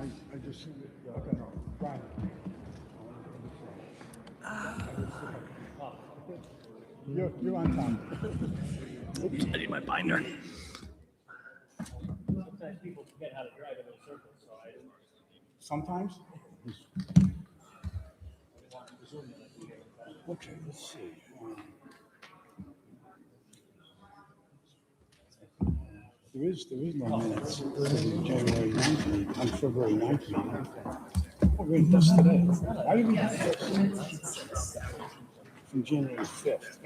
I just, okay, no, Brian. You're on time. Oops, I need my binder. Sometimes people forget how to drive in a circle, so I Sometimes? want to presume that I can get it back. Okay, let's see. There is no minutes. This is January 19th, on February 19th. Oh, wait, that's today. Why did we have this? From January 5th.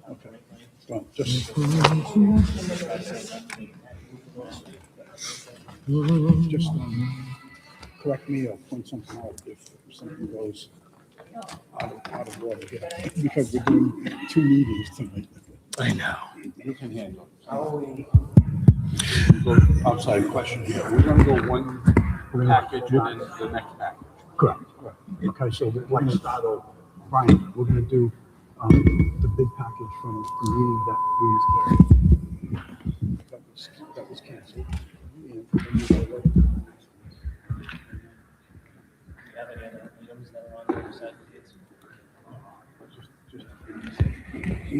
Okay. Okay. So just correct me or point something out if something goes out of order here, because we're doing 2 meetings tonight. I know. You can handle it. How are we? Go outside question here. We're gonna go one package and then the next package. Correct. Okay, so we're going to start over. Brian, we're going to do the bid package from the meeting that we just carried. That was canceled. And then we go right- Do you have any other items that are on the other side of the kids?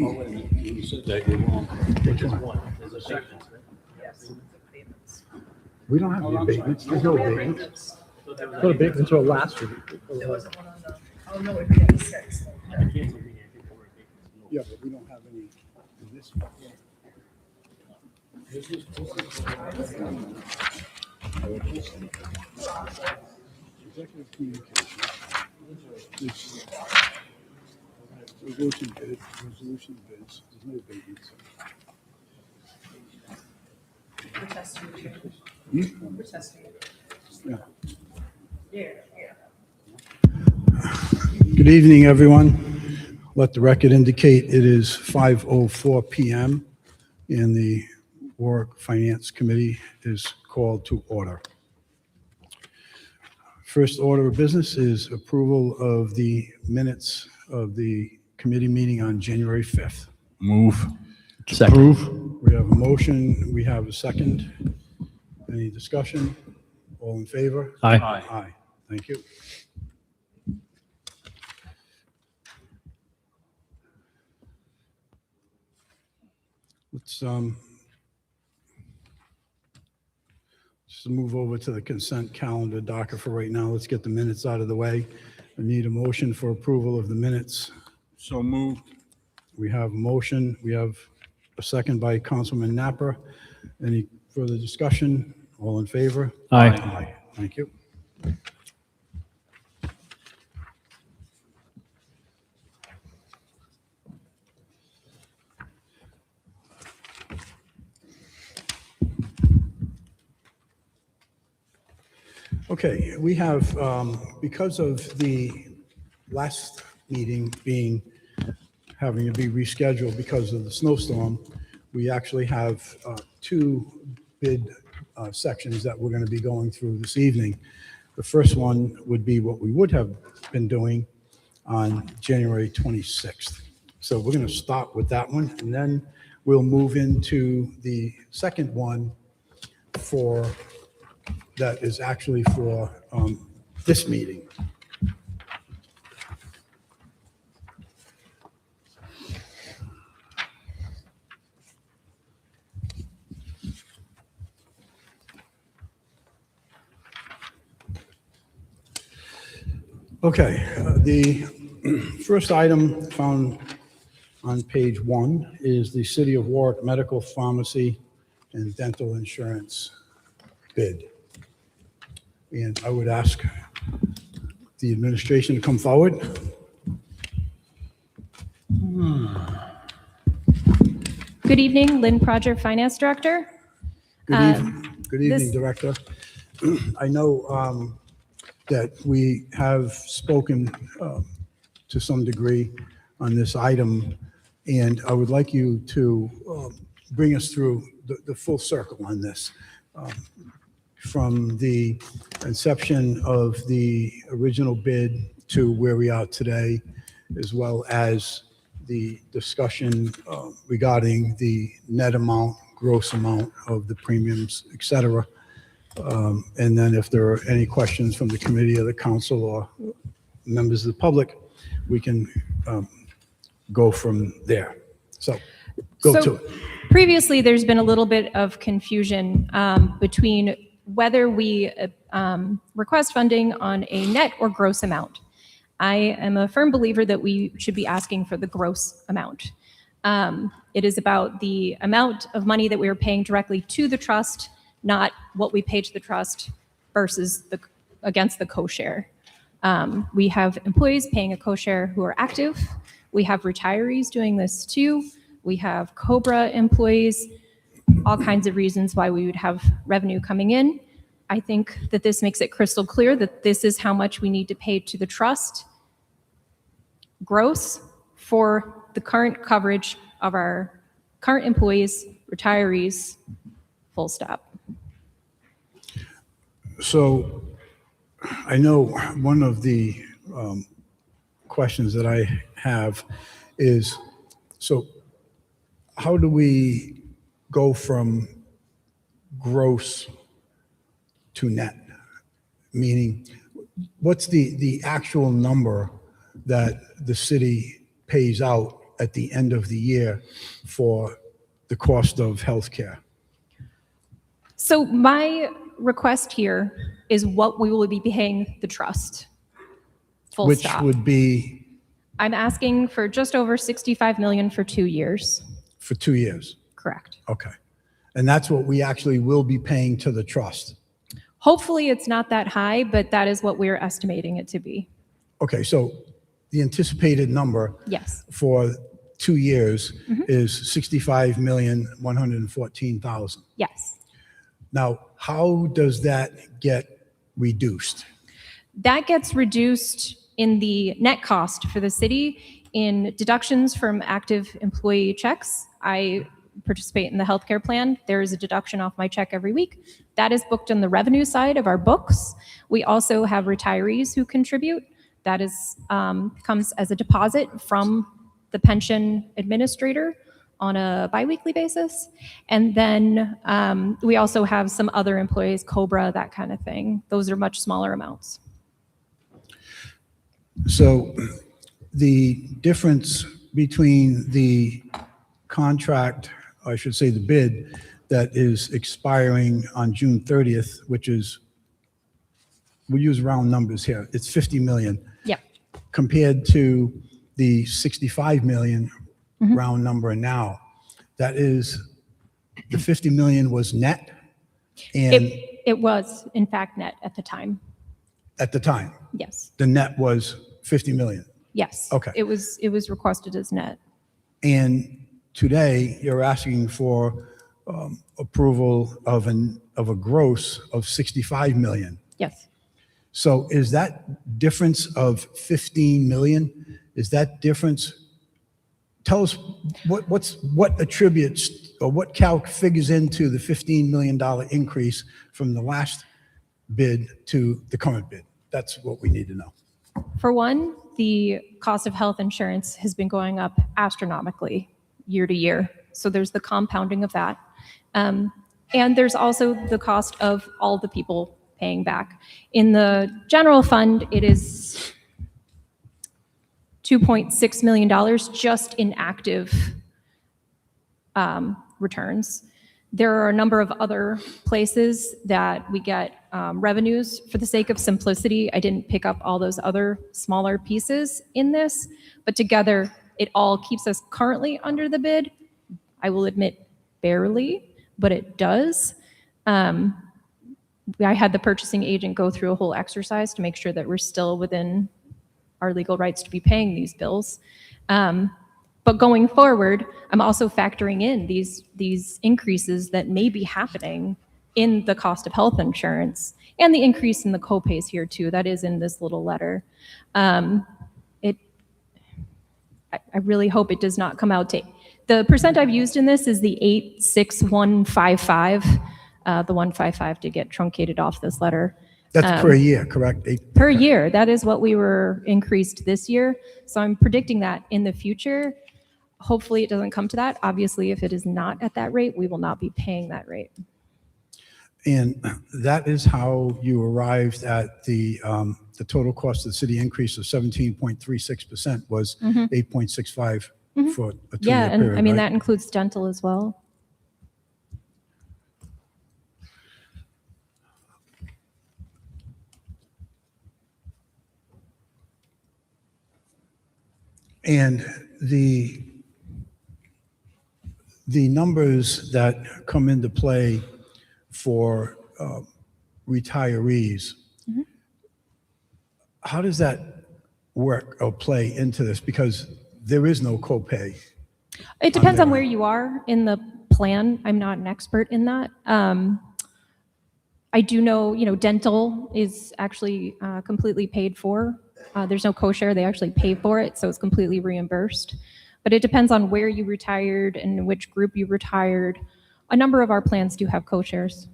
Oh, wait a minute. You said that you're wrong. Which one? One, there's a section, right? Yes. We don't have the abatements. There's no abatements. Put a big until last week. There wasn't one on the, oh no, we got the 6th. I canceled the before it becomes. Yeah, but we don't have any in this one. Executive communication. This resolution bids, there's no abatements. We're testing it. Hmm? We're testing it. Yeah. Yeah. Good evening, everyone. Let the record indicate it is 5:04 p.m. and the Warwick Finance Committee is called to order. First order of business is approval of the minutes of the committee meeting on January 5th. Move. Second. We have a motion, we have a second. Any discussion? All in favor? Aye. Aye. Thank you. Let's just move over to the consent calendar docket for right now. Let's get the minutes out of the way. I need a motion for approval of the minutes. So moved. We have a motion. We have a second by Councilman Napper. Any further discussion? All in favor? Aye. Aye. Thank you. Okay, we have, because of the last meeting having to be rescheduled because of the snowstorm, we actually have 2 bid sections that we're going to be going through this evening. The first one would be what we would have been doing on January 26th. So we're going to start with that one, and then we'll move into the second one that is actually for this meeting. Okay, the first item found on page 1 is the City of Warwick Medical Pharmacy and Dental Insurance bid. And I would ask the administration to come forward. Good evening, Lynn Prodger, Finance Director. Good evening, this- Director. I know that we have spoken to some degree on this item, and I would like you to bring us through the full circle on this. From the inception of the original bid to where we are today, as well as the discussion regarding the net amount, gross amount of the premiums, et cetera. And then if there are any questions from the committee or the council or members of the public, we can go from there. So go to it. Previously, there's been a little bit of confusion between whether we request funding on a net or gross amount. I am a firm believer that we should be asking for the gross amount. It is about the amount of money that we are paying directly to the trust, not what we pay to the trust versus against the co-share. We have employees paying a co-share who are active. We have retirees doing this too. We have COBRA employees, all kinds of reasons why we would have revenue coming in. I think that this makes it crystal clear that this is how much we need to pay to the trust gross for the current coverage of our current employees, retirees, full stop. So I know one of the questions that I have is, so how do we go from gross to net? Meaning, what's the actual number that the city pays out at the end of the year for the cost of healthcare? So my request here is what we will be paying the trust. Full Which stop. would be I'm asking for just over 65 million for 2 years. for 2 years. Correct. Okay. And that's what we actually will be paying to the trust. Hopefully it's not that high, but that is what we're estimating it to be. Okay, so the anticipated number Yes. for 2 years is 65,114,000. Yes. Now, how does that get reduced? That gets reduced in the net cost for the city in deductions from active employee checks. I participate in the healthcare plan. There is a deduction off my check every week. That is booked on the revenue side of our books. We also have retirees who contribute. That is comes as a deposit from the pension administrator on a biweekly basis. And then we also have some other employees, COBRA, that kind of thing. Those are much smaller amounts. So the difference between the contract, I should say the bid, that is expiring on June 30th, which is, we use round numbers here, it's 50 million, Yep. compared to the 65 million round number now. That is, the 50 million was net, and It was, in fact, net at the time. at the time, Yes. the net was 50 million. Yes. Okay. It was requested as net. And today, you're asking for approval of a gross of 65 million. Yes. So is that difference of 15 million, is that difference, tell us what attributes or what calc figures into the $15 million increase from the last bid to the current bid? That's what we need to know. For one, the cost of health insurance has been going up astronomically year to year. So there's the compounding of that. And there's also the cost of all the people paying back. In the general fund, it is $2.6 million just in active returns. There are a number of other places that we get revenues. For the sake of simplicity, I didn't pick up all those other smaller pieces in this, but together it all keeps us currently under the bid. I will admit barely, but it does. I had the purchasing agent go through a whole exercise to make sure that we're still within our legal rights to be paying these bills. But going forward, I'm also factoring in these increases that may be happening in the cost of health insurance and the increase in the copays here too. That is in this little letter. I really hope it does not come out to, the percent I've used in this is the 86155. The 155 to get truncated off this letter. That's per year, correct? Per year, that is what we were increased this year. So I'm predicting that in the future, Hopefully it doesn't come to that. Obviously, if it is not at that rate, we will not be paying that rate. And that is how you arrived at the total cost of the city increase of 17.36% was 8.65 for a 2-year Yeah, and period, I mean, right? that includes dental as well. And the numbers that come into play for retirees, how does that work or play into this? Because there is no copay. It depends on there. where you are in the plan. I'm not an expert in that. I do know, dental is actually completely paid for. There's no co-share. They actually pay for it, so it's completely reimbursed. But it depends on where you retired and which group you retired. A number of our plans do have co-shares.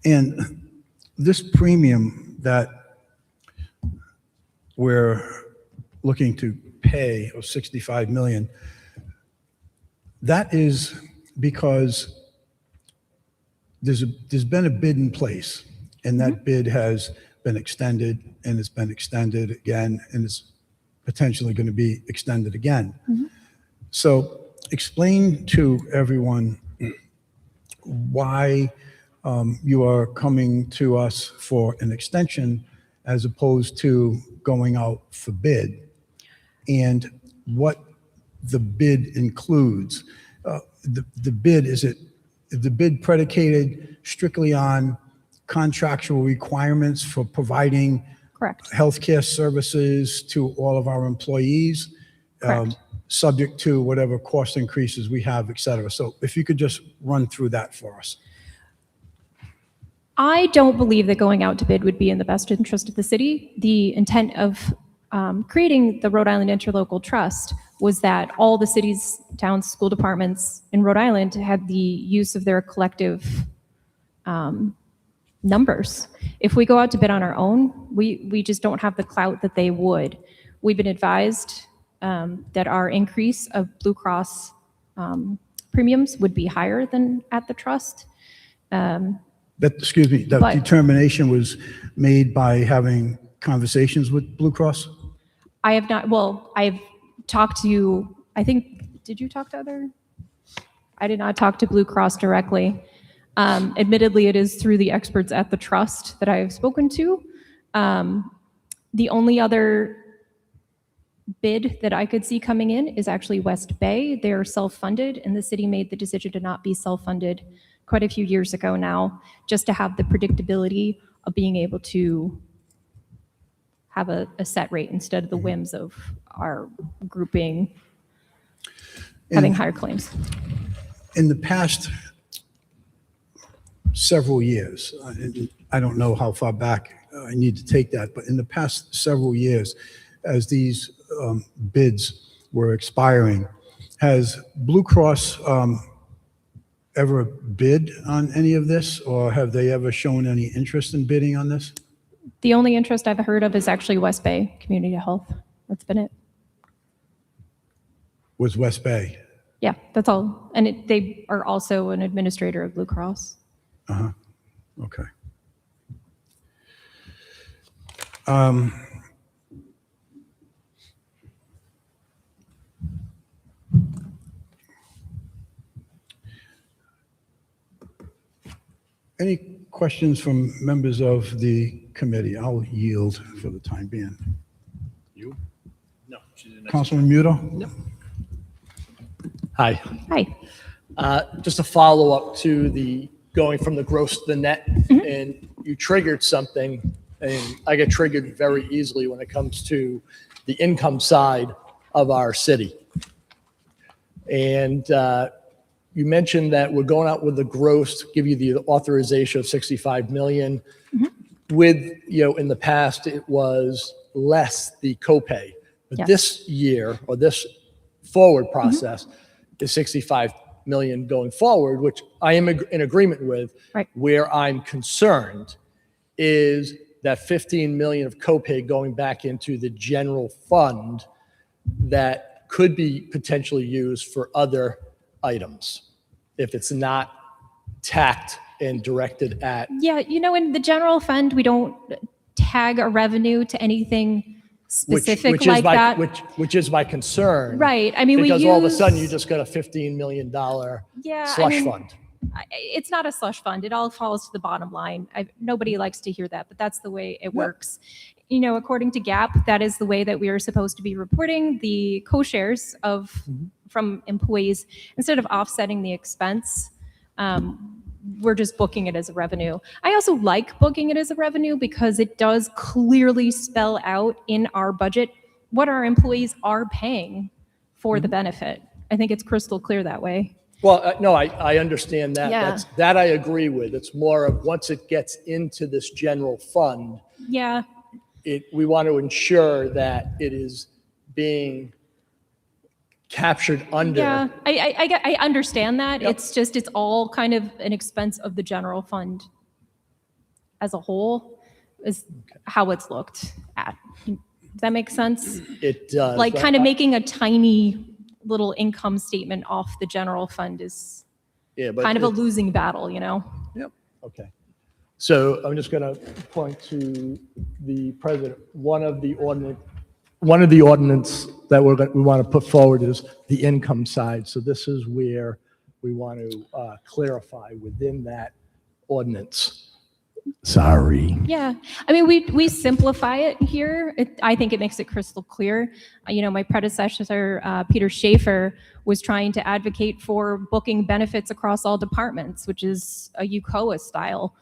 And this premium that we're looking to pay of 65 million, that is because there's been a bid in place, and that bid has been extended, and it's been extended again, and it's potentially going to be extended again. So explain to everyone why you are coming to us for an extension as opposed to going out for bid, and what the bid includes. The bid, is the bid predicated strictly on contractual requirements for providing Correct. healthcare services to all of our employees, Correct. subject to whatever cost increases we have, et cetera? So if you could just run through that for us. I don't believe that going out to bid would be in the best interest of the city. The intent of creating the Rhode Island Interlocal Trust was that all the cities, towns, school departments in Rhode Island had the use of their collective numbers. If we go out to bid on our own, we just don't have the clout that they would. We've been advised that our increase of Blue Cross premiums would be higher than at the trust. Excuse me, that But- determination was made by having conversations with Blue Cross? I have not, well, I've talked to, I think, did you talk to other? I did not talk to Blue Cross directly. Admittedly, it is through the experts at the trust that I have spoken to. The only other bid that I could see coming in is actually West Bay. They're self-funded, and the city made the decision to not be self-funded quite a few years ago now, just to have the predictability of being able to have a set rate instead of the whims of our grouping having higher claims. In the past several years, I don't know how far back I need to take that, but in the past several years, as these bids were expiring, has Blue Cross ever bid on any of this, or have they ever shown any interest in bidding on this? The only interest I've heard of is actually West Bay Community Health. That's been it. Was West Bay? Yeah, that's all. And they are also an administrator of Blue Cross. Okay. Any questions from members of the committee? I'll yield for the time being. No, she didn't. Councilman Muto? Hi. Hi. Just a follow-up to the going from the gross to the net, and you triggered something, and I get triggered very easily when it comes to the income side of our city. And you mentioned that we're going out with the gross, give you the authorization of 65 million. With, in the past, it was less the copay. But Yes. this year, or this forward process, is 65 million going forward, which I am in agreement with. Right. Where I'm concerned is that 15 million of copay going back into the general fund that could be potentially used for other items if it's not tacked and directed at. Yeah, in the general fund, we don't tag a revenue to anything specific which like is my, that. Which is my concern. Right. I mean, because we all of a sudden you use- just got a $15 million Yeah, I slush mean, fund. It's not a slush fund. It all falls to the bottom line. Nobody likes to hear that, but that's the way it works. According to GAAP, that is the way that we are supposed to be reporting the co-shares from employees. Instead of offsetting the expense, we're just booking it as a revenue. I also like booking it as a revenue because it does clearly spell out in our budget what our employees are paying for the benefit. I think it's crystal clear that way. Well, no, I understand that. Yeah. That I agree with. It's more of once it gets into this general fund, Yeah. we want to ensure that it is being captured under. Yeah, I understand that. Yep. It's all kind of an expense of the general fund as a whole is how it's looked at. Does that make sense? It does. Like kind of making a tiny little income statement off the general fund is Yeah, but kind of a losing battle, Yep. Okay. So I'm just going to point to the president. One of the ordinance that we want to put forward is the income side. So this is where we want to clarify within that ordinance. Sorry. Yeah, I mean, we simplify it here. I think it makes it crystal clear. My predecessor, Peter Schaefer, was trying to advocate for booking benefits across all departments, which is a UCOA style,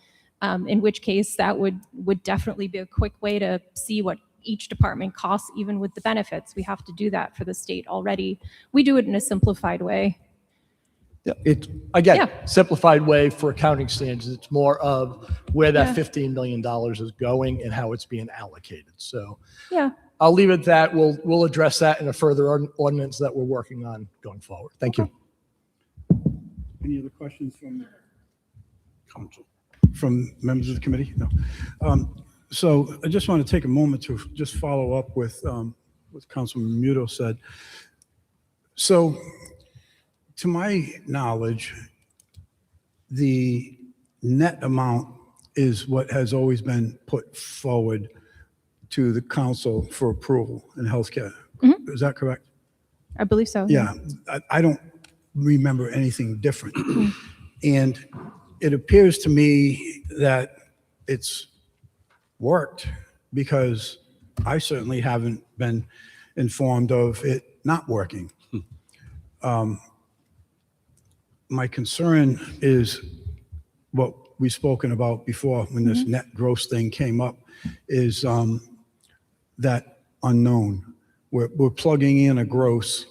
in which case that would definitely be a quick way to see what each department costs, even with the benefits. We have to do that for the state already. We do it in a simplified way. Yeah, it's, again, Yeah. simplified way for accounting standards. It's more of where that Yeah. $15 million is going and how it's being allocated. So Yeah. I'll leave it at that. We'll address that in a further ordinance that we're working on going forward. Thank you. Any other questions from council? From members of the committee? No. So I just want to take a moment to just follow up with what Councilman Muto said. So to my knowledge, the net amount is what has always been put forward to the council for approval in healthcare. Is that correct? I believe so. Yeah, I don't remember anything different. And it appears to me that it's worked because I certainly haven't been informed of it not working. My concern is what we've spoken about before when this net gross thing came up is that unknown. We're plugging in a gross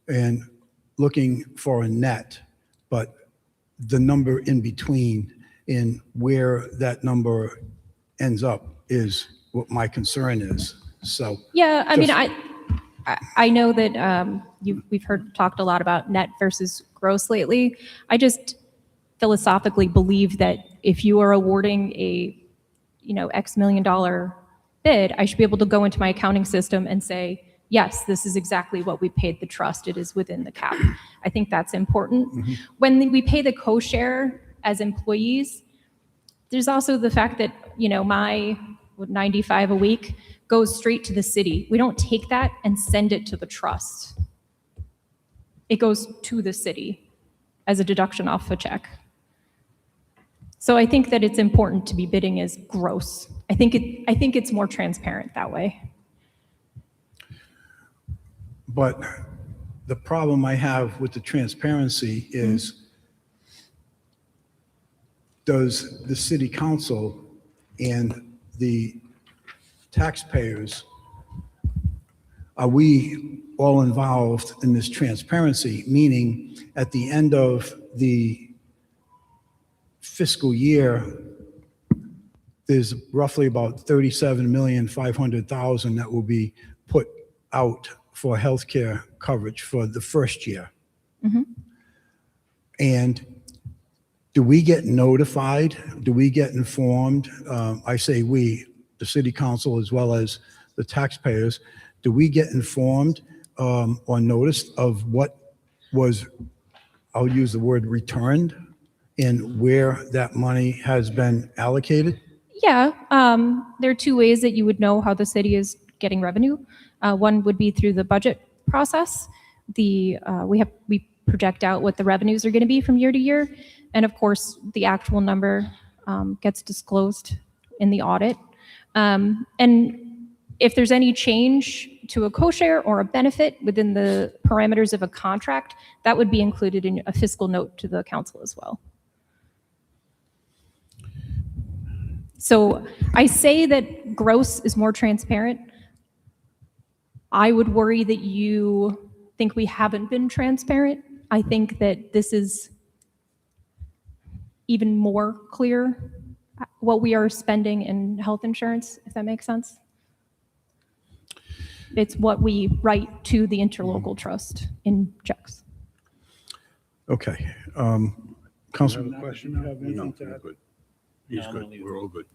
and looking for a net, but the number in between in where that number ends up is what my concern is. So Yeah, I mean, Just- I know that we've talked a lot about net versus gross lately. I just philosophically believe that if you are awarding a X million dollar bid, I should be able to go into my accounting system and say, yes, this is exactly what we paid the trust. It is within the cap. I think that's important. When we pay the co-share as employees, there's also the fact that, my 95 a week goes straight to the city. We don't take that and send it to the trust. It goes to the city as a deduction off a check. So I think that it's important to be bidding as gross. I think it's more transparent that way. But the problem I have with the transparency is, does the city council and the taxpayers, are we all involved in this transparency? Meaning, at the end of the fiscal year, there's roughly about $37,500,000 that will be put out for healthcare coverage for the first year. And do we get notified? Do we get informed? I say we, the city council as well as the taxpayers. Do we get informed or noticed of what was, I'll use the word returned, and where that money has been allocated? Yeah, there are two ways that you would know how the city is getting revenue. One would be through the budget process. We project out what the revenues are going to be from year to year, and of course, the actual number gets disclosed in the audit. And if there's any change to a co-share or a benefit within the parameters of a contract, that would be included in a fiscal note to the council as well. So I say that gross is more transparent. I would worry that you think we haven't been transparent. I think that this is even more clear what we are spending in health insurance, if that makes sense. It's what we write to the interlocal trust in checks. Okay. Councilman, Have a question? do you have No, anything to we're add? good. He's good. We're all good.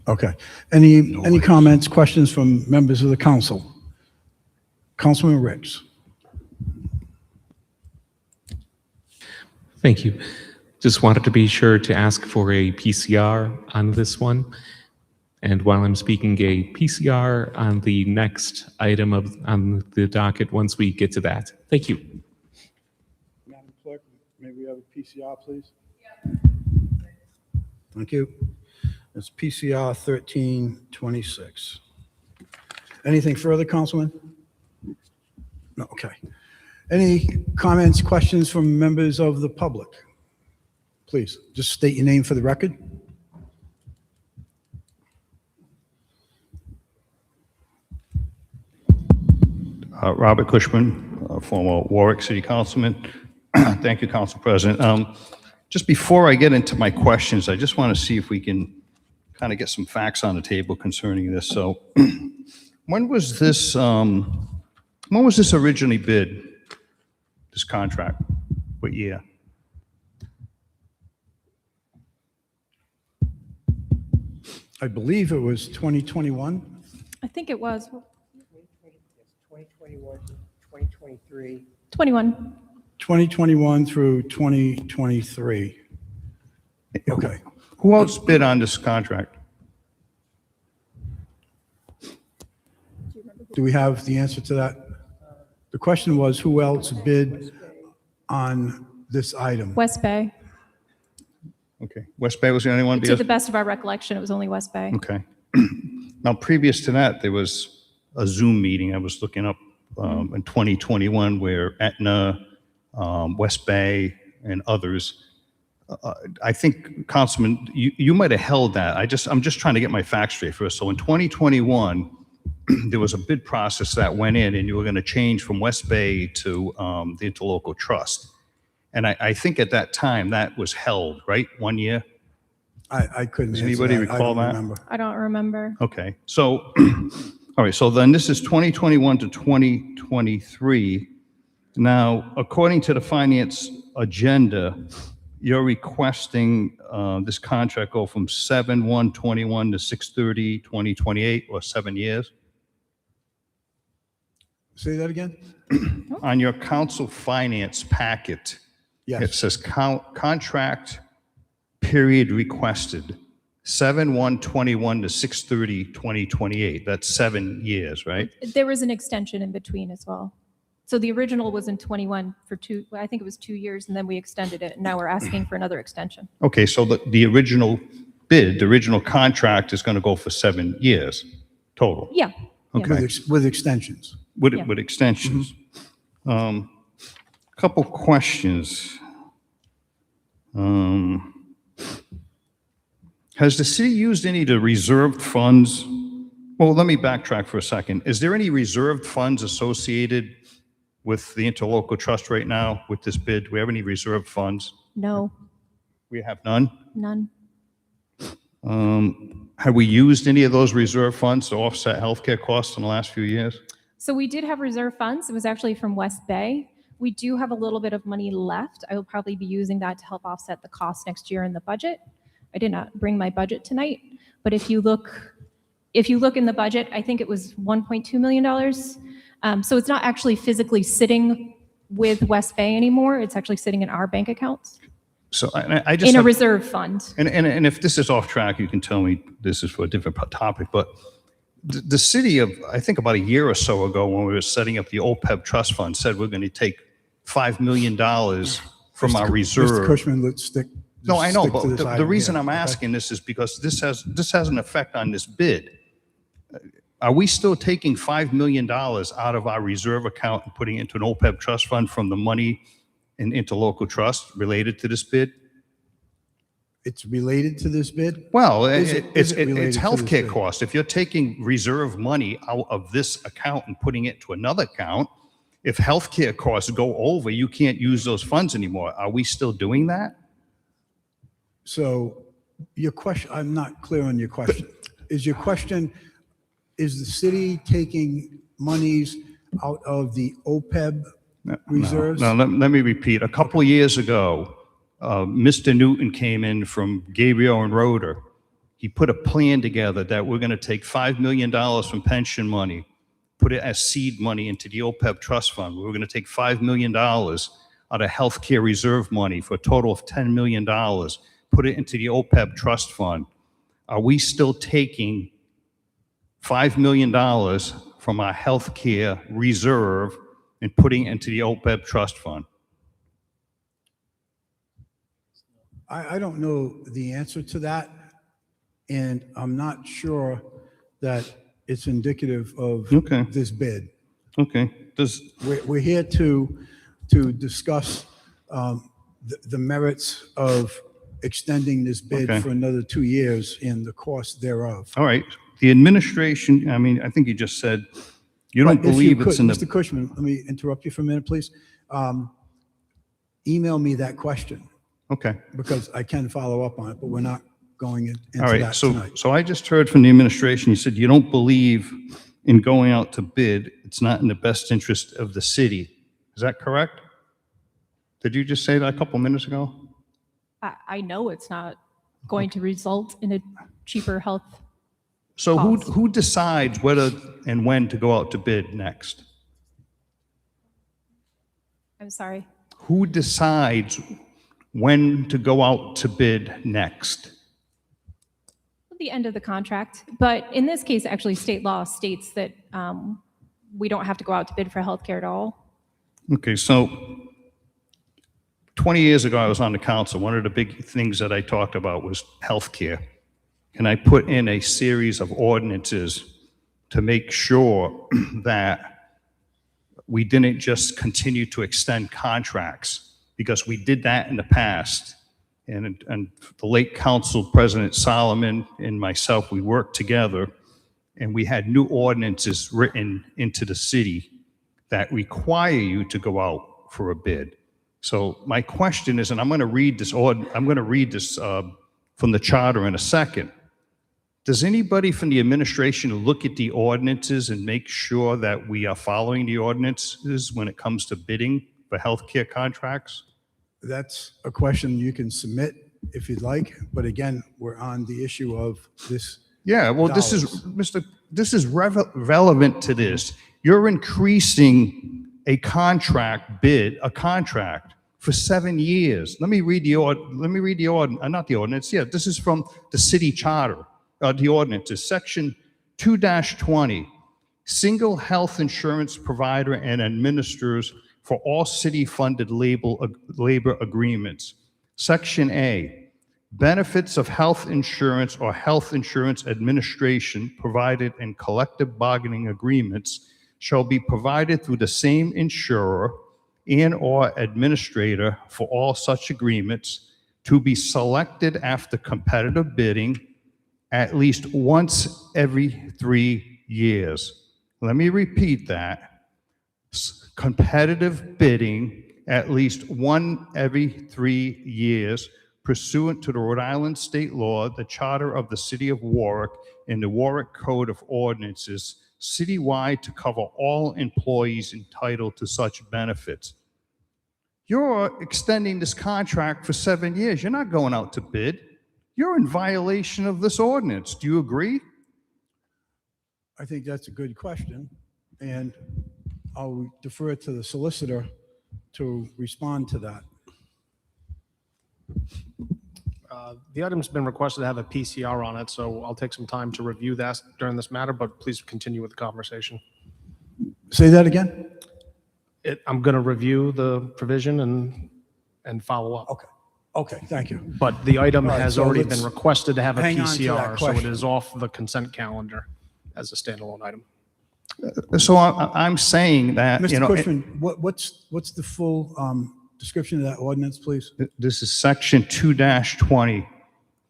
Okay. Any comments, questions from members of the council? Councilman Ricks. Thank you. Just wanted to be sure to ask for a PCR on this one. And while I'm speaking, a PCR on the next item on the docket once we get to that. Thank you. Madam Clerk, may we have a PCR, please? Thank you. It's PCR 1326. Anything further, Councilman? No, okay. Any comments, questions from members of the public? Please, just state your name for the record. Robert Cushman, former Warwick City Councilman. Thank you, Council President. Just before I get into my questions, I just want to see if we can kind of get some facts on the table concerning this. So when was this originally bid, this contract? What year? I believe it was 2021. I think it was 2021 to 2023. 21. 2021 through 2023. Okay. Who else bid on this contract? Do we have the answer to that? The question was, who else bid on this item? West Bay. Okay, West Bay was the only one? To the best of our recollection, it was only West Bay. Okay. Now, previous to that, there was a Zoom meeting I was looking up in 2021 where Aetna, West Bay, and others, I think, Councilman, you might have held that. I'm just trying to get my facts straight first. So in 2021, there was a bid process that went in, and you were going to change from West Bay to the interlocal trust. And I think at that time that was held, right? 1 year? I couldn't Does answer anybody that. I recall don't that? remember. I don't remember. Okay, so, all right, so then this is 2021 to 2023. Now, according to the finance agenda, you're requesting this contract go from 7/1/21 to 6/30/2028, or 7 years? Say that again? On your council finance packet, it Yes. says contract period requested, 7/1/21 to 6/30/2028. That's 7 years, right? There was an extension in between as well. So the original was in 21 for I think it was 2 years, and then we extended it, and now we're asking for another extension. Okay, so the original bid, the original contract is going to go for 7 years total? Yeah. Okay. With extensions. Yeah. With extensions. Couple questions. Has the city used any of the reserved funds? Well, let me backtrack for a second. Is there any reserved funds associated with the interlocal trust right now with this bid? Do we have any reserved funds? No, We have none? none. Have we used any of those reserve funds to offset healthcare costs in the last few years? So we did have reserve funds. It was actually from West Bay. We do have a little bit of money left. I will probably be using that to help offset the cost next year in the budget. I did not bring my budget tonight, but if you look in the budget, I think it was $1.2 million So it's not actually physically sitting with West Bay anymore. It's actually sitting in our bank accounts So I just in a have- reserve fund. And if this is off track, you can tell me this is for a different topic, but the city of, I think about a year or so ago, when we were setting up the OPEB trust fund, said we're going to take $5 million from our Mr. reserve. Cushman, let's stick. No, I know, stick to but this the item reason here, I'm okay? asking this is because this has an effect on this bid. Are we still taking $5 million out of our reserve account and putting it into an OPEB trust fund from the money in interlocal trust related to this bid? It's related to this bid? Well, Is it related it's to this healthcare bid? costs. If you're taking reserve money out of this account and putting it to another account, if healthcare costs go over, you can't use those funds anymore. Are we still doing that? So your question, I'm not clear on your question. Is your question, is the city taking monies out of the OPEB reserves? No, let me repeat. A couple of years ago, Mr. Newton came in from Gabriel and Roeder. He put a plan together that we're going to take $5 million from pension money, put it as seed money into the OPEB trust fund. We're going to take $5 million out of healthcare reserve money for a total of $10 million, put it into the OPEB trust fund. Are we still taking $5 million from our healthcare reserve and putting it into the OPEB trust fund? I don't know the answer to that, and I'm not sure that it's indicative of Okay. this bid. Okay. We're here to discuss the merits of extending this bid Okay. for another 2 years and the cost thereof. All right. The administration, I mean, I think you just said you don't But if believe you it's could, in the. Mr. Cushman, let me interrupt you for a minute, please. Email me that question, Okay. because I can follow up on it, but we're not going into All right. that So, tonight. so I just heard from the administration, you said you don't believe in going out to bid. It's not in the best interest of the city. Is that correct? Did you just say that a couple minutes ago? I know it's not going to result in a cheaper health. So Cost. who decides whether and when to go out to bid next? I'm sorry. Who decides when to go out to bid next? The end of the contract. But in this case, actually, state law states that we don't have to go out to bid for healthcare at all. Okay, so 20 years ago, I was on the council. One of the big things that I talked about was healthcare. And I put in a series of ordinances to make sure that we didn't just continue to extend contracts, because we did that in the past. And the late council president Solomon and myself, we worked together, and we had new ordinances written into the city that require you to go out for a bid. So my question is, and I'm going to read this from the charter in a second. Does anybody from the administration look at the ordinances and make sure that we are following the ordinances when it comes to bidding for healthcare contracts? That's a question you can submit if you'd like, but again, we're on the issue of this. Yeah, well, this is, Dollars. this is relevant to this. You're increasing a contract for 7 years. Let me read the not the ordinance. Yeah, this is from the city charter, the ordinances, section 2-20. Single health insurance provider and administers for all city-funded labor agreements. Section A, benefits of health insurance or health insurance administration provided in collective bargaining agreements shall be provided through the same insurer and/or administrator for all such agreements, to be selected after competitive bidding at least once every 3 years. Let me repeat that. Competitive bidding at least one every 3 years, pursuant to the Rhode Island state law, the charter of the city of Warwick, and the Warwick Code of Ordinances, citywide, to cover all employees entitled to such benefits. You're extending this contract for 7 years. You're not going out to bid. You're in violation of this ordinance. Do you agree? I think that's a good question. And I'll defer to the solicitor to respond to that. The item's been requested to have a PCR on it, so I'll take some time to review that during this matter, but please continue with the conversation. Say that again? I'm going to review the provision and follow up. Okay. Okay, thank you. But the item All right, has so already let's been requested to have a hang on to that PCR, so it question. is off the consent calendar as a standalone item. So I'm saying that, you Mr. know, Cushman, what's the full description of that ordinance, please? this is section 2-20,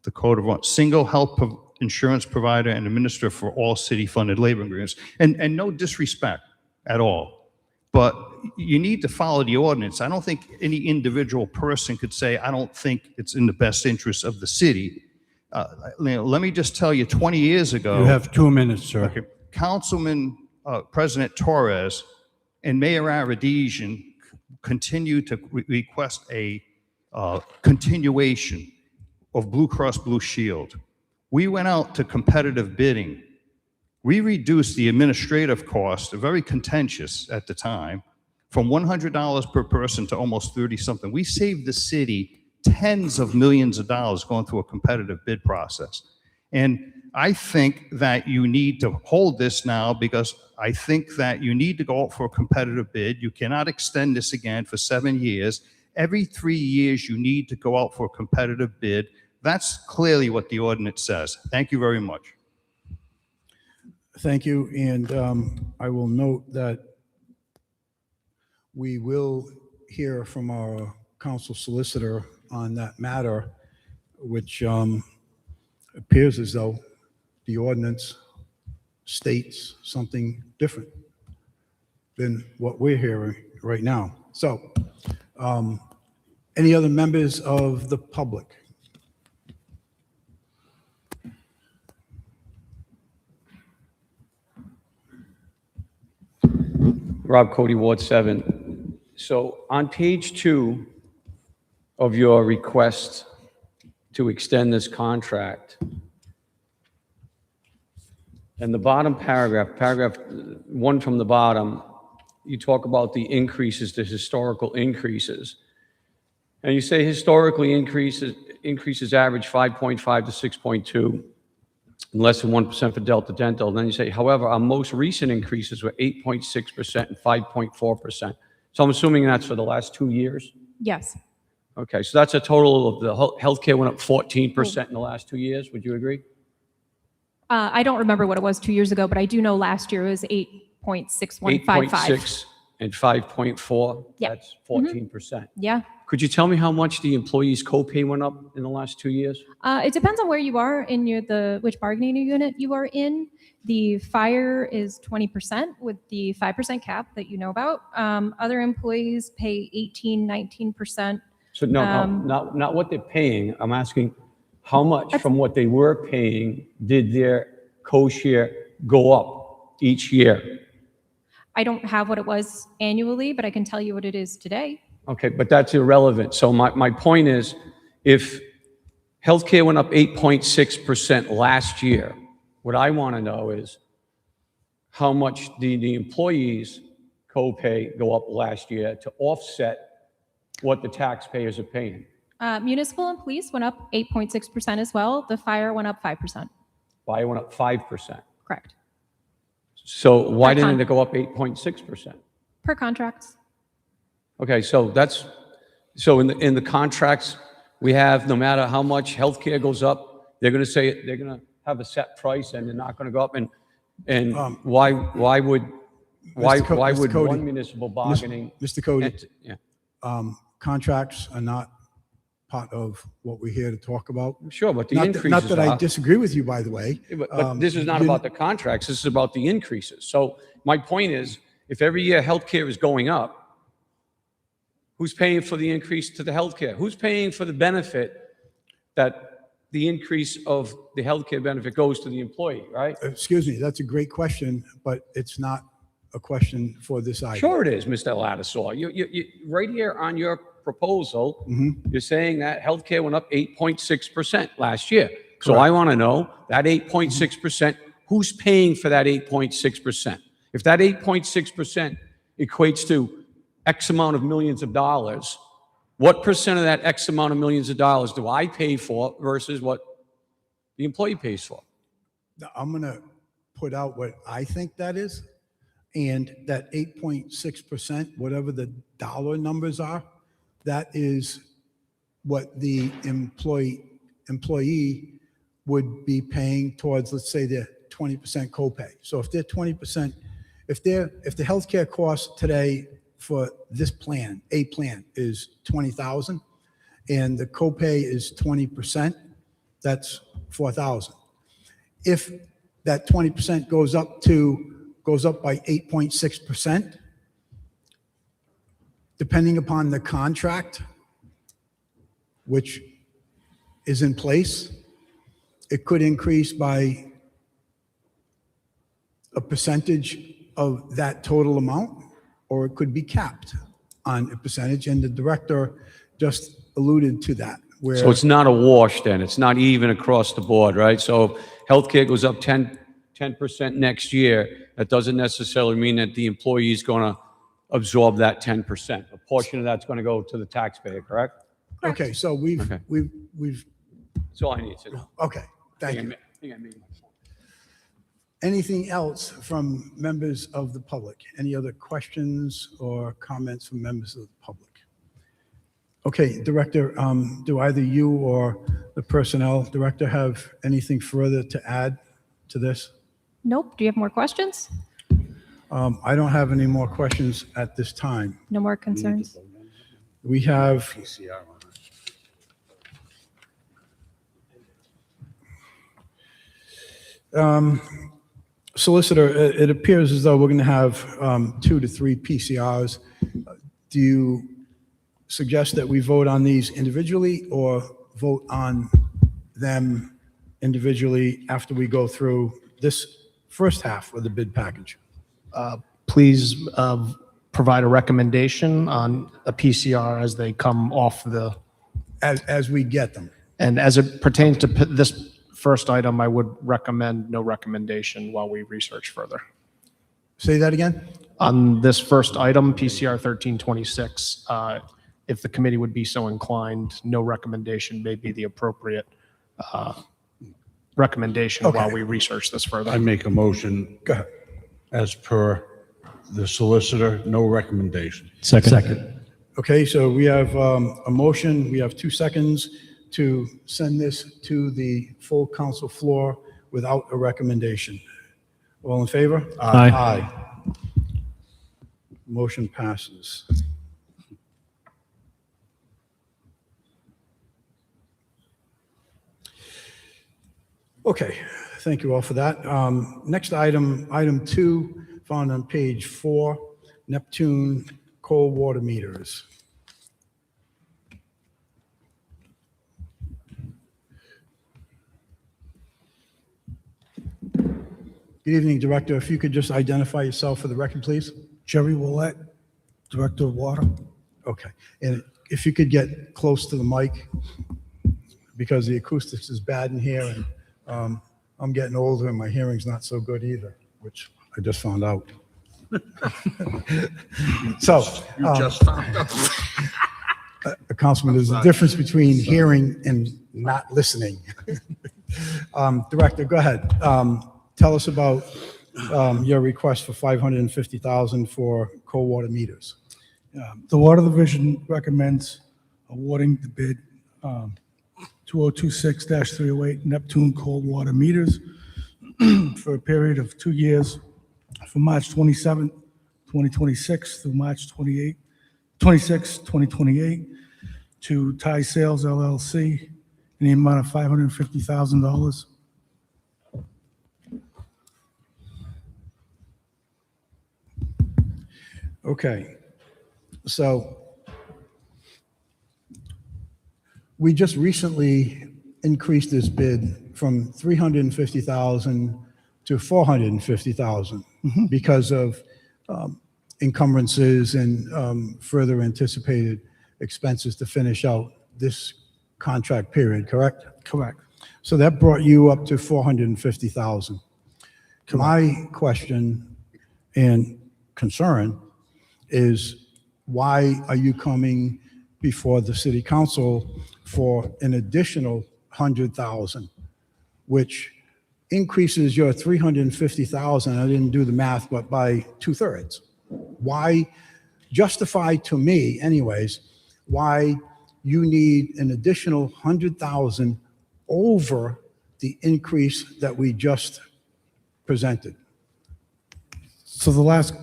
the Code of Single Health Insurance Provider and Administrator for all city-funded labor agreements. And no disrespect at all, but you need to follow the ordinance. I don't think any individual person could say, I don't think it's in the best interest of the city. Let me just tell you, 20 years ago. You have 2 minutes, sir. Okay. Councilman President Torres and Mayor Aradesian continued to request a continuation of Blue Cross Blue Shield. We went out to competitive bidding. We reduced the administrative cost, very contentious at the time, from $100 per person to almost 30-something. We saved the city tens of millions of dollars going through a competitive bid process. And I think that you need to hold this now because I think that you need to go out for a competitive bid. You cannot extend this again for 7 years. Every 3 years, you need to go out for a competitive bid. That's clearly what the ordinance says. Thank you very much. Thank you, and I will note that we will hear from our council solicitor on that matter, which appears as though the ordinance states something different than what we're hearing right now. So, any other members of the public? Rob Cody, Ward 7. So on page 2 of your request to extend this contract, and the bottom paragraph 1 from the bottom, you talk about the increases, the historical increases. And you say historically increases average 5.5 to 6.2. And less than 1% for Delta Dental. And then you say, however, our most recent increases were 8.6% and 5.4%. So I'm assuming that's for the last 2 years? Yes. Okay, so that's a total of the healthcare went up 14% in the last 2 years. Would you agree? I don't remember what it was 2 years ago, but I do know last year it was 8.6155. 8.6 and 5.4. Yeah. That's 14%. Yeah. Could you tell me how much the employees' copay went up in the last 2 years? It depends on where you are in which bargaining unit you are in. The fire is 20% with the 5% cap that you know about. Other employees pay 18, 19%. So not what they're paying. I'm asking how much from what they were paying did their co-share go up each year? I don't have what it was annually, but I can tell you what it is today. Okay, but that's irrelevant. So my point is, if healthcare went up 8.6% last year, what I want to know is how much did the employees' copay go up last year to offset what the taxpayers are paying? Municipal and police went up 8.6% as well. The fire went up 5%. Fire went up 5%. Correct. So why didn't it go up 8.6%? Per contracts. Okay, so in the contracts we have, no matter how much healthcare goes up, they're going to say they're going to have a set price and they're not going to go up. And why would Cody, one municipal bargaining? Mr. Cody, Yeah, contracts are not part of what we're here to talk about. sure, but the Not increases that I are. disagree with you, by the way. But this is not about the contracts. This is about the increases. So my point is, if every year healthcare is going up, who's paying for the increase to the healthcare? Who's paying for the benefit that the increase of the healthcare benefit goes to the employee, right? Excuse me, that's a great question, but it's not a question for this item. Sure it is, Mr. Lattisaw. You right here on your proposal, you're saying that healthcare went up 8.6% last year. So I want to know that 8.6%, who's paying for that 8.6%? If that 8.6% equates to X amount of millions of dollars. What percent of that X amount of millions of dollars do I pay for versus what the employee pays for? I'm going to put out what I think that is. And that 8.6%, whatever the dollar numbers are, that is what the employee would be paying towards, let's say, their 20% copay. So if they're 20%, if the healthcare cost today for this plan, a plan, is $20,000, and the copay is 20%, that's $4,000. If that 20% goes up by 8.6%, depending upon the contract, which is in place, it could increase by a percentage of that total amount, or it could be capped on a percentage, and the director just alluded to that. Where So it's not a wash then, it's not even across the board, right? So if healthcare goes up 10% next year, that doesn't necessarily mean that the employee is going to absorb that 10%. A portion of that's going to go to the taxpayer, correct? Okay, so we've That's all I need to know. okay, thank you. I think I made my point. Anything else from members of the public? Any other questions or comments from members of the public? Okay, Director, do either you or the Personnel Director have anything further to add to this? Nope. Do you have more questions? I don't have any more questions at this time. No more concerns? We have, Solicitor, it appears as though we're going to have 2 to 3 PCRs. Do you suggest that we vote on these individually or vote on them individually after we go through this first half of the bid package? Please provide a recommendation on a PCR as they come off the, As we get them. and as it pertains to this first item, I would recommend no recommendation while we research further. Say that again? On this first item, PCR 1326, if the committee would be so inclined, no recommendation may be the appropriate recommendation while Okay. we research this further. I make a motion Go ahead. as per the solicitor, no recommendation. Second. Okay, so we have a motion, we have 2 seconds to send this to the full council floor without a recommendation. All in favor? Aye. Motion passes. Okay, thank you all for that. Next item, item 2, found on page 4, Neptune cold water meters. Good evening, Director. If you could just identify yourself for the record, please. Jerry Willett, Director of Water. Okay. And if you could get close to the mic, because the acoustics is bad in here, and I'm getting older and my hearing's not so good either, which I just found out. So, You just found out. Councilman, there's a difference between hearing and not listening. Director, go ahead. Tell us about your request for $550,000 for cold water meters. The Water Division recommends awarding the bid 2026-308 Neptune cold water meters for a period of 2 years from March 27, 2026 through March 26, 2028 to Thai Sales LLC in the amount of $550,000. Okay. So we just recently increased this bid from $350,000 to $450,000 because of encumbrances and further anticipated expenses to finish out this contract period, correct? Correct. So that brought you up to $450,000. My question and concern is why are you coming before the city council for an additional 100,000, which increases your 350,000, I didn't do the math, but by 2/3. Why, justify to me anyways, why you need an additional 100,000 over the increase that we just presented? So the last.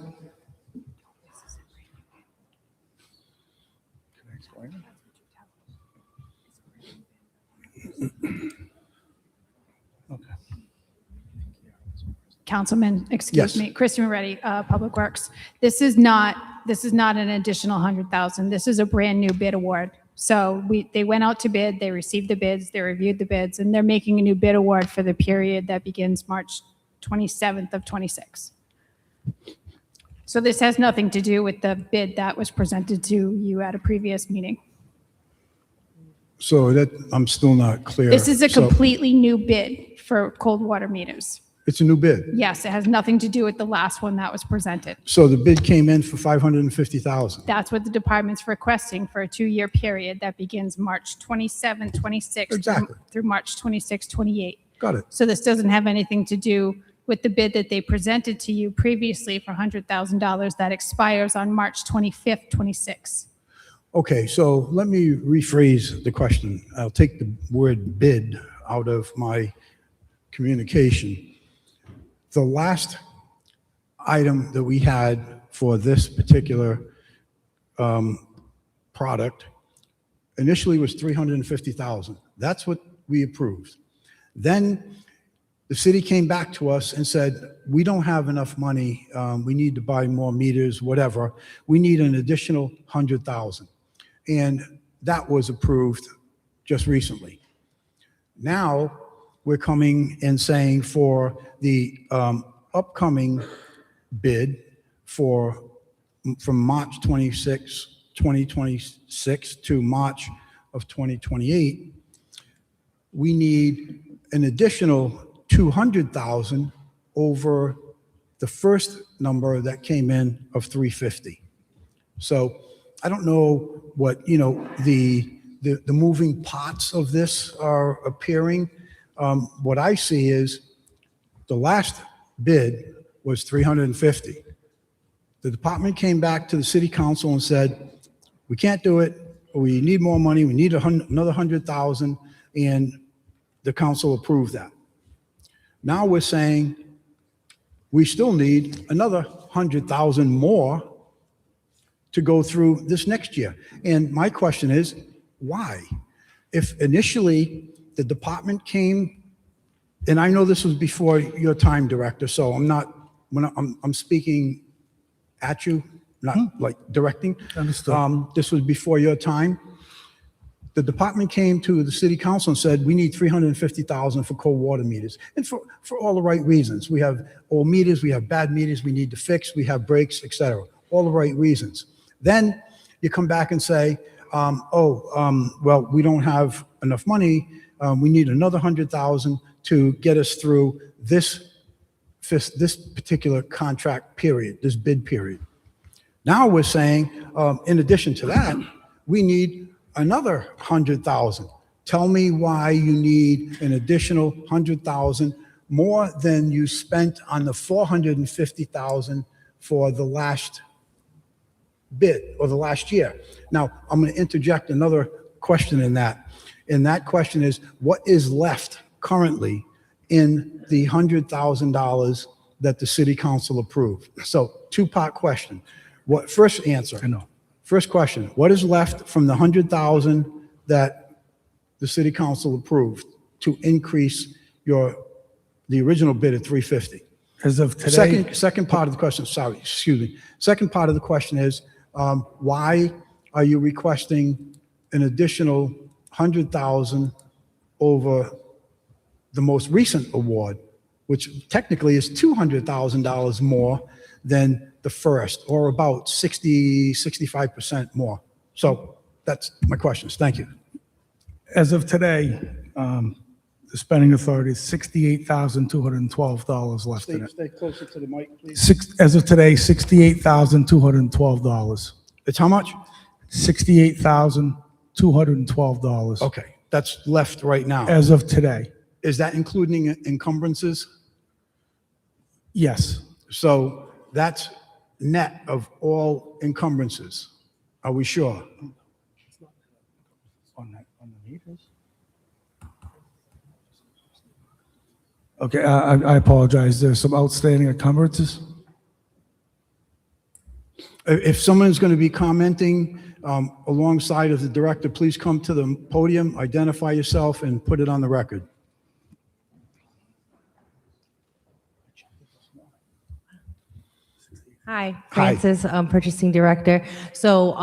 Councilman, excuse Yes. me, Christian Moretti, Public Works. This is not an additional 100,000. This is a brand-new bid award. So they went out to bid, they received the bids, they reviewed the bids, and they're making a new bid award for the period that begins March 27th of '26. So this has nothing to do with the bid that was presented to you at a previous meeting. So that, I'm still not clear. This is a So completely new bid for cold water meters. it's a new bid. Yes, it has nothing to do with the last one that was presented. So the bid came in for 550,000. That's what the department's requesting for a 2-year period that begins March 27, 26 Exactly. through March 26, 28. Got it. So this doesn't have anything to do with the bid that they presented to you previously for $100,000 that expires on March 25th, 26. Okay, so let me rephrase the question. I'll take the word bid out of my communication. The last item that we had for this particular product initially was 350,000. That's what we approved. Then the city came back to us and said, we don't have enough money. We need to buy more meters, whatever. We need an additional 100,000. And that was approved just recently. Now we're coming and saying for the upcoming bid from March 26, 2026 to March of 2028, we need an additional 200,000 over the first number that came in of 350. So I don't know what, the moving parts of this are appearing. What I see is the last bid was 350. The department came back to the city council and said, we can't do it. We need more money. We need another 100,000. And the council approved that. Now we're saying we still need another 100,000 more to go through this next year. And my question is, why? If initially the department came, and I know this was before your time, Director, so I'm speaking at you, not like directing. Understood. This was before your time. The department came to the city council and said, we need 350,000 for cold water meters. And for all the right reasons. We have old meters, we have bad meters, we need to fix, we have breaks, et cetera. All the right reasons. Then you come back and say, well, we don't have enough money. We need another 100,000 to get us through this particular contract period, this bid period. Now we're saying, in addition to that, we need another 100,000. Tell me why you need an additional 100,000 more than you spent on the 450,000 for the last bid or the last year. Now, I'm going to interject another question in that. And that question is, what is left currently in the $100,000 that the city council approved? So, two-part question. First answer. I know. First question, what is left from the 100,000 that the city council approved to increase the original bid at 350? As of today. Second part of the question, sorry, excuse me. Second part of the question is, why are you requesting an additional 100,000 over the most recent award, which technically is $200,000 more than the first, or about 65% more? So that's my questions. Thank you. As of today, the spending authority is $68,212 left in it. Stay closer to the mic, please. As of today, $68,212. It's how much? $68,212 Okay, that's left right now. as of today. Is that including encumbrances? Yes, So that's net of all encumbrances. Are we sure? on the meters. Okay, I apologize. There's some outstanding encumbrances. If someone's going to be commenting alongside of the director, please come to the podium, identify yourself, and put it on the record. Hi, Hi. Francis, Purchasing Director. So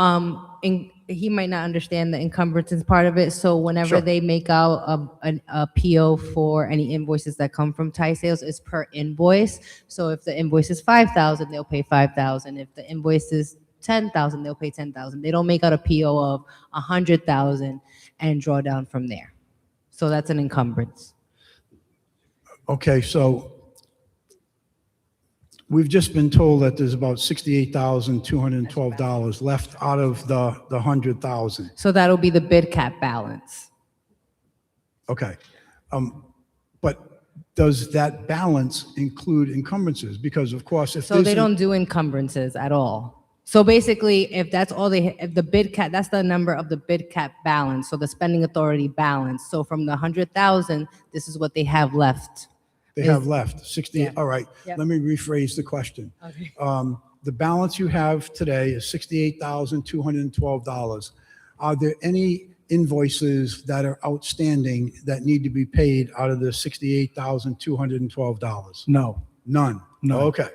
he might not understand the encumbrances part of it. So whenever Sure. they make out a PO for any invoices that come from tie sales, it's per invoice. So if the invoice is 5,000, they'll pay 5,000. If the invoice is 10,000, they'll pay 10,000. They don't make out a PO of 100,000 and draw down from there. So that's an encumbrance. Okay, so we've just been told that there's about $68,212 left out of the 100,000. So that'll be the bid cap balance. Okay. But does that balance include encumbrances? Because of course, if So there's they don't do encumbrances at all. So basically, if that's all if the bid cap, that's the number of the bid cap balance, so the spending authority balance. So from the 100,000, this is what they have left. They have left 60. Yeah. All right. Yep. Let me rephrase the question. Okay. The balance you have today is $68,212. Are there any invoices that are outstanding that need to be paid out of the $68,212? No, None. No. Okay.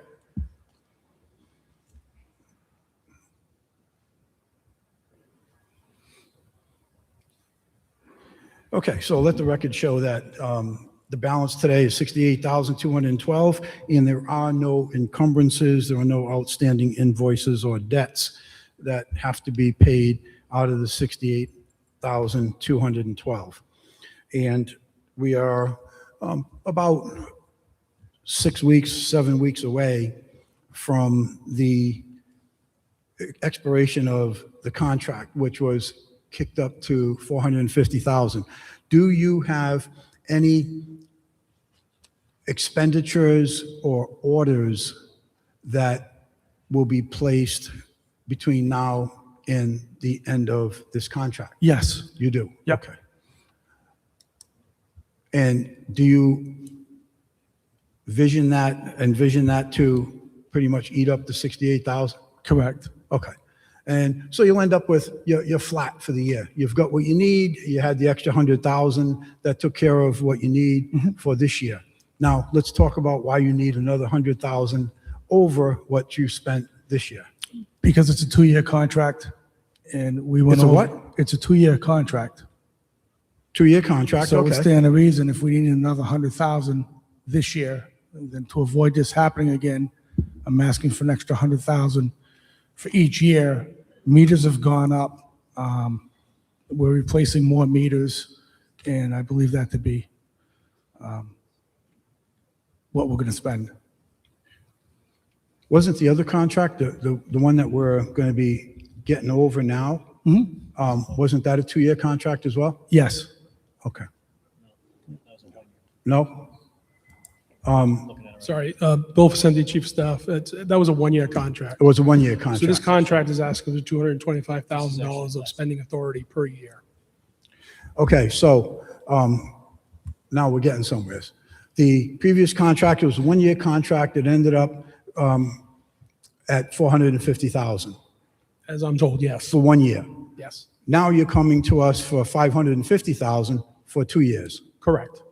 Okay, so let the record show that the balance today is $68,212, and there are no encumbrances, there are no outstanding invoices or debts that have to be paid out of the $68,212. And we are about 6 weeks, 7 weeks away from the expiration of the contract, which was kicked up to $450,000. Do you have any expenditures or orders that will be placed between now and the end of this contract? yes, You do? Yep. Okay. And do you envision that to pretty much eat up the 68,000? correct. Okay. And so you'll end up with, you're flat for the year. You've got what you need. You had the extra 100,000 that took care of what you need for this year. Now, let's talk about why you need another 100,000 over what you spent this year. Because it's a 2-year contract, and we went It's a over. what? It's a 2-year contract. 2-year contract, So it would okay. stand to reason if we needed another 100,000 this year, then to avoid this happening again, I'm asking for an extra 100,000 for each year. Meters have gone up. We're replacing more meters, and I believe that to be what we're going to spend. Wasn't the other contract, the one that we're going to be getting over now, wasn't that a 2-year contract as well? Yes, Okay. No? Sorry, Bill Vicente, Chief of Staff. That was a 1-year contract. It was a 1-year So this contract. contract is asking for $225,000 of spending authority per year. Okay, so now we're getting somewhere. The previous contract was a 1-year contract. It ended up at $450,000 As I'm told, yes. for 1 year. Yes, Now you're coming to us for $550,000 for 2 years. correct.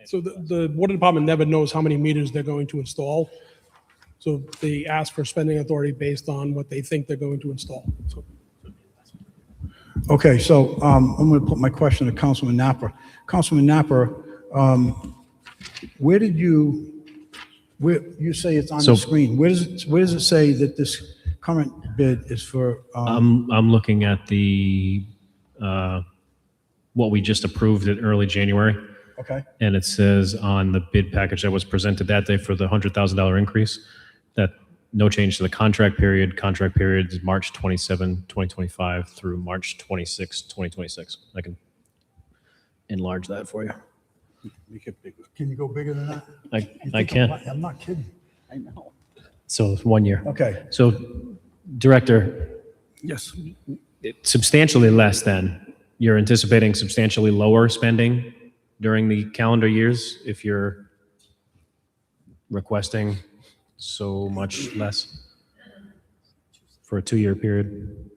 So the water department never knows how many meters they're going to install. So they ask for spending authority based on what they think they're going to install. So Okay, so I'm going to put my question to Councilman Napper. Councilman Napper, where you say it's on the screen? Where does it say that this current bid is for? I'm looking at the, what we just approved in early January. Okay, And it says on the bid package that was presented that day for the $100,000 increase, that no change to the contract period. Contract period is March 27, 2025 through March 26, 2026. I can enlarge that for you. make it bigger. Can you go bigger than that? I You think can. I'm not kidding. I know. So it's 1 year. Okay, So, Director, Yes. substantially less then. You're anticipating substantially lower spending during the calendar years if you're requesting so much less for a 2-year period?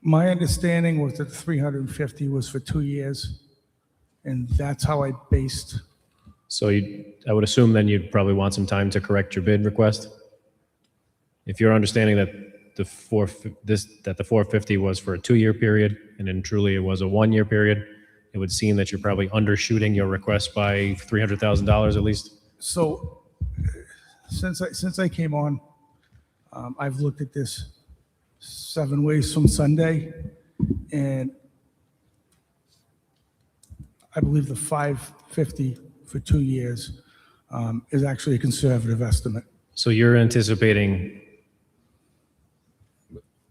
My understanding was that the 350 was for 2 years, and that's how I based. So I would assume then you'd probably want some time to correct your bid request? If you're understanding that the 450 was for a 2-year period, and then truly it was a 1-year period, it would seem that you're probably undershooting your request by $300,000 at least? So since I came on, I've looked at this 7 ways from Sunday, and I believe the 550 for 2 years is actually a conservative estimate. So you're anticipating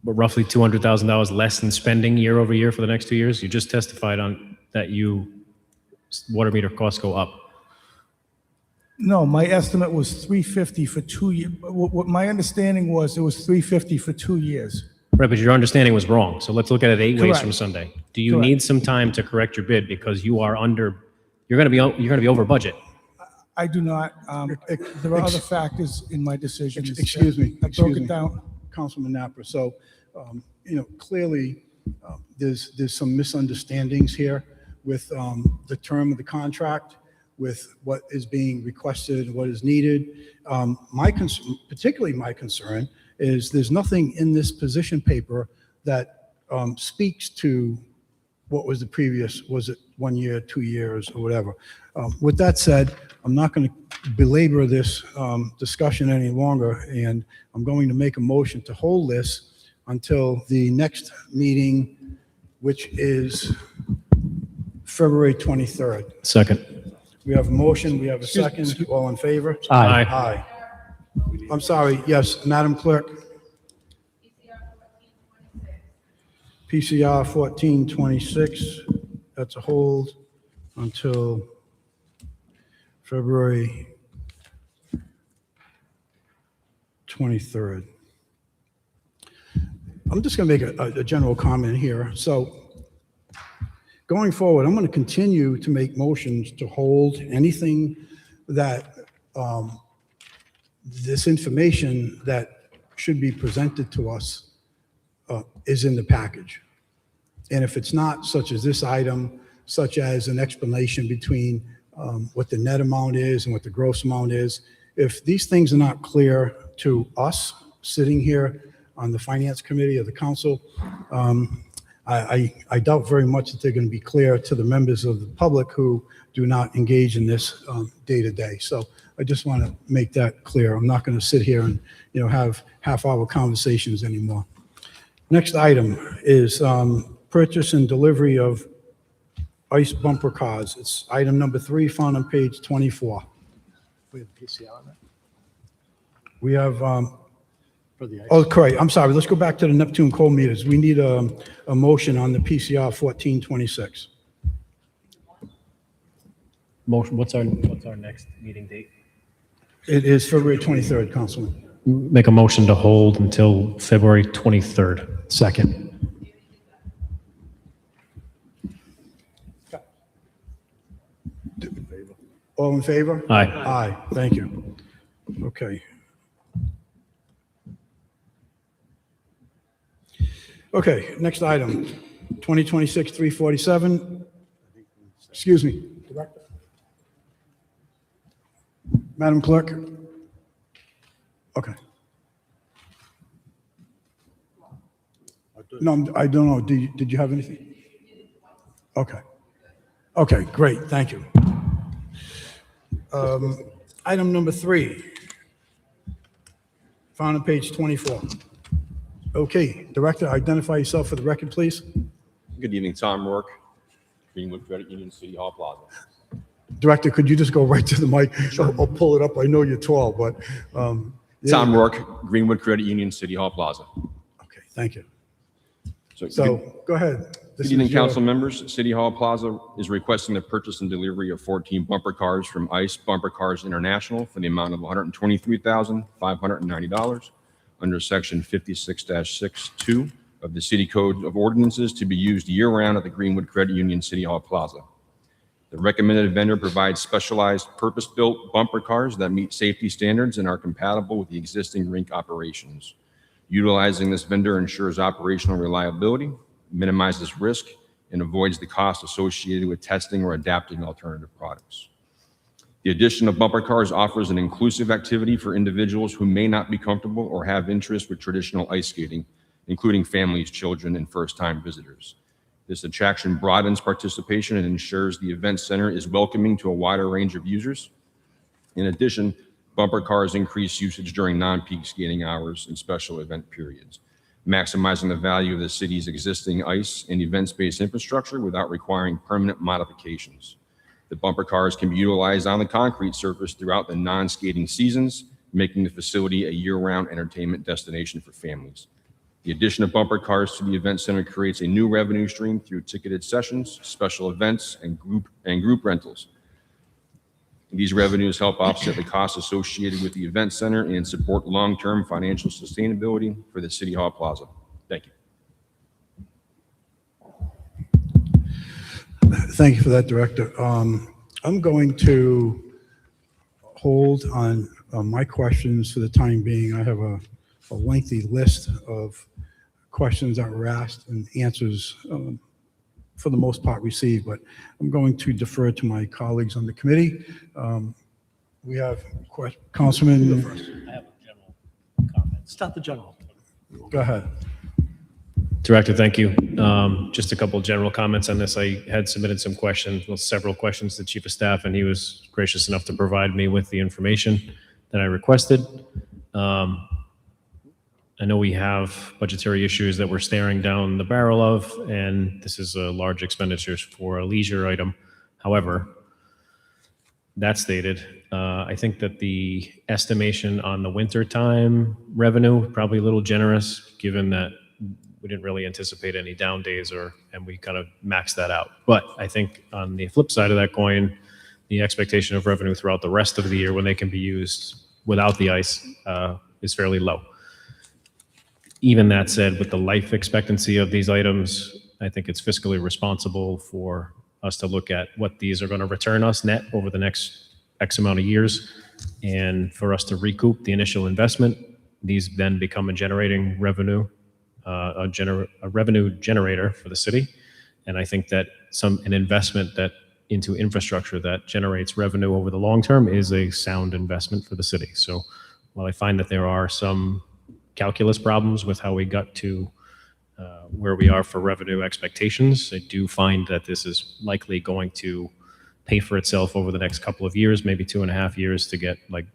roughly $200,000 less in spending year over year for the next 2 years? You just testified on that water meter costs go up. No, my estimate was 350 for 2 years. What my understanding was, it was 350 for 2 years. Right, but your understanding was wrong. So let's look at it 8 ways from Correct. Sunday. Do you Correct. need some time to correct your bid because you're going to be over budget? I do not. There are other factors in my decision. excuse me, I excuse broke me. it down. Councilman Napper. So, clearly, there's some misunderstandings here with the term of the contract, with what is being requested, what is needed. Particularly my concern is there's nothing in this position paper that speaks to what was the previous, was it 1 year, 2 years, or whatever. With that said, I'm not going to belabor this discussion any longer, and I'm going to make a motion to hold this until the next meeting, which is February 23rd. Second. We have a motion, we have a second. All in favor? Aye. Aye. I'm sorry, yes, Madam Clerk. PCR 1426, that's a hold until February 23rd. I'm just going to make a general comment here. So going forward, I'm going to continue to make motions to hold anything that this information that should be presented to us is in the package. And if it's not, such as this item, such as an explanation between what the net amount is and what the gross amount is, if these things are not clear to us sitting here on the Finance Committee of the Council, I doubt very much that they're going to be clear to the members of the public who do not engage in this day to day. So I just want to make that clear. I'm not going to sit here and have half-hour conversations anymore. Next item is purchase and delivery of ice bumper cars. It's item number 3, found on page 24. We have PCR on that? We have, For the ice. oh, correct, I'm sorry, let's go back to the Neptune coal meters. We need a motion on the PCR 1426. Motion, what's our next meeting date? It is February 23rd, Councilman. Make a motion to hold until February 23rd. Second. All in favor? Aye. Aye, thank you. Okay. Okay, next item, 2026-347. Excuse me. Director. Madam Clerk? Okay. No, I don't know. Did you have anything? Okay. Okay, great, thank you. Item number 3. Found on page 24. Okay, Director, identify yourself for the record, please. Good evening, Tom Rourke, Greenwood Credit Union, City Hall Plaza. Director, could you just go right to the mic? I'll pull it up. I know you're tall, but. Tom Rourke, Greenwood Credit Union, City Hall Plaza. Okay, thank you. So, Go ahead. good evening, council members. City Hall Plaza is requesting the purchase and delivery of 14 bumper cars from ICE Bumper Cars International for the amount of $123,590 under Section 56-62 of the City Code of Ordinances to be used year-round at the Greenwood Credit Union City Hall Plaza. The recommended vendor provides specialized purpose-built bumper cars that meet safety standards and are compatible with the existing rink operations. Utilizing this vendor ensures operational reliability, minimizes risk, and avoids the cost associated with testing or adapting alternative products. The addition of bumper cars offers an inclusive activity for individuals who may not be comfortable or have interest with traditional ice skating, including families, children, and first-time visitors. This attraction broadens participation and ensures the event center is welcoming to a wider range of users. In addition, bumper cars increase usage during non-peak skating hours and special event periods, maximizing the value of the city's existing ice and event space infrastructure without requiring permanent modifications. The bumper cars can be utilized on the concrete surface throughout the non-skating seasons, making the facility a year-round entertainment destination for families. The addition of bumper cars to the event center creates a new revenue stream through ticketed sessions, special events, and group rentals. These revenues help offset the costs associated with the event center and support long-term financial sustainability for the City Hall Plaza. Thank you. Thank you for that, Director. I'm going to hold on my questions for the time being. I have a lengthy list of questions that were asked and answers for the most part received, but I'm going to defer to my colleagues on the committee. We have Councilman. I have a general comment. Start the general. Go ahead. Director, thank you. Just a couple of general comments on this. I had submitted some questions, well, several questions to the Chief of Staff, and he was gracious enough to provide me with the information that I requested. I know we have budgetary issues that we're staring down the barrel of, and this is a large expenditures for a leisure item. However, that stated, I think that the estimation on the wintertime revenue, probably a little generous, given that we didn't really anticipate any down days and we kind of maxed that out. But I think on the flip side of that coin, the expectation of revenue throughout the rest of the year when they can be used without the ice is fairly low. Even that said, with the life expectancy of these items, I think it's fiscally responsible for us to look at what these are going to return us net over the next X amount of years. And for us to recoup the initial investment, these then become a generating revenue, a revenue generator for the city. And I think that an investment that into infrastructure that generates revenue over the long term is a sound investment for the city. So while I find that there are some calculus problems with how we got to where we are for revenue expectations, I do find that this is likely going to pay for itself over the next couple of years, maybe 2.5 years to get like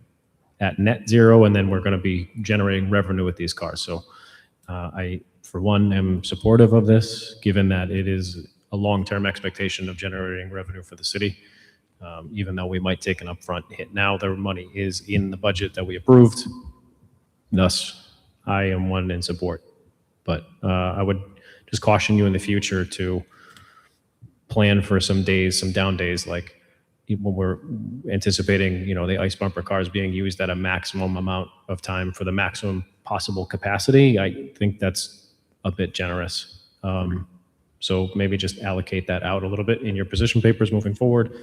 at net zero, and then we're going to be generating revenue with these cars. So I, for one, am supportive of this, given that it is a long-term expectation of generating revenue for the city. Even though we might take an upfront hit now, the money is in the budget that we approved. Thus, I am one in support, but I would just caution you in the future to plan for some days, some down days, like when we're anticipating, the ice bumper cars being used at a maximum amount of time for the maximum possible capacity. I think that's a bit generous. So maybe just allocate that out a little bit in your position papers moving forward.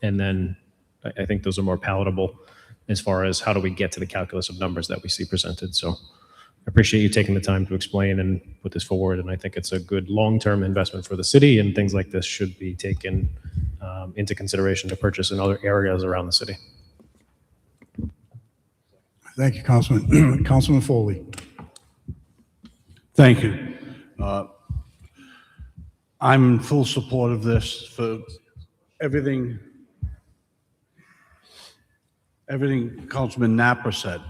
And then I think those are more palatable as far as how do we get to the calculus of numbers that we see presented. So I appreciate you taking the time to explain and put this forward, and I think it's a good long-term investment for the city, and things like this should be taken into consideration to purchase in other areas around the city. Thank you, Councilman. Councilman Foley. Thank you. I'm in full support of this for everything Councilman Napper said.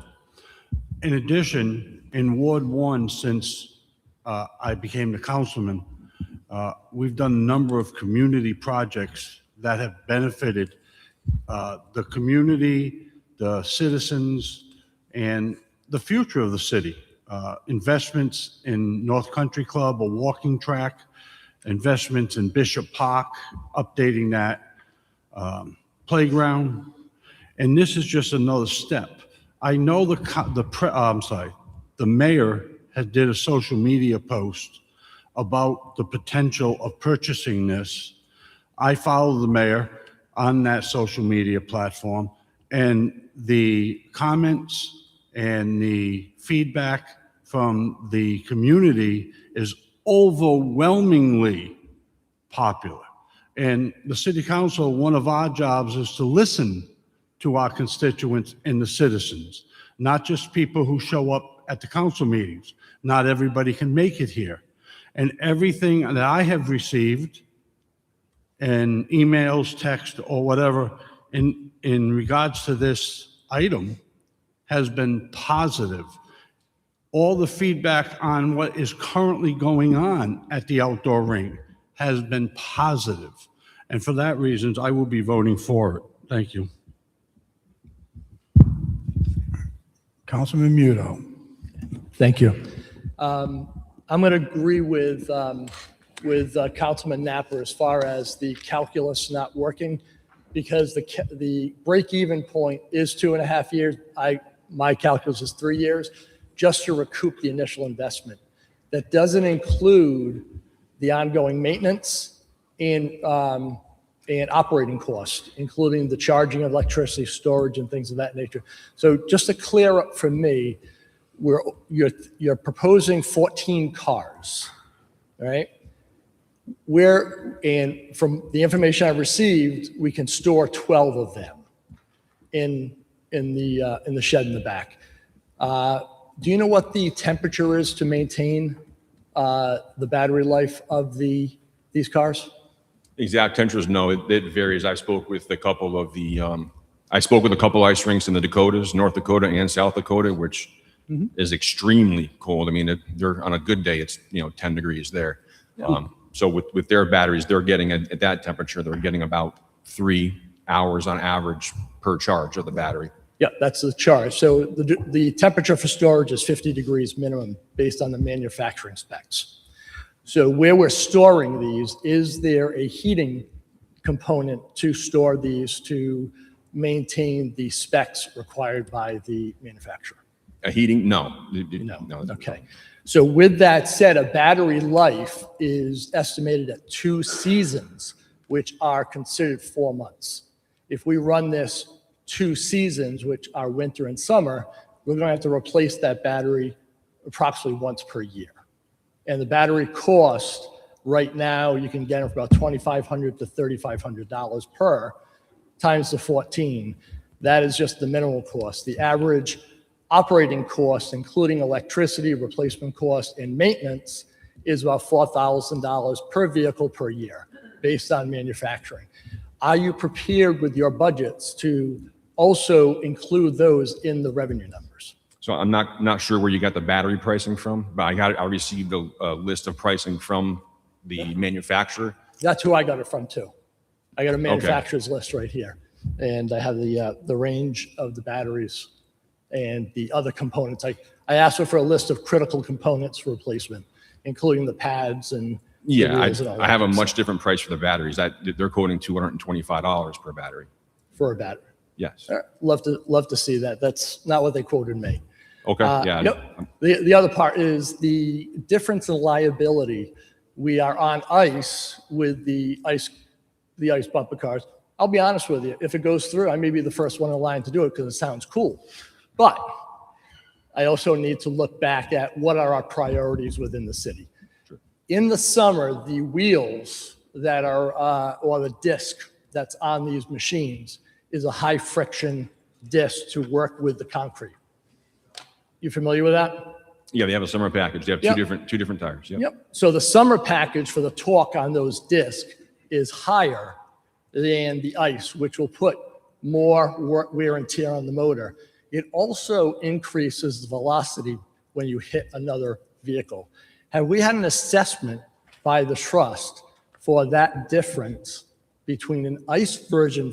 In addition, in Ward 1, since I became the councilman, we've done a number of community projects that have benefited the community, the citizens, and the future of the city. Investments in North Country Club, a walking track, investments in Bishop Park, updating that playground. And this is just another step. I know the mayor did a social media post about the potential of purchasing this. I follow the mayor on that social media platform, and the comments and the feedback from the community is overwhelmingly popular. And the city council, one of our jobs is to listen to our constituents and the citizens, not just people who show up at the council meetings. Not everybody can make it here. And everything that I have received and emails, text, or whatever in regards to this item has been positive. All the feedback on what is currently going on at the outdoor ring has been positive. And for that reason, I will be voting for it. Thank you. Councilman Muto. Thank you. I'm going to agree with Councilman Napper as far as the calculus not working, because the break-even point is 2.5 years. My calculus is 3 years, just to recoup the initial investment. That doesn't include the ongoing maintenance and operating costs, including the charging of electricity, storage, and things of that nature. So just to clear up for me, you're proposing 14 cars, all right? And from the information I've received, we can store 12 of them in the shed in the back. Do you know what the temperature is to maintain the battery life of these cars? Exact temperatures, no, it varies. I spoke with a couple of ice rinks in the Dakotas, North Dakota and South Dakota, which is extremely cold. I mean, they're on a good day, it's 10 degrees there. So with their batteries, they're getting at that temperature, they're getting about 3 hours on average per charge of the battery. Yeah, that's the charge. So the temperature for storage is 50 degrees minimum based on the manufacturing specs. So where we're storing these, is there a heating component to store these to maintain the specs required by the manufacturer? A heating? No. No. Okay. So with that said, a battery life is estimated at 2 seasons, which are considered 4 months. If we run this 2 seasons, which are winter and summer, we're going to have to replace that battery approximately once per year. And the battery cost right now, you can get it for about $2,500 to $3,500 per, times the 14. That is just the minimal cost. The average operating cost, including electricity, replacement cost, and maintenance, is about $4,000 per vehicle per year, based on manufacturing. Are you prepared with your budgets to also include those in the revenue numbers? So I'm not sure where you got the battery pricing from, but I received a list of pricing from the manufacturer. That's who I got it from too. I got a manufacturer's list right here, and I have the range of the batteries and the other components. I asked for a list of critical components for replacement, including the pads and yeah. I have a much different price for the batteries. They're quoting $225 per battery. For a battery. Yes. Love to see that. That's not what they quoted me. Okay. Yeah. Yep. The other part is the difference in liability. We are on ice with the ice bumper cars. I'll be honest with you. If it goes through, I may be the first one in line to do it because it sounds cool. But I also need to look back at what are our priorities within the city. Sure. In the summer, the wheels that are, or the disc that's on these machines is a high friction disc to work with the concrete. You familiar with that? Yeah, they have a summer package. They have two different tires. Yep. So the summer package for the torque on those discs is higher than the ice, which will put more wear and tear on the motor. it also increases the velocity when you hit another vehicle. Have we had an assessment by the trust for that difference between an ice version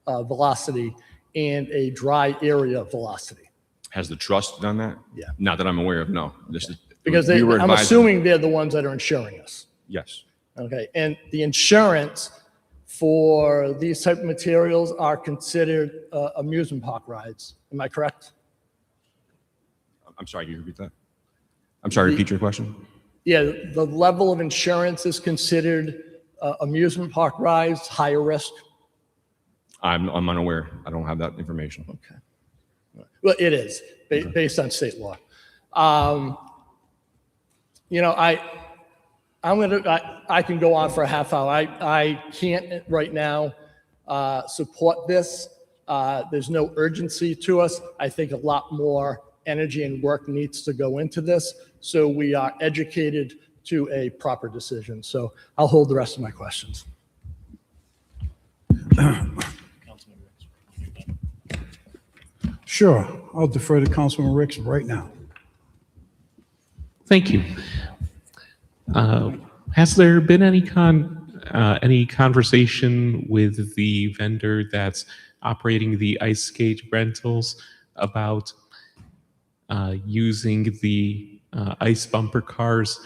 velocity and a dry area velocity? Has the trust done that? Yeah. Not that I'm aware of, no. This is Because we were I'm advised- assuming they're the ones that are insuring us. Yes. Okay, and the insurance for these type of materials are considered amusement park rides. Am I correct? I'm sorry, can you repeat that? I'm sorry, repeat your question? Yeah, the level of insurance is considered amusement park rides, higher risk. I'm unaware. I don't have that information. Okay. Well, it is based on state law. You know, I can go on for a half hour. I can't right now support this. There's no urgency to us. I think a lot more energy and work needs to go into this, so we are educated to a proper decision. So I'll hold the rest of my questions. Sure, I'll defer to Councilman Ricks right now. Thank you. Has there been any conversation with the vendor that's operating the ice skate rentals about using the ice bumper cars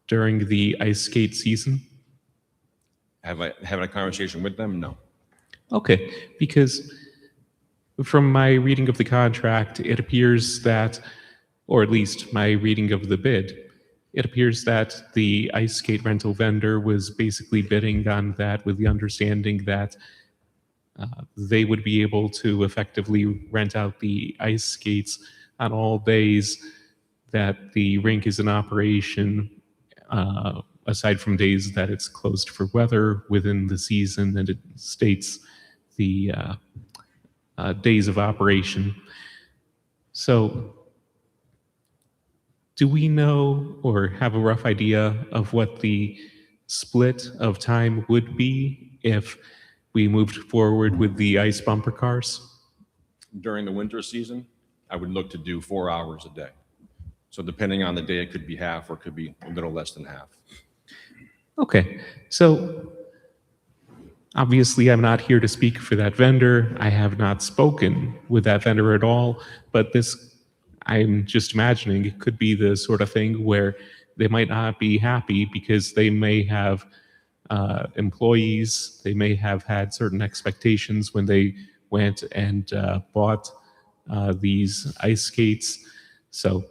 during the ice skate season? Have I had a conversation with them? No. Okay, because from my reading of the contract, it appears that, or at least my reading of the bid, it appears that the ice skate rental vendor was basically bidding on that with the understanding that they would be able to effectively rent out the ice skates on all days that the rink is in operation, aside from days that it's closed for weather within the season, and it states the days of operation. So do we know or have a rough idea of what the split of time would be if we moved forward with the ice bumper cars? During the winter season, I would look to do 4 hours a day. So depending on the day, it could be half or it could be a little less than half. Okay, so obviously I'm not here to speak for that vendor. I have not spoken with that vendor at all, but this, I'm just imagining, it could be the sort of thing where they might not be happy because they may have employees, they may have had certain expectations when they went and bought these ice skates. So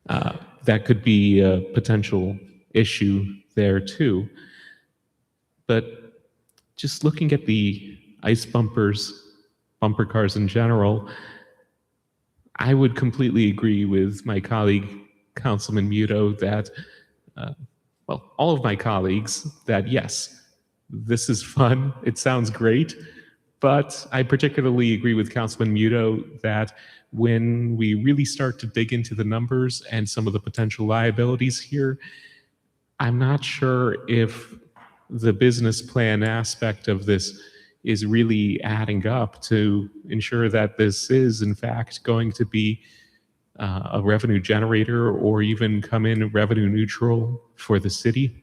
that could be a potential issue there too. But just looking at the ice bumper cars in general, I would completely agree with my colleague, Councilman Muto, that, well, all of my colleagues, that yes, this is fun, it sounds great, but I particularly agree with Councilman Muto that when we really start to dig into the numbers and some of the potential liabilities here, I'm not sure if the business plan aspect of this is really adding up to ensure that this is in fact going to be a revenue generator or even come in revenue neutral for the city.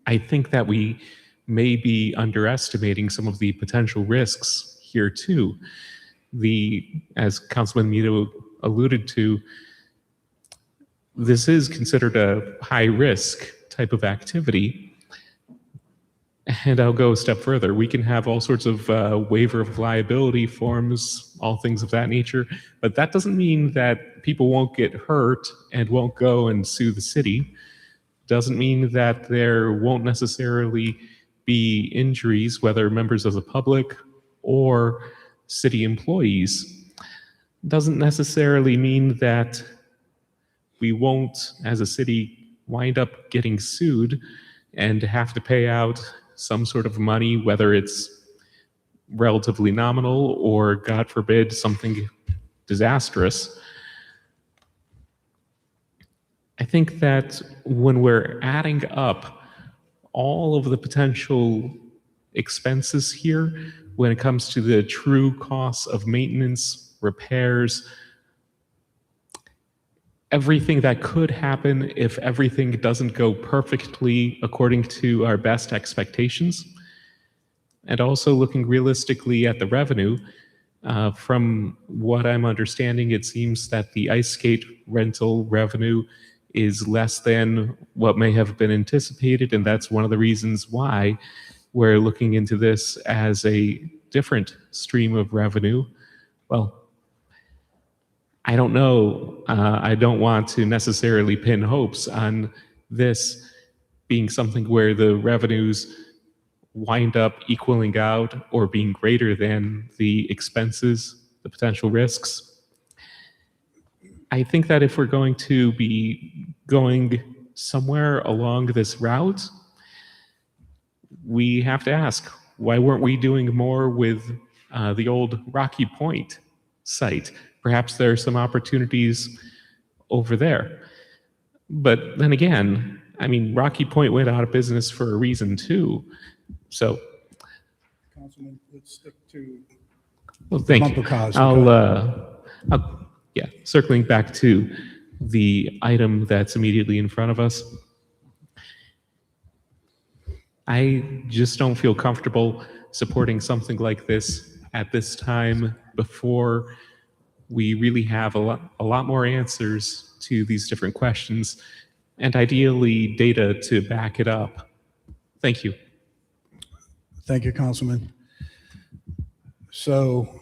I think that we may be underestimating some of the potential risks here too. As Councilman Muto alluded to, this is considered a high risk type of activity. And I'll go a step further. We can have all sorts of waiver of liability forms, all things of that nature, but that doesn't mean that people won't get hurt and won't go and sue the city. Doesn't mean that there won't necessarily be injuries, whether members of the public or city employees. Doesn't necessarily mean that we won't, as a city, wind up getting sued and have to pay out some sort of money, whether it's relatively nominal or, God forbid, something disastrous. I think that when we're adding up all of the potential expenses here, when it comes to the true costs of maintenance repairs, everything that could happen if everything doesn't go perfectly according to our best expectations. And also looking realistically at the revenue. From what I'm understanding, it seems that the ice skate rental revenue is less than what may have been anticipated, and that's one of the reasons why we're looking into this as a different stream of revenue. Well, I don't know. I don't want to necessarily pin hopes on this being something where the revenues wind up equaling out or being greater than the expenses, the potential risks. I think that if we're going to be going somewhere along this route, we have to ask, why weren't we doing more with the old Rocky Point site? Perhaps there are some opportunities over there. But then again, I mean, Rocky Point went out of business for a reason too. So, Councilman, let's stick to well, thank bumper you. cars. Yeah, circling back to the item that's immediately in front of us. I just don't feel comfortable supporting something like this at this time before we really have a lot more answers to these different questions and ideally data to back it up. Thank you. Thank you, Councilman. So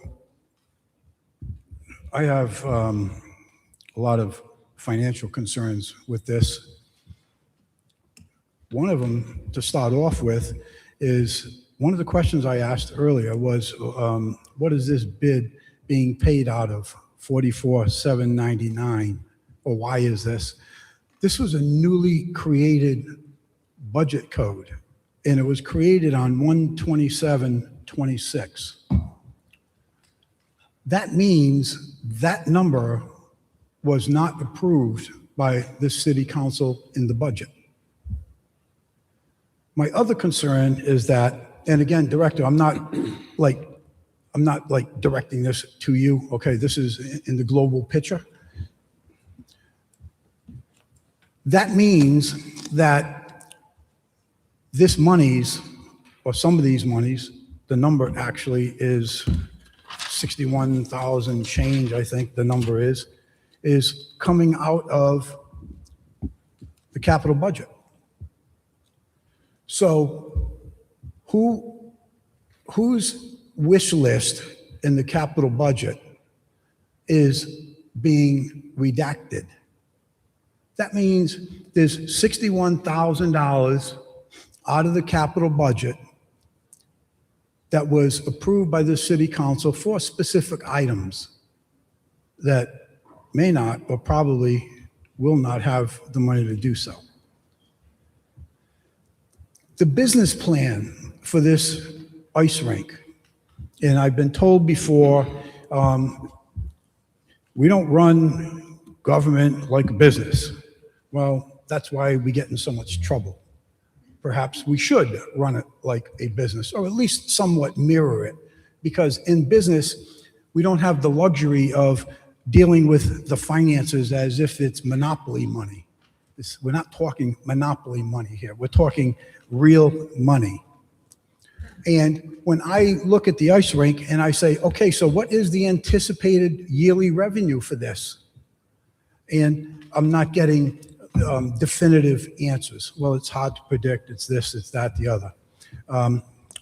I have a lot of financial concerns with this. One of them, to start off with, is one of the questions I asked earlier was, what is this bid being paid out of, $44,799, or why is this? This was a newly created budget code, and it was created on 1/27/26. That means that number was not approved by this city council in the budget. My other concern is that, and again, Director, I'm not like directing this to you, okay? This is in the global picture. That means that this monies, or some of these monies, the number actually is 61,000 change, I think the number is coming out of the capital budget. So whose wish list in the capital budget is being redacted? That means there's $61,000 out of the capital budget that was approved by the city council for specific items that may not, or probably will not have the money to do so. The business plan for this ice rink, and I've been told before, we don't run government like a business. Well, that's why we get in so much trouble. Perhaps we should run it like a business, or at least somewhat mirror it, because in business, we don't have the luxury of dealing with the finances as if it's monopoly money. We're not talking monopoly money here. We're talking real money. And when I look at the ice rink and I say, okay, so what is the anticipated yearly revenue for this? And I'm not getting definitive answers. Well, it's hard to predict. It's this, it's that, the other.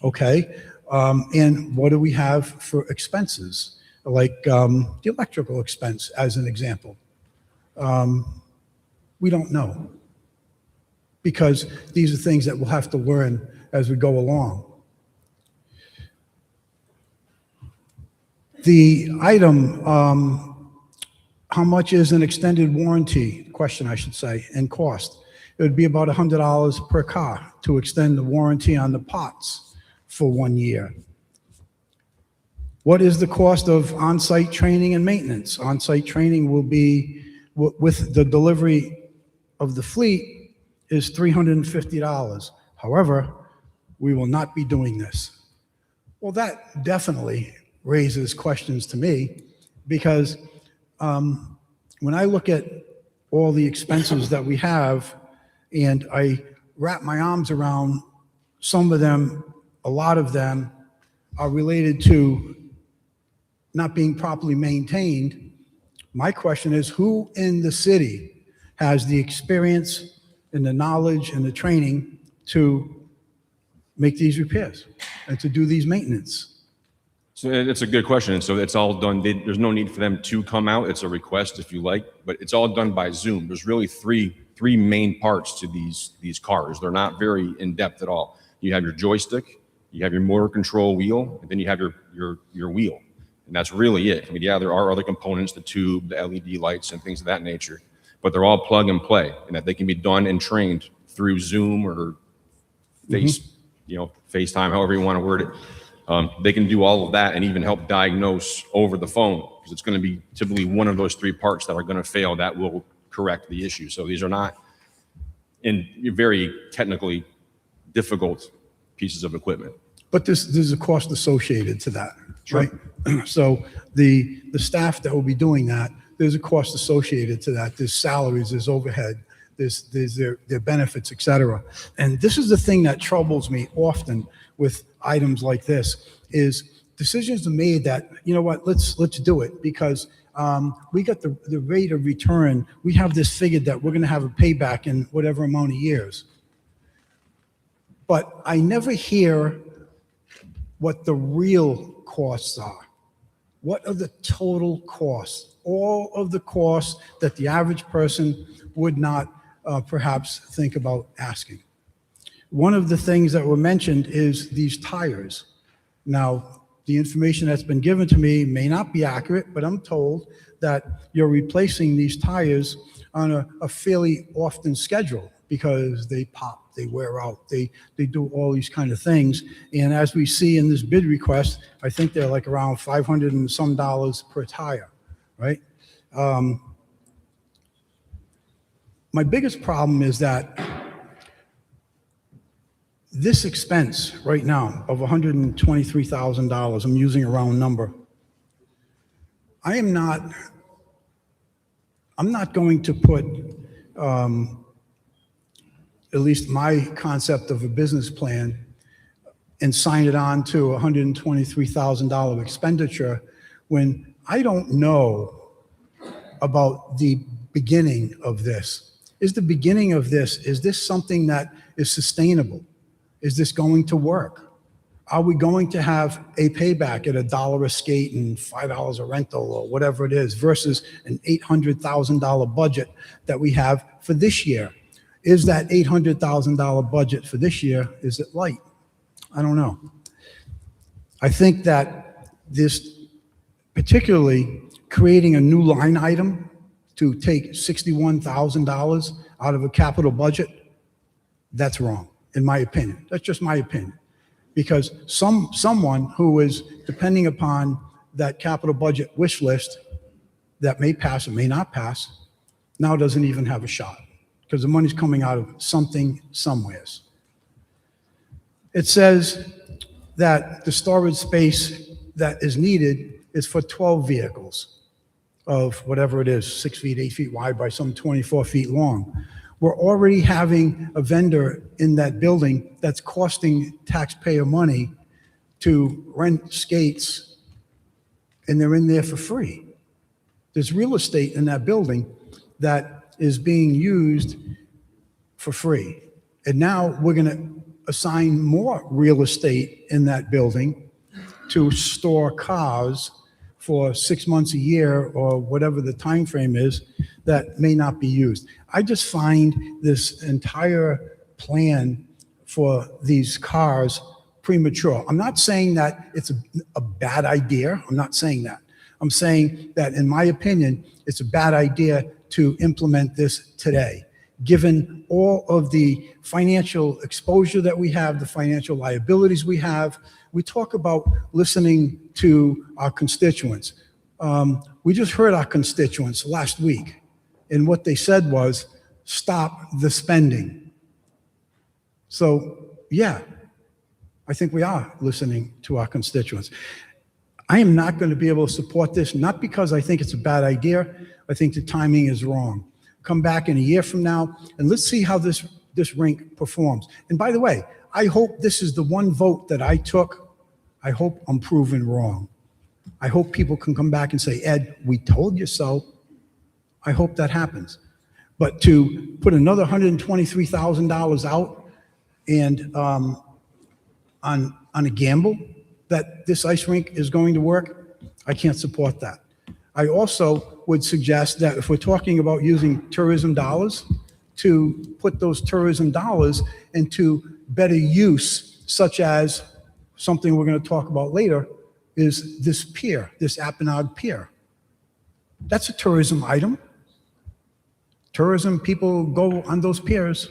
Okay. And what do we have for expenses? Like the electrical expense, as an example. We don't know, because these are things that we'll have to learn as we go along. The item, how much is an extended warranty, question I should say, and cost? It would be about $100 per car to extend the warranty on the pots for 1 year. What is the cost of on-site training and maintenance? On-site training will be, with the delivery of the fleet, is $350. However, we will not be doing this. Well, that definitely raises questions to me. because when I look at all the expenses that we have, and I wrap my arms around some of them, a lot of them are related to not being properly maintained. My question is, who in the city has the experience and the knowledge and the training to make these repairs and to do these maintenance? So it's a good question. And so it's all done. There's no need for them to come out. It's a request if you like, but it's all done by Zoom. There's really three main parts to these cars. They're not very in-depth at all. You have your joystick, you have your motor control wheel, and then you have your wheel. And that's really it. I mean, yeah, there are other components, the tube, the LED lights, and things of that nature, but they're all plug and play, and that they can be done and trained through Zoom or FaceTime, however you want to word it. They can do all of that and even help diagnose over the phone, because it's going to be typically one of those three parts that are going to fail that will correct the issue. So these are not very technically difficult pieces of equipment. But there's a cost associated to that, right? So the staff that will be doing that, there's a cost associated to that. There's salaries, there's overhead, there's their benefits, et cetera. And this is the thing that troubles me often with items like this, is decisions are made that, you know what, let's do it, because we got the rate of return. We have this figured that we're going to have a payback in whatever amount of years. But I never hear what the real costs are. What are the total costs? All of the costs that the average person would not perhaps think about asking. One of the things that were mentioned is these tires. Now, the information that's been given to me may not be accurate, but I'm told that you're replacing these tires on a fairly often schedule, because they pop, they wear out, they do all these kind of things. And as we see in this bid request, I think they're like around $500 and some per tire, right? My biggest problem is that this expense right now of $123,000, I'm using a round number, I'm not going to put at least my concept of a business plan and sign it on to a $123,000 expenditure when I don't know about the beginning of this. Is the beginning of this, is this something that is sustainable? Is this going to work? Are we going to have a payback at $1 a skate and $5 a rental or whatever it is versus an $800,000 budget that we have for this year? Is that $800,000 budget for this year, is it light? I don't know. I think that this, particularly creating a new line item to take $61,000 out of a capital budget, that's wrong, in my opinion. That's just my opinion. Because someone who is depending upon that capital budget wish list that may pass or may not pass, now doesn't even have a shot, because the money's coming out of something somewheres. It says that the storage space that is needed is for 12 vehicles of whatever it is, 6 feet, 8 feet wide by some 24 feet long. We're already having a vendor in that building that's costing taxpayer money to rent skates, and they're in there for free. There's real estate in that building that is being used for free. And now we're going to assign more real estate in that building to store cars for 6 months, a year, or whatever the time frame is, that may not be used. I just find this entire plan for these cars premature. I'm not saying that it's a bad idea. I'm not saying that. I'm saying that, in my opinion, it's a bad idea to implement this today, given all of the financial exposure that we have, the financial liabilities we have. We talk about listening to our constituents. We just heard our constituents last week, and what they said was, stop the spending. So, yeah, I think we are listening to our constituents. I am not going to be able to support this, not because I think it's a bad idea. I think the timing is wrong. Come back in a year from now, and let's see how this rink performs. And by the way, I hope this is the one vote that I took. I hope I'm proven wrong. I hope people can come back and say, Ed, we told you so. I hope that happens. But to put another $123,000 out and on a gamble that this ice rink is going to work, I can't support that. I also would suggest that if we're talking about using tourism dollars, to put those tourism dollars into better use, such as something we're going to talk about later, is this pier, this Appanag Pier. That's a tourism item. Tourism people go on those piers.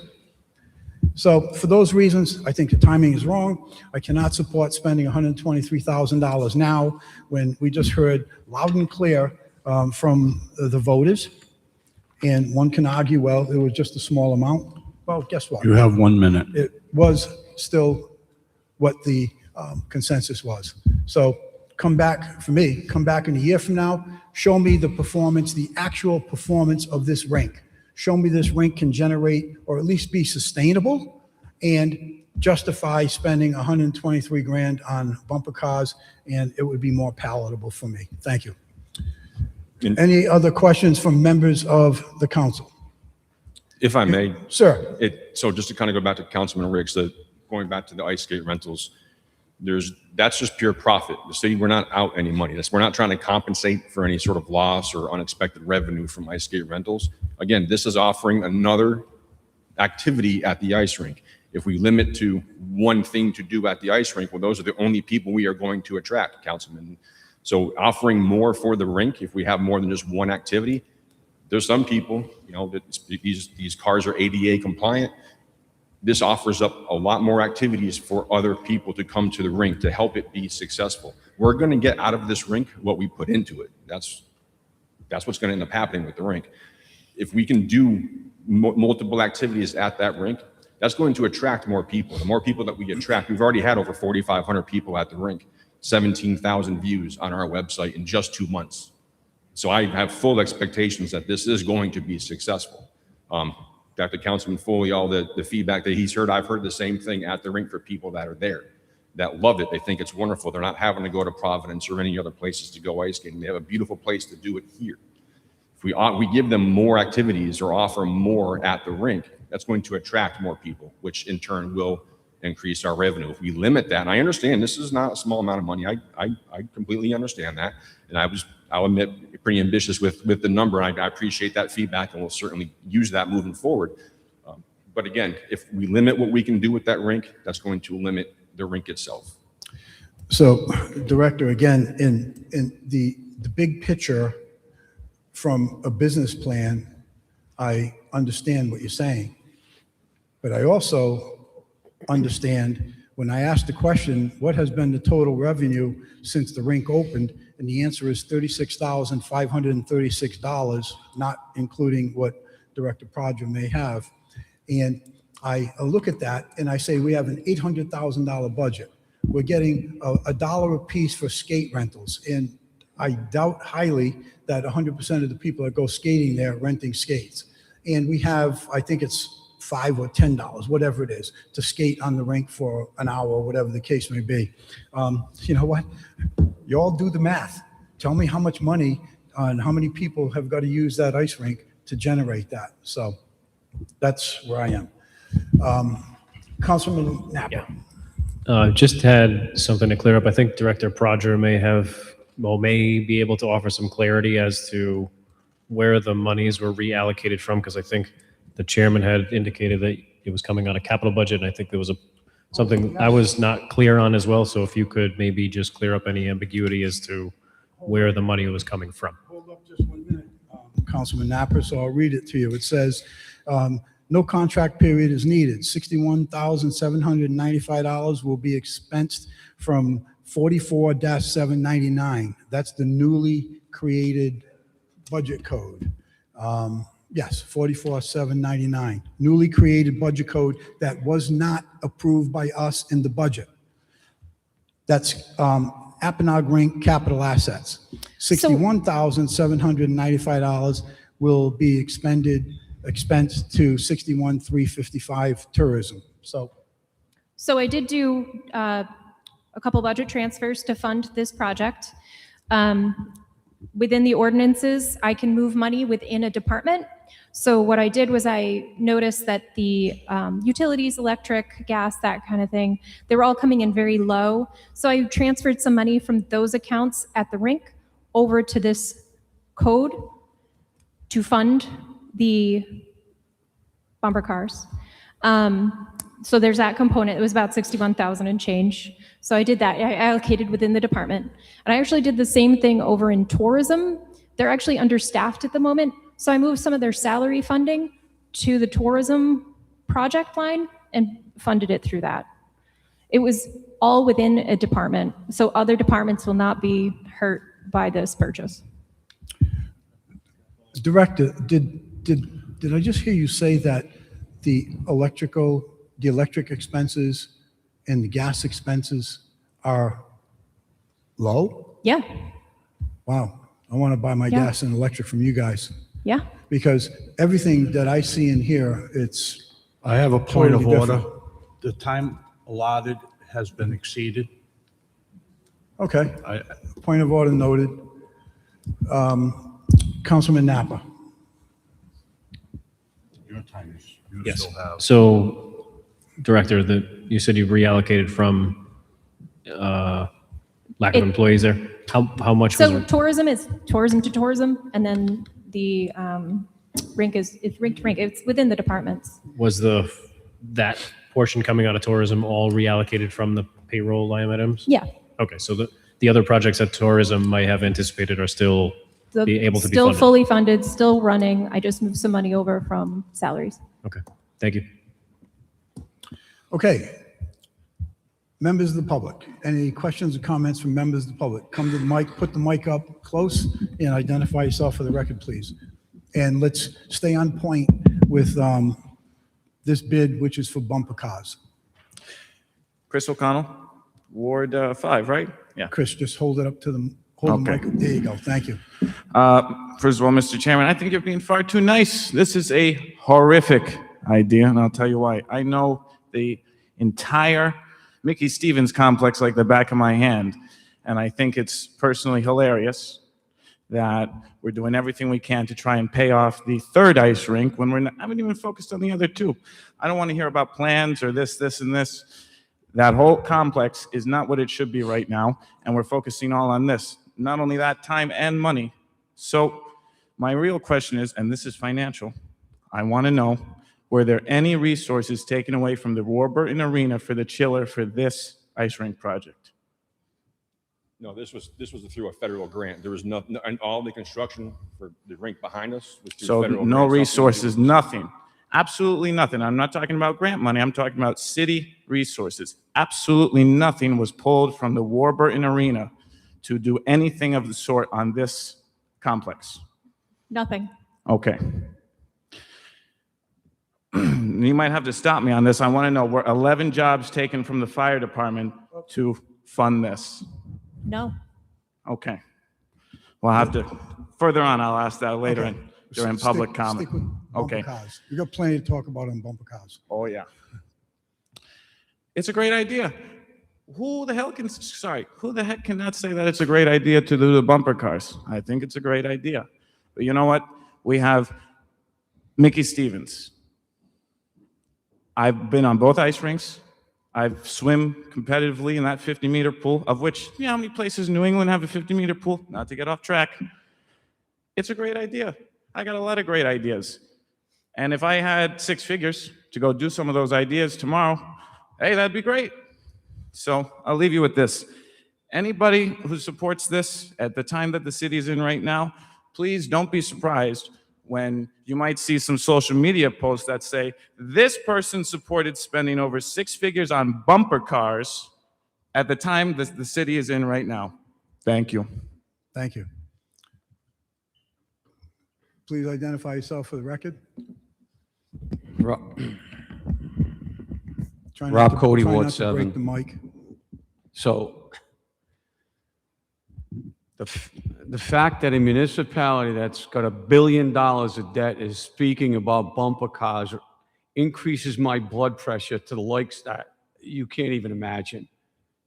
So for those reasons, I think the timing is wrong. I cannot support spending $123,000 now when we just heard loud and clear from the voters. And one can argue, well, it was just a small amount. Well, guess what? You have 1 minute. It was still what the consensus was. So come back, for me, come back in a year from now, show me the performance, the actual performance of this rink. Show me this rink can generate, or at least be sustainable, and justify spending 123 grand on bumper cars, and it would be more palatable for me. Thank you. Any other questions from members of the council? If I may. Sir. So just to kind of go back to Councilman Riggs, going back to the ice skate rentals, that's just pure profit. The city, we're not out any money. We're not trying to compensate for any sort of loss or unexpected revenue from ice skate rentals. Again, this is offering another activity at the ice rink. If we limit to one thing to do at the ice rink, well, those are the only people we are going to attract, Councilman. So offering more for the rink, if we have more than just one activity, there's some people, that these cars are ADA compliant. This offers up a lot more activities for other people to come to the rink to help it be successful. We're going to get out of this rink what we put into it. That's what's going to end up happening with the rink. If we can do multiple activities at that rink, that's going to attract more people. The more people that we attract, we've already had over 4,500 people at the rink, 17,000 views on our website in just 2 months. So I have full expectations that this is going to be successful. Dr. Councilman Foley, all the feedback that he's heard, I've heard the same thing at the rink for people that are there, that love it. They think it's wonderful. They're not having to go to Providence or any other places to go ice skating. They have a beautiful place to do it here. If we give them more activities or offer more at the rink, that's going to attract more people, which in turn will increase our revenue. If we limit that, and I understand this is not a small amount of money. I completely understand that. And I'll admit, pretty ambitious with the number. I appreciate that feedback, and we'll certainly use that moving forward. But again, if we limit what we can do with that rink, that's going to limit the rink itself. So, Director, again, in the big picture from a business plan, I understand what you're saying. But I also understand when I asked the question, what has been the total revenue since the rink opened? And the answer is $36,536, not including what Director Pradra may have. And I look at that and I say, we have an $800,000 budget. We're getting a dollar a piece for skate rentals. And I doubt highly that 100% of the people that go skating there are renting skates. And we have, I think it's $5 or $10, whatever it is, to skate on the rink for an hour or whatever the case may be. You know what? You all do the math. Tell me how much money and how many people have got to use that ice rink to generate that. So that's where I am. Councilman Napper. Just had something to clear up. I think Director Pradra may be able to offer some clarity as to where the monies were reallocated from, because I think the chairman had indicated that it was coming on a capital budget, and I think there was something I was not clear on as well. So if you could maybe just clear up any ambiguity as to where the money was coming from. Hold up just 1 minute, Councilman Napper, so I'll read it to you. It says, no contract period is needed. $61,795 will be expensed from 44-799. That's the newly created budget code. Yes, 44-799, newly created budget code that was not approved by us in the budget. That's, Apponaug Rink capital assets. $61,795 will be expensed to 61,355 tourism. So I did do a couple budget transfers to fund this project. Within the ordinances, I can move money within a department. So what I did was I noticed that the utilities, electric, gas, that kind of thing, they were all coming in very low. So I transferred some money from those accounts at the rink over to this code to fund the bumper cars. So there's that component. It was about 61,000 and change. So I did that. I allocated within the department. And I actually did the same thing over in tourism. They're actually understaffed at the moment. So I moved some of their salary funding to the tourism project line and funded it through that. It was all within a department. So other departments will not be hurt by this purchase. Director, did I just hear you say that the electric expenses and the gas expenses are low? Yeah. Wow. I want to buy my gas and electric from you guys. Yeah. Because everything that I see in here, it's I have a point of totally order. different. The time allotted has been exceeded. Okay. Point of order noted. Councilman Napa. Your time is, you Yes. still have. So, Director, you said you reallocated from lack of employees there. How much was So it? tourism is tourism to tourism, and then the rink is rink to rink. It's within the departments. Was that portion coming out of tourism all reallocated from the payroll line items? Yeah. Okay, so the other projects that tourism might have anticipated are still be able to be Still funded? fully funded, still running. I just moved some money over from salaries. Okay, thank you. Okay. Members of the public, any questions or comments from members of the public? Come to the mic, put the mic up close, and identify yourself for the record, please. And let's stay on point with this bid, which is for bumper cars. Chris O'Connell, Ward 5, right? Yeah. Chris, just hold it up to the, hold the Okay. mic. There you go. Thank you. First of all, Mr. Chairman, I think you're being far too nice. This is a horrific idea, and I'll tell you why. I know the entire Mickey Stevens complex like the back of my hand, and I think it's personally hilarious that we're doing everything we can to try and pay off the third ice rink when I haven't even focused on the other two. I don't want to hear about plans or this, and this. That whole complex is not what it should be right now, and we're focusing all on this. Not only that, time and money. So my real question is, and this is financial, I want to know, were there any resources taken away from the Warburton Arena for the chiller for this ice rink project? No, this was through a federal grant. There was and all the construction for the rink behind us was through So federal no grant. resources, nothing. Absolutely nothing. I'm not talking about grant money. I'm talking about city resources. Absolutely nothing was pulled from the Warburton Arena to do anything of the sort on this complex. Nothing. Okay. You might have to stop me on this. I want to know, were 11 jobs taken from the fire department to fund this? No. Okay. We'll have to, further on, I'll ask that later during public comment. Stick with bumper Okay. cars. You got plenty to talk about on bumper cars. Oh, yeah. It's a great idea. Who the heck cannot say that it's a great idea to do the bumper cars? I think it's a great idea. But you know what? We have Mickey Stevens. I've been on both ice rinks. I've swim competitively in that 50-meter pool, of which, you know how many places in New England have a 50-meter pool? Not to get off track. It's a great idea. I got a lot of great ideas. And if I had 6 figures to go do some of those ideas tomorrow, hey, that'd be great. So I'll leave you with this. Anybody who supports this at the time that the city is in right now, please don't be surprised when you might see some social media posts that say, this person supported spending over 6 figures on bumper cars at the time that the city is in right now. Thank you. Thank you. Please identify yourself for the record. Try not Rob to- Cody, try Ward not to 7. break the mic. So The fact that a municipality that's got $1 billion of debt is speaking about bumper cars increases my blood pressure to the likes that you can't even imagine,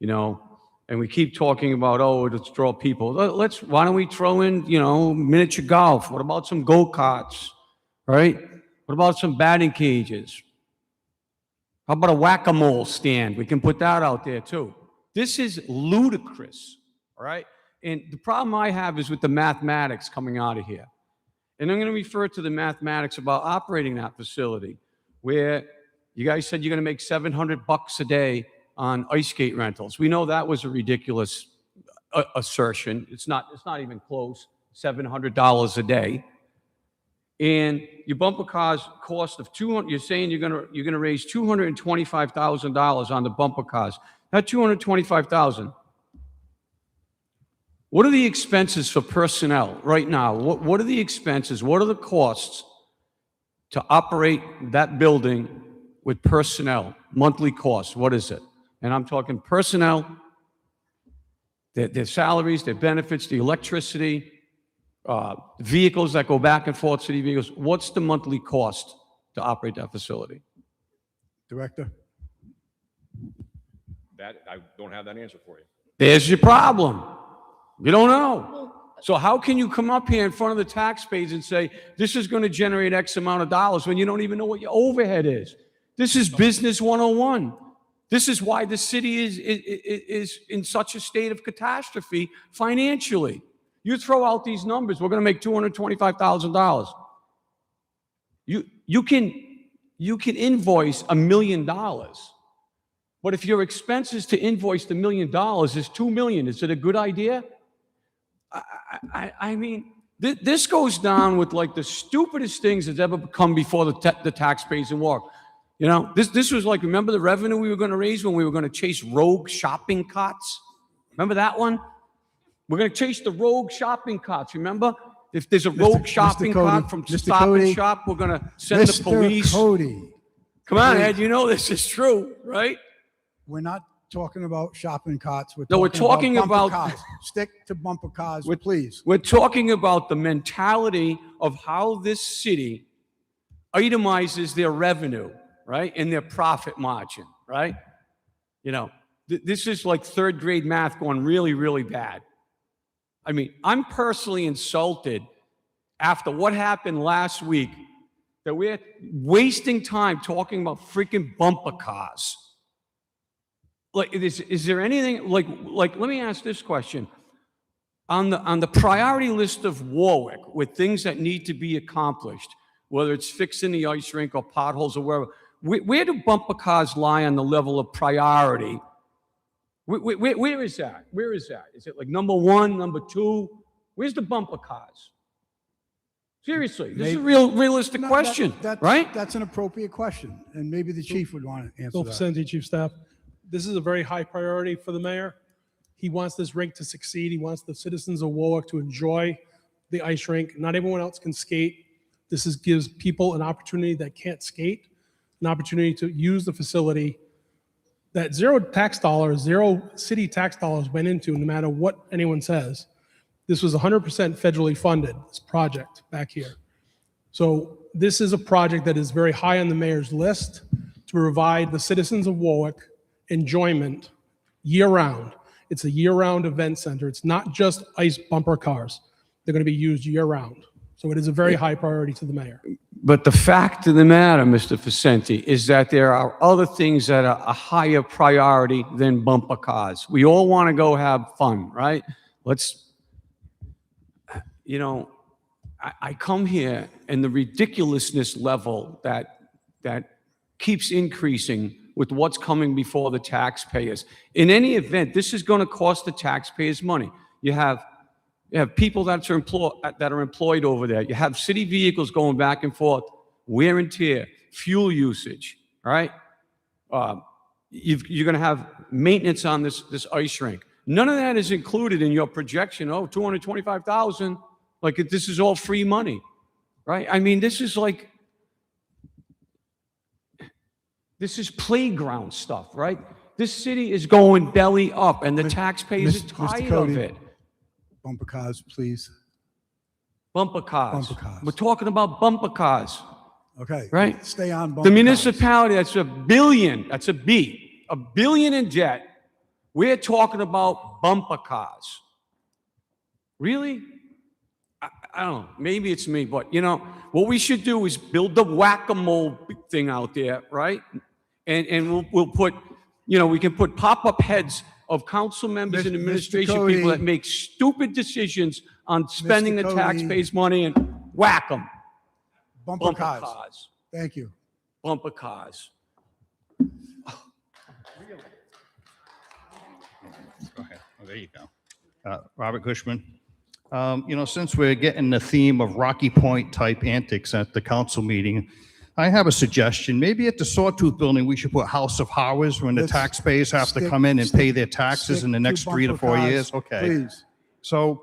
you know? And we keep talking about, oh, let's draw people. Why don't we throw in, you know, miniature golf? What about some go-karts, right? What about some batting cages? How about a whack-a-mole stand? We can put that out there too. This is ludicrous, all right? And the problem I have is with the mathematics coming out of here. And I'm going to refer to the mathematics about operating that facility, where you guys said you're going to make $700 a day on ice skate rentals. We know that was a ridiculous assertion. It's not even close. $700 a day. And your bumper cars cost of $200. You're saying you're going to raise $225,000 on the bumper cars. That $225,000. What are the expenses for personnel right now? What are the expenses? What are the costs to operate that building with personnel? Monthly costs, what is it? And I'm talking personnel, their salaries, their benefits, the electricity, vehicles that go back and forth, city vehicles. What's the monthly cost to operate that facility? Director? That, I don't have that answer for you. There's your problem. You don't know. So how can you come up here in front of the taxpayers and say, this is going to generate X amount of dollars when you don't even know what your overhead is? This is business 101. This is why the city is in such a state of catastrophe financially. You throw out these numbers, we're going to make $225,000. You can invoice $1 million. But if your expenses to invoice the $1 million is $2 million, is it a good idea? I mean, this goes down with like the stupidest things that's ever come before the taxpayers in Warwick. You know, this was like, remember the revenue we were going to raise when we were going to chase rogue shopping carts? Remember that one? We're going to chase the rogue shopping carts, remember? If there's a rogue shopping cart from Stop and Shop, we're going to send the police. Mr. Cody. Come on, Ed, you know this is true, right? We're not talking about shopping carts. No, we're talking bumper about cars. Stick to bumper cars, please. We're talking about the mentality of how this city itemizes their revenue, right? And their profit margin, right? You know, this is like third grade math going really, really bad. I mean, I'm personally insulted after what happened last week that we're wasting time talking about freaking bumper cars. Like, is there anything, like, let me ask this question. On the priority list of Warwick, with things that need to be accomplished, whether it's fixing the ice rink or potholes or wherever, where do bumper cars lie on the level of priority? Where is that? Where is that? Is it like number one, number two? Where's the bumper cars? Seriously, this is a realistic question, right? That's an appropriate question, and maybe the chief would want to answer Bill that. Vicente, Chief Staff. This is a very high priority for the mayor. He wants this rink to succeed. He wants the citizens of Warwick to enjoy the ice rink. Not everyone else can skate. This gives people an opportunity that can't skate, an opportunity to use the facility that zero city tax dollars went into, no matter what anyone says. This was 100% federally funded, this project back here. So this is a project that is very high on the mayor's list to provide the citizens of Warwick enjoyment year-round. It's a year-round event center. It's not just ice bumper cars. They're going to be used year-round. So it is a very high priority to the mayor. But the fact of the matter, Mr. Vicente, is that there are other things that are a higher priority than bumper cars. We all want to go have fun, right? You know, I come here and the ridiculousness level that keeps increasing with what's coming before the taxpayers. In any event, this is going to cost the taxpayers money. You have people that are employed over there. You have city vehicles going back and forth, wear and tear, fuel usage, right? You're going to have maintenance on this ice rink. None of that is included in your projection. Oh, $225,000. Like this is all free money, right? I mean, this is playground stuff, right? This city is going belly up, and the taxpayers are tired of it. bumper cars, please. Bumper cars. Bumper cars. We're talking about bumper cars, Okay. right? Stay on bumper The cars. municipality, that's $1 billion, that's $1 billion in debt. We're talking about bumper cars. Really? I don't know, maybe it's me, but what we should do is build the whack-a-mole thing out there, right? And we'll put, we can put pop-up heads of council members and Mr. administration Cody. people that make stupid decisions on spending the Cody. taxpayers' money and whack them. Bumper cars. Thank you. Bumper cars. Go ahead. Oh, there you go. Robert Cushman. Since we're getting the theme of Rocky Point type antics at the council meeting, I have a suggestion. Maybe at the Sawtooth Building, we should put House of Horrors when the Let's taxpayers have to stick- come in and pay stick- their taxes stick in the to next 3 to bumper 4 cars, years. Okay. Please. So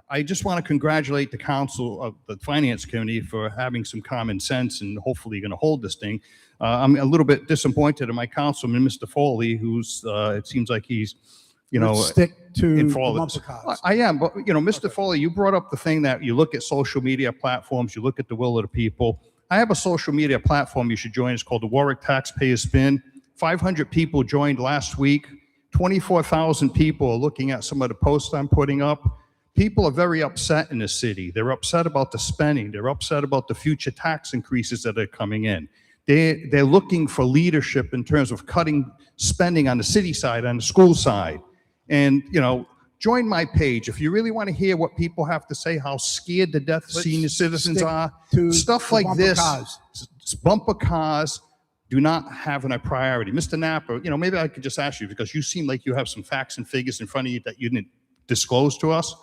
I just want to congratulate the council of the finance committee for having some common sense and hopefully going to hold this thing. I'm a little bit disappointed in my councilman, Mr. Foley, who's, it seems like he's, Let's stick to in the for all bumper this. cars. I am, but Mr. Foley, you brought up the thing that you look at social media platforms, you look at the will of the people. I have a social media platform you should join. It's called the Warwick Taxpayer Spin. 500 people joined last week. 24,000 people are looking at some of the posts I'm putting up. People are very upset in the city. They're upset about the spending. They're upset about the future tax increases that are coming in. They're looking for leadership in terms of cutting spending on the city side, on the school side. And, join my page. If you really want to hear what people have to say, how scared to death Let's senior citizens stick are, to stuff the like bumper this, cars. bumper cars do not have a priority. Mr. Napper, maybe I could just ask you, because you seem like you have some facts and figures in front of you that you didn't disclose to us.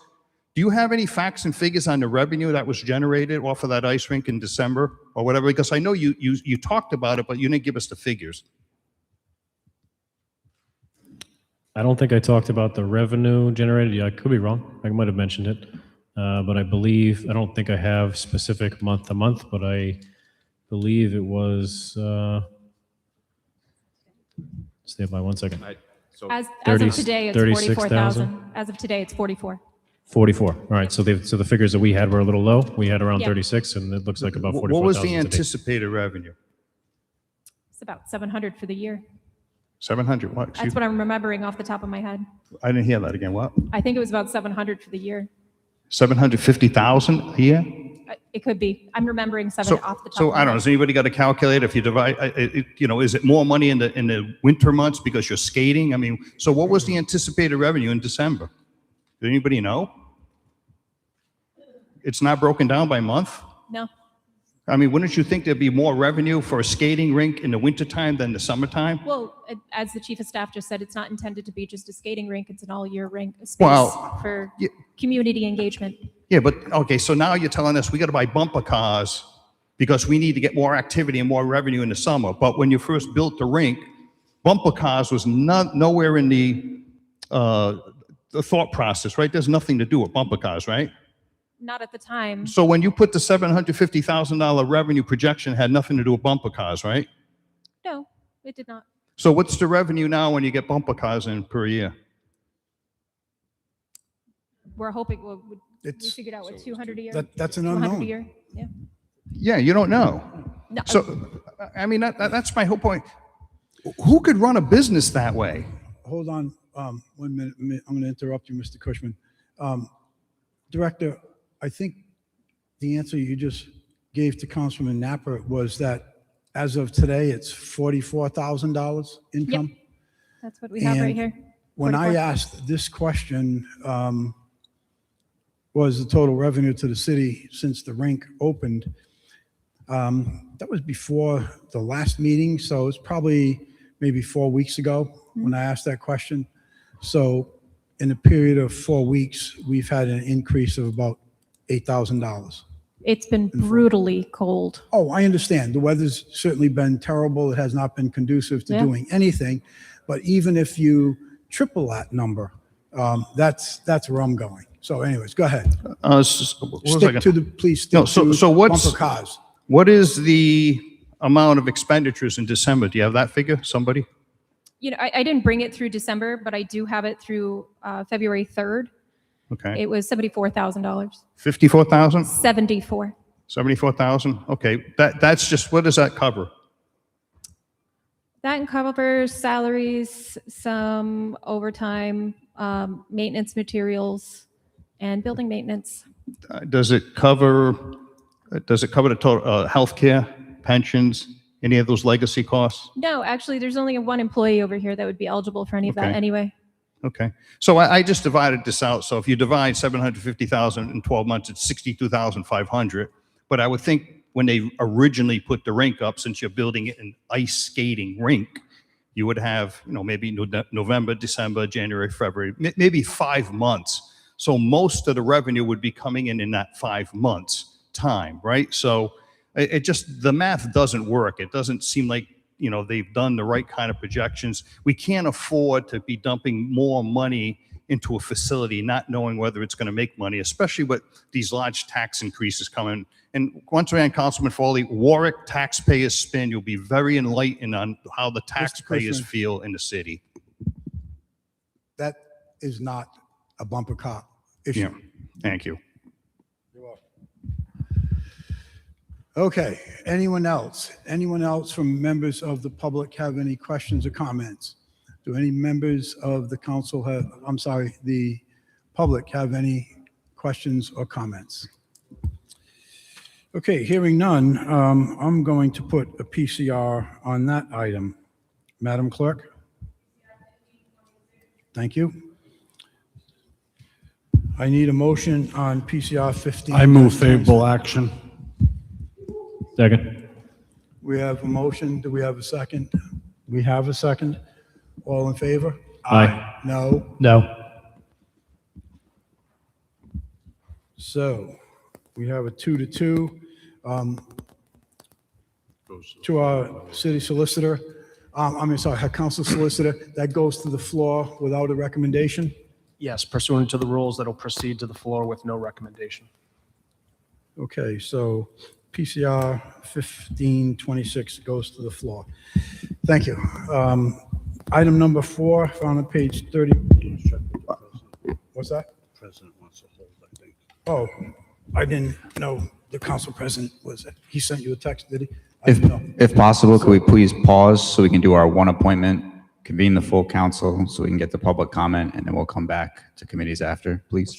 Do you have any facts and figures on the revenue that was generated off of that ice rink in December or whatever? Because I know you talked about it, but you didn't give us the figures. I don't think I talked about the revenue generated. Yeah, I could be wrong. I might have mentioned it. But I don't think I have specific month to month, but I believe it was, stay by 1 second. As 30 of today, it's 36,000? 44,000. As of today, it's 44. 44. All right. So the figures that we had were a little low. We had around Yeah. 36, and it looks like about 44,000 What was the today. anticipated revenue? It's about 700 for the year. 700, what? That's what I'm remembering off the top of my head. I didn't hear that again. What? I think it was about 700 for the year. 750,000 a year? It could be. I'm remembering seven So, off the top so of my I don't know, head. has anybody got a calculator? If you divide, is it more money in the winter months because you're skating? I mean, so what was the anticipated revenue in December? Does anybody know? It's not broken down by month? No. I mean, wouldn't you think there'd be more revenue for a skating rink in the wintertime than the summertime? Well, as the chief of staff just said, it's not intended to be just a skating rink. It's an all-year rink, a space Well, for community engagement. Yeah, but, okay, so now you're telling us we got to buy bumper cars because we need to get more activity and more revenue in the summer. But when you first built the rink, bumper cars was nowhere in the thought process, right? There's nothing to do with bumper cars, right? Not at the time. So when you put the $750,000 revenue projection, it had nothing to do with bumper cars, right? No, it did not. So what's the revenue now when you get bumper cars in per year? We're hoping, we It's- figured out what, 200 a year? That's an 200 a unknown. year, yeah. Yeah, you don't know. No, So, I mean, that's my whole point. Who could run a business that way? Hold on 1 minute. I'm going to interrupt you, Mr. Cushman. Director, I think the answer you just gave to Councilman Napper was that as of today, it's $44,000 income. That's what we have right And here. When I 44. asked this question, was the total revenue to the city since the rink opened? That was before the last meeting, so it's probably maybe 4 weeks ago when I asked that question. So in a period of 4 weeks, we've had an increase of about $8,000. It's been brutally cold. Oh, I understand. The weather's certainly been terrible. It has not been conducive to Yeah. doing anything. But even if you triple that number, that's where I'm going. So anyways, go ahead. Stick to the, please stick No, to so what's, bumper cars. what is the amount of expenditures in December? Do you have that figure, somebody? You know, I didn't bring it through December, but I do have it through February 3rd. Okay. It was $74,000. 54,000? 74. 74,000? Okay, that's just, what does that cover? That covers salaries, some overtime, maintenance materials, and building maintenance. Does it cover the total, healthcare, pensions, any of those legacy costs? No, actually, there's only one employee over here that would be eligible for any of that Okay. anyway. Okay, so I just divided this out. So if you divide 750,000 in 12 months, it's 62,500. But I would think when they originally put the rink up, since you're building it an ice skating rink, you would have, maybe November, December, January, February, maybe 5 months. So most of the revenue would be coming in that 5 months time, right? So it just, the math doesn't work. It doesn't seem like, they've done the right kind of projections. We can't afford to be dumping more money into a facility, not knowing whether it's going to make money, especially with these large tax increases coming. And once again, Councilman Foley, Warwick taxpayers spend, you'll be very enlightened on how the taxpayers Christian. feel in the city. That is not a bumper car issue. Yeah, thank you. Okay, anyone else? Anyone else from members of the public have any questions or comments? Do any members of the council have, the public have any questions or comments? Okay, hearing none, I'm going to put a PCR on that item. Madam Clerk? Thank you. I need a motion on PCR 15. I move favorable action. Second. We have a motion. Do we have a second? We have a second. All in favor? Aye. No? No. So we have a 2-2. To our city solicitor, our council solicitor, that goes to the floor without a recommendation? Yes, pursuant to the rules, that'll proceed to the floor with no recommendation. Okay, so PCR 1526 goes to the floor. Thank you. Item number 4, found on page 30. What's that? President wants to hold, I think. Oh, I didn't know the council president was, he sent you a text, did he? I didn't know. If possible, could we please pause so we can do our one appointment, convene the full council so we can get the public comment, and then we'll come back to committees after, please?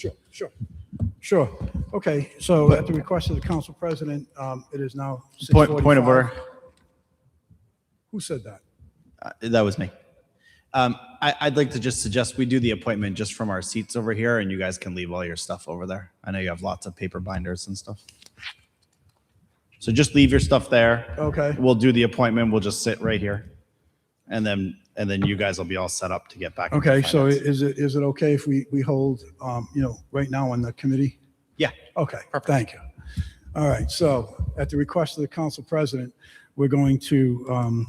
Sure. Okay, so at the request of the council president, it is now 6:45. Point of order. Who said that? That was me. I'd like to just suggest we do the appointment just from our seats over here, and you guys can leave all your stuff over there. I know you have lots of paper binders and stuff. So just leave your stuff there. Okay. We'll do the appointment. We'll just sit right here. And then you guys will be all set up to get back. into Okay, so finance. is it okay if we hold, right now on the committee? Yeah. Okay, thank you. All right, so at the request of the council president, we're going to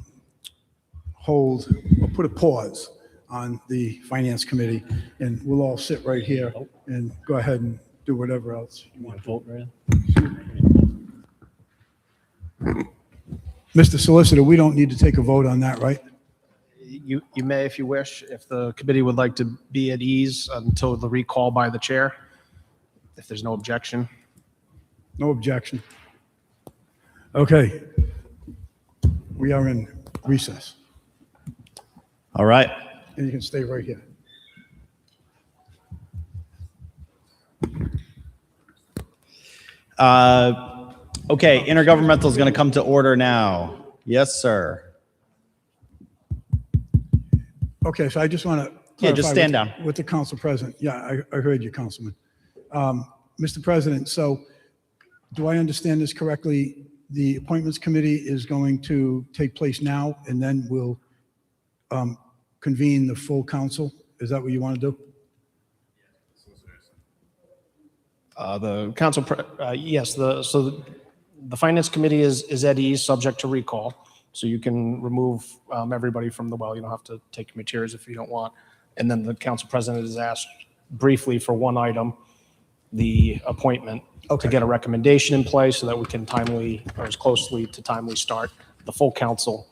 hold, or put a pause on the finance committee, and we'll all sit right here and go ahead and do whatever else you want to vote. Mr. Solicitor, we don't need to take a vote on that, right? You may, if you wish, if the committee would like to be at ease until the recall by the chair, if there's no objection. No objection. Okay. We are in recess. All right. And you can stay right here. Okay, intergovernmental is going to come to order now. Yes, sir. Okay, so I just want to. Yeah, just stand down. With the council president. Yeah, I heard you, Councilman. Mr. President, so do I understand this correctly? The appointments committee is going to take place now, and then we'll convene the full council? Is that what you want to do? The council, yes, so the finance committee is at ease, subject to recall. So you can remove everybody from the well. You don't have to take materials if you don't want. And then the council president is asked briefly for one item, the appointment, to get a recommendation in place so that we can timely, or as closely to timely start the full council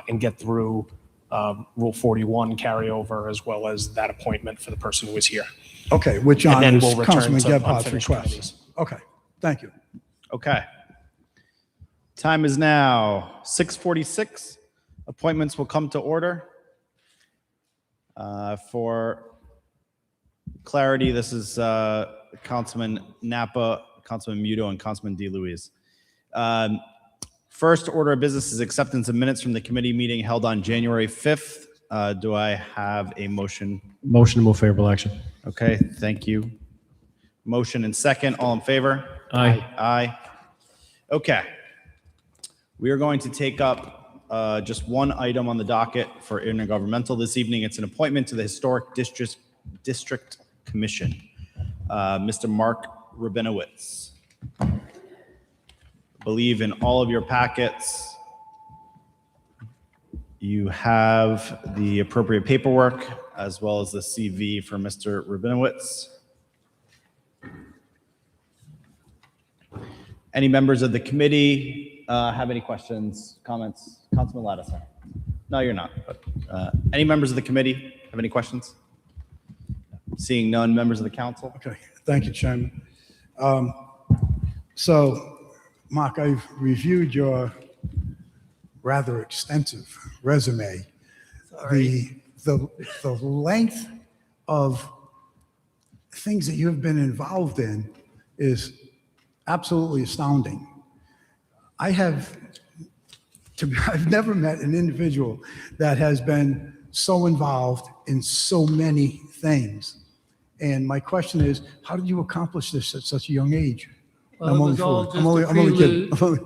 and get through Rule 41 carryover, as well as that appointment for the person who was here. Okay, which And on then is we'll return Councilman to Gebhardt's unfinished request. committees. Okay, thank you. Okay. Time is now 6:46. Appointments will come to order. For clarity, this is Councilman Napa, Councilman Muto, and Councilman DeLuise. First order of business is acceptance of minutes from the committee meeting held on January 5th. Do I have a motion? Motion to move favorable action. Okay, thank you. Motion and second, all in favor? Aye. Aye. Okay. We are going to take up just one item on the docket for intergovernmental this evening. It's an appointment to the Historic District Commission. Mr. Mark Rabinowitz. I believe in all of your packets, you have the appropriate paperwork as well as the CV for Mr. Rabinowitz. Any members of the committee have any questions, comments? Councilman Lattiser. No, you're not. But, any members of the committee have any questions? Seeing none, members of the council? Okay, thank you, Chairman. So, Mark, I've reviewed your rather extensive resume. The length of things that you've been involved in is absolutely astounding. I've never met an individual that has been so involved in so many things. And my question is, how did you accomplish this at such a young age? Well, it was all just a prelude. It was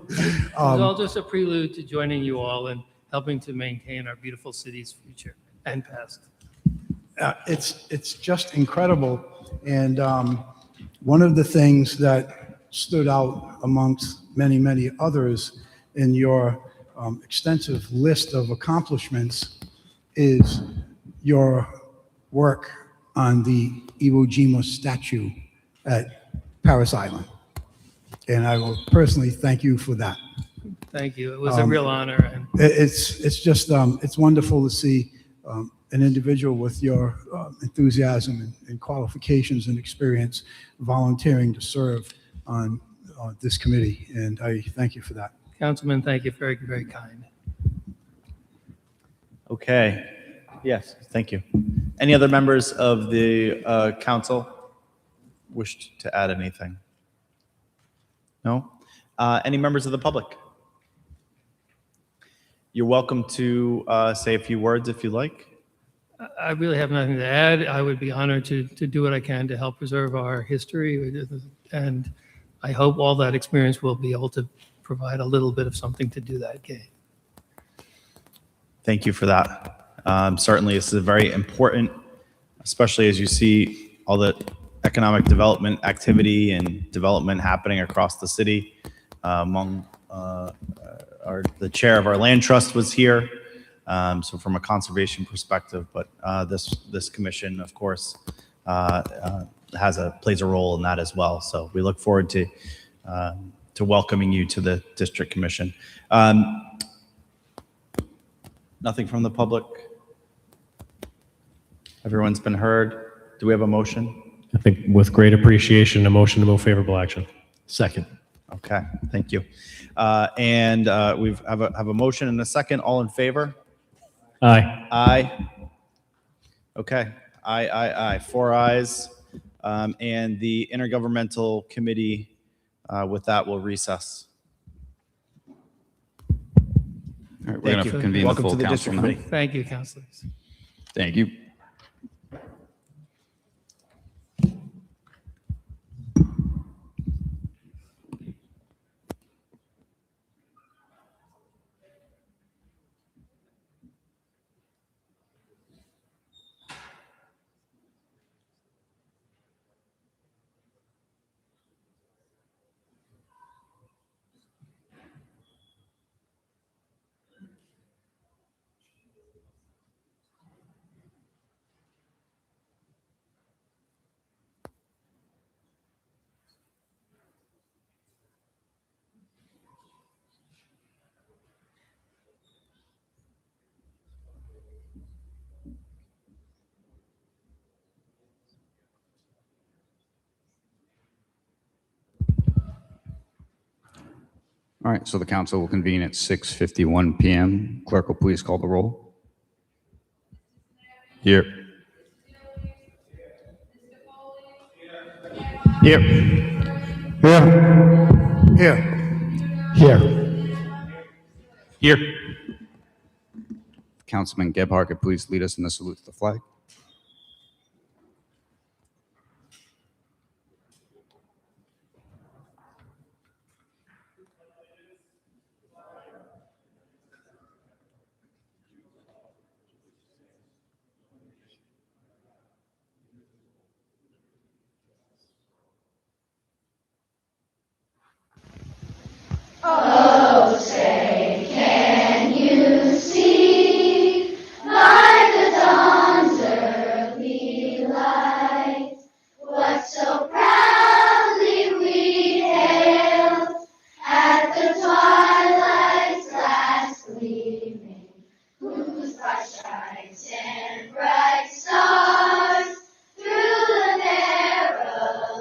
all just a prelude to joining you all and helping to maintain our beautiful city's future and past. It's just incredible. And one of the things that stood out amongst many, many others in your extensive list of accomplishments is your work on the Iwo Jima statue at Paris Island. And I will personally thank you for that. Thank you. It was a real honor. And It's just, it's wonderful to see an individual with your enthusiasm and qualifications and experience volunteering to serve on this committee. And I thank you for that. Councilman, thank you. Very, very kind. Okay. Yes, thank you. Any other members of the council wished to add anything? No? Any members of the public? You're welcome to say a few words if you like. I really have nothing to add. I would be honored to do what I can to help preserve our history. And I hope all that experience will be able to provide a little bit of something to do that game. Thank you for that. Certainly, this is very important, especially as you see all the economic development activity and development happening across the city. The chair of our land trust was here, so from a conservation perspective, but this commission, of course, plays a role in that as well. So we look forward to welcoming you to the district commission. Nothing from the public. Everyone's been heard. Do we have a motion? I think with great appreciation, a motion to move favorable action. Second. Okay, thank you. And we have a motion and a second. All in favor? Aye. Aye. Okay. Aye. 4 ayes. And the intergovernmental committee, with that, will recess. All right, we're going Thank to you. convene the Welcome full to the council district now. committee. Thank you, councilors. Thank you. All right, so the council will convene at 6:51 PM. Clerk will please call the roll. Here. Here. Here. Here. Councilman Gebhardt could please lead us in the salute to the flag. Oh, say, can you see by the dawn's early light what so proudly we hailed at the twilight's last gleaming, whose light shines in bright stars through the perilous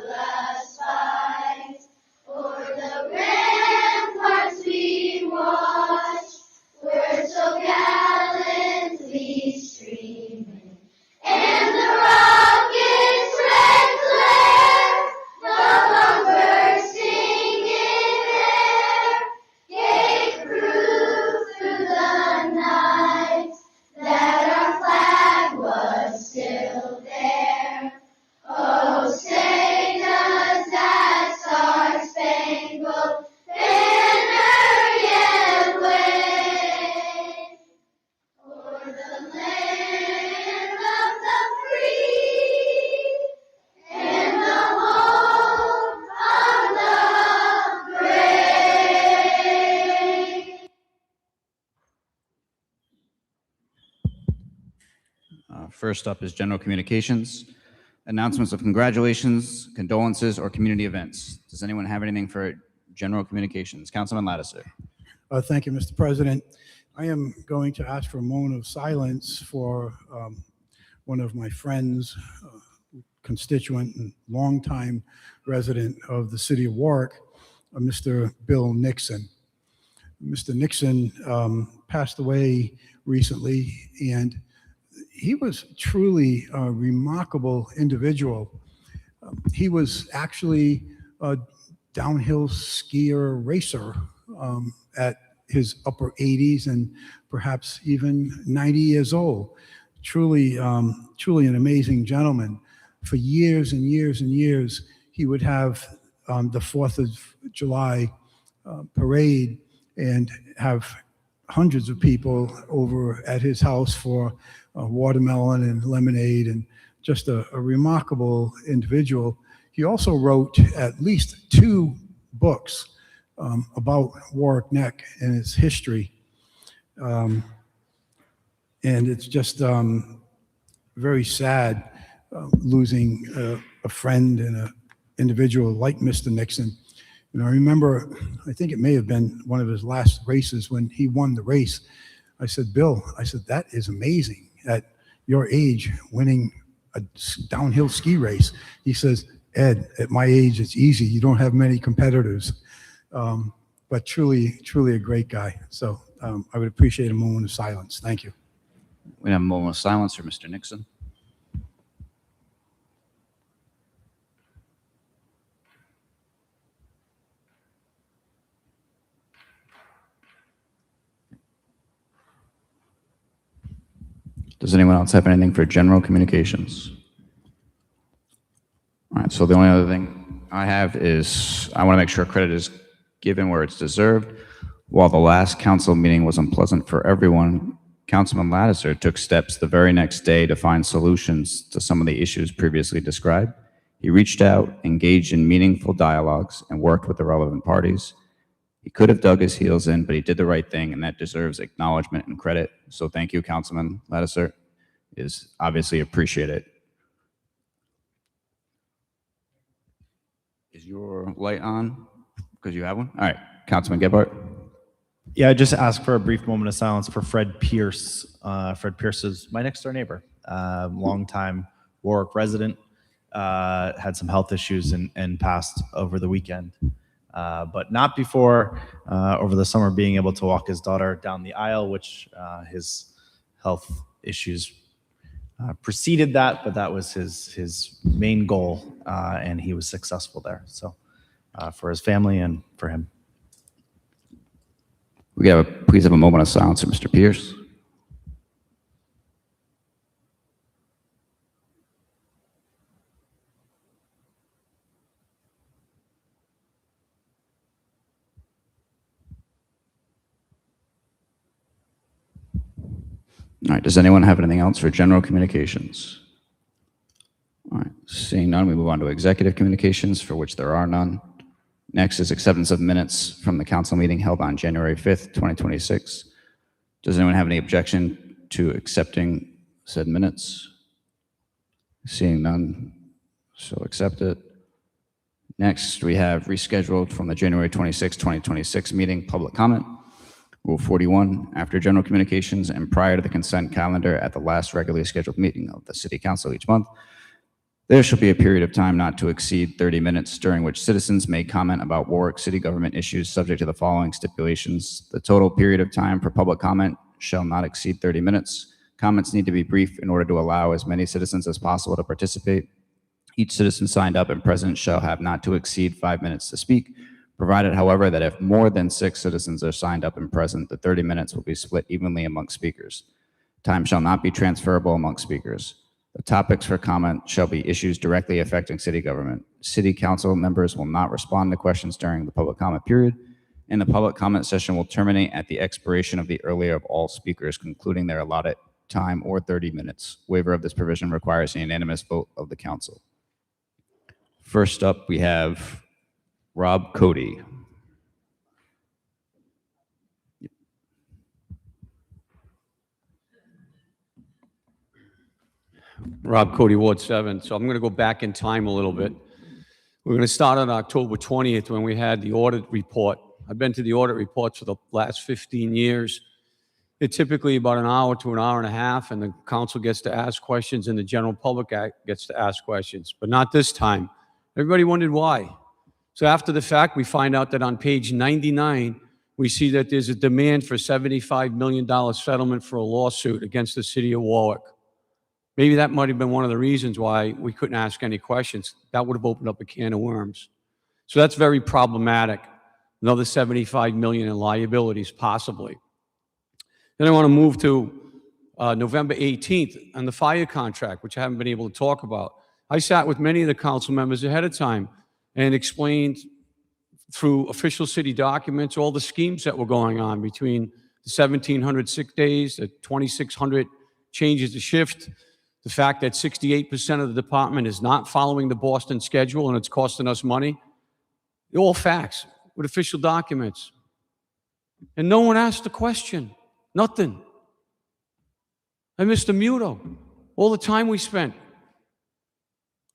fight. O'er the ramparts we watched were so gallantly streaming, and the rocket's red glare, not long bursting in air, gave proof through the night that our flag was still there. Oh, say does that star-spangled banner yet wave o'er the land of the free and the home of the brave? First up is general communications. Announcements of congratulations, condolences, or community events. Does anyone have anything for general communications? Councilman Lattiser. Thank you, Mr. President. I am going to ask for a moment of silence for one of my friends, constituent and longtime resident of the city of Warwick, Mr. Bill Nixon. Mr. Nixon passed away recently, and he was truly a remarkable individual. He was actually a downhill skier racer at his upper 80s and perhaps even 90 years old. Truly an amazing gentleman. For years and years and years, he would have the 4th of July parade and have hundreds of people over at his house for watermelon and lemonade, and just a remarkable individual. He also wrote at least 2 books about Warwick Neck and its history. And it's just very sad losing a friend and an individual like Mr. Nixon. And I remember, I think it may have been one of his last races when he won the race. I said, Bill, I said, that is amazing at your age, winning a downhill ski race. He says, Ed, at my age, it's easy. You don't have many competitors. But truly a great guy. So I would appreciate a moment of silence. Thank you. We have a moment of silence for Mr. Nixon. Does anyone else have anything for general communications? All right, so the only other thing I have is I want to make sure credit is given where it's deserved. While the last council meeting was unpleasant for everyone, Councilman Lattiser took steps the very next day to find solutions to some of the issues previously described. He reached out, engaged in meaningful dialogues, and worked with the relevant parties. He could have dug his heels in, but he did the right thing, and that deserves acknowledgement and credit. So thank you, Councilman Lattiser. It is obviously appreciated. Is your light on? Because you have one? All right, Councilman Gebhardt. Yeah, I just ask for a brief moment of silence for Fred Pierce. Fred Pierce is my next door neighbor, longtime Warwick resident, had some health issues and passed over the weekend. but not before over the summer being able to walk his daughter down the aisle, which his health issues preceded that, but that was his main goal, and he was successful there. So for his family and for him. Please have a moment of silence for Mr. Pierce. All right, does anyone have anything else for general communications? All right, seeing none, we move on to executive communications, for which there are none. Next is acceptance of minutes from the council meeting held on January 5th, 2026. Does anyone have any objection to accepting said minutes? Seeing none, so accept it. Next, we have rescheduled from the January 26, 2026 meeting, public comment. Rule 41, after general communications and prior to the consent calendar at the last regularly scheduled meeting of the City Council each month, there shall be a period of time not to exceed 30 minutes during which citizens may comment about Warwick City government issues subject to the following stipulations. The total period of time for public comment shall not exceed 30 minutes. Comments need to be brief in order to allow as many citizens as possible to participate. Each citizen signed up and present shall have not to exceed 5 minutes to speak. Provided, however, that if more than 6 citizens are signed up and present, the 30 minutes will be split evenly among speakers. Time shall not be transferable among speakers. The topics for comment shall be issues directly affecting city government. City council members will not respond to questions during the public comment period, and the public comment session will terminate at the expiration of the earlier of all speakers, concluding their allotted time or 30 minutes. Waiver of this provision requires a unanimous vote of the council. First up, we have Rob Cody. Rob Cody, Ward 7. So I'm going to go back in time a little bit. We're going to start on October 20th when we had the audit report. I've been to the audit reports for the last 15 years. It's typically about an hour to an hour and a half, and the council gets to ask questions and the general public gets to ask questions, but not this time. Everybody wondered why. So after the fact, we find out that on page 99, we see that there's a demand for $75 million settlement for a lawsuit against the city of Warwick. Maybe that might have been one of the reasons why we couldn't ask any questions. That would have opened up a can of worms. So that's very problematic. Another $75 million in liabilities, possibly. Then I want to move to November 18th on the fire contract, which I haven't been able to talk about. I sat with many of the council members ahead of time and explained through official city documents all the schemes that were going on between the 1,700 sick days, the 2,600 changes to shift, the fact that 68% of the department is not following the Boston schedule and it's costing us money. They're all facts with official documents. And no one asked a question. Nothing. And Mr. Muto, all the time we spent,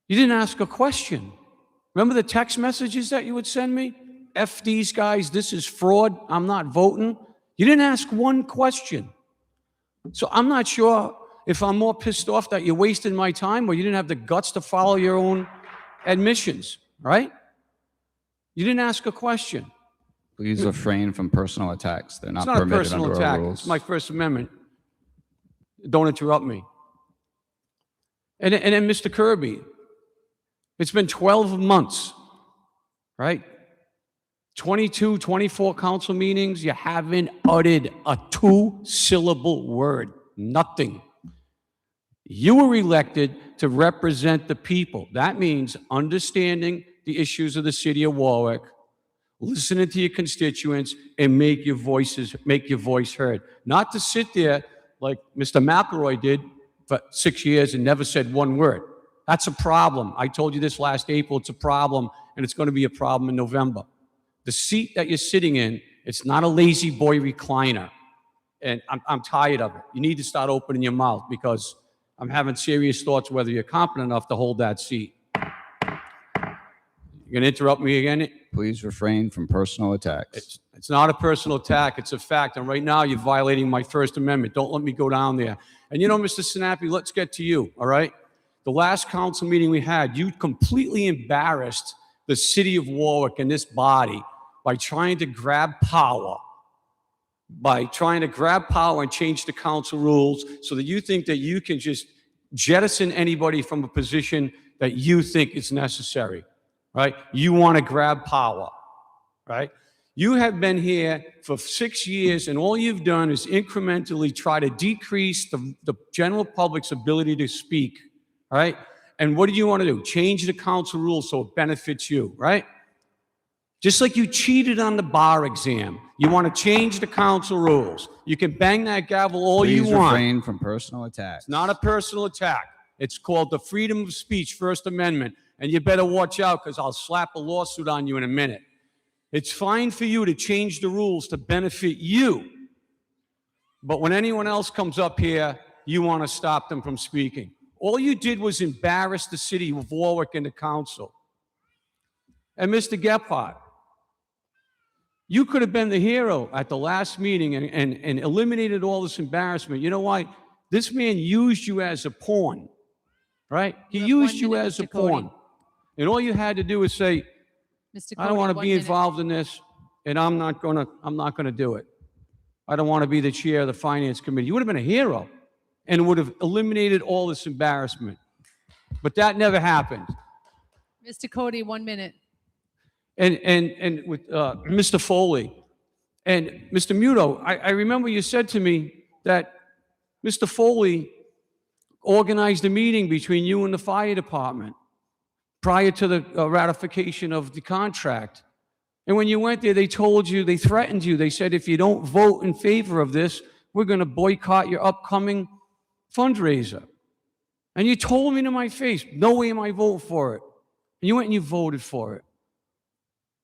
you didn't ask a question. Remember the text messages that you would send me? F these guys, this is fraud, I'm not voting. You didn't ask one question. So I'm not sure if I'm more pissed off that you're wasting my time or you didn't have the guts to follow your own admissions, right? You didn't ask a question. Please refrain from personal attacks. They're not It's not a permitted personal under attack. our rules. It's my First Amendment. Don't interrupt me. And then Mr. Kirby, it's been 12 months, right? 22, 24 council meetings. You haven't uttered a 2-syllable word. Nothing. You were elected to represent the people. That means understanding the issues of the city of Warwick, listening to your constituents, and make your voice heard. Not to sit there like Mr. McElroy did for 6 years and never said one word. That's a problem. I told you this last April. It's a problem, and it's going to be a problem in November. The seat that you're sitting in, it's not a lazy boy recliner, and I'm tired of it. You need to start opening your mouth because I'm having serious thoughts whether you're competent enough to hold that seat. You're going to interrupt me again? Please refrain from personal attacks. It's not a personal attack. It's a fact. And right now, you're violating my First Amendment. Don't let me go down there. And you know, Mr. Sinapi, let's get to you, all right? The last council meeting we had, you completely embarrassed the city of Warwick and this body by trying to grab power, and change the council rules so that you think that you can just jettison anybody from a position that you think is necessary, right? You want to grab power, right? You have been here for 6 years, and all you've done is incrementally try to decrease the general public's ability to speak, right? And what do you want to do? Change the council rules so it benefits you, right? Just like you cheated on the bar exam, you want to change the council rules. You can bang that gavel all you Please want. refrain from personal attacks. It's not a personal attack. It's called the Freedom of Speech First Amendment, and you better watch out because I'll slap a lawsuit on you in a minute. It's fine for you to change the rules to benefit you, but when anyone else comes up here, you want to stop them from speaking. All you did was embarrass the city of Warwick and the council. And Mr. Gephardt, you could have been the hero at the last meeting and eliminated all this embarrassment. You know why? This man used you as a pawn, right? He used you as a pawn. And all you had to do was say, I don't want to be involved in this, and I'm not gonna do it. I don't want to be the chair of the finance committee. You would have been a hero and would have eliminated all this embarrassment. But that never happened. Mr. Cody, 1 minute. And with Mr. Foley and Mr. Muto, I remember you said to me that Mr. Foley organized a meeting between you and the fire department prior to the ratification of the contract. And when you went there, they told you, they threatened you. They said, if you don't vote in favor of this, we're going to boycott your upcoming fundraiser. And you told me to my face, no way am I voting for it. And you went and you voted for it.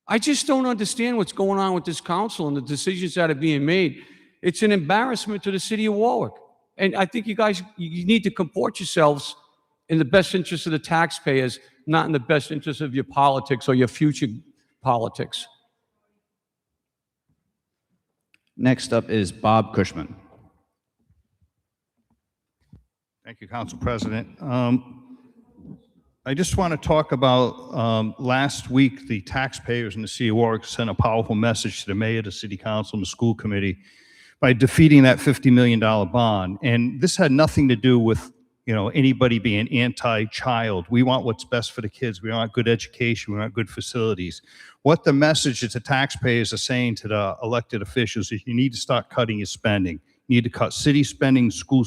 I just don't understand what's going on with this council and the decisions that are being made. It's an embarrassment to the city of Warwick. And I think you guys, you need to comport yourselves in the best interest of the taxpayers, not in the best interest of your politics or your future politics. Next up is Bob Cushman. Thank you, Council President. I just want to talk about last week, the taxpayers in the city of Warwick sent a powerful message to the mayor, the city council, and the school committee by defeating that $50 million bond. And this had nothing to do with, anybody being anti-child. We want what's best for the kids. We want good education. We want good facilities. What the message that the taxpayers are saying to the elected officials is you need to start cutting your spending. You need to cut city spending, school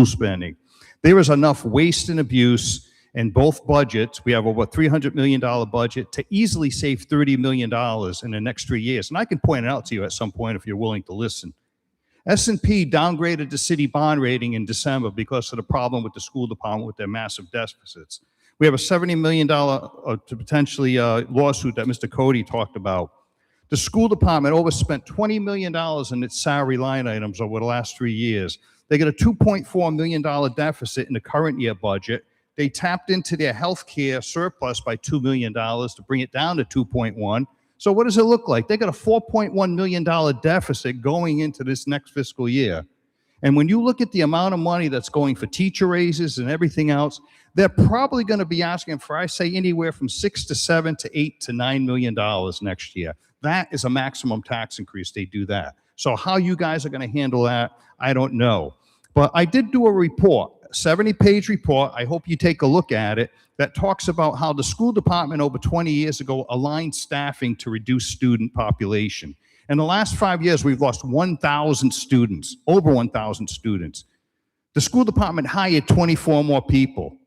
spending. There is enough waste and abuse in both budgets. We have over a $300 million budget to easily save $30 million in the next 3 years. And I can point it out to you at some point if you're willing to listen. S&P downgraded the city bond rating in December because of the problem with the school department with their massive deficits. We have a $70 million potentially lawsuit that Mr. Cody talked about. The school department overspent $20 million in its salary line items over the last 3 years. They got a $2.4 million deficit in the current year budget. They tapped into their health care surplus by $2 million to bring it down to 2.1. So what does it look like? They got a $4.1 million deficit going into this next fiscal year. And when you look at the amount of money that's going for teacher raises and everything else, they're probably going to be asking for, I say, anywhere from $6 to $7 to $8 to $9 million next year. That is a maximum tax increase. They do that. So how you guys are going to handle that, I don't know. But I did do a report, a 70-page report. I hope you take a look at it, that talks about how the school department over 20 years ago aligned staffing to reduce student population. In the last 5 years, we've lost 1,000 students, over 1,000 students. The school department hired 24 more people.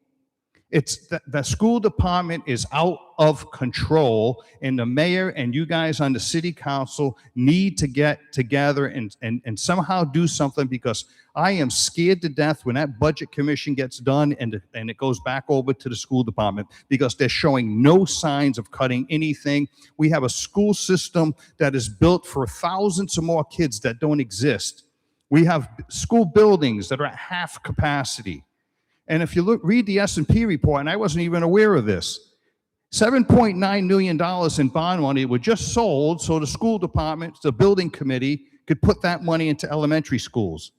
It's the school department is out of control, and the mayor and you guys on the city council need to get together and somehow do something, because I am scared to death when that budget commission gets done and it goes back over to the school department, because they're showing no signs of cutting anything. We have a school system that is built for thousands of more kids that don't exist. We have school buildings that are at half capacity. And if you read the S&P report, and I wasn't even aware of this, $7.9 million in bond money were just sold so the school department, the building committee, could put that money into elementary schools.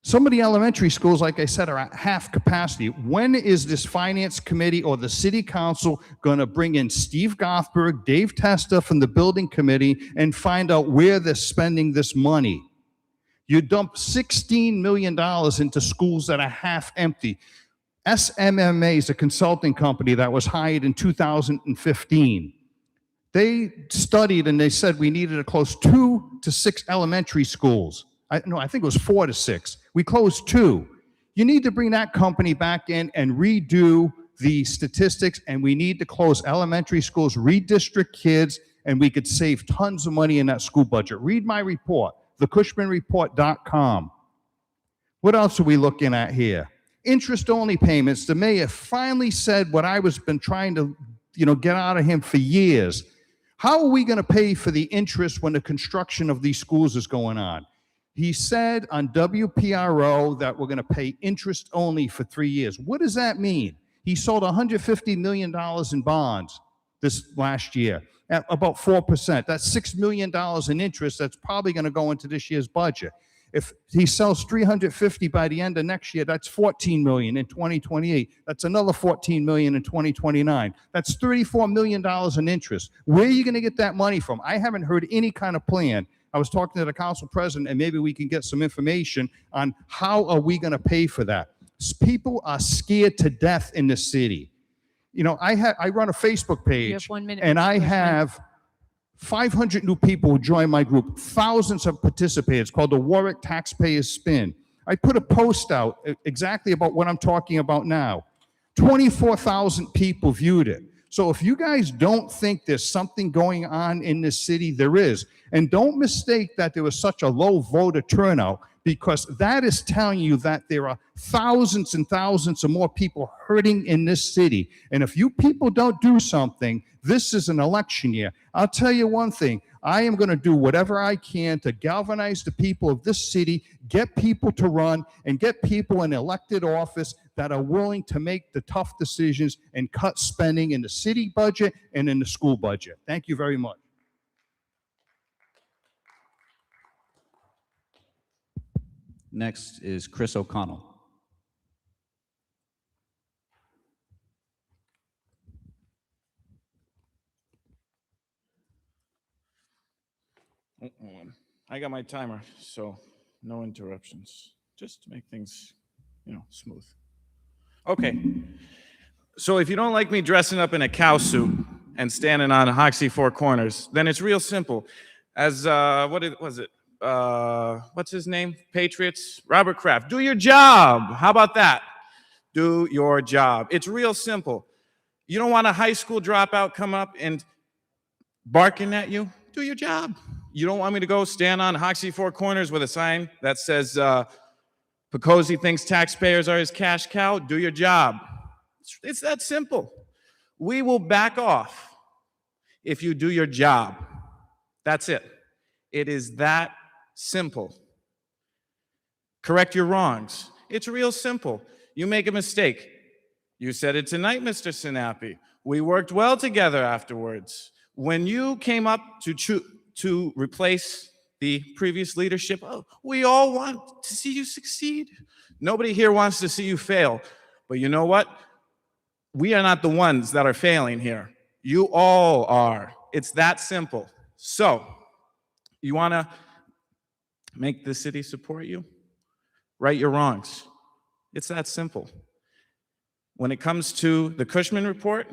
Some of the elementary schools, like I said, are at half capacity. When is this finance committee or the city council going to bring in Steve Gothberg, Dave Testa from the building committee and find out where they're spending this money? You dump $16 million into schools that are half empty. SMMA is a consulting company that was hired in 2015. They studied and they said we needed to close 2 to 6 elementary schools. I think it was 4 to 6. We closed 2. You need to bring that company back in and redo the statistics, and we need to close elementary schools, redistrict kids, and we could save tons of money in that school budget. Read my report, thecushmanreport.com. What else are we looking at here? Interest-only payments. The mayor finally said what I was been trying to, get out of him for years. How are we going to pay for the interest when the construction of these schools is going on? He said on WPRO that we're going to pay interest only for 3 years. What does that mean? He sold $150 million in bonds this last year at about 4%. That's $6 million in interest that's probably going to go into this year's budget. If he sells 350 by the end of next year, that's 14 million in 2028. That's another 14 million in 2029. That's $34 million in interest. Where are you going to get that money from? I haven't heard any kind of plan. I was talking to the council president, and maybe we can get some information on how are we going to pay for that. People are scared to death in this city. I run a Facebook page, You have 1 minute, and Mr. I Cushman. have 500 new people who join my group. Thousands have participated. It's called the Warwick Taxpayers Spin. I put a post out exactly about what I'm talking about now. 24,000 people viewed it. So if you guys don't think there's something going on in this city, there is. And don't mistake that there was such a low voter turnout, because that is telling you that there are thousands and thousands of more people hurting in this city. And if you people don't do something, this is an election year. I'll tell you one thing. I am going to do whatever I can to galvanize the people of this city, get people to run, and get people in elected office that are willing to make the tough decisions and cut spending in the city budget and in the school budget. Thank you very much. Next is Chris O'Connell. Oh, hold on. I got my timer, so no interruptions, just to make things, smooth. Okay. So if you don't like me dressing up in a cow suit and standing on Hoxie Four Corners, then it's real simple. As what's his name? Patriots? Robert Kraft. Do your job. How about that? Do your job. It's real simple. You don't want a high school dropout come up and barking at you? Do your job. You don't want me to go stand on Hoxie Four Corners with a sign that says Picozzi thinks taxpayers are his cash cow? Do your job. It's that simple. We will back off if you do your job. That's it. It is that simple. Correct your wrongs. It's real simple. You make a mistake. You said it tonight, Mr. Sinapi. We worked well together afterwards. When you came up to replace the previous leadership, we all want to see you succeed. Nobody here wants to see you fail. But you know what? We are not the ones that are failing here. You all are. It's that simple. So, you want to make the city support you? Right your wrongs. It's that simple. When it comes to the Cushman report,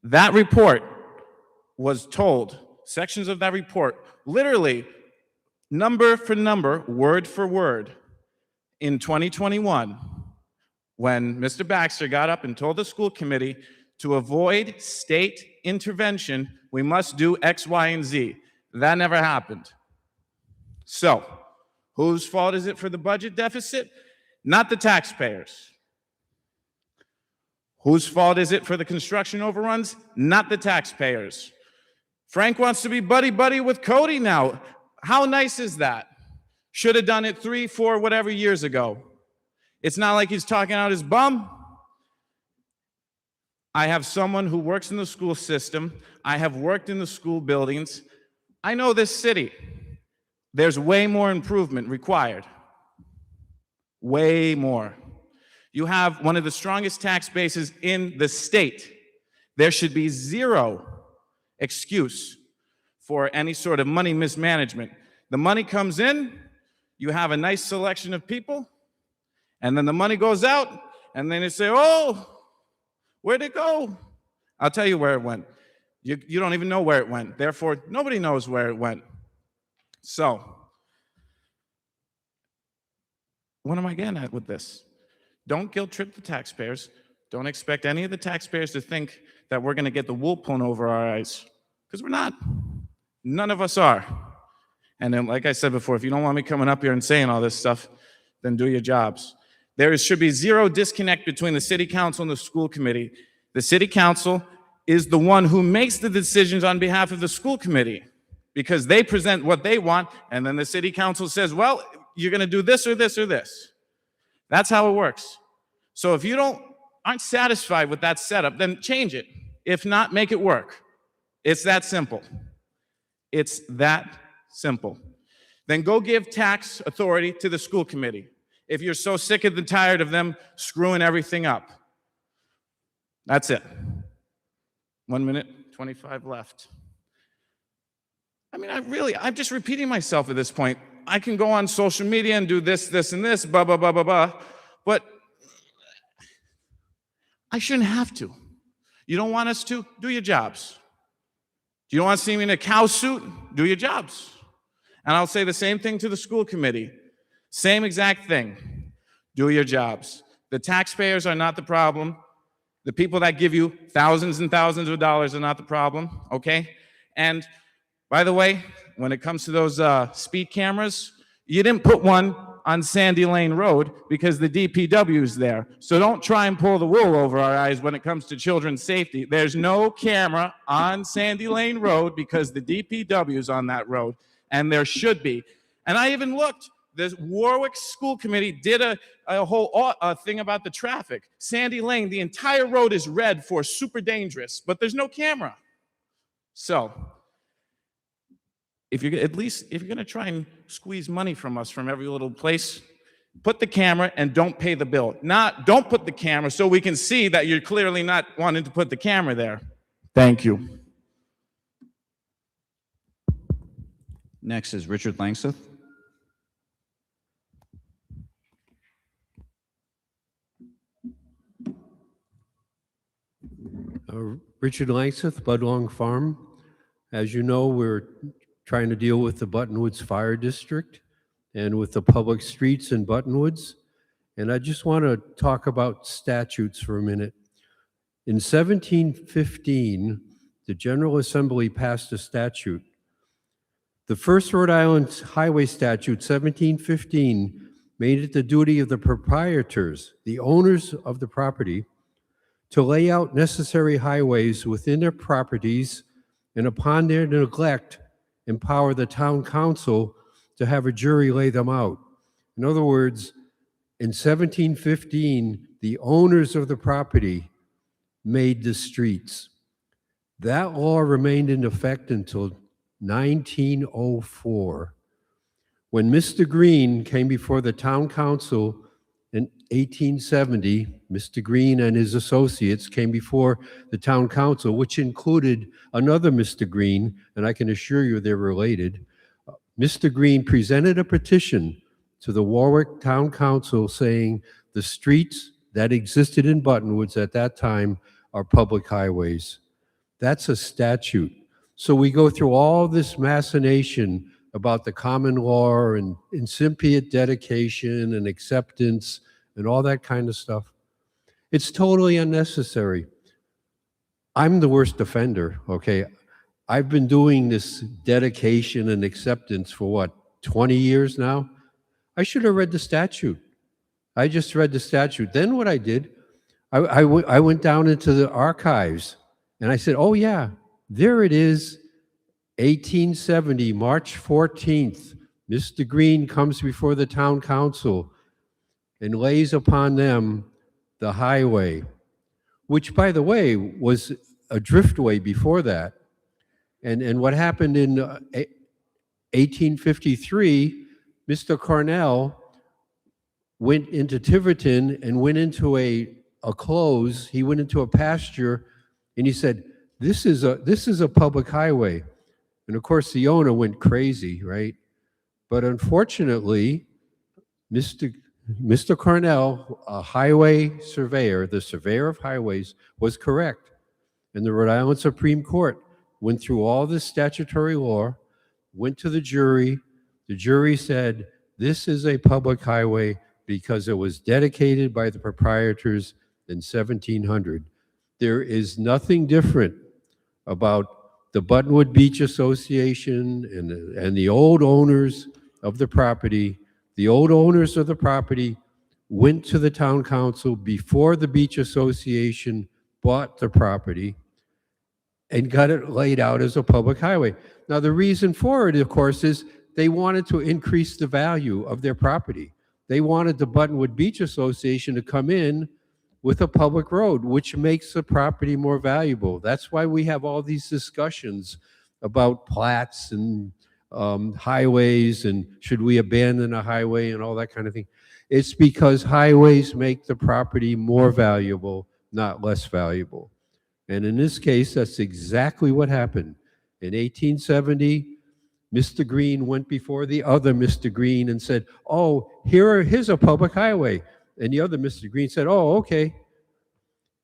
that report was told, sections of that report, literally number for number, word for word, in 2021, when Mr. Baxter got up and told the school committee to avoid state intervention, we must do X, Y, and Z. That never happened. So, whose fault is it for the budget deficit? Not the taxpayers. Whose fault is it for the construction overruns? Not the taxpayers. Frank wants to be buddy-buddy with Cody now. How nice is that? Should have done it 3, 4, whatever years ago. It's not like he's talking out his bum. I have someone who works in the school system. I have worked in the school buildings. I know this city. There's way more improvement required. way more. You have one of the strongest tax bases in the state. There should be zero excuse for any sort of money mismanagement. The money comes in, you have a nice selection of people, and then the money goes out, and then they say, oh, where'd it go? I'll tell you where it went. You don't even know where it went. Therefore, nobody knows where it went. So, what am I getting at with this? Don't guilt trip the taxpayers. Don't expect any of the taxpayers to think that we're going to get the wool pulled over our eyes, because we're not. None of us are. And then, like I said before, if you don't want me coming up here and saying all this stuff, then do your jobs. There should be zero disconnect between the city council and the school committee. The city council is the one who makes the decisions on behalf of the school committee, because they present what they want, and then the city council says, well, you're going to do this or this or this. That's how it works. So if you aren't satisfied with that setup, then change it. If not, make it work. It's that simple. It's that simple. Then go give tax authority to the school committee if you're so sick and tired of them screwing everything up. That's it. 1 minute, 25 left. I mean, I'm just repeating myself at this point. I can go on social media and do this, this, and this, blah, blah, blah, blah, blah, but I shouldn't have to. You don't want us to? Do your jobs. You don't want to see me in a cow suit? Do your jobs. And I'll say the same thing to the school committee. Same exact thing. Do your jobs. The taxpayers are not the problem. The people that give you thousands and thousands of dollars are not the problem, okay? And by the way, when it comes to those speed cameras, you didn't put one on Sandy Lane Road because the DPW is there. So don't try and pull the wool over our eyes when it comes to children's safety. There's no camera on Sandy Lane Road because the DPW is on that road, and there should be. And I even looked. The Warwick School Committee did a whole thing about the traffic. Sandy Lane, the entire road is red for super dangerous, but there's no camera. So if you're going to try and squeeze money from us from every little place, put the camera and don't pay the bill. Don't put the camera so we can see that you're clearly not wanting to put the camera there. Thank you. Next is Richard Langseth. Richard Langseth, Budlong Farm. As you know, we're trying to deal with the Buttonwoods Fire District and with the public streets in Buttonwoods. And I just want to talk about statutes for a minute. In 1715, the General Assembly passed a statute. The first Rhode Island Highway Statute, 1715, made it the duty of the proprietors, the owners of the property, to lay out necessary highways within their properties, and upon their neglect, empower the town council to have a jury lay them out. In other words, in 1715, the owners of the property made the streets. That law remained in effect until 1904. When Mr. Green came before the town council in 1870, Mr. Green and his associates came before the town council, which included another Mr. Green, and I can assure you they're related. Mr. Green presented a petition to the Warwick Town Council saying the streets that existed in Buttonwoods at that time are public highways. That's a statute. So we go through all this machination about the common law and incipient dedication and acceptance and all that kind of stuff. It's totally unnecessary. I'm the worst offender, okay? I've been doing this dedication and acceptance for what, 20 years now? I should have read the statute. I just read the statute. Then what I did, I went down into the archives and I said, oh yeah, there it is, 1870, March 14th. Mr. Green comes before the town council and lays upon them the highway, which, by the way, was a driftway before that. And what happened in 1853, Mr. Cornell went into Tiverton and went into a close. He went into a pasture, and he said, this is a public highway. And of course, the owner went crazy, right? But unfortunately, Mr. Cornell, a highway surveyor, the surveyor of highways, was correct. And the Rhode Island Supreme Court went through all this statutory law, went to the jury. The jury said, this is a public highway because it was dedicated by the proprietors in 1700. There is nothing different about the Buttonwood Beach Association and the old owners of the property. The old owners of the property went to the town council before the beach association bought the property and got it laid out as a public highway. Now, the reason for it, of course, is they wanted to increase the value of their property. They wanted the Buttonwood Beach Association to come in with a public road, which makes the property more valuable. That's why we have all these discussions about plats and highways and should we abandon a highway and all that kind of thing. It's because highways make the property more valuable, not less valuable. And in this case, that's exactly what happened. In 1870, Mr. Green went before the other Mr. Green and said, oh, here's a public highway. And the other Mr. Green said, oh, okay.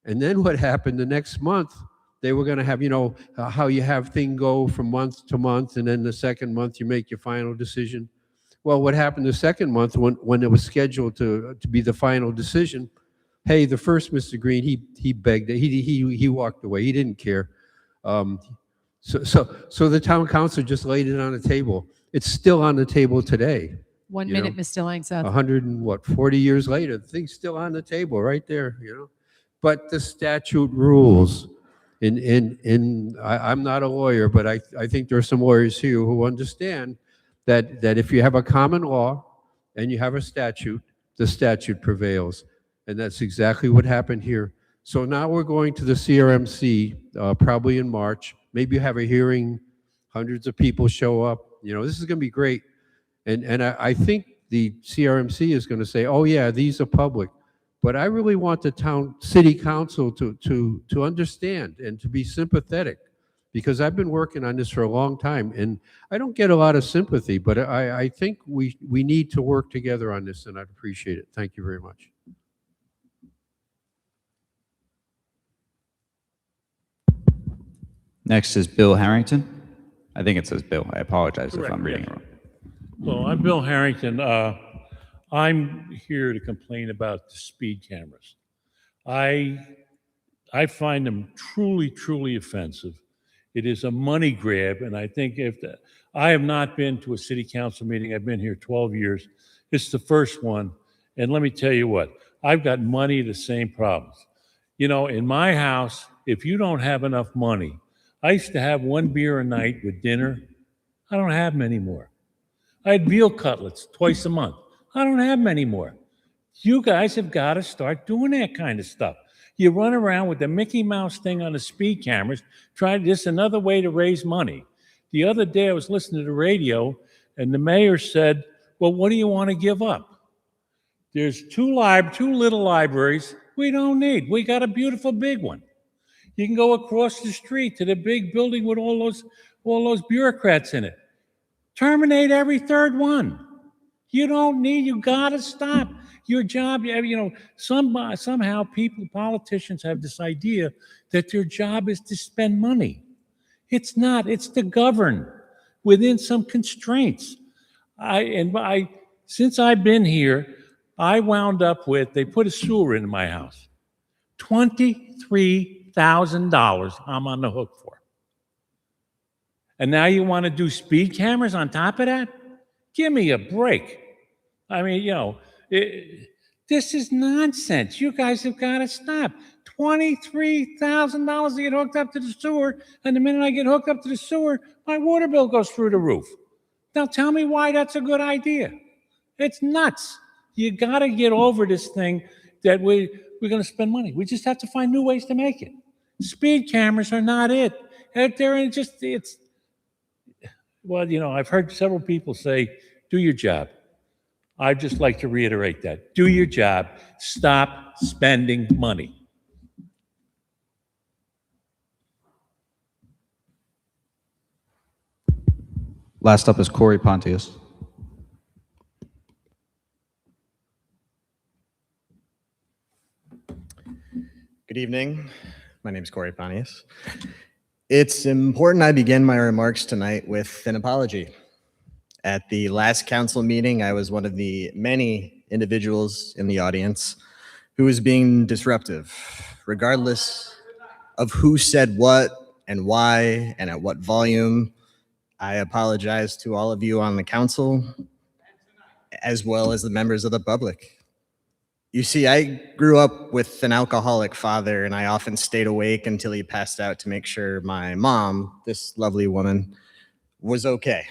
And then what happened the next month, they were going to have, you know, how you have thing go from month to month, and then the second month you make your final decision. Well, what happened the second month when it was scheduled to be the final decision, hey, the first Mr. Green, he begged it. He walked away. He didn't care. So the town council just laid it on the table. It's still on the table today. 1 minute, Mr. Langseth. 40 years later, the thing's still on the table right there, you know. But the statute rules. I'm not a lawyer, but I think there are some lawyers here who understand that if you have a common law and you have a statute, the statute prevails. And that's exactly what happened here. So now we're going to the CRMC, probably in March. Maybe you have a hearing, hundreds of people show up. You know, this is going to be great. And I think the CRMC is going to say, oh yeah, these are public. But I really want the city council to understand and to be sympathetic, because I've been working on this for a long time and I don't get a lot of sympathy, but I think we need to work together on this, and I'd appreciate it. Thank you very much. Next is Bill Harrington. I think it says Bill. I apologize if I'm reading it wrong. Well, I'm Bill Harrington. I'm here to complain about the speed cameras. I find them truly, truly offensive. It is a money grab, and I think I have not been to a city council meeting. I've been here 12 years. It's the first one, and let me tell you what, I've got many of the same problems. You know, in my house, if you don't have enough money, I used to have one beer a night with dinner. I don't have them anymore. I had veal cutlets twice a month. I don't have them anymore. You guys have got to start doing that kind of stuff. You run around with the Mickey Mouse thing on the speed cameras, trying this another way to raise money. The other day I was listening to the radio and the mayor said, well, what do you want to give up? There's two little libraries we don't need. We got a beautiful big one. You can go across the street to the big building with all those bureaucrats in it. Terminate every third one. You don't need, you got to stop. Your job, you know, somehow politicians have this idea that their job is to spend money. It's not, it's to govern within some constraints. Since I've been here, I wound up with, they put a sewer into my house. $23,000 I'm on the hook for. And now you want to do speed cameras on top of that? Give me a break. I mean, you know, this is nonsense. You guys have got to stop. $23,000 to get hooked up to the sewer, and the minute I get hooked up to the sewer, my water bill goes through the roof. Now tell me why that's a good idea. It's nuts. You got to get over this thing that we're going to spend money. We just have to find new ways to make it. Speed cameras are not it. Well, you know, I've heard several people say, do your job. I'd just like to reiterate that. Do your job. Stop spending money. Last up is Corey Pontius. Good evening. My name is Corey Pontius. It's important I begin my remarks tonight with an apology. At the last council meeting, I was one of the many individuals in the audience who was being disruptive, regardless of who said what and why and at what volume. I apologize to all of you on the council, as well as the members of the public. You see, I grew up with an alcoholic father, and I often stayed awake until he passed out to make sure my mom, this lovely woman, was okay.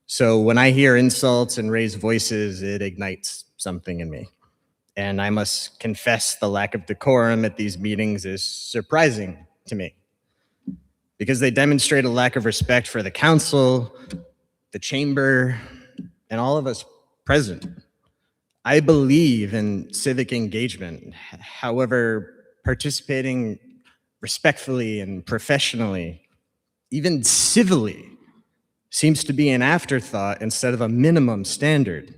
So when I hear insults and raised voices, it ignites something in me. And I must confess the lack of decorum at these meetings is surprising to me, because they demonstrate a lack of respect for the council, the chamber, and all of us present. I believe in civic engagement. However, participating respectfully and professionally, even civilly, seems to be an afterthought instead of a minimum standard.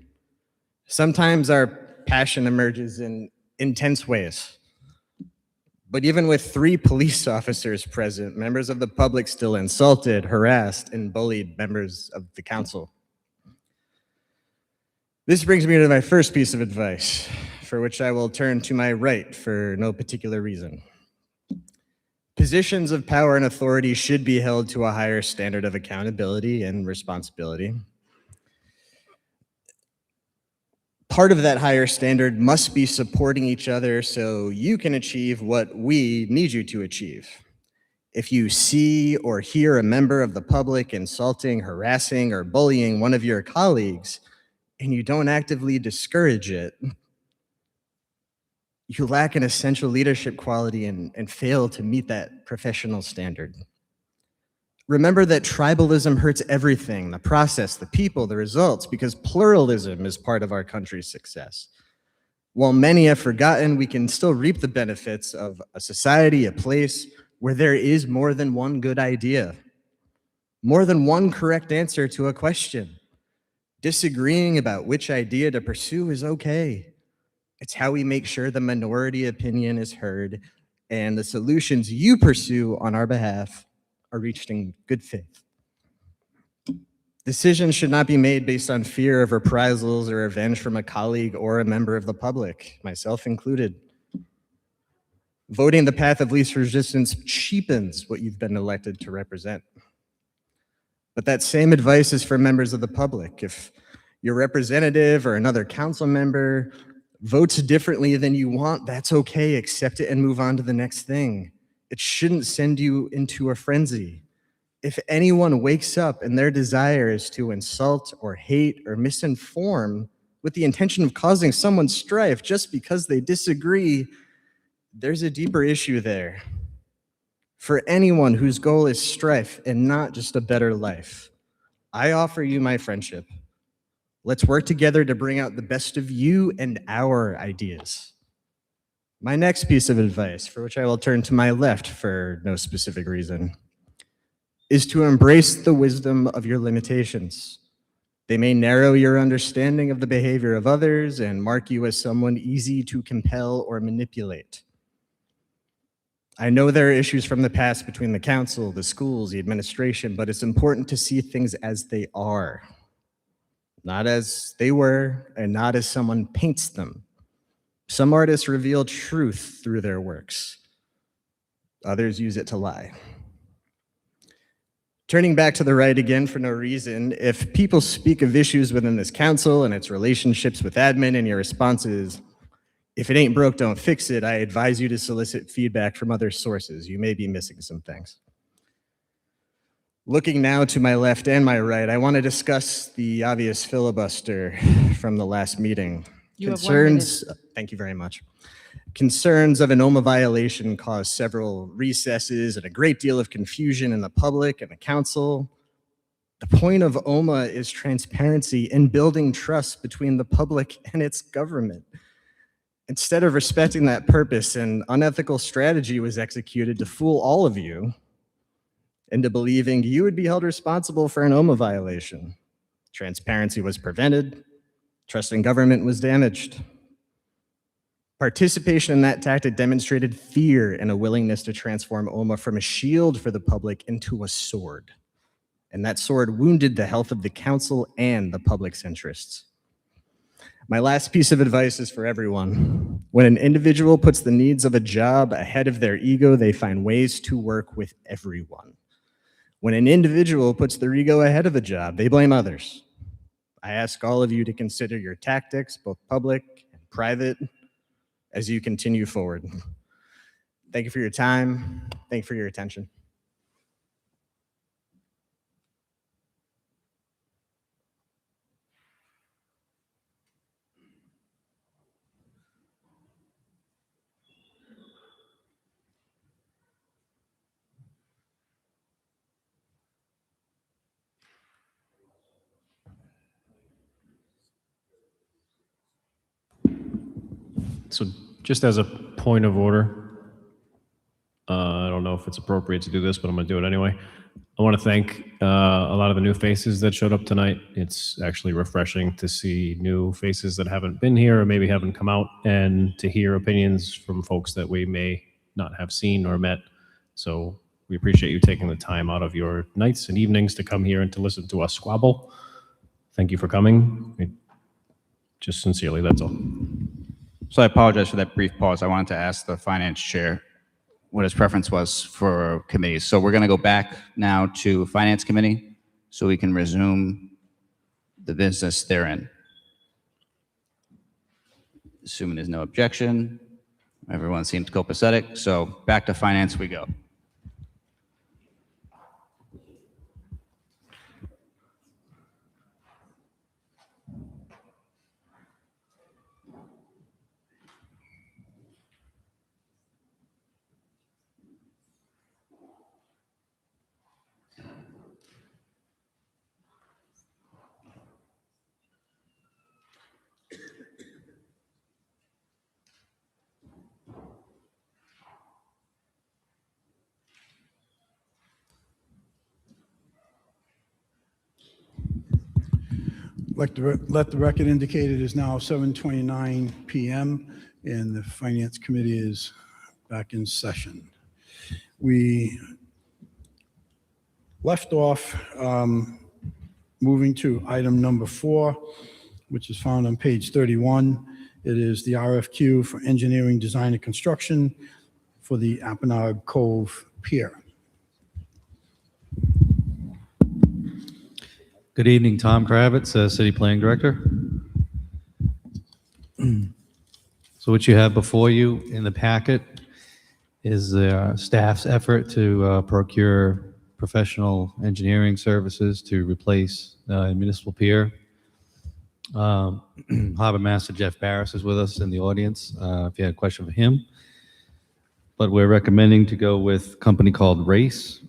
Sometimes our passion emerges in intense ways. But even with 3 police officers present, members of the public still insulted, harassed, and bullied members of the council. This brings me to my first piece of advice, for which I will turn to my right for no particular reason. Positions of power and authority should be held to a higher standard of accountability and responsibility. Part of that higher standard must be supporting each other so you can achieve what we need you to achieve. If you see or hear a member of the public insulting, harassing, or bullying one of your colleagues, and you don't actively discourage it, you lack an essential leadership quality and fail to meet that professional standard. Remember that tribalism hurts everything, the process, the people, the results, because pluralism is part of our country's success. While many have forgotten, we can still reap the benefits of a society, a place where there is more than one good idea, more than one correct answer to a question. Disagreeing about which idea to pursue is okay. It's how we make sure the minority opinion is heard and the solutions you pursue on our behalf are reached in good faith. Decisions should not be made based on fear of reprisals or revenge from a colleague or a member of the public, myself included. Voting the path of least resistance cheapens what you've been elected to represent. But that same advice is for members of the public. If your representative or another council member votes differently than you want, that's okay. Accept it and move on to the next thing. It shouldn't send you into a frenzy. If anyone wakes up and their desire is to insult or hate or misinform with the intention of causing someone strife just because they disagree, there's a deeper issue there. For anyone whose goal is strife and not just a better life, I offer you my friendship. Let's work together to bring out the best of you and our ideas. My next piece of advice, for which I will turn to my left for no specific reason, is to embrace the wisdom of your limitations. They may narrow your understanding of the behavior of others and mark you as someone easy to compel or manipulate. I know there are issues from the past between the council, the schools, the administration, but it's important to see things as they are, not as they were and not as someone paints them. Some artists reveal truth through their works. Others use it to lie. Turning back to the right again for no reason, if people speak of issues within this council and its relationships with admin and your response is, if it ain't broke, don't fix it, I advise you to solicit feedback from other sources. You may be missing some things. Looking now to my left and my right, I want to discuss the obvious filibuster from the last meeting. You have 1 minute. Thank you very much. Concerns of an OMA violation caused several recesses and a great deal of confusion in the public and the council. The point of OMA is transparency and building trust between the public and its government. Instead of respecting that purpose, an unethical strategy was executed to fool all of you into believing you would be held responsible for an OMA violation. Transparency was prevented, trust in government was damaged. Participation in that tactic demonstrated fear and a willingness to transform OMA from a shield for the public into a sword. And that sword wounded the health of the council and the public's interests. My last piece of advice is for everyone. When an individual puts the needs of a job ahead of their ego, they find ways to work with everyone. When an individual puts their ego ahead of a job, they blame others. I ask all of you to consider your tactics, both public and private, as you continue forward. Thank you for your time. Thank you for your attention. So just as a point of order, I don't know if it's appropriate to do this, but I'm going to do it anyway. I want to thank a lot of the new faces that showed up tonight. It's actually refreshing to see new faces that haven't been here or maybe haven't come out, and to hear opinions from folks that we may not have seen or met. So we appreciate you taking the time out of your nights and evenings to come here and to listen to us squabble. Thank you for coming. Just sincerely, that's all. So I apologize for that brief pause. I wanted to ask the finance chair what his preference was for committees. So we're going to go back now to finance committee so we can resume the business therein. Assuming there's no objection, everyone seems copacetic. So back to finance we go. Let the record indicate it is now 7:29 p.m. and the Finance Committee is back in session. We left off moving to item number 4, which is found on page 31. It is the RFQ for engineering, design, and construction for the Apponaug Cove Pier. Good evening, Tom Kravitz, City Planning Director. So what you have before you in the packet is staff's effort to procure professional engineering services to replace a municipal pier. Harbor Master Jeff Barris is with us in the audience if you had a question for him. But we're recommending to go with a company called Race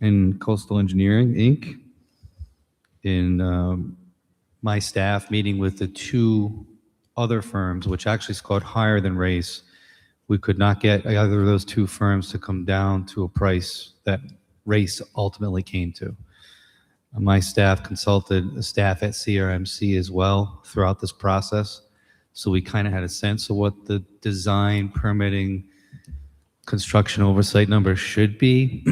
and Coastal Engineering, Inc. In my staff meeting with the 2 other firms, which actually scored higher than Race, we could not get either of those 2 firms to come down to a price that Race ultimately came to. My staff consulted the staff at CRMC as well throughout this process, so we kind of had a sense of what the design, permitting, construction oversight number should be.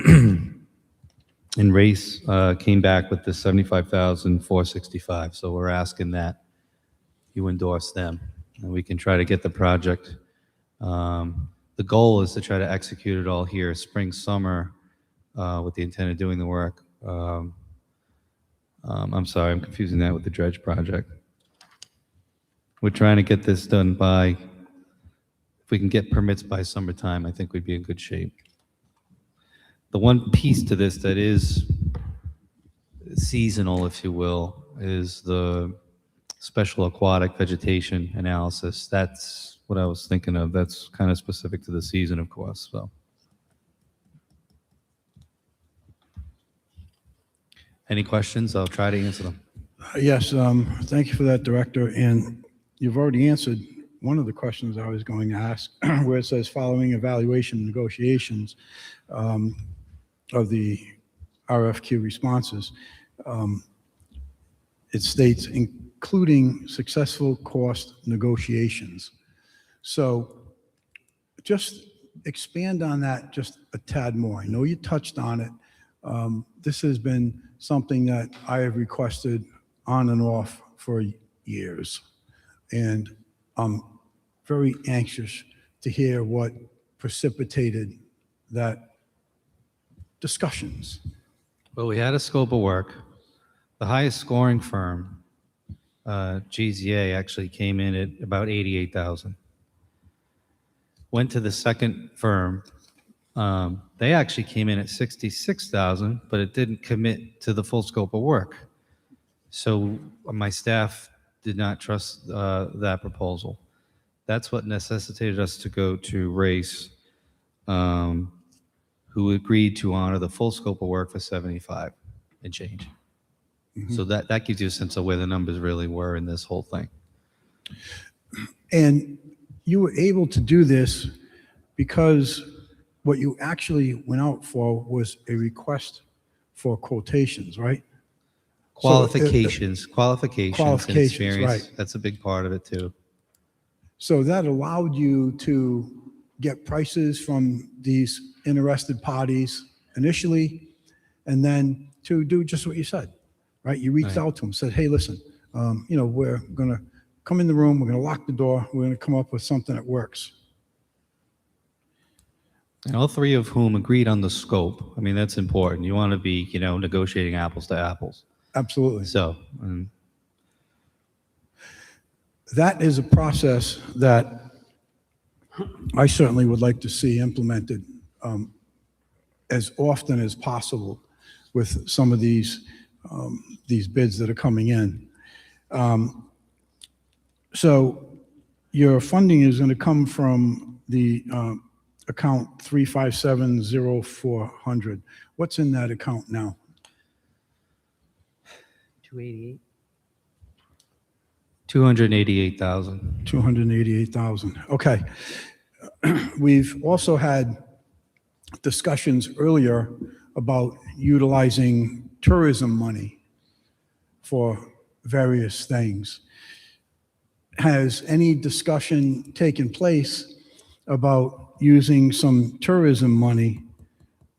And Race came back with the $75,465. So we're asking that you endorse them, and we can try to get the project. The goal is to try to execute it all here spring, summer, with the intent of doing the work. I'm sorry, I'm confusing that with the dredge project. We're trying to get this done by, if we can get permits by summertime, I think we'd be in good shape. The one piece to this that is seasonal, if you will, is the special aquatic vegetation analysis. That's what I was thinking of. That's kind of specific to the season, of course. So Any questions? I'll try to answer them. Yes, thank you for that, Director. And you've already answered one of the questions I was going to ask, where it says following evaluation negotiations of the RFQ responses. It states including successful cost negotiations. So just expand on that just a tad more. I know you touched on it. This has been something that I have requested on and off for years. And I'm very anxious to hear what precipitated that discussions. Well, we had a scope of work. The highest scoring firm, GZA, actually came in at about 88,000. Went to the second firm. They actually came in at 66,000, but it didn't commit to the full scope of work. So my staff did not trust that proposal. That's what necessitated us to go to Race, who agreed to honor the full scope of work for 75 and change. So that gives you a sense of where the numbers really were in this whole thing. And you were able to do this because what you actually went out for was a request for quotations, right? Qualifications, qualifications, and Qualifications, experience. right. That's a big part of it too. So that allowed you to get prices from these interested parties initially, and then to do just what you said, right? You reached out to them, said, hey, listen, we're going to come in the room, we're going to lock the door, we're going to come up with something that works. And all three of whom agreed on the scope. I mean, that's important. You want to be, negotiating apples to apples. Absolutely. So, that is a process that I certainly would like to see implemented as often as possible with some of these bids that are coming in. So your funding is going to come from the account 3570400. What's in that account now? 288. 288,000. 288,000. Okay. We've also had discussions earlier about utilizing tourism money for various things. Has any discussion taken place about using some tourism money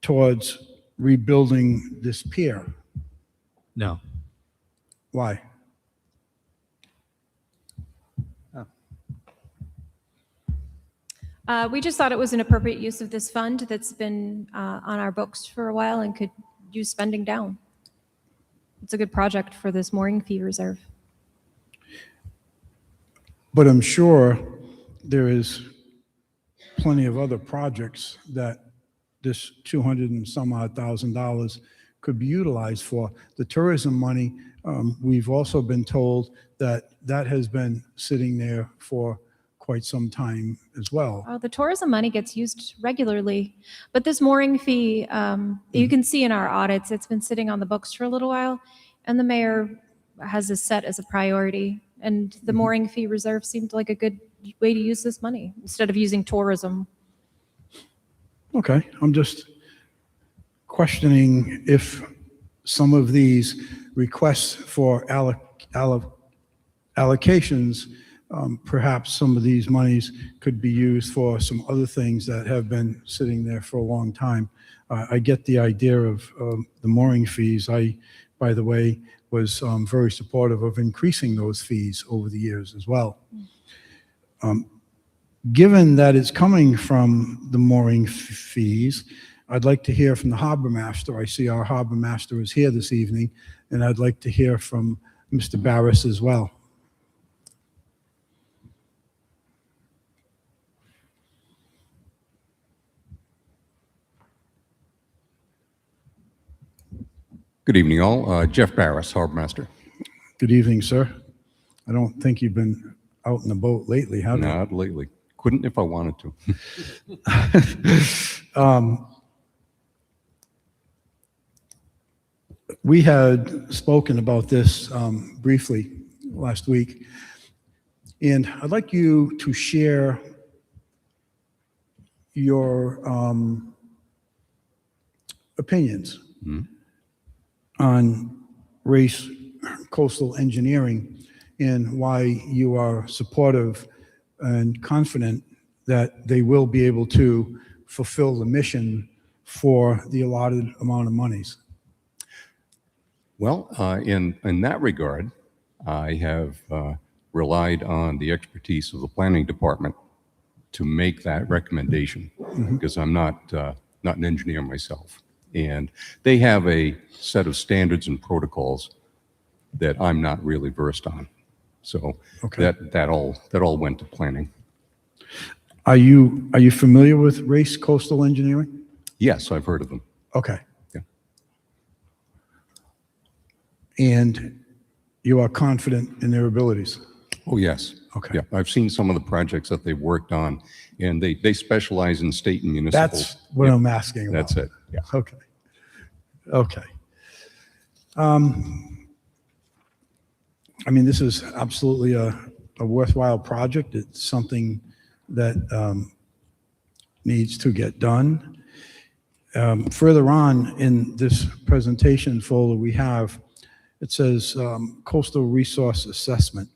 towards rebuilding this pier? No. Why? We just thought it was an appropriate use of this fund that's been on our books for a while and could use spending down. It's a good project for this mooring fee reserve. But I'm sure there is plenty of other projects that this 200 and some odd $1,000 could be utilized for. The tourism money, we've also been told that that has been sitting there for quite some time as well. The tourism money gets used regularly, but this mooring fee, you can see in our audits, it's been sitting on the books for a little while, and the mayor has this set as a priority. And the mooring fee reserve seemed like a good way to use this money instead of using tourism. Okay, I'm just questioning if some of these requests for allocations, perhaps some of these monies could be used for some other things that have been sitting there for a long time. I get the idea of the mooring fees. I, by the way, was very supportive of increasing those fees over the years as well. Given that it's coming from the mooring fees, I'd like to hear from the harbor master. I see our harbor master is here this evening, and I'd like to hear from Mr. Barris as well. Good evening, all. Jeff Barris, Harbor Master. Good evening, sir. I don't think you've been out in the boat lately, have you? Not lately. Couldn't if I wanted to. we had spoken about this briefly last week, and I'd like you to share your opinions on race coastal engineering and why you are supportive and confident that they will be able to fulfill the mission for the allotted amount of monies. Well, in that regard, I have relied on the expertise of the planning department to make that recommendation, because I'm not an engineer myself. And they have a set of standards and protocols that I'm not really versed on. So that all went to planning. Are you familiar with race coastal engineering? Yes, I've heard of them. Okay. Yeah. And you are confident in their abilities? Oh, yes. Okay. Yeah, I've seen some of the projects that they've worked on, and they specialize in state and municipal. That's what I'm asking about. That's it. Yeah. Okay. Okay. I mean, this is absolutely a worthwhile project. It's something that needs to get done. Further on in this presentation folder we have, it says coastal resource assessment.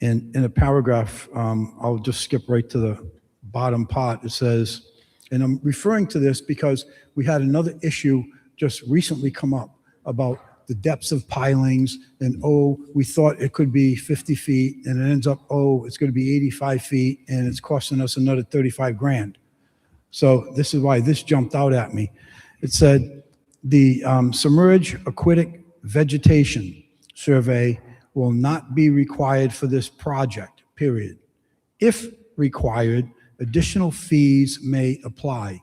And in a paragraph, I'll just skip right to the bottom part. It says, and I'm referring to this because we had another issue just recently come up about the depths of pilings, and we thought it could be 50 feet, and it ends up, it's going to be 85 feet, and it's costing us another 35 grand. So this is why this jumped out at me. It said, the submerged aquatic vegetation survey will not be required for this project, period. If required, additional fees may apply.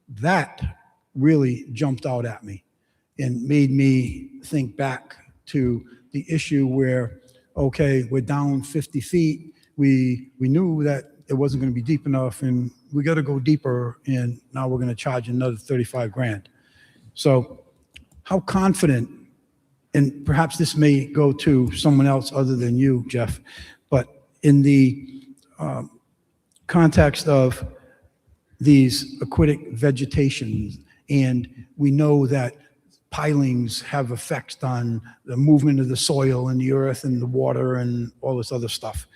That really jumped out at me and made me think back to the issue where, okay, we're down 50 feet. We knew that it wasn't going to be deep enough, and we got to go deeper, and now we're going to charge another 35 grand. So how confident, and perhaps this may go to someone else other than you, Jeff, but in the context of these aquatic vegetations, and we know that pilings have effects on the movement of the soil and the earth and the water and all this other stuff.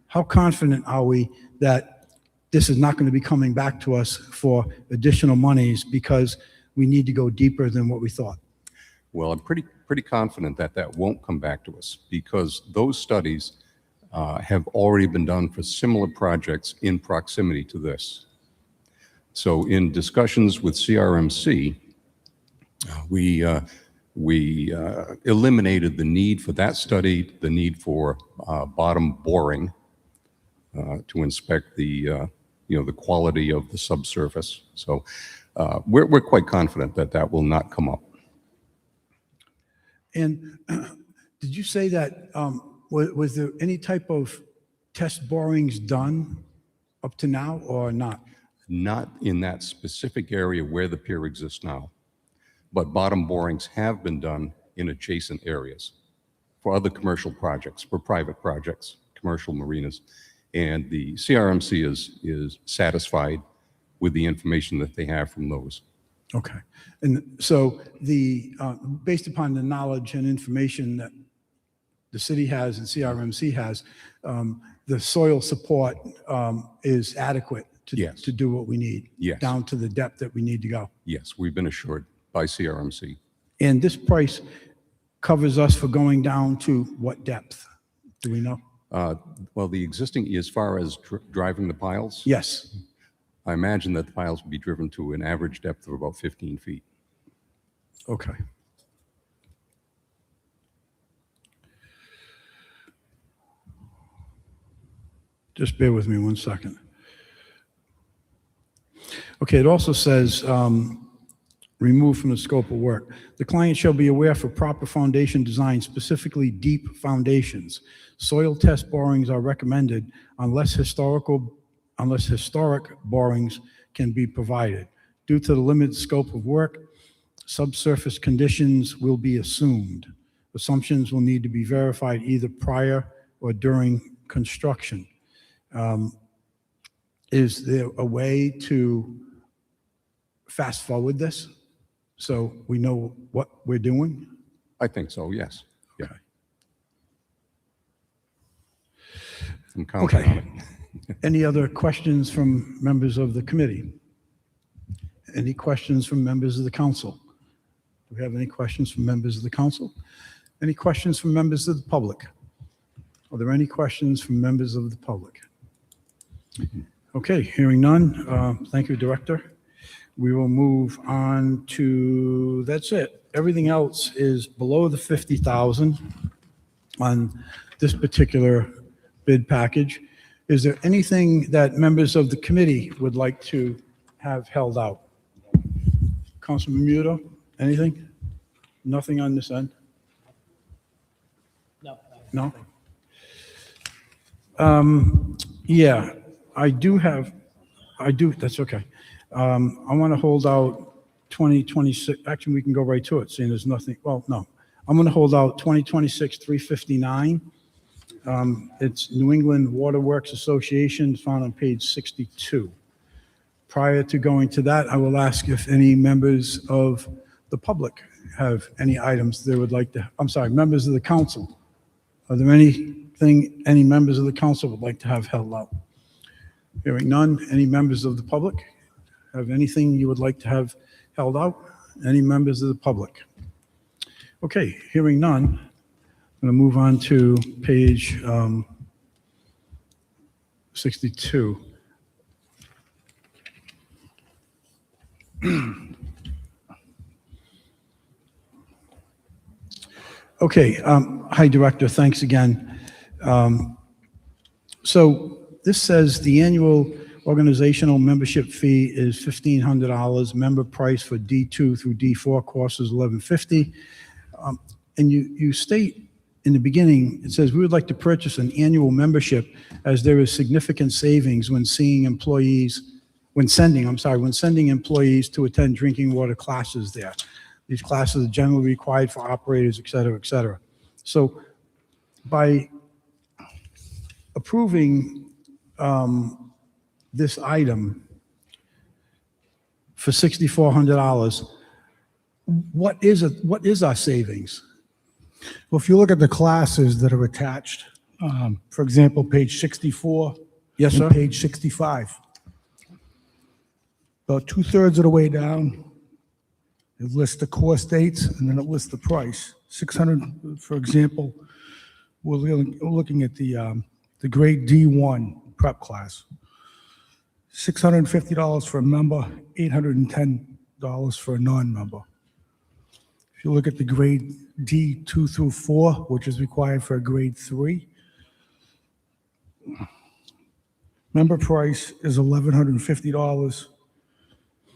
How confident are we that this is not going to be coming back to us for additional monies because we need to go deeper than what we thought? Well, I'm pretty confident that that won't come back to us, because those studies have already been done for similar projects in proximity to this. So in discussions with CRMC, we eliminated the need for that study, the need for bottom boring to inspect the the quality of the subsurface. So we're quite confident that that will not come up. And did you say that, was there any type of test borings done up to now or not? Not in that specific area where the pier exists now, but bottom borings have been done in adjacent areas for other commercial projects, for private projects, commercial marinas. And the CRMC is satisfied with the information that they have from those. Okay. And so the, based upon the knowledge and information that the city has and CRMC has, the soil support is adequate to do what we need, down to the depth that we need to go. Yes, we've been assured by CRMC. And this price covers us for going down to what depth? Do we know? Well, the existing, as far as driving the piles? Yes. I imagine that the piles will be driven to an average depth of about 15 feet. Okay. Just bear with me 1 second. Okay, it also says, removed from the scope of work. The client shall be aware for proper foundation design, specifically deep foundations. Soil test borings are recommended unless historic borings can be provided. Due to the limited scope of work, subsurface conditions will be assumed. Assumptions will need to be verified either prior or during construction. Is there a way to fast forward this so we know what we're doing? I think so, yes. Yeah. I'm counting on it. Any other questions from members of the committee? Any questions from members of the council? Do we have any questions from members of the council? Any questions from members of the public? Are there any questions from members of the public? Okay, hearing none. Thank you, Director. We will move on to, that's it. Everything else is below the 50,000 on this particular bid package. Is there anything that members of the committee would like to have held out? Councilman Muto, anything? Nothing on this end? No? Yeah, that's okay. I want to hold out 2026, actually, we can go right to it, seeing there's nothing, well, no. I'm going to hold out 2026 359. It's New England Waterworks Association, found on page 62. Prior to going to that, I will ask if any members of the public have any items they would like to, I'm sorry, members of the council. Are there anything any members of the council would like to have held out? Hearing none. Any members of the public have anything you would like to have held out? Any members of the public? Okay, hearing none. I'm going to move on to page 62. Okay, hi, Director, thanks again. So this says the annual organizational membership fee is $1,500. Member price for D2 through D4 course is $1,150. And you state in the beginning, it says, we would like to purchase an annual membership as there is significant savings when sending employees to attend drinking water classes there. These classes are generally required for operators, et cetera, et cetera. So by approving this item for $6,400, what is our savings? Well, if you look at the classes that are attached, for example, page 64. Yes, sir. And page 65. About 2/3 of the way down, it lists the course dates and then it lists the price. 600, for example, we're looking at the grade D1 prep class. $650 for a member, $810 for a non-member. If you look at the grade D2 through 4, which is required for a grade 3, member price is $1,150.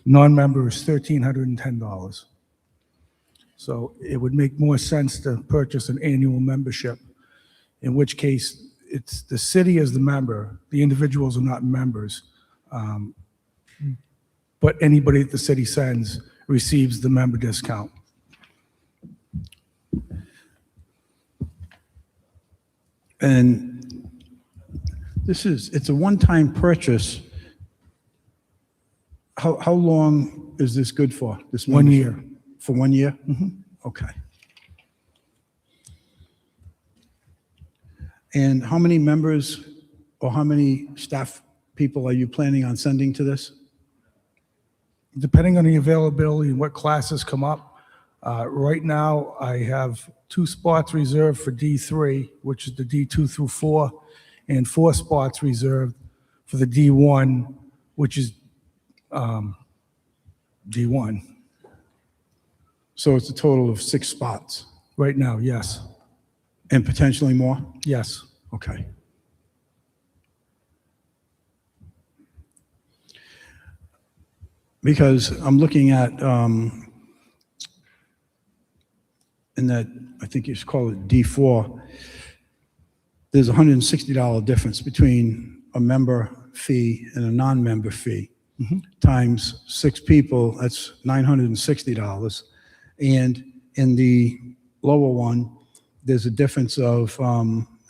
Non-member is $1,310. So it would make more sense to purchase an annual membership, in which case it's the city as the member, the individuals are not members, but anybody that the city sends receives the member discount. And it's a one-time purchase. How long is this good for? This 1 membership? year. For 1 year? Mm-hmm. Okay. And how many members or how many staff people are you planning on sending to this? Depending on the availability and what classes come up. Right now, I have 2 spots reserved for D3, which is the D2 through 4, and 4 spots reserved for the D1, which is D1. So it's a total of 6 spots? Right now, yes. And potentially more? Yes. Okay. Because I'm looking at, in that, I think you should call it D4, there's a $160 difference between a member fee and a non-member fee. Mm-hmm. Times 6 people, that's $960. And in the lower one, there's a difference of,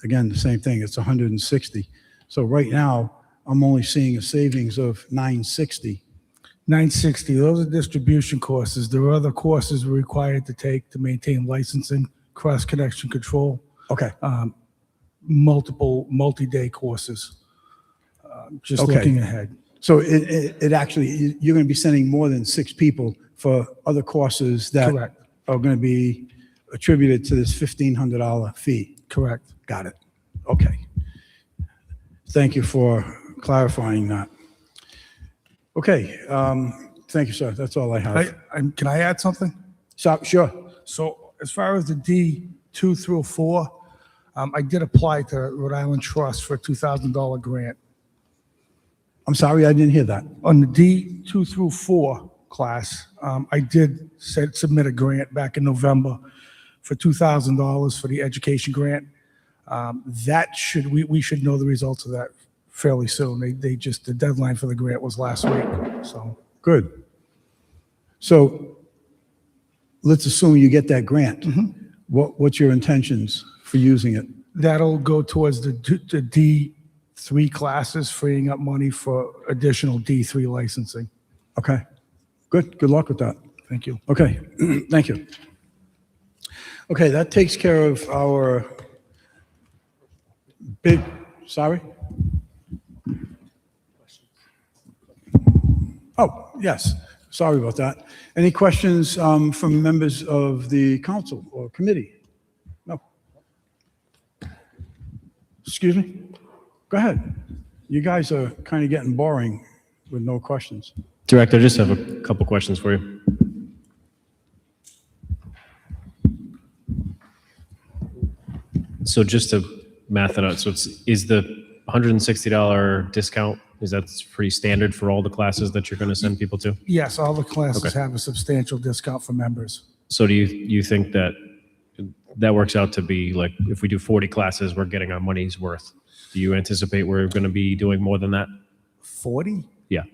again, the same thing, it's 160. So right now, I'm only seeing a savings of 960. 960, those are distribution courses. There are other courses we're required to take to maintain licensing, cross-connection control, Okay, multi-day courses. Just Okay. looking ahead. so it actually, you're going to be sending more than 6 people for other courses that Correct. are going to be attributed to this $1,500 fee. Correct. Got it. Okay. Thank you for clarifying that. Okay, thank you, sir. That's all I have. Can I add something? So, sure. So as far as the D2 through 4, I did apply to Rhode Island Trust for a $2,000 grant. I'm sorry, I didn't hear that. On the D2 through 4 class, I did submit a grant back in November for $2,000 for the education grant. We should know the results of that fairly soon. The deadline for the grant was last week, so. Good. So let's assume you get that grant. What's your intentions for using it? That'll go towards the D3 classes, freeing up money for additional D3 licensing. Okay, good. Good luck with that. Thank you. Okay, thank you. Okay, that takes care of our bid, sorry? Oh, yes, sorry about that. Any questions from members of the council or committee? No? Excuse me? Go ahead. You guys are kind of getting boring with no questions. Director, I just have a couple questions for you. So just to math it out, so is the $160 discount, is that pretty standard for all the classes that you're going to send people to? Yes, all the classes Okay. have a substantial discount for members. So do you think that works out to be like, if we do 40 classes, we're getting our money's worth? Do you anticipate we're going to be doing more than that? 40 Yeah.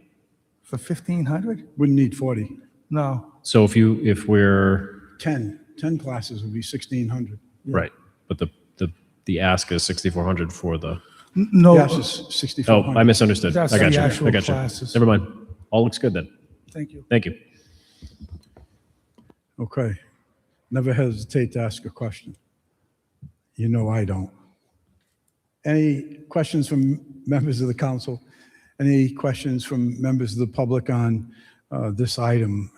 for 1,500? Wouldn't need 40. No. So if we're 10 classes would be 1,600. right, but the ask is 6,400 for the. No. Yes, it's 6,400. Oh, I misunderstood. That's I got the you. actual I got you. classes. Never mind. All looks good then. Thank you. Thank you. Okay. Never hesitate to ask a question. You know I don't. Any questions from members of the council? Any questions from members of the public on this item?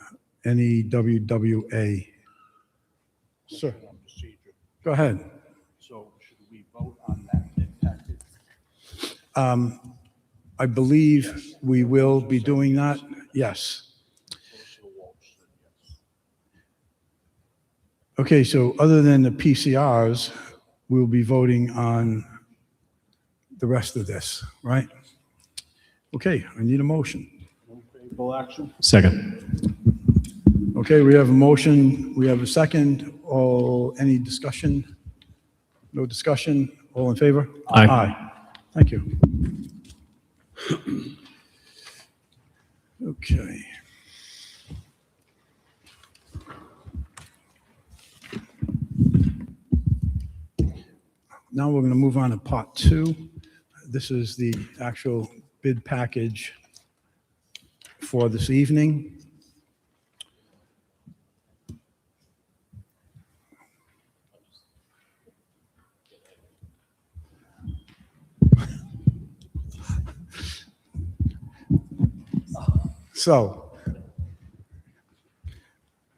Any WWA? Sir, go ahead. So should we vote on that bid package? I believe we will be doing that. Yes. Okay, so other than the PCRs, we'll be voting on the rest of this, right? Okay, I need a motion. Favorable action? Second. Okay, we have a motion, we have a second. Any discussion? No discussion? All in favor? Aye. Aye. Thank you. Okay. Now we're going to move on to part 2. This is the actual bid package for this evening. So,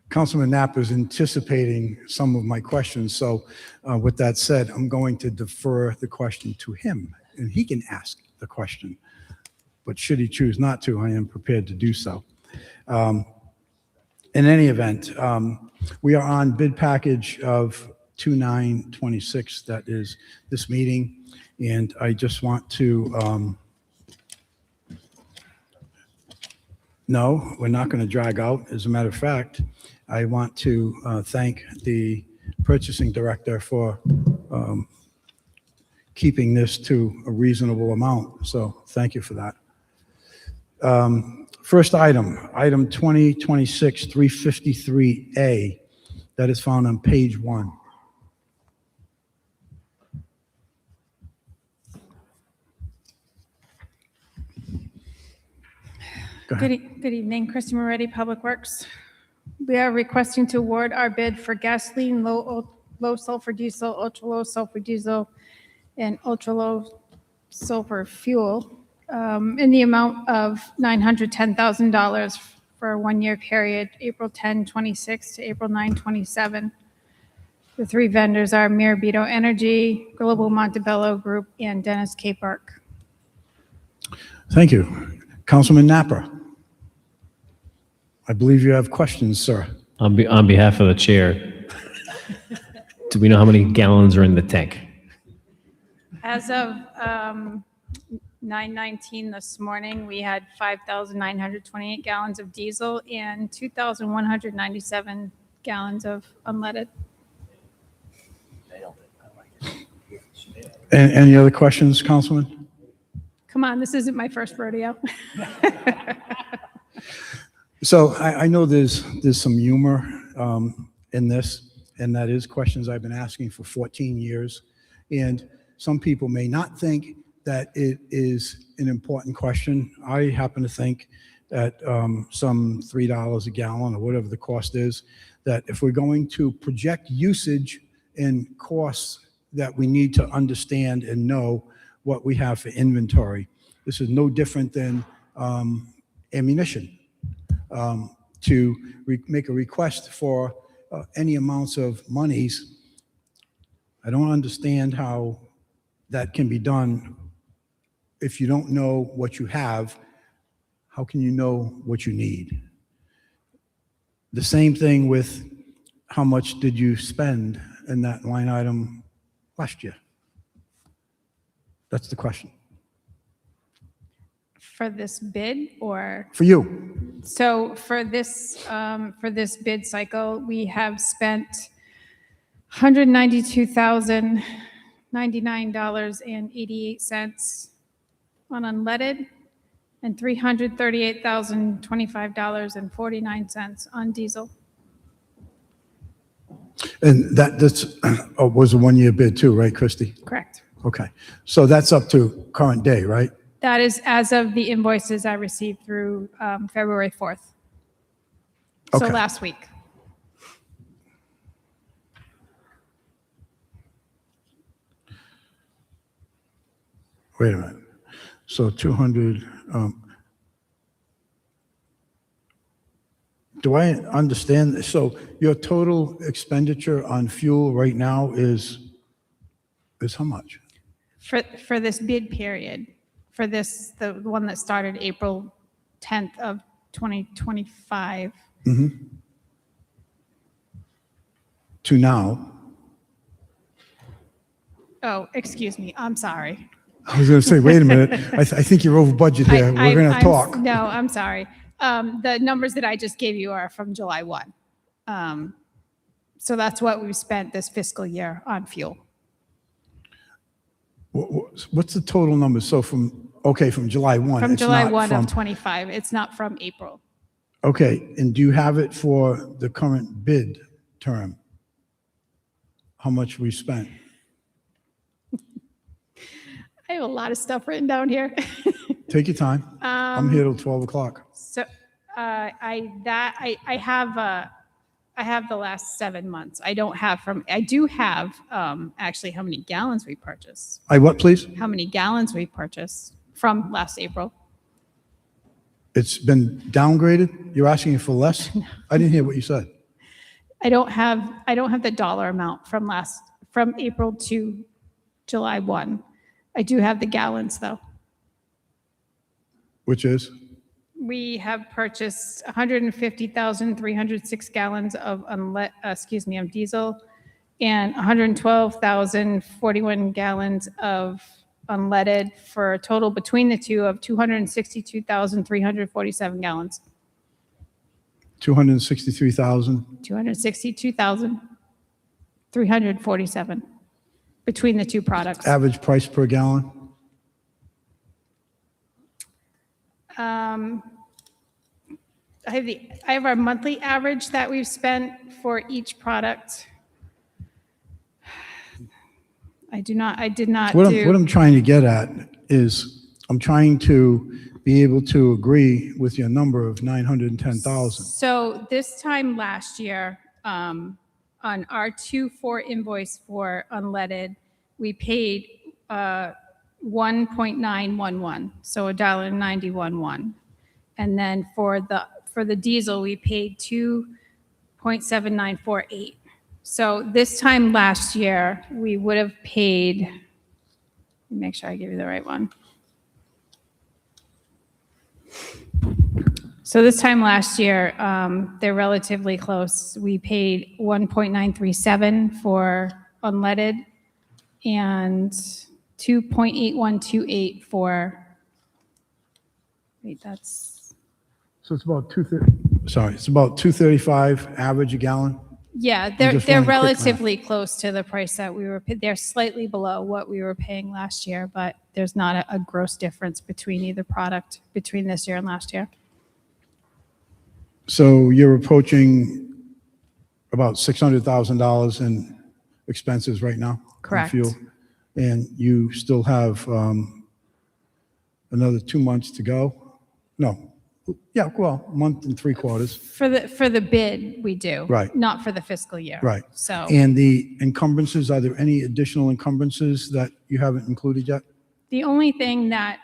Councilman Knapp is anticipating some of my questions. So with that said, I'm going to defer the question to him, and he can ask the question. But should he choose not to, I am prepared to do so. In any event, we are on bid package of 2926, that is this meeting. And I just want to, no, we're not going to drag out. As a matter of fact, I want to thank the purchasing director for keeping this to a reasonable amount. So thank you for that. First item 2026-353A That is found on page 1. Go ahead. Good evening, Christy Moretti, Public Works. We are requesting to award our bid for gasoline, low sulfur diesel, ultra low sulfur diesel, and ultra low sulfur fuel in the amount of $910,000 for a 1-year period, April 10, 26 to April 9, 27. The 3 vendors are Mirabito Energy, Global Montebello Group, and Dennis K. Park. Thank you. Councilman Napper. I believe you have questions, sir. On behalf of the chair, do we know how many gallons are in the tank? As of 9:19 this morning, we had 5,928 gallons of diesel and 2,197 gallons of unleaded. Any other questions, Councilman? Come on, this isn't my first rodeo. So I know there's some humor in this, and that is questions I've been asking for 14 years. And some people may not think that it is an important question. I happen to think that some $3 a gallon or whatever the cost is, that if we're going to project usage and costs, that we need to understand and know what we have for inventory. This is no different than ammunition. To make a request for any amounts of monies, I don't understand how that can be done. If you don't know what you have, how can you know what you need? The same thing with how much did you spend in that line item last year? That's the question. For this bid or? For you. So for this bid cycle, we have spent $192,099.88 on unleaded and $338,025.49 on diesel. And that's was a 1-year bid too, right, Christy? Correct. Okay. So that's up to current day, right? That is as of the invoices I received through February 4th. So Okay. last week. Wait a minute. So 200, do I understand? So your total expenditure on fuel right now is how much? For this bid period, for this, the one that started April 10th of 2025. To now? Oh, excuse me, I'm sorry. I was going to say, wait a minute. I think you're over budget here. We're going to talk. No, I'm sorry. The numbers that I just gave you are from July 1. So that's what we've spent this fiscal year on fuel. What's the total number? So from July 1. From it's July not 1 from- of 25. It's not from April. Okay, and do you have it for the current bid term? How much we spent? I have a lot of stuff written down here. Take your time. I'm here till 12 o'clock. So I have the last 7 months. I do have actually how many gallons we purchased. What, please? How many gallons we purchased from last April. It's been downgraded? You're asking for less? I didn't hear what you said. I don't have the dollar amount from April to July 1. I do have the gallons though. Which is? We have purchased 150,306 gallons of diesel and 112,041 gallons of unleaded for a total between the two of 262,347 gallons. 263,000? 262,347 between the two products. Average price per gallon? I have our monthly average that we've spent for each product. I did not What do. I'm trying to get at is I'm trying to be able to agree with your number of 910,000. So this time last year, on our 2-4 invoice for unleaded, we paid 1.911, so $1.91. And then for the diesel, we paid 2.7948. So this time last year, we would have paid, let me make sure I give you the right one. So this time last year, they're relatively close. We paid 1.937 for unleaded and 2.8128 for, wait, that's, So it's about it's about 235 average a gallon. yeah, just they're running quick math. relatively close to the price that we were, they're slightly below what we were paying last year, but there's not a gross difference between either product between this year and last year. So you're approaching about $600,000 in expenses right now? on Correct. Fuel, and you still have another 2 months to go? No. Yeah, well, a month and 3 quarters. For the bid, we do. Right. Not for the fiscal year. Right. So And the encumbrances, are there any additional encumbrances that you haven't included yet? the only thing that,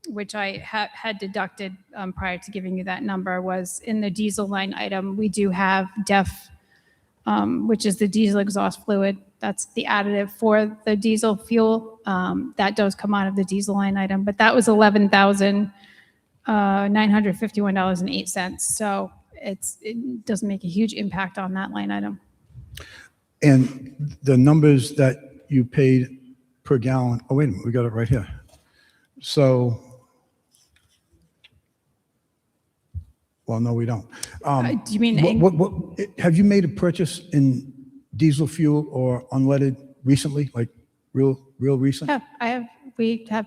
which I had deducted prior to giving you that number, was in the diesel line item, we do have DEF, which is the diesel exhaust fluid. That's the additive for the diesel fuel. That does come out of the diesel line item, but that was $11,951.08. So it doesn't make a huge impact on that line item. And the numbers that you paid per gallon, oh, wait a minute, we got it right here. So, well, no, we don't. Do you mean Have you made a purchase in diesel fuel or unleaded recently, like real recent? We have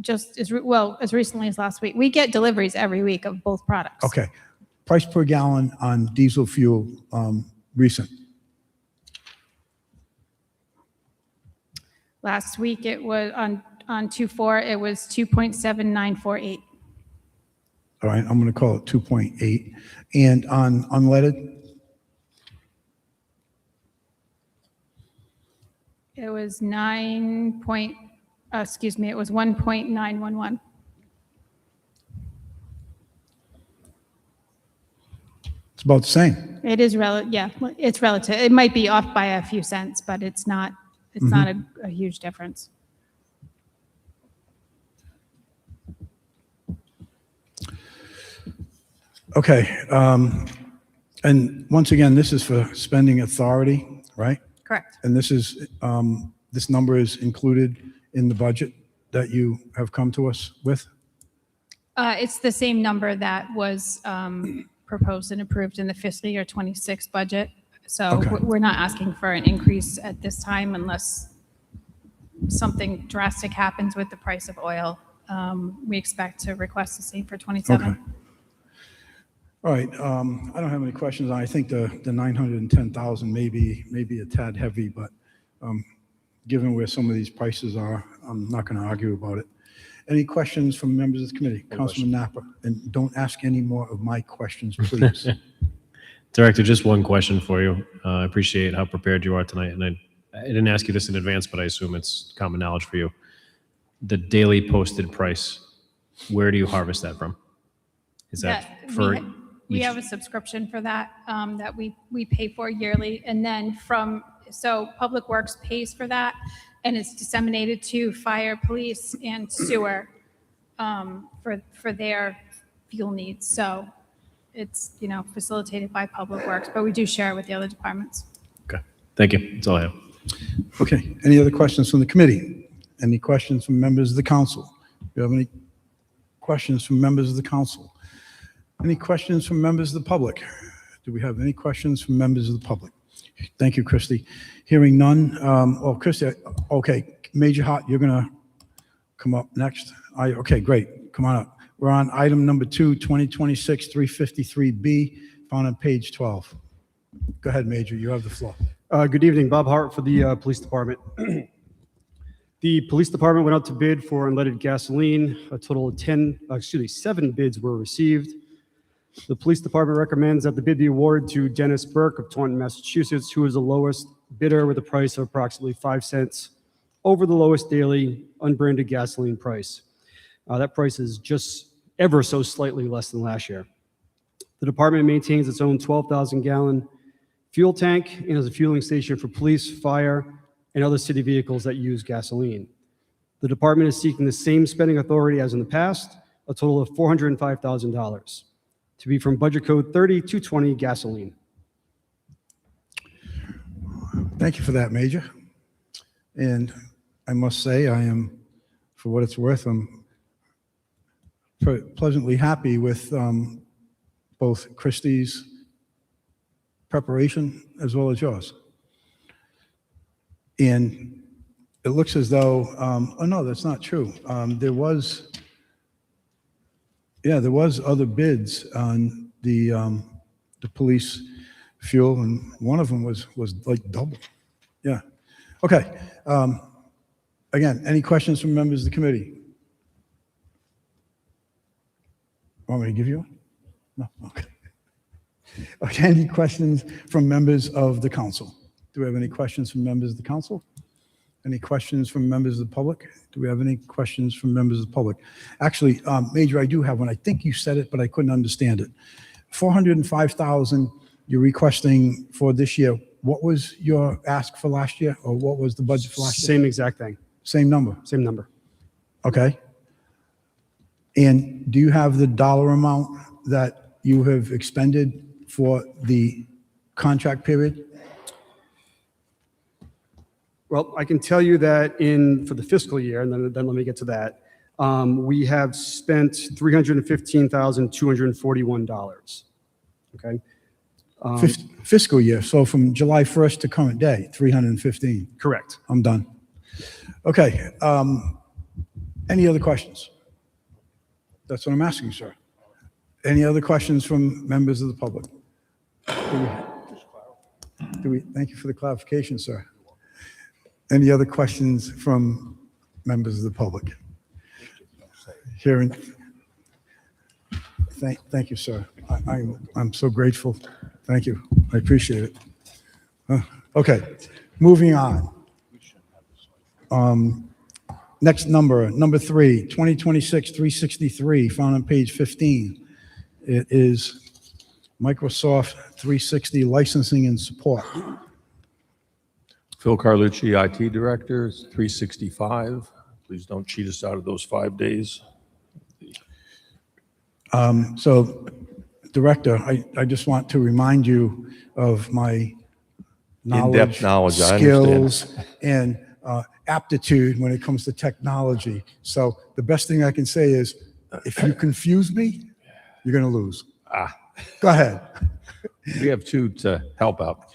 just as recently as last week. We get deliveries every week of both products. Okay. Price per gallon on diesel fuel, recent. Last week it was on 2-4, it was 2.7948. All right, I'm going to call it 2.8. And on unleaded? It was 1.911. It's about the same. It is it's relative. It might be off by a few cents, but it's not a huge difference. Okay. And once again, this is for spending authority, right? Correct. And this is, this number is included in the budget that you have come to us with? It's the same number that was proposed and approved in the fiscal year 26 budget. So Okay. we're not asking for an increase at this time unless something drastic happens with the price of oil. We expect to request the same for 27. Okay. All right, I don't have any questions. I think the 910,000 may be a tad heavy, but given where some of these prices are, I'm not going to argue about it. Any questions from members of the committee? Councilman Napa, and don't ask any more of my questions, please. Director, just one question for you. I appreciate how prepared you are tonight, and I didn't ask you this in advance, but I assume it's common knowledge for you. The daily posted price, where do you harvest that from? Is that for We each- have a subscription for that, that we pay for yearly. And then so Public Works pays for that, and it's disseminated to fire, police, and sewer for their fuel needs. So it's, facilitated by Public Works, but we do share it with the other departments. Okay, thank you. That's all I have. Okay, any other questions from the committee? Any questions from members of the council? Do you have any questions from members of the council? Any questions from members of the public? Do we have any questions from members of the public? Thank you, Christy. Hearing none. Christy, okay, Major Hart, you're going to come up next. Okay, great. Come on up. We're on item number 2, 2026-353B, found on page 12. Go ahead, Major, you have the floor. Good evening, Bob Hart for the Police Department. The Police Department went out to bid for unleaded gasoline. A total of 7 bids were received. The Police Department recommends that the bid be awarded to Dennis Burke of Taunton, Massachusetts, who is the lowest bidder with a price of approximately 5 cents over the lowest daily unbranded gasoline price. That price is just ever so slightly less than last year. The department maintains its own 12,000-gallon fuel tank and is a fueling station for police, fire, and other city vehicles that use gasoline. The department is seeking the same spending authority as in the past, a total of $405,000, to be from Budget Code 30220 gasoline. Thank you for that, Major. And I must say, I am, for what it's worth, I'm pleasantly happy with both Christie's preparation as well as yours. And it looks as though, oh no, that's not true. There was other bids on the police fuel, and one of them was like double. Yeah. Okay. Again, any questions from members of the committee? Want me to give you one? No? Okay. Okay, any questions from members of the council? Do we have any questions from members of the council? Any questions from members of the public? Do we have any questions from members of the public? Actually, Major, I do have one. I think you said it, but I couldn't understand it. 405,000 you're requesting for this year. What was your ask for last year, or what was the budget for last year? Same exact thing. Same number? Same number. Okay. And do you have the dollar amount that you have expended for the contract period? Well, I can tell you that for the fiscal year, and then let me get to that, we have spent $315,241. Okay. Fiscal year, so from July 1st to current day, 315. Correct. I'm done. Okay. Any other questions? That's what I'm asking, sir. Any other questions from members of the public? Thank you for the clarification, sir. Any other questions from members of the public? Hearing. Thank you, sir. I'm so grateful. Thank you. I appreciate it. Okay, moving on. Next number 3, 2026-363, found on page 15. It is Microsoft 360 licensing and support. Phil Carlucci, IT Director, 365. Please don't cheat us out of those 5 days. So, Director, I just want to remind you of my In-depth knowledge, I skills, understand. and aptitude when it comes to technology. So the best thing I can say is, if you confuse me, you're going to lose. Go ahead. We have two to help out.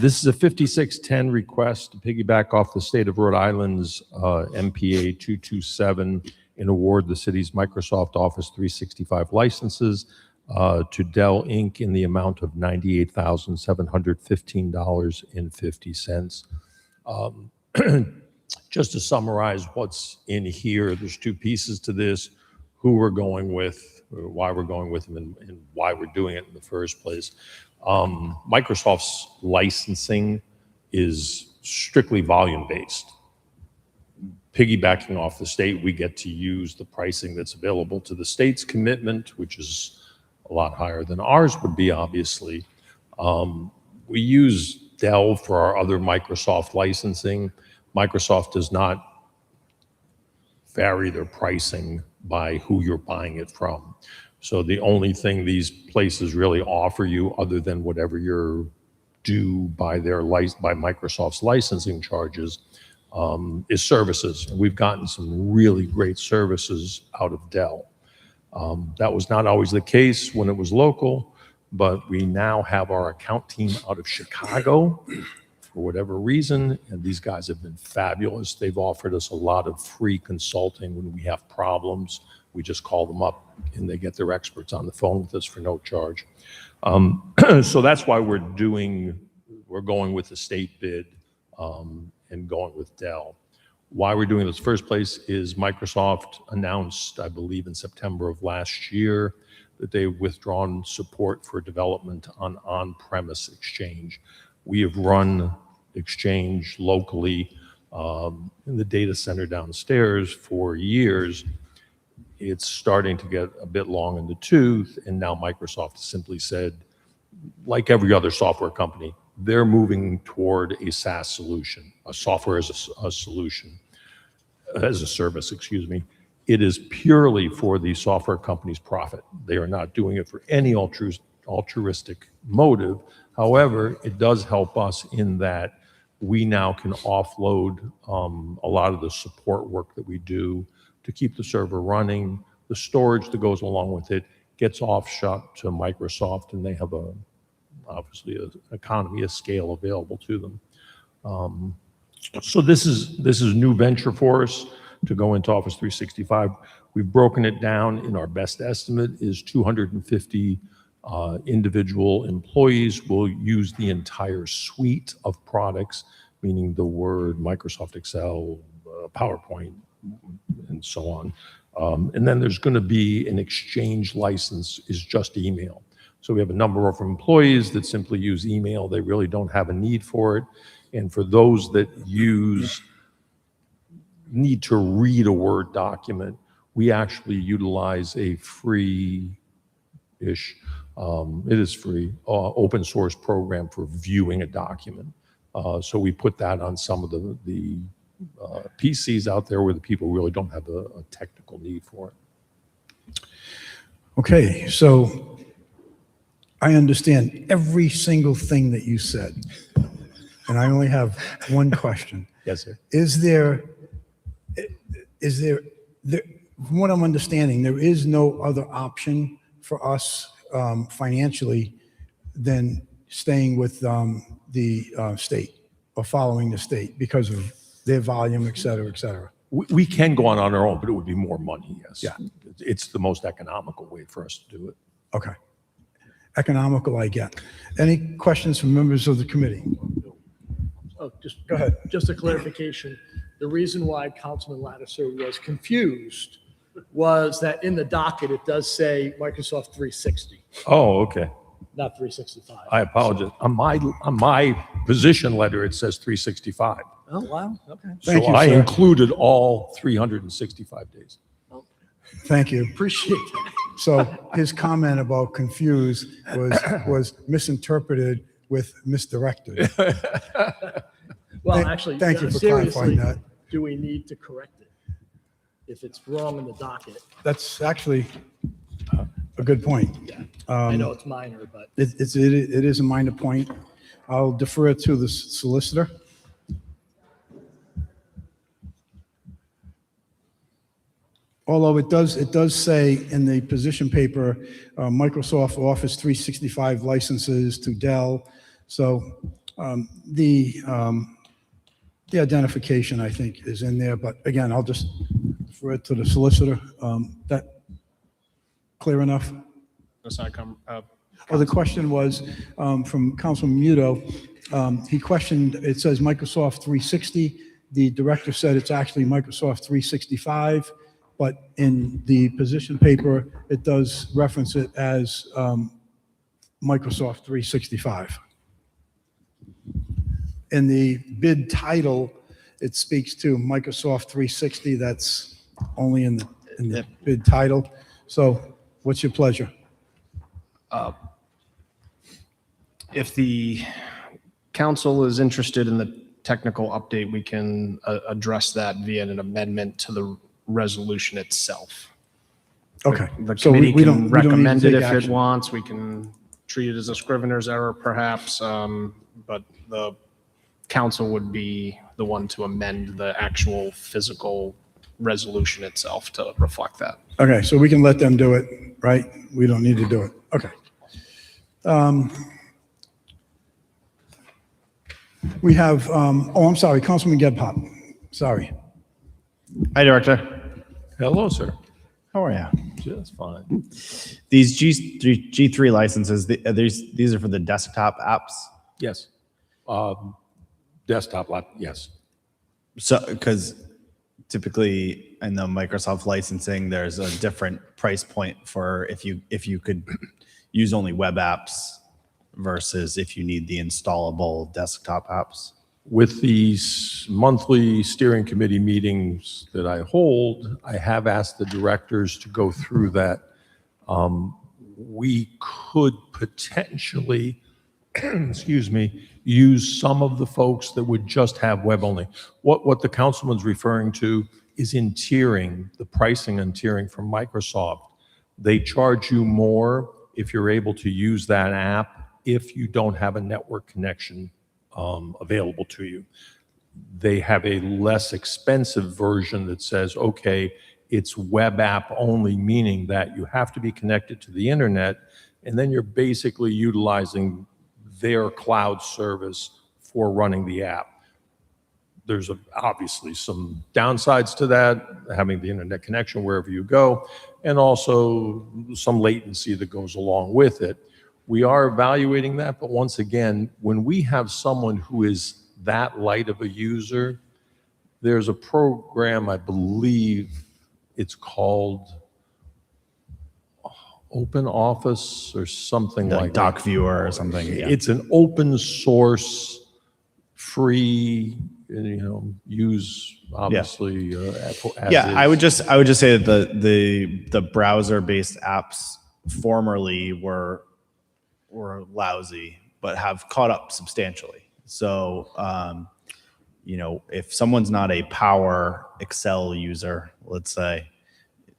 This is a 5610 request to piggyback off the state of Rhode Island's MPA 227 and award the city's Microsoft Office 365 licenses to Dell Inc. in the amount of $98,715.50. Just to summarize what's in here, there's two pieces to this: who we're going with, or why we're going with them, and why we're doing it in the first place. Microsoft's licensing is strictly volume-based. Piggybacking off the state, we get to use the pricing that's available to the state's commitment, which is a lot higher than ours would be, obviously. We use Dell for our other Microsoft licensing. Microsoft does not vary their pricing by who you're buying it from. So the only thing these places really offer you, other than whatever you're due by Microsoft's licensing charges, is services. And we've gotten some really great services out of Dell. That was not always the case when it was local, but we now have our account team out of Chicago for whatever reason, and these guys have been fabulous. They've offered us a lot of free consulting when we have problems We just call them up and they get their experts on the phone with us for no charge. So that's why we're going with the state bid and going with Dell. Why we're doing this first place is Microsoft announced, I believe in September of last year, that they've withdrawn support for development on on-premise Exchange. We have run Exchange locally in the data center downstairs for years. It's starting to get a bit long in the tooth, and now Microsoft simply said, like every other software company, they're moving toward a SaaS solution, a software as a solution, as a service, excuse me. It is purely for the software company's profit. They are not doing it for any altruistic motive. However, it does help us in that we now can offload a lot of the support work that we do to keep the server running. The storage that goes along with it gets offshot to Microsoft, and they have obviously an economy of scale available to them. So this is new venture for us to go into Office 365. We've broken it down. In our best estimate is 250 individual employees will use the entire suite of products, meaning the Word, Microsoft Excel, PowerPoint, and so on. And then there's going to be an Exchange license is just email. So we have a number of employees that simply use email. They really don't have a need for it. And for those that need to read a Word document, we actually utilize a free-ish, it is free, open source program for viewing a document. So we put that on some of the PCs out there where the people really don't have a technical need for it. Okay, so I understand every single thing that you said, and I only have one question. Yes, sir. Is there, from what I'm understanding, there is no other option for us financially than staying with the state or following the state because of their volume, et cetera, et cetera? We can go on our own, but it would be more money, yes. Yeah. It's the most economical way for us to do it. Okay. Economical, I get. Any questions from members of the committee? Oh, just go ahead. Just a clarification. The reason why Councilman Lattiser was confused was that in the docket, it does say Microsoft 360, Oh, okay. not 365. I apologize. On my position letter, it says 365. Oh, wow. Okay. Thank So you, I sir. included all 365 days. Thank you. Appreciate that. So his comment about confused was misinterpreted with misdirected. Well, actually, thank you for seriously, clarifying that. do we need to correct it if it's wrong in the docket? That's actually a good point. I know it's minor, but It is a minor point. I'll defer it to the solicitor. Although it does say in the position paper, Microsoft Office 365 licenses to Dell. So the identification, I think, is in there. But again, I'll just defer it to the solicitor. That clear enough? Oh, the question was from Councilman Muto. He questioned, it says Microsoft 360. The director said it's actually Microsoft 365. But in the position paper, it does reference it as Microsoft 365. In the bid title, it speaks to Microsoft 360. That's only in the bid title. So what's your pleasure? If the council is interested in the technical update, we can address that via an amendment to the resolution itself. Okay. The So committee we don't can need to recommend it take if it action. wants. We can treat it as a scrivener's error perhaps, but the council would be the one to amend the actual physical resolution itself to reflect that. Okay, so we can let them do it, right? We don't need to do it. Okay. We have, I'm sorry, Councilman Gebhardt. Sorry. Hi, Director. Hello, sir. How are you? Just fine. These G3 licenses, these are for the desktop apps? Yes. Desktop lap, yes. So, because typically in the Microsoft licensing, there's a different price point for if you could use only web apps versus if you need the installable desktop apps. With these monthly steering committee meetings that I hold, I have asked the directors to go through that. We could potentially, excuse me, use some of the folks that would just have web only. What the councilman's referring to is in tiering, the pricing and tiering from Microsoft. They charge you more if you're able to use that app if you don't have a network connection available to you. They have a less expensive version that says, okay, it's web app only, meaning that you have to be connected to the internet, and then you're basically utilizing their cloud service for running the app. There's obviously some downsides to that, having the internet connection wherever you go, and also some latency that goes along with it. We are evaluating that, but once again, when we have someone who is that light of a user, there's a program, I believe it's called Open Office or something like Doc that. Viewer or something. Yeah. It's an open source, free, use obviously. I would just say that the browser-based apps formerly were lousy, but have caught up substantially. So, if someone's not a Power Excel user, let's say,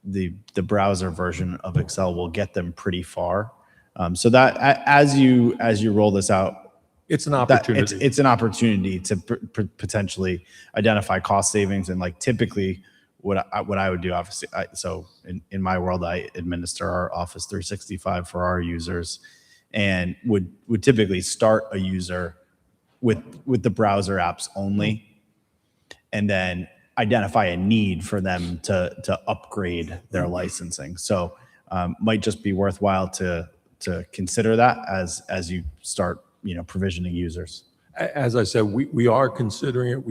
the browser version of Excel will get them pretty far. So that as you roll this out, it's an opportunity. It's an opportunity to potentially identify cost savings. And like typically what I would do, obviously, so in my world, I administer our Office 365 for our users, and would typically start a user with the browser apps only, and then identify a need for them to upgrade their licensing. So might just be worthwhile to consider that as you start provisioning users. As I said, we are considering it.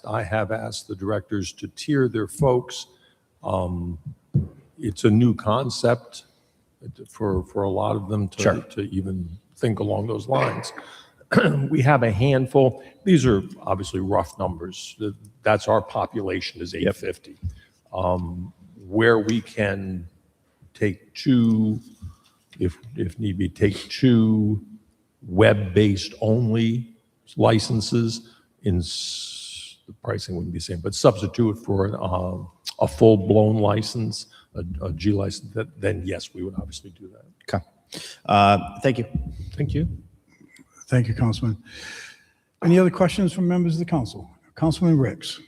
I have asked the directors to tier their folks. It's a new concept for a lot of them to even think along those lines. We have a handful. These are obviously rough numbers. That's our population is 850. Where we can take two, if need be, take two web-based only licenses. The pricing wouldn't be the same, but substitute for a full-blown license, a G license, then yes, we would obviously do that. Okay. Thank you. Thank you. Thank you, Councilman. Any other questions from members of the council? Councilman Ricks.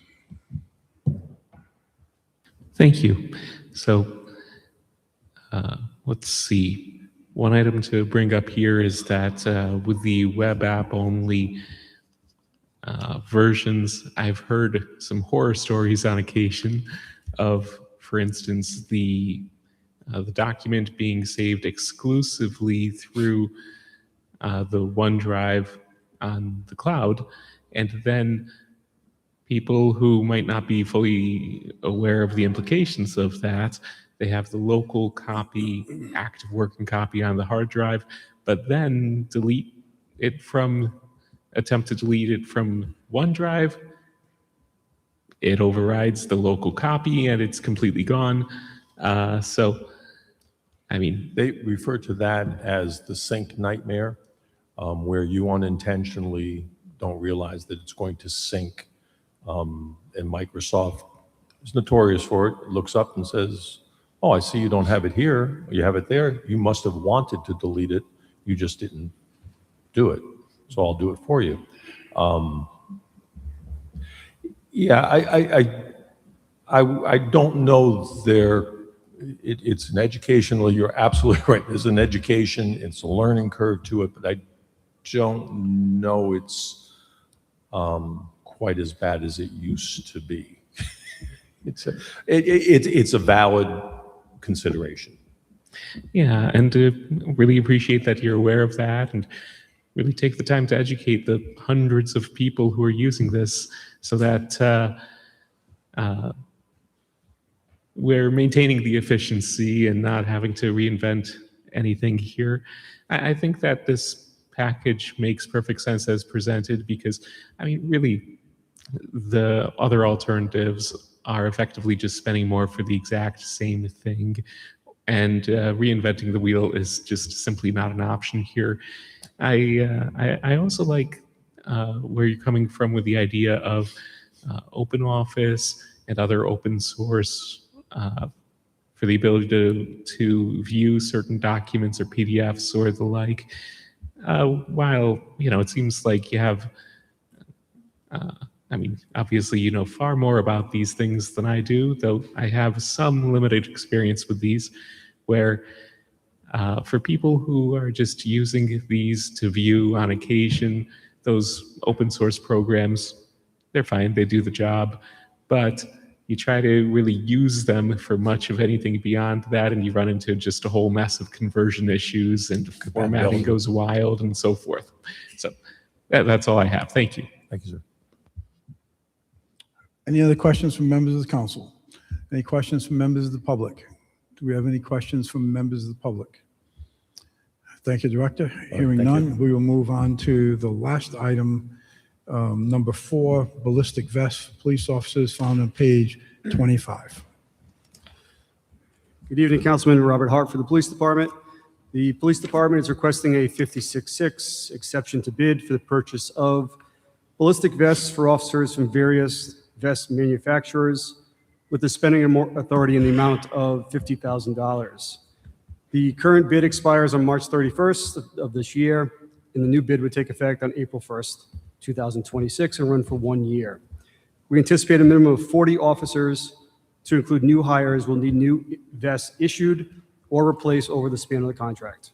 Thank you. So let's see. One item to bring up here is that with the web app only versions, I've heard some horror stories on occasion of, for instance, the document being saved exclusively through the OneDrive on the cloud, and then people who might not be fully aware of the implications of that, they have the local copy, active working copy on the hard drive, but then attempt to delete it from OneDrive. It overrides the local copy and it's completely gone. They refer to that as the sync nightmare, where you unintentionally don't realize that it's going to sync. And Microsoft is notorious for it. It looks up and says, oh, I see you don't have it here. You have it there. You must have wanted to delete it. You just didn't do it. So I'll do it for you. I don't know it's an educational, you're absolutely right. There's an education, it's a learning curve to it, but I don't know it's quite as bad as it used to be. It's a valid consideration. Yeah, and really appreciate that you're aware of that and really take the time to educate the hundreds of people who are using this so that we're maintaining the efficiency and not having to reinvent anything here. I think that this package makes perfect sense as presented because, I mean, really, the other alternatives are effectively just spending more for the exact same thing. And reinventing the wheel is just simply not an option here. I also like where you're coming from with the idea of open office and other open source for the ability to view certain documents or PDFs or the like. While, you know, it seems like you have, I mean, obviously you know far more about these things than I do, though I have some limited experience with these, where for people who are just using these to view on occasion, those open source programs, they're fine, they do the job, but you try to really use them for much of anything beyond that, and you run into just a whole mess of conversion issues and formatting goes wild and so forth. So that's all I have. Thank you. Thank you, sir. Any other questions from members of the council? Any questions from members of the public? Do we have any questions from members of the public? Thank you, Director. Hearing none, we will move on to the last item, number 4, ballistic vests, police officers, found on page 25. Good evening, Councilman Robert Hart for the Police Department. The Police Department is requesting a 56.6 exception to bid for the purchase of ballistic vests for officers from various vest manufacturers with the spending authority in the amount of $50,000. The current bid expires on March 31st of this year, and the new bid would take effect on April 1st, 2026, and run for 1 year. We anticipate a minimum of 40 officers, to include new hires, will need new vests issued or replaced over the span of the contract.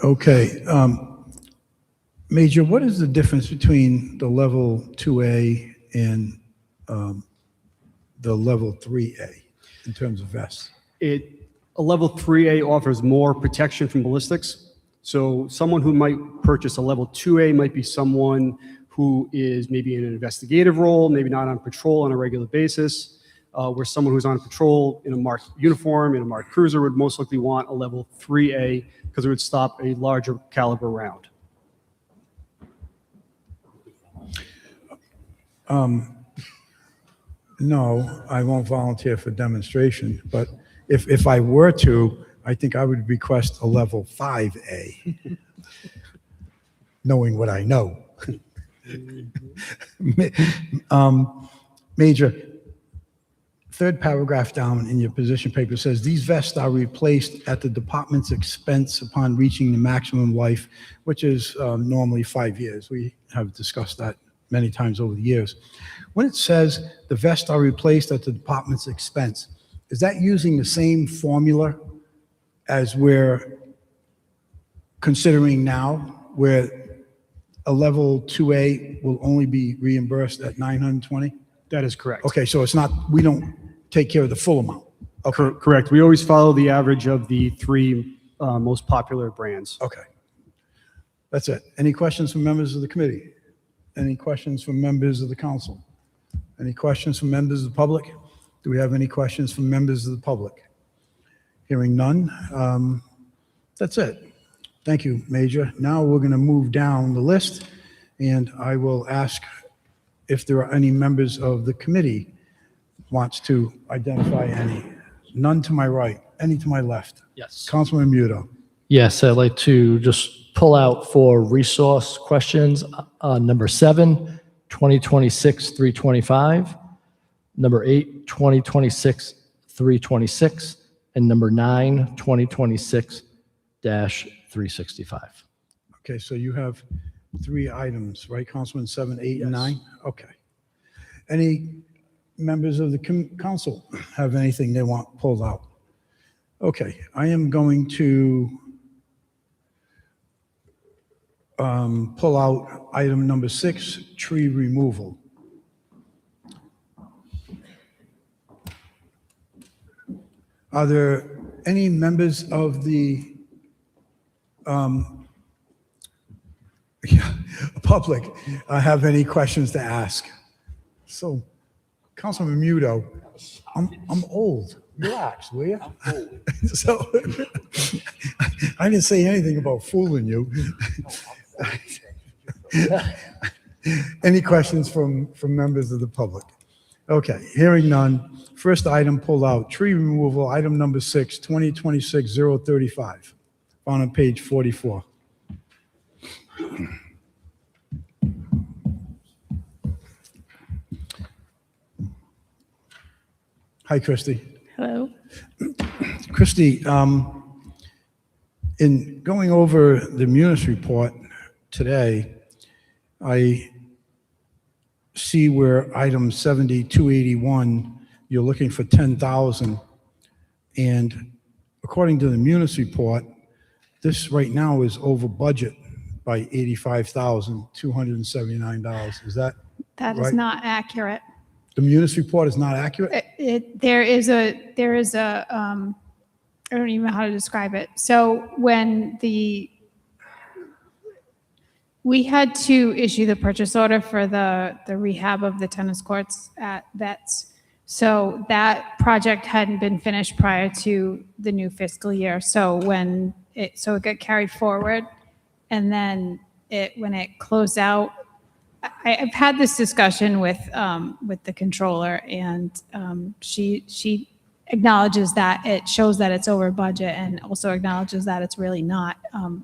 Okay. Major, what is the difference between the level 2A and the level 3A in terms of vests? A level 3A offers more protection from ballistics. So someone who might purchase a level 2A might be someone who is maybe in an investigative role, maybe not on patrol on a regular basis, where someone who's on patrol in a marked uniform, in a marked cruiser, would most likely want a level 3A because it would stop a larger caliber round. No, I won't volunteer for demonstration, but if I were to, I think I would request a level 5A, knowing what I know. Major, third paragraph down in your position paper says, these vests are replaced at the department's expense upon reaching the maximum life, which is normally 5 years. We have discussed that many times over the years. When it says the vests are replaced at the department's expense, is that using the same formula as we're considering now, where a level 2A will only be reimbursed at $920? That is correct. Okay, so it's not, we don't take care of the full amount. Okay. Correct. We always follow the average of the 3 most popular brands. Okay. That's it. Any questions from members of the committee? Any questions from members of the council? Any questions from members of the public? Do we have any questions from members of the public? Hearing none. That's it. Thank you, Major. Now we're going to move down the list, and I will ask if there are any members of the committee wants to identify any. None to my right, any to my left. Yes. Councilman Muto. Yes, I'd like to just pull out for resource questions. Number 7, 2026-325. Number 8, 2026-326. And number 9, 2026-365. Okay, so you have 3 items, right, Councilman? 7, 8, and 9? Okay. Any members of the council have anything they want pulled out? Okay, I am going to pull out item number 6, tree removal. Are there any members of the public have any questions to ask? So, Councilman Muto, I'm old. Relax, will you? I'm old. So, I didn't say anything about fooling you. Any questions from members of the public? Okay, hearing none. First item pulled out, tree removal, item number 6, 2026-035, found on page 44. Hi, Christy. Hello. Christy, in going over the Munis report today, I see where item 7281, you're looking for 10,000. And according to the Munis report, this right now is over budget by $85,279. Is that That is right? not accurate. The Munis report is not accurate? There is a, I don't even know how to describe it. So when we had to issue the purchase order for the rehab of the tennis courts at Vets. So that project hadn't been finished prior to the new fiscal year. So it got carried forward, and then when it closed out, I've had this discussion with the controller, and she acknowledges that it shows that it's over budget, and also acknowledges that it's really not,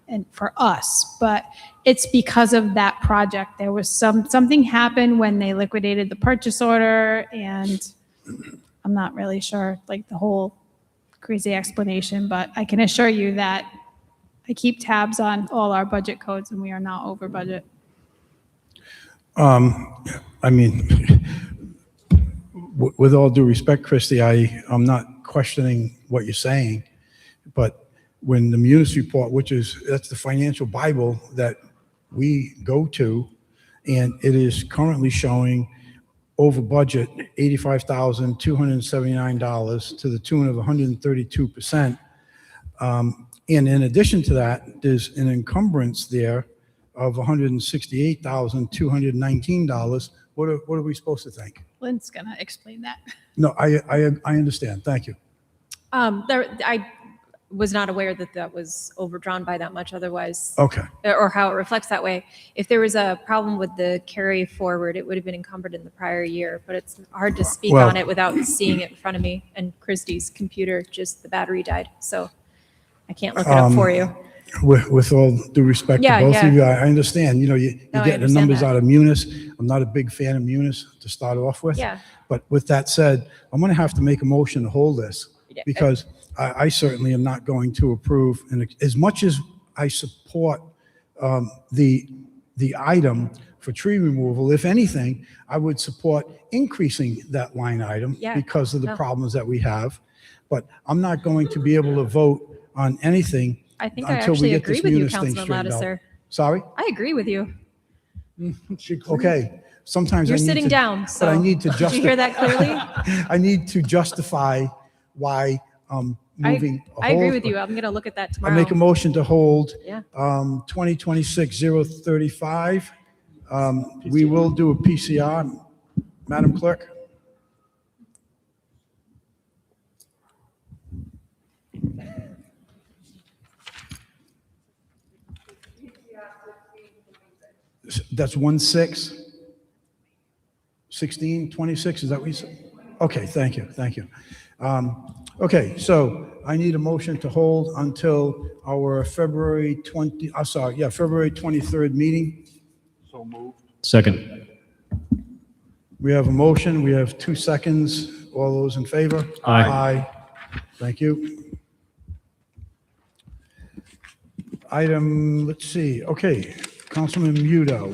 and for us. But it's because of that project. There was something happened when they liquidated the purchase order, and I'm not really sure like the whole crazy explanation. But I can assure you that I keep tabs on all our budget codes, and we are not over budget. I mean, with all due respect, Christy, I'm not questioning what you're saying, but when the Munis report, that's the financial Bible that we go to, and it is currently showing over budget $85,279 to the tune of 132%. And in addition to that, there's an encumbrance there of $168,219. What are we supposed to think? Lynn's gonna explain that. No, I understand. Thank you. I was not aware that that was overdrawn by that much otherwise. Okay. Or how it reflects that way. If there was a problem with the carry forward, it would have been encumbered in the prior year, but it's hard to speak on it without seeing it in front of me. And Christy's computer, just the battery died. So I can't look it up for you. With all due respect to both of you, I understand, you get the numbers out of Munis. I'm not a big fan of Munis to start off with. Yeah. But with that said, I'm going to have to make a motion to hold this because I certainly am not going to approve. And as much as I support the item for tree removal, if anything, I would support increasing that line item because of the problems that we have. But I'm not going to be able to vote on anything I think I until we actually get agree this with you, Munis thing Councilman straightened out. Lattiser. Sorry? I agree with you. Okay. Sometimes You're I need sitting to, down, but so I need to did you hear that clearly? I need to justify why I'm moving. I agree with you. I'm going to look at that I tomorrow. make a motion to hold Yeah. 2026-035. We will do a PCR. Madam Clerk? That's 1626, is that what you said? Okay, thank you. Okay, so I need a motion to hold until our February 23rd meeting. So moved. Second. We have a motion, we have 2 seconds. All those in favor? Aye. Aye. Thank you. Item, let's see, okay, Councilman Muto.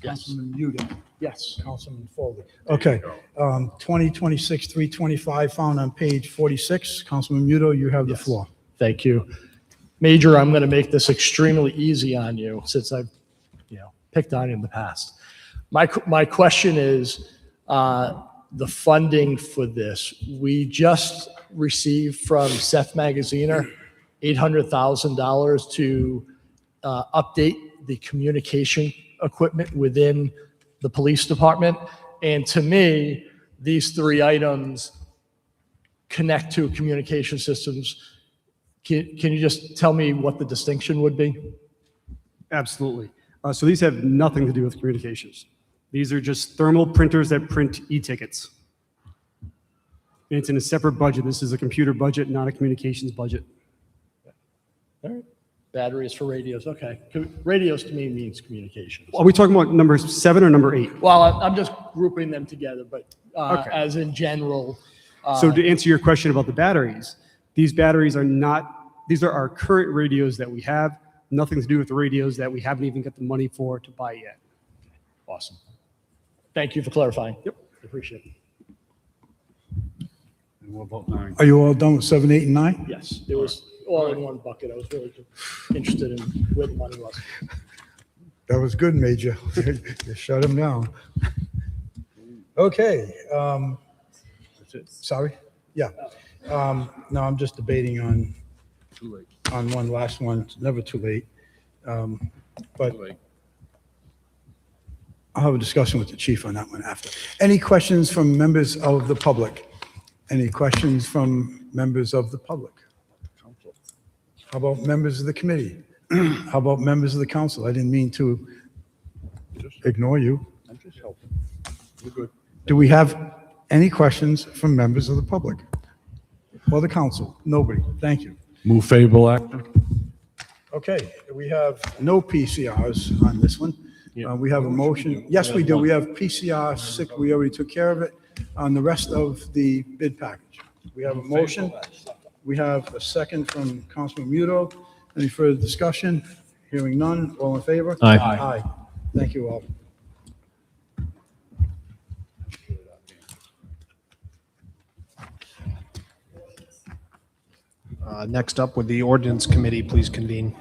Councilman Muto. Yes. Councilman Foley. Okay, 2026-325 found on page 46. Councilman Muto, you have the floor. Thank you. Major, I'm going to make this extremely easy on you since I've, picked on you in the past. My question is, the funding for this. We just received from Seth Magaziner $800,000 to update the communication equipment within the police department. And to me, these three items connect to communication systems. Can you just tell me what the distinction would be? Absolutely. So these have nothing to do with communications. These are just thermal printers that print e-tickets. And it's in a separate budget. This is a computer budget, not a communications budget. All right. Batteries for radios, okay. Radios to me means communications. Are we talking about number 7 or number 8? Well, I'm just grouping them together, but Okay. as in general. So to answer your question about the batteries, these batteries are not, these are our current radios that we have, nothing to do with the radios that we haven't even got the money for to buy yet. Awesome. Thank you for clarifying. Yep, appreciate it. And what about 9? Are you all done with 7, 8, and 9? Yes, it was all in one bucket. I was really interested in where the money was. That was good, Major. You shut him down. Okay. Sorry? Yeah. No, I'm just debating on one last one. It's never too late. But I'll have a discussion with the chief on that one after. Any questions from members of the public? Any questions from members of the public? How about members of the committee? How about members of the council? I didn't mean to ignore you. I'm just helping. We're good. Do we have any questions from members of the public or the council? Nobody. Thank you. Move favorable action. Okay, we have no PCRs on this one. We have a motion. Yes, we do. We have PCR 6. We already took care of it on the rest of the bid package. We have a motion. We have a second from Councilman Muto. Any further discussion? Hearing none. All in favor? Aye. Aye. Thank you all. Next up, would the ordinance committee please convene?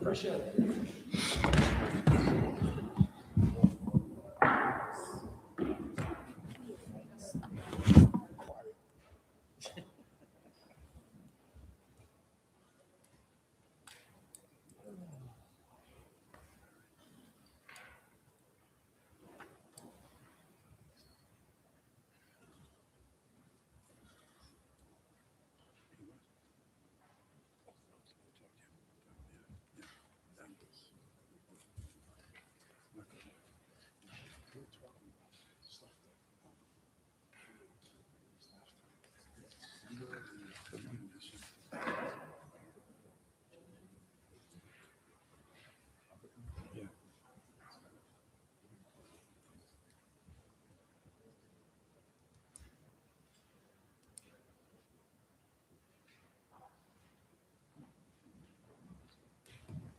Appreciate it.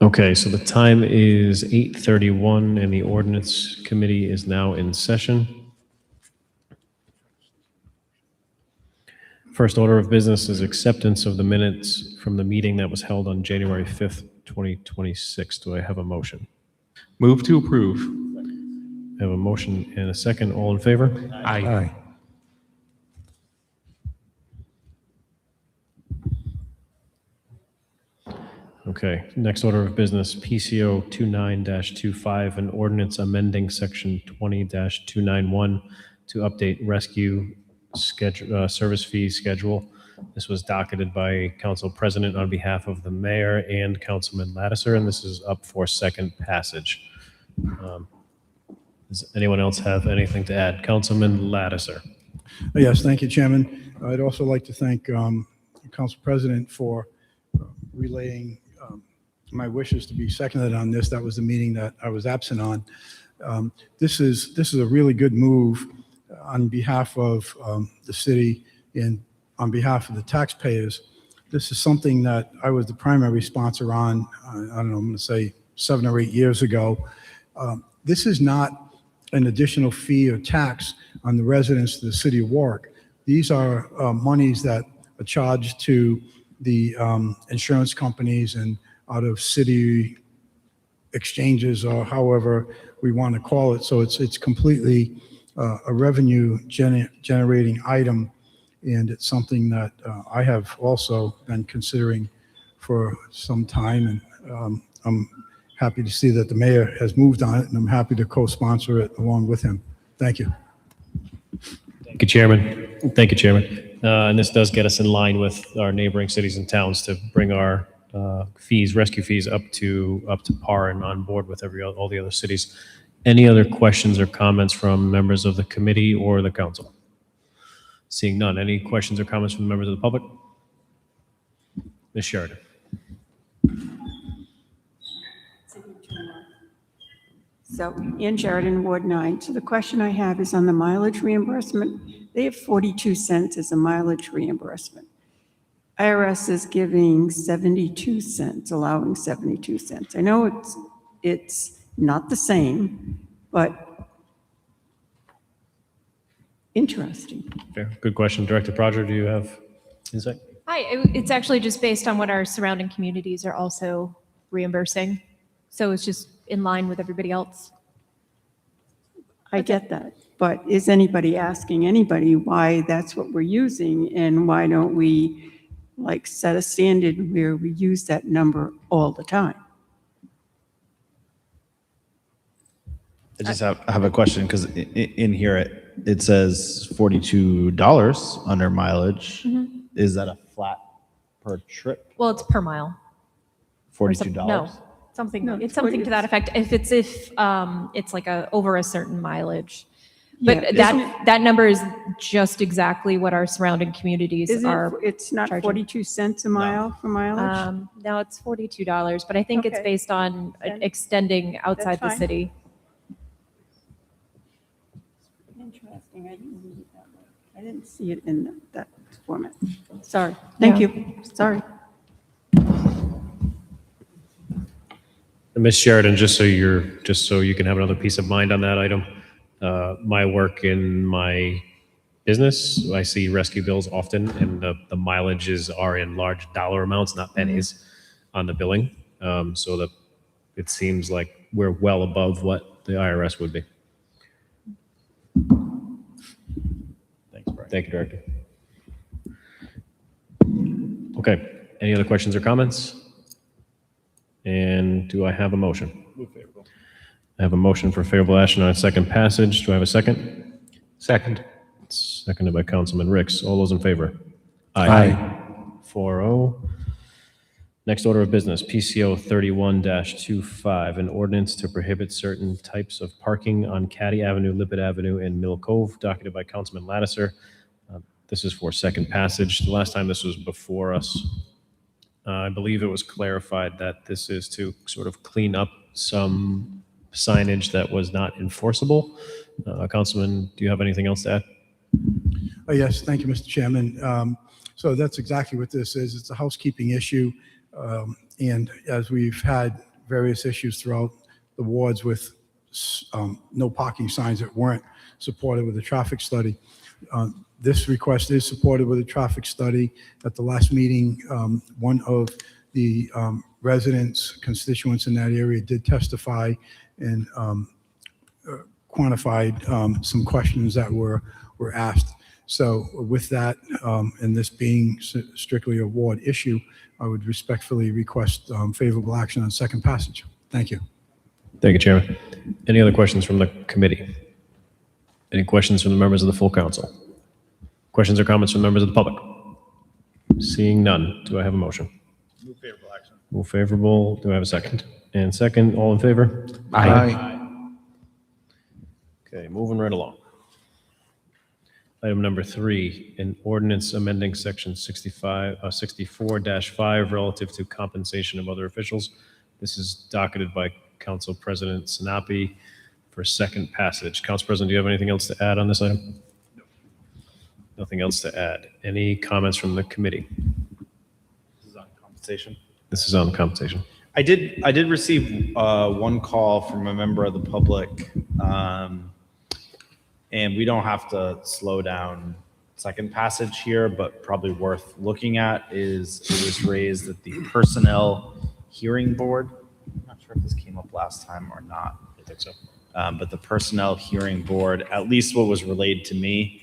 Okay, so the time is 8:31 and the ordinance committee is now in session. First order of business is acceptance of the minutes from the meeting that was held on January 5th, 2026. Do I have a motion? Move to approve. I have a motion and a second. All in favor? Aye. Okay, next order of business, PCO 29-25, an ordinance amending section 20-291 to update rescue schedule, service fee schedule. This was docketed by Council President on behalf of the mayor and Councilman Lattiser, and this is up for second passage. Does anyone else have anything to add? Councilman Lattiser. Yes, thank you, Chairman. I'd also like to thank Council President for relaying my wishes to be seconded on this. That was the meeting that I was absent on. This is a really good move on behalf of the city and on behalf of the taxpayers. This is something that I was the primary sponsor on, I don't know, I'm going to say 7 or 8 years ago. This is not an additional fee or tax on the residents of the city of Warwick. These are monies that are charged to the insurance companies and out of city exchanges, or however we want to call it. So it's completely a revenue generating item, and it's something that I have also been considering for some time, and I'm happy to see that the mayor has moved on it, and I'm happy to co-sponsor it along with him. Thank you. Thank you, Chairman. Thank you, Chairman. And this does get us in line with our neighboring cities and towns to bring our fees, rescue fees, up to par and on board with all the other cities. Any other questions or comments from members of the committee or the council? Seeing none. Any questions or comments from members of the public? Ms. Sheridan. So, Ann Sheridan, Ward 9. So the question I have is on the mileage reimbursement. They have 42 cents as a mileage reimbursement. IRS is giving 72 cents, allowing 72 cents. I know it's not the same, but interesting. Fair. Good question. Director Prodger, do you have insight? Hi, it's actually just based on what our surrounding communities are also reimbursing. So it's just in line with everybody else. I get that, but is anybody asking anybody why that's what we're using, and why don't we like set a standard where we use that number all the time? I just have a question, because in here it says $42 under mileage. Mm-hmm. Is that a flat per trip? Well, it's per mile. $42? No, it's something to that effect. If it's like over a certain mileage. But Yeah, that number is just exactly what our surrounding communities are. It's not charging. 42 cents a mile for mileage? No, it's $42, but I think it's Okay. based on extending outside the fine. city. Interesting. I didn't read it that way. I didn't see it in that format. Sorry. Thank Yeah. you. Sorry. Ms. Sheridan, just so you can have another peace of mind on that item, my work in my business, I see rescue bills often, and the mileages are in large dollar amounts, not pennies, on the billing. So that it seems like we're well above what the IRS would be. Thanks, Brian. Thank you, Director. Okay, any other questions or comments? And do I have a motion? I have a motion for favorable action on a second passage. Do I have a second? Second. Seconded by Councilman Ricks. All those in favor? Aye. 4-0. Next order of business, PCO 31-25, an ordinance to prohibit certain types of parking on Caddy Avenue, Lippert Avenue, and Mill Cove, docketed by Councilman Lattiser. This is for second passage. The last time this was before us, I believe it was clarified that this is to sort of clean up some signage that was not enforceable. Councilman, do you have anything else to add? Yes, thank you, Mr. Chairman. So that's exactly what this is. It's a housekeeping issue. And as we've had various issues throughout the wards with no parking signs that weren't supported with the traffic study, This request is supported with a traffic study. At the last meeting, one of the residents, constituents in that area did testify and quantified some questions that were asked. So with that, and this being strictly a ward issue, I would respectfully request favorable action on second passage. Thank you. Thank you, Chairman. Any other questions from the committee? Any questions from the members of the full council? Questions or comments from members of the public? Seeing none, do I have a motion? Move favorable action. Move favorable. Do I have a second? And second, all in favor? Okay, moving right along. Item number 3, an ordinance amending section 64-5 relative to compensation of other officials. This is docketed by Council President Sinapi for second passage. Council President, do you have anything else to add on this item? No. Nothing else to add. Any comments from the committee? This is on compensation. This is on compensation. I did receive one call from a member of the public, and we don't have to slow down second passage here, but probably worth looking at is it was raised that the Personnel Hearing Board, I'm not sure if this came up last time or not. I think so. But the Personnel Hearing Board, at least what was relayed to me,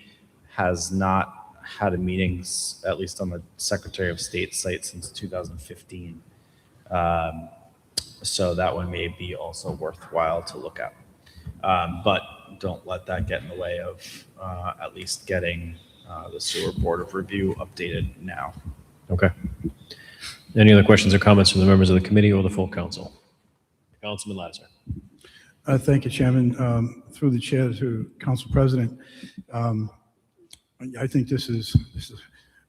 has not had a meeting, at least on the Secretary of State site, since 2015. So that one may be also worthwhile to look at. But don't let that get in the way of at least getting the Sewer Board of Review updated now. Okay. Any other questions or comments from the members of the committee or the full council? Councilman Lattiser. Thank you, Chairman. Through the chair to Council President, I think this is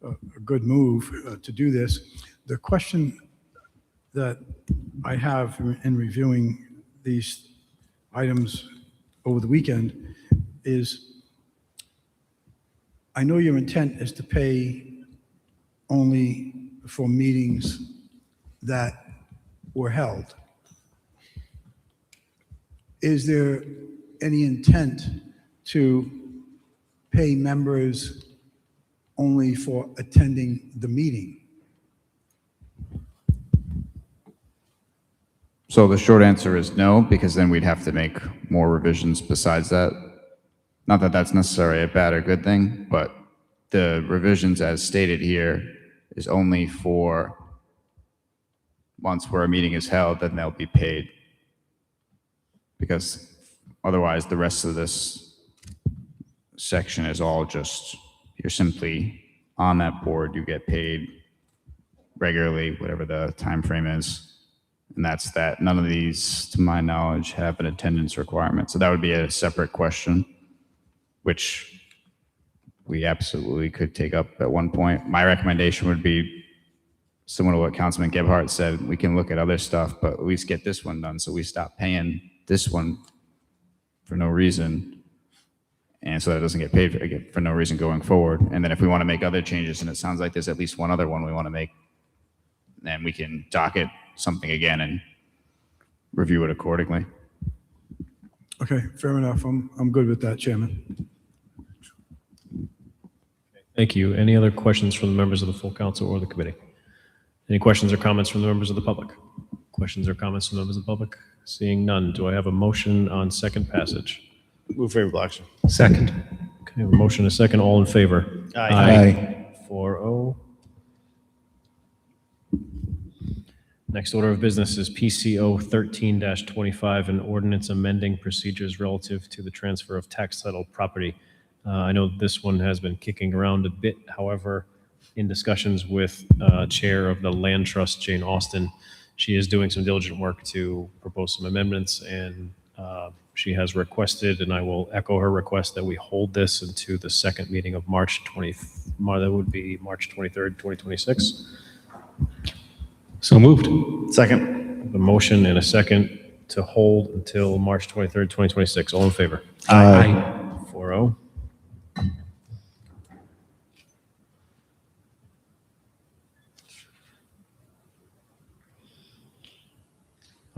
a good move to do this. The question that I have in reviewing these items over the weekend is, I know your intent is to pay only for meetings that were held. Is there any intent to pay members only for attending the meeting? So the short answer is no, because then we'd have to make more revisions besides that. Not that that's necessarily a bad or good thing, but the revisions as stated here is only for once where a meeting is held, then they'll be paid. Because otherwise the rest of this section is all just, you're simply on that board, you get paid regularly, whatever the time frame is. And that's that. None of these, to my knowledge, have an attendance requirement. So that would be a separate question, which we absolutely could take up at one point. My recommendation would be similar to what Councilman Gebhardt said. We can look at other stuff, but at least get this one done so we stop paying this one for no reason. And so that it doesn't get paid for no reason going forward. And then if we want to make other changes, and it sounds like there's at least one other one we want to make, then we can docket something again and review it accordingly. Okay, fair enough. I'm good with that, Chairman. Thank you. Any other questions from the members of the full council or the committee? Any questions or comments from the members of the public? Questions or comments from members of the public? Seeing none, do I have a motion on second passage? Move favorable action. Second. Okay, a motion and a second. All in favor? Aye. 4-0. Next order of business is PCO 13-25, an ordinance amending procedures relative to the transfer of tax title property. I know this one has been kicking around a bit. However, in discussions with Chair of the Land Trust, Jane Austin, she is doing some diligent work to propose some amendments, and she has requested, and I will echo her request, that we hold this into the second meeting of March 20th. That would be March 23rd, 2026. So moved. Second. A motion and a second to hold until March 23rd, 2026. All in favor? Aye. 4-0.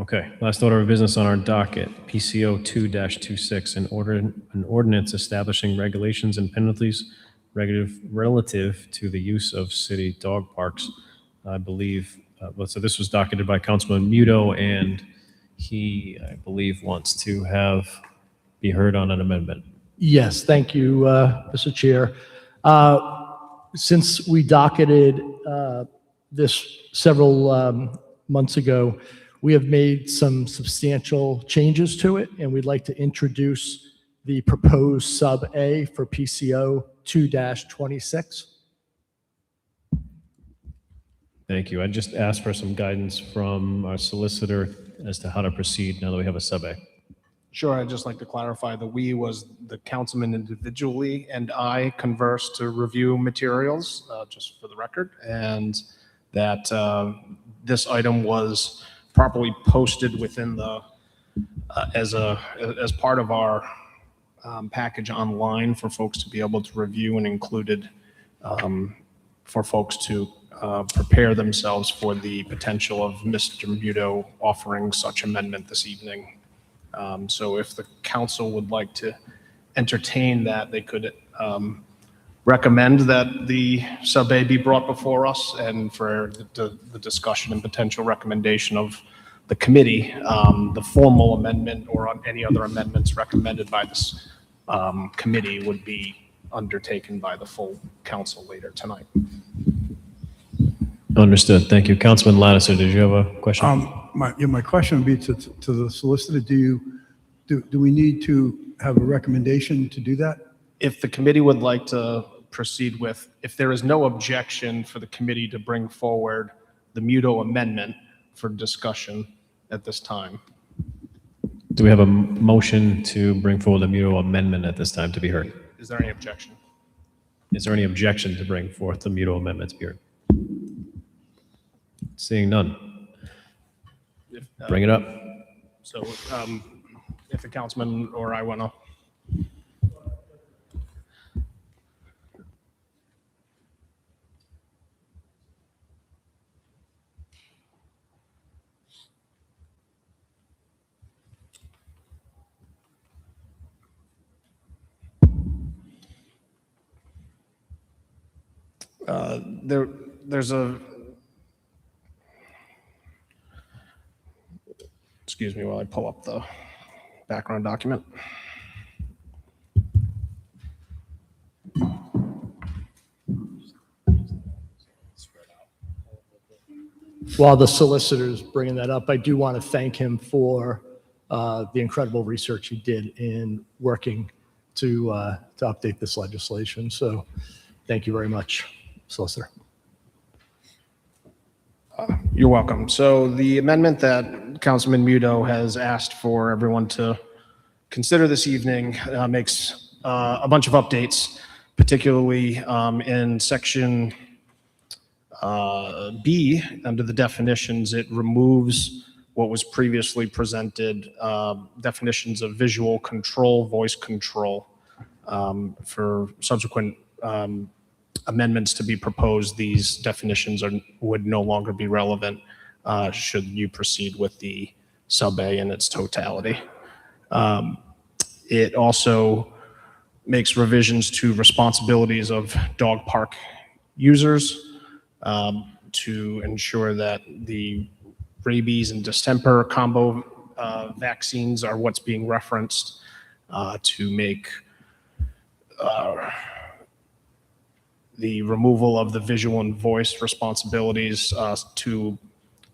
Okay, last order of business on our docket, PCO 2-26, an ordinance establishing regulations and penalties relative to the use of city dog parks. I believe, so this was docketed by Councilman Muto, and he, I believe, wants to be heard on an amendment. Yes, thank you, Mr. Chair. Since we docketed this several months ago, we have made some substantial changes to it, and we'd like to introduce the proposed sub-A for PCO 2-26. Thank you. I just asked for some guidance from our solicitor as to how to proceed now that we have a sub-A. Sure, I'd just like to clarify the we was the councilman individually and I conversed to review materials, just for the record, and that this item was properly posted within the, as part of our package online for folks to be able to review and included for folks to prepare themselves for the potential of Mr. Muto offering such amendment this evening. So if the council would like to entertain that, they could recommend that the sub-A be brought before us, and for the discussion and potential recommendation of the committee, the formal amendment or on any other amendments recommended by this committee would be undertaken by the full council later tonight. Understood. Thank you. Councilman Lattiser, did you have a question? My question would be to the solicitor, do we need to have a recommendation to do that? If the committee would like to proceed with, if there is no objection for the committee to bring forward the Muto amendment for discussion at this time. Do we have a motion to bring forward the Muto amendment at this time to be heard? Is there any objection? Is there any objection to bring forth the Muto amendment to be heard? Seeing none. Bring it up. So if the councilman or I want to. There's a, excuse me while I pull up the background document. While the solicitor's bringing that up, I do want to thank him for the incredible research he did in working to update this legislation. So thank you very much, solicitor. You're welcome. So the amendment that Councilman Muto has asked for everyone to consider this evening makes a bunch of updates, particularly in section B, under the definitions. It removes what was previously presented, definitions of visual control, voice control. For subsequent amendments to be proposed, these definitions would no longer be relevant should you proceed with the sub-A in its totality. It also makes revisions to responsibilities of dog park users to ensure that the rabies and distemper combo vaccines are what's being referenced, to make the removal of the visual and voice responsibilities, to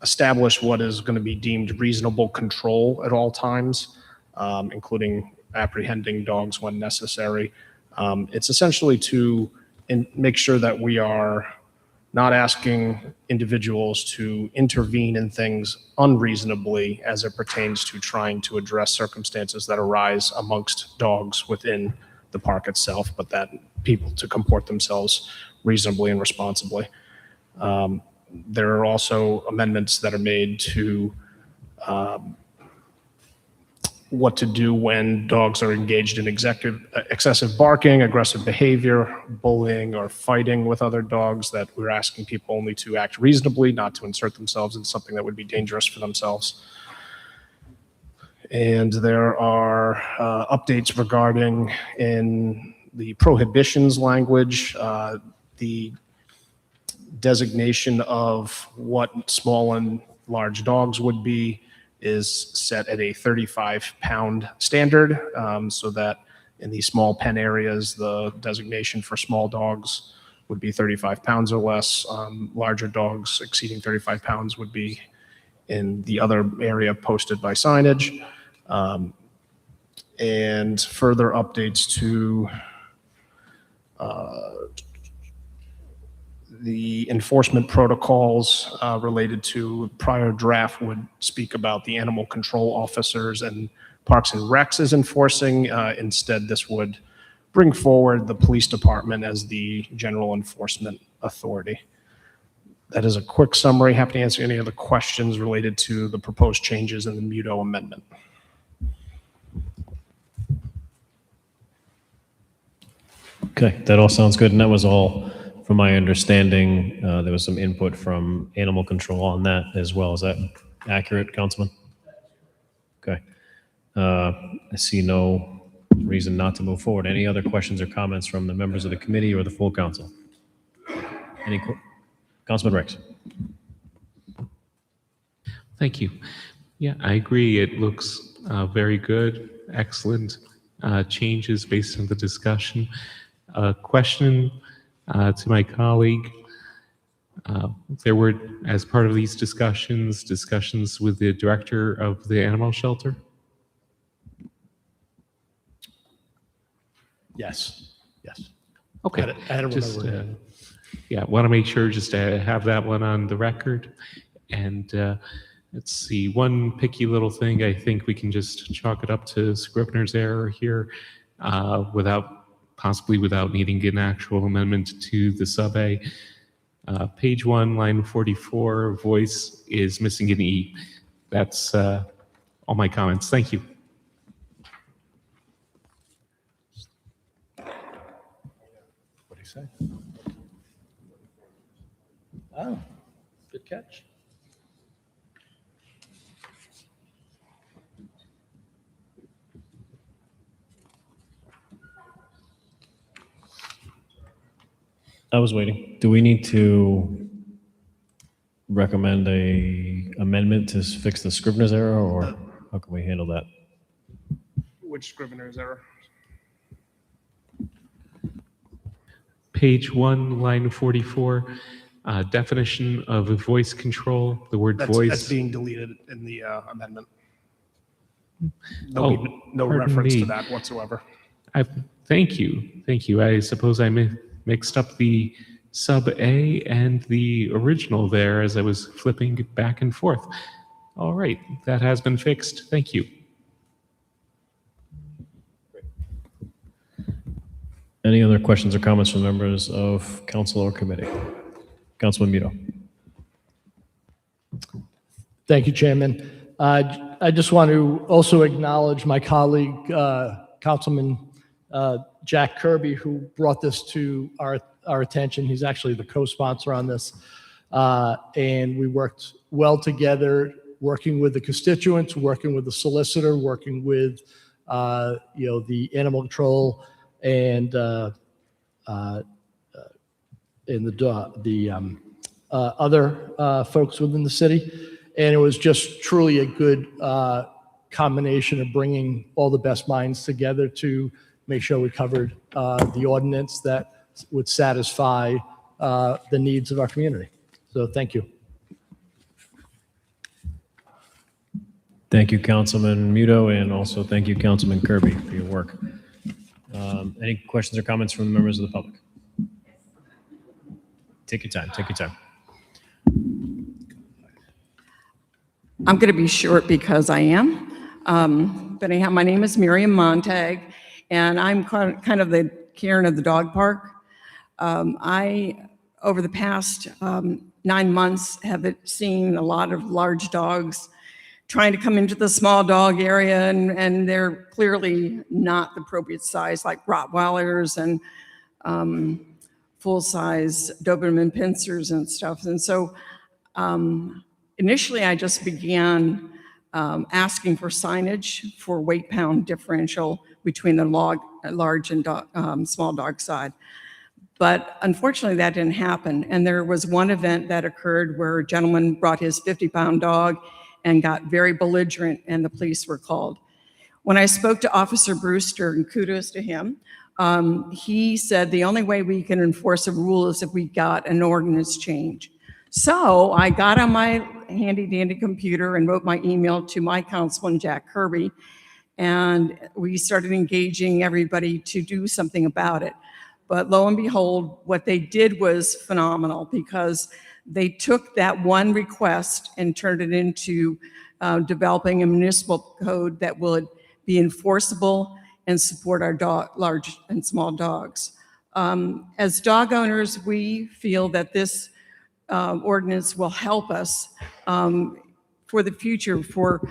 establish what is going to be deemed reasonable control at all times, including apprehending dogs when necessary. It's essentially to make sure that we are not asking individuals to intervene in things unreasonably as it pertains to trying to address circumstances that arise amongst dogs within the park itself, but that people to comport themselves reasonably and responsibly. There are also amendments that are made to what to do when dogs are engaged in excessive barking, aggressive behavior, bullying, or fighting with other dogs, that we're asking people only to act reasonably, not to insert themselves in something that would be dangerous for themselves. And there are updates regarding in the prohibitions language, the designation of what small and large dogs would be is set at a 35-pound standard, so that in the small pen areas, the designation for small dogs would be 35 pounds or less. Larger dogs exceeding 35 pounds would be in the other area posted by signage. And further updates to the enforcement protocols related to prior draft would speak about the animal control officers and Parks and Recs is enforcing. Instead, this would bring forward the police department as the general enforcement authority. That is a quick summary. Happy to answer any other questions related to the proposed changes in the Muto amendment. Okay, that all sounds good. And that was all, from my understanding, there was some input from animal control on that as well. Is that accurate, Councilman? Okay. I see no reason not to move forward. Any other questions or comments from the members of the committee or the full council? Councilman Rex. Thank you. Yeah, I agree. It looks very good, excellent changes based on the discussion. Question to my colleague. There were, as part of these discussions with the director of the animal shelter? Yes, yes. Okay. I had to Just, remember. yeah, want to make sure just to have that one on the record. And let's see, one picky little thing, I think we can just chalk it up to Scrivener's error here possibly without needing an actual amendment to the sub-A. Page 1, line 44, voice is missing an E. That's all my comments. Thank you. What do you say? Oh, good catch. I was waiting. Do we need to recommend a amendment to fix the Scrivener's error, or how can we handle that? Which Scrivener's error? Page 1, line 44, definition of voice control, the word voice. That's being deleted in the amendment. Oh, There'll be no pardon reference me. to that whatsoever. Thank you. Thank you. I suppose I mixed up the sub A and the original there as I was flipping back and forth. All right, that has been fixed. Thank you. Any other questions or comments from members of council or committee? Councilman Muto. Thank you, Chairman. I just want to also acknowledge my colleague, Councilman Jack Kirby, who brought this to our attention. He's actually the co-sponsor on this. And we worked well together, working with the constituents, working with the solicitor, working with the animal control and the other folks within the city. And it was just truly a good combination of bringing all the best minds together to make sure we covered the ordinance that would satisfy the needs of our community. So thank you. Thank you, Councilman Muto, and also thank you, Councilman Kirby, for your work. Any questions or comments from the members of the public? Take your time, take your time. I'm going to be short because I am. But anyhow, my name is Miriam Montag, and I'm kind of the Karen of the dog park. Over the past 9 months, have seen a lot of large dogs trying to come into the small dog area, and they're clearly not the appropriate size, like Rottweilers and full-size Doberman Pinschers and stuff. And so initially, I just began asking for signage for weight pound differential between the large and small dog side. But unfortunately, that didn't happen. And there was one event that occurred where a gentleman brought his 50-pound dog and got very belligerent, and the police were called. When I spoke to Officer Brewster, and kudos to him, he said the only way we can enforce a rule is if we got an ordinance change. So I got on my handy-dandy computer and wrote my email to my councilman, Jack Kirby, and we started engaging everybody to do something about it. But lo and behold, what they did was phenomenal, because they took that one request and turned it into developing a municipal code that would be enforceable and support our large and small dogs. As dog owners, we feel that this ordinance will help us for the future, for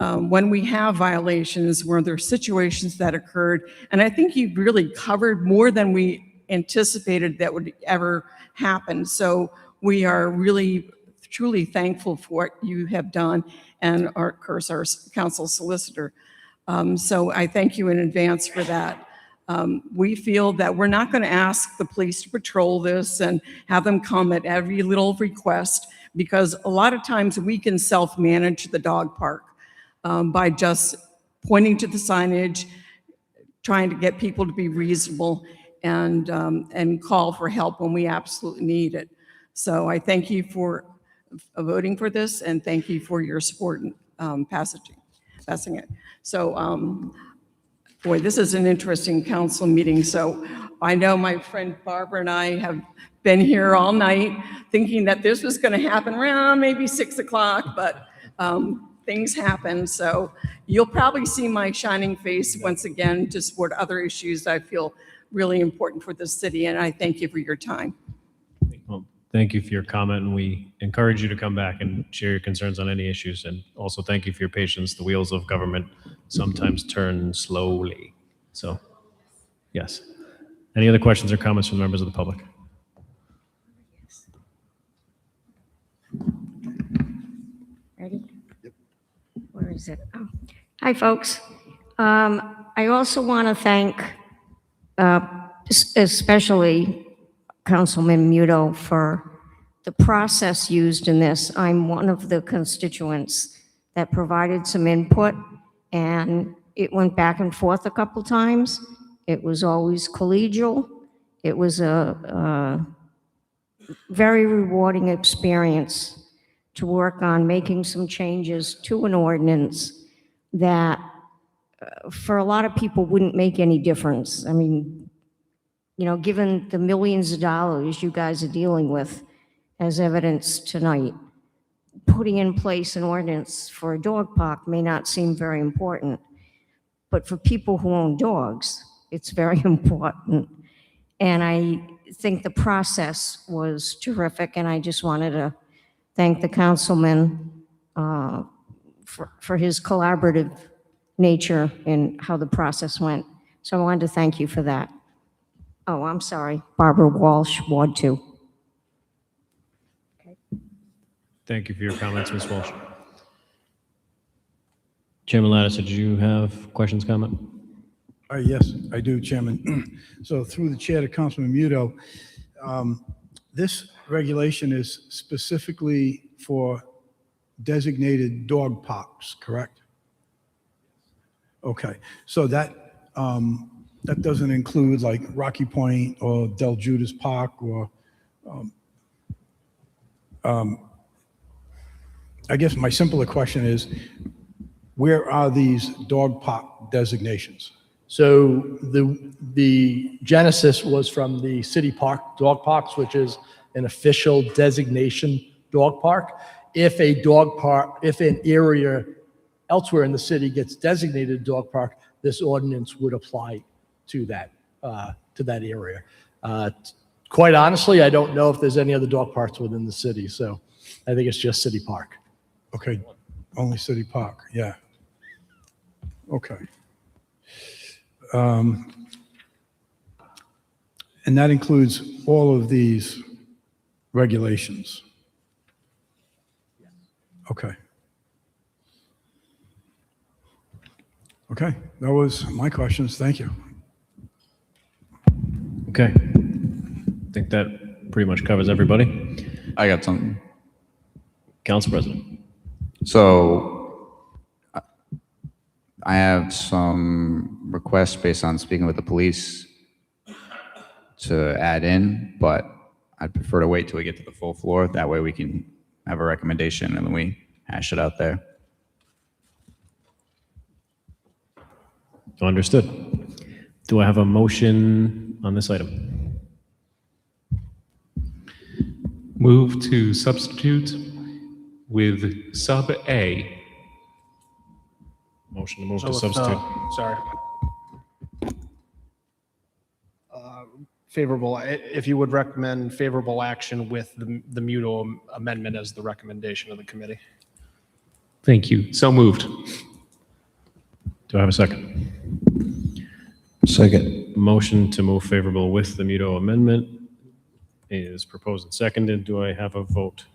when we have violations, where there are situations that occurred. And I think you've really covered more than we anticipated that would ever happen. So we are really, truly thankful for what you have done, and of course, our council solicitor. So I thank you in advance for that. We feel that we're not going to ask the police to patrol this and have them come at every little request, because a lot of times we can self-manage the dog park by just pointing to the signage, trying to get people to be reasonable, and call for help when we absolutely need it. So I thank you for voting for this, and thank you for your support in passing it. So, boy, this is an interesting council meeting. So I know my friend Barbara and I have been here all night thinking that this was going to happen around maybe 6 o'clock, but things happen. So you'll probably see my shining face once again to support other issues I feel really important for the city, and I thank you for your time. Well, thank you for your comment, and we encourage you to come back and share your concerns on any issues. And also thank you for your patience. The wheels of government sometimes turn slowly. So, yes. Any other questions or comments from members of the public? Ready? Where is it? Oh. Hi, folks. I also want to thank especially Councilman Muto for the process used in this. I'm one of the constituents that provided some input, and it went back and forth a couple times. It was always collegial. It was a very rewarding experience to work on making some changes to an ordinance that for a lot of people wouldn't make any difference. I mean, you know, given the millions of dollars you guys are dealing with, as evidenced tonight, putting in place an ordinance for a dog park may not seem very important, but for people who own dogs, it's very important. And I think the process was terrific, and I just wanted to thank the councilman for his collaborative nature in how the process went. So I wanted to thank you for that. Oh, I'm sorry, Barbara Walsh, Ward 2. Thank you for your comments, Ms. Walsh. Chairman Lattiser, did you have questions, comment? Yes, I do, Chairman. So through the chair to Councilman Muto, this regulation is specifically for designated dog parks, correct? Okay, so that that doesn't include like Rocky Point or Del Judas Park or I guess my simpler question is, where are these dog park designations? So the genesis was from the city park, dog parks, which is an official designation dog park. If a dog park, if an area elsewhere in the city gets designated dog park, this ordinance would apply to that area. Quite honestly, I don't know if there's any other dog parks within the city, so I think it's just city park. Okay, only city park, yeah. Okay. And that includes all of these regulations? Okay. Okay, that was my questions. Thank you. Okay. I think that pretty much covers everybody. I got something. Council President. So I have some requests based on speaking with the police to add in, but I'd prefer to wait till we get to the full floor. That way we can have a recommendation and then we hash it out there. Understood. Do I have a motion on this item? Move to substitute with sub A. Motion to move So to with, substitute. Sorry. Favorable, if you would recommend favorable action with the Muto amendment as the recommendation of the committee. Thank you. So moved. Do I have a second? Second. Motion to move favorable with the Muto amendment is proposed and seconded. Do I have a vote?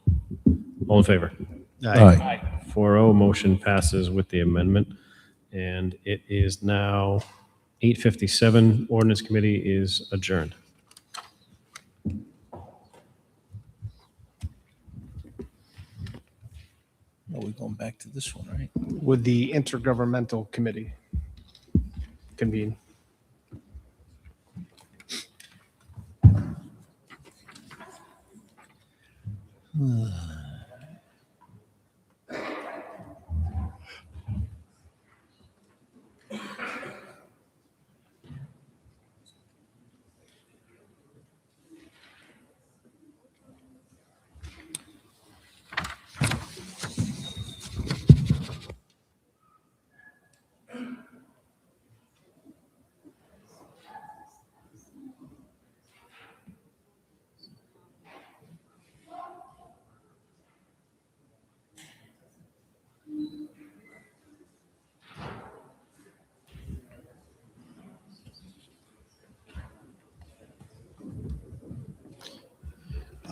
All in favor? Aye. 4-0, motion passes with the amendment. And it is now 8:57. Ordinance Committee is adjourned. No, we're going back to this one, right? Would the intergovernmental committee convene?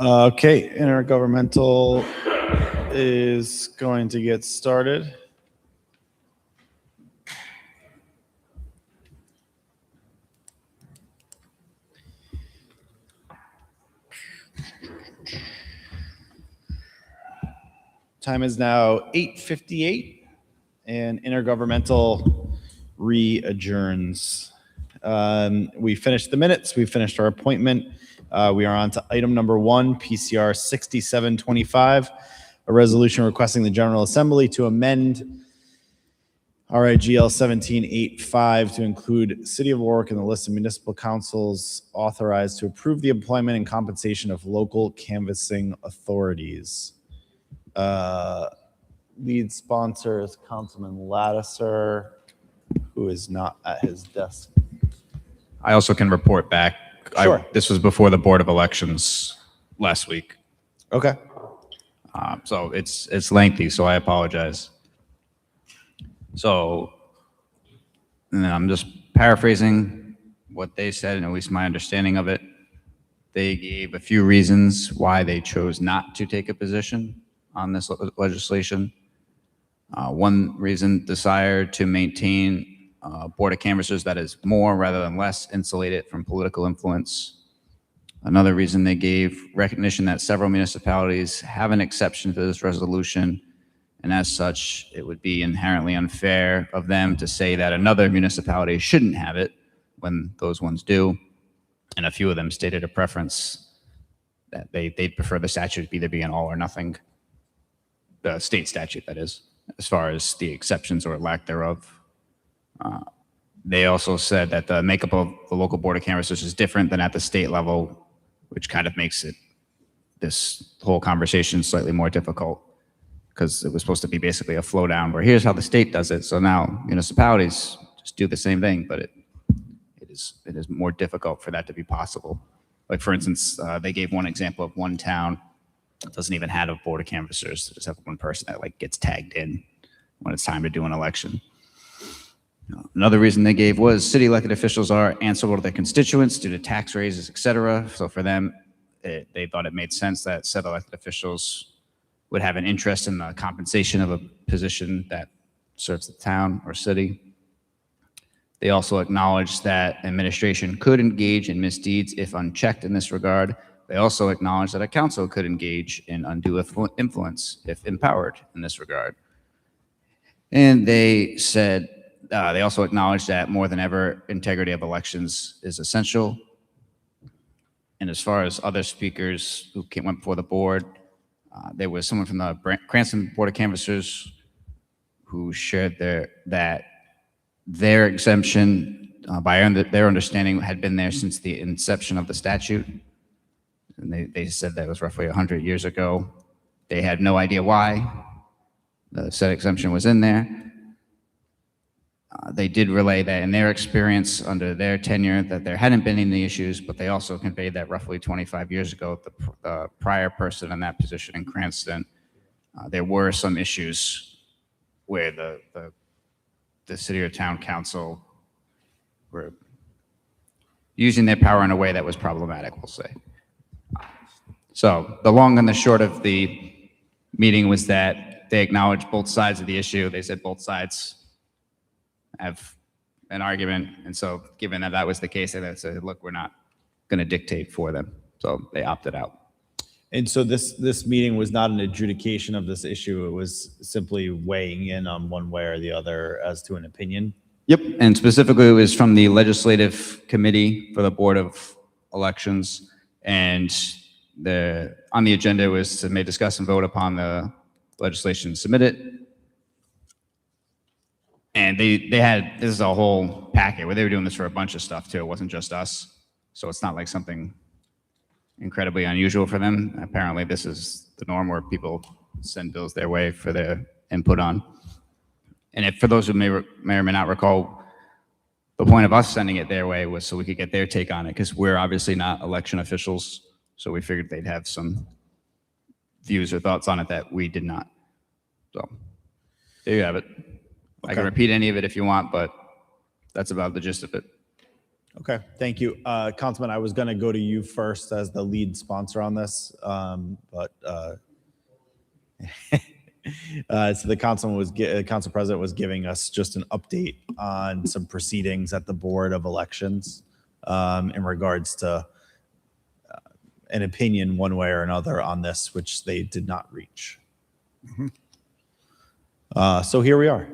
Okay, intergovernmental is going to get started. Time is now 8:58 and intergovernmental re-adjourns. We finished the minutes, we finished our appointment. We are on to item number 1, PCR 6725, a resolution requesting the General Assembly to amend RIGL 1785 to include City of Warwick in the list of municipal councils authorized to approve the employment and compensation of local canvassing authorities. Lead sponsor is Councilman Lattiser, who is not at his desk. I also can report back. Sure. This was before the Board of Elections last week. Okay. So it's lengthy, so I apologize. So, and then I'm just paraphrasing what they said, and at least my understanding of it. They gave a few reasons why they chose not to take a position on this legislation. One reason, desire to maintain Board of Canvassers that is more rather than less insulated from political influence. Another reason they gave, recognition that several municipalities have an exception to this resolution, and as such, it would be inherently unfair of them to say that another municipality shouldn't have it when those ones do. And a few of them stated a preference that they'd prefer the statute either be an all or nothing, the state statute, that is, as far as the exceptions or lack thereof. They also said that the makeup of the local Board of Canvassers is different than at the state level, which kind of makes this whole conversation slightly more difficult, because it was supposed to be basically a flow down where here's how the state does it. So now municipalities just do the same thing, but it is more difficult for that to be possible. Like, for instance, they gave one example of one town that doesn't even have a Board of Canvassers. They just have one person that gets tagged in when it's time to do an election. Another reason they gave was city elected officials are answerable to their constituents due to tax raises, et cetera. So for them, they thought it made sense that said elected officials would have an interest in the compensation of a position that serves the town or city. They also acknowledged that administration could engage in misdeeds if unchecked in this regard. They also acknowledged that a council could engage in undue influence if empowered in this regard. And they said, they also acknowledged that more than ever, integrity of elections is essential. And as far as other speakers who went before the board, there was someone from the Cranston Board of Canvassers who shared that their exemption, by their understanding, had been there since the inception of the statute. And they said that was roughly 100 years ago. They had no idea why the said exemption was in there. They did relay that in their experience under their tenure that there hadn't been any issues, but they also conveyed that roughly 25 years ago, the prior person in that position in Cranston, there were some issues where the city or town council were using their power in a way that was problematic, we'll say. So the long and the short of the meeting was that they acknowledged both sides of the issue. They said both sides have an argument. And so given that that was the case, they said, look, we're not going to dictate for them. So they opted out. And so this meeting was not an adjudication of this issue. It was simply weighing in on one way or the other as to an opinion. Yep. And specifically, it was from the legislative committee for the Board of Elections. And on the agenda was to discuss and vote upon the legislation submitted. And they had, this is a whole packet where they were doing this for a bunch of stuff too. It wasn't just us. So it's not like something incredibly unusual for them. Apparently this is the norm where people send bills their way for their input on. And if, for those who may or may not recall, the point of us sending it their way was so we could get their take on it, because we're obviously not election officials. So we figured they'd have some views or thoughts on it that we did not. So there you have it. I can repeat any of it if you want, but that's about the gist of it. Okay, thank you. Councilman, I was going to go to you first as the lead sponsor on this, but so the council president was giving us just an update on some proceedings at the Board of Elections in regards to an opinion one way or another on this, which they did not reach. So here we are.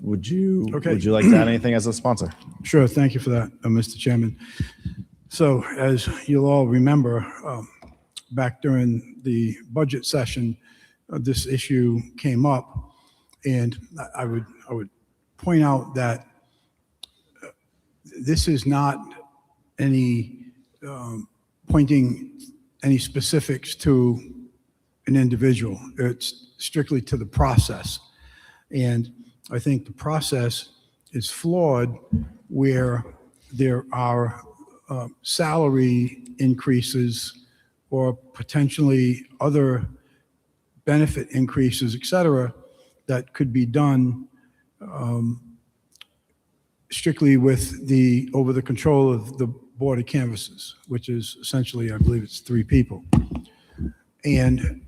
Would you like to add anything as a sponsor? Sure. Thank you for that, Mr. Chairman. So as you'll all remember, back during the budget session, this issue came up, and I would point out that this is not any pointing any specifics to an individual. It's strictly to the process. And I think the process is flawed where there are salary increases or potentially other benefit increases, et cetera, that could be done strictly with over the control of the Board of Canvassers, which is essentially, I believe it's 3 people. And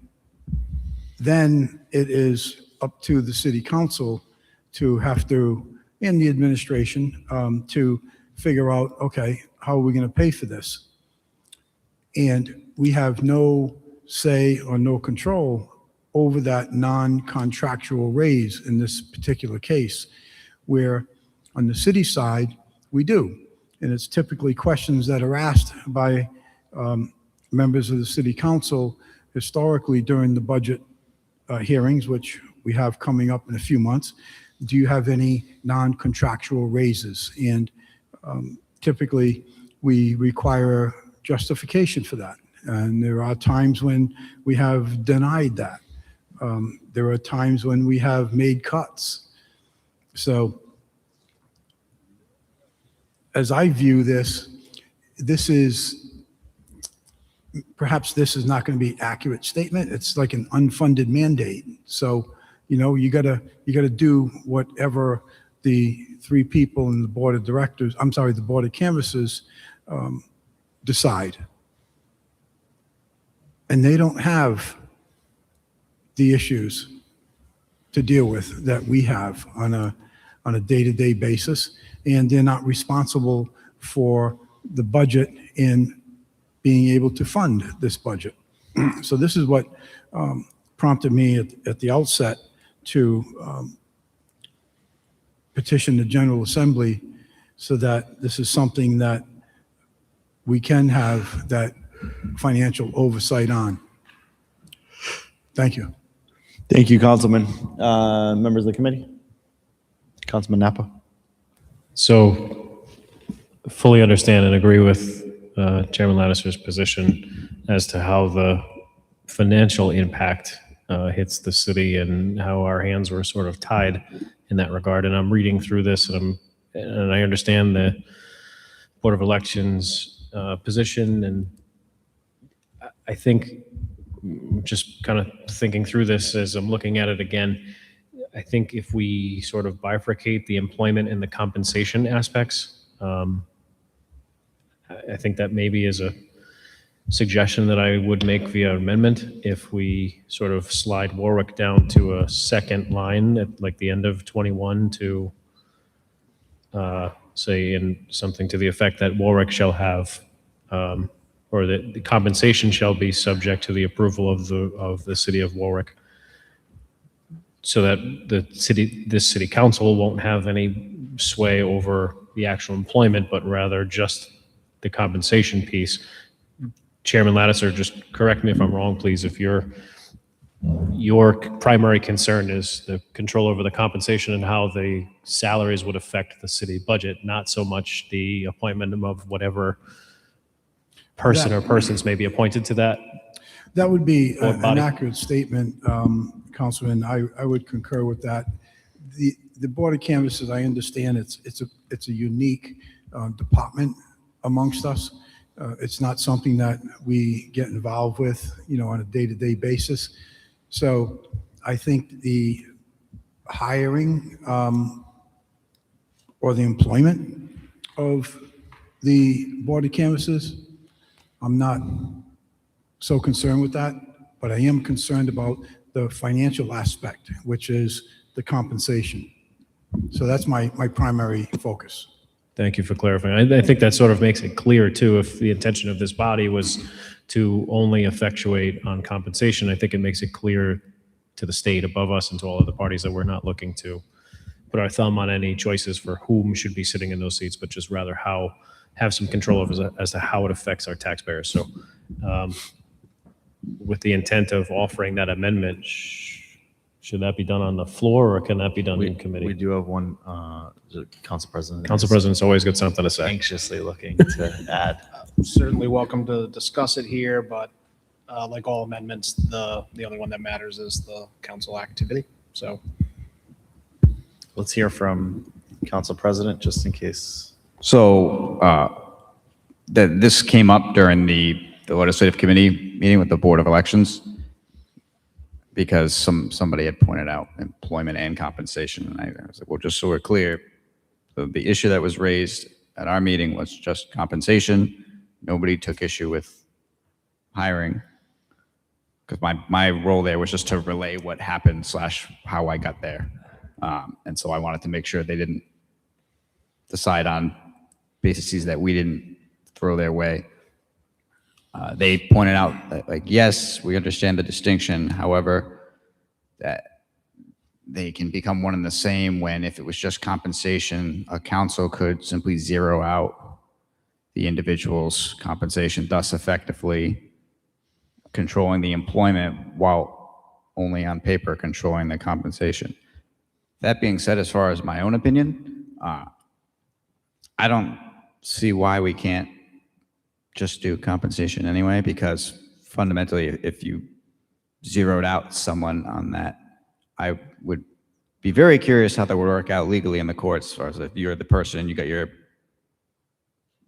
then it is up to the city council to have to, and the administration, to figure out, okay, how are we going to pay for this? And we have no say or no control over that non-contractual raise in this particular case, where on the city side, we do. And it's typically questions that are asked by members of the city council historically during the budget hearings, which we have coming up in a few months. Do you have any non-contractual raises? And typically, we require justification for that. And there are times when we have denied that. There are times when we have made cuts. So as I view this, perhaps this is not going to be an accurate statement. It's like an unfunded mandate. So, you gotta do whatever the 3 people in the Board of Directors, the Board of Canvassers decide. And they don't have the issues to deal with that we have on on a day-to-day basis, and they're not responsible for the budget in being able to fund this budget. So this is what prompted me at the outset to petition the General Assembly so that this is something that we can have that financial oversight on. Thank you. Thank you, Councilman. Members of the committee? Councilman Napa? So fully understand and agree with Chairman Lattiser's position as to how the financial impact hits the city and how our hands were sort of tied in that regard. And I'm reading through this and I understand the Board of Elections position, and I think just kind of thinking through this as I'm looking at it again, I think if we sort of bifurcate the employment and the compensation aspects, I think that maybe is a suggestion that I would make via amendment. If we sort of slide Warwick down to a second line at like the end of 21 to say in something to the effect that Warwick shall have, or that the compensation shall be subject to the approval of the city of Warwick, so that this city council won't have any sway over the actual employment, but rather just the compensation piece. Chairman Lattiser, just correct me if I'm wrong, please. If your primary concern is the control over the compensation and how the salaries would affect the city budget, not so much the appointment of whatever person or persons may be appointed to that. That would be Board an body. accurate statement, Councilman. I would concur with that. The Board of Canvassers, I understand it's a unique department amongst us. It's not something that we get involved with, on a day-to-day basis. So I think the hiring or the employment of the Board of Canvassers, I'm not so concerned with that, but I am concerned about the financial aspect, which is the compensation. So that's my primary focus. Thank you for clarifying. I think that sort of makes it clear too, if the intention of this body was to only effectuate on compensation, I think it makes it clear to the state above us and to all other parties that we're not looking to put our thumb on any choices for whom should be sitting in those seats, but just rather have some control over as to how it affects our taxpayers. So with the intent of offering that amendment, should that be done on the floor or can that be done in committee? We do have one, Council President. Council President's always got something to say. Anxiously looking to add. Certainly welcome to discuss it here, but like all amendments, the only one that matters is the council activity. So Let's hear from Council President, just in case. So this came up during the legislative committee meeting with the Board of Elections because somebody had pointed out employment and compensation. And I was like, well, just so we're clear, the issue that was raised at our meeting was just compensation. Nobody took issue with hiring, because my role there was just to relay what happened / how I got there. And so I wanted to make sure they didn't decide on bases that we didn't throw their way. They pointed out that, like, yes, we understand the distinction. However, that they can become one and the same when, if it was just compensation, a council could simply zero out the individual's compensation, thus effectively controlling the employment while only on paper controlling the compensation. That being said, as far as my own opinion, I don't see why we can't just do compensation anyway, because fundamentally, if you zeroed out someone on that, I would be very curious how that would work out legally in the courts, as far as if you're the person, you got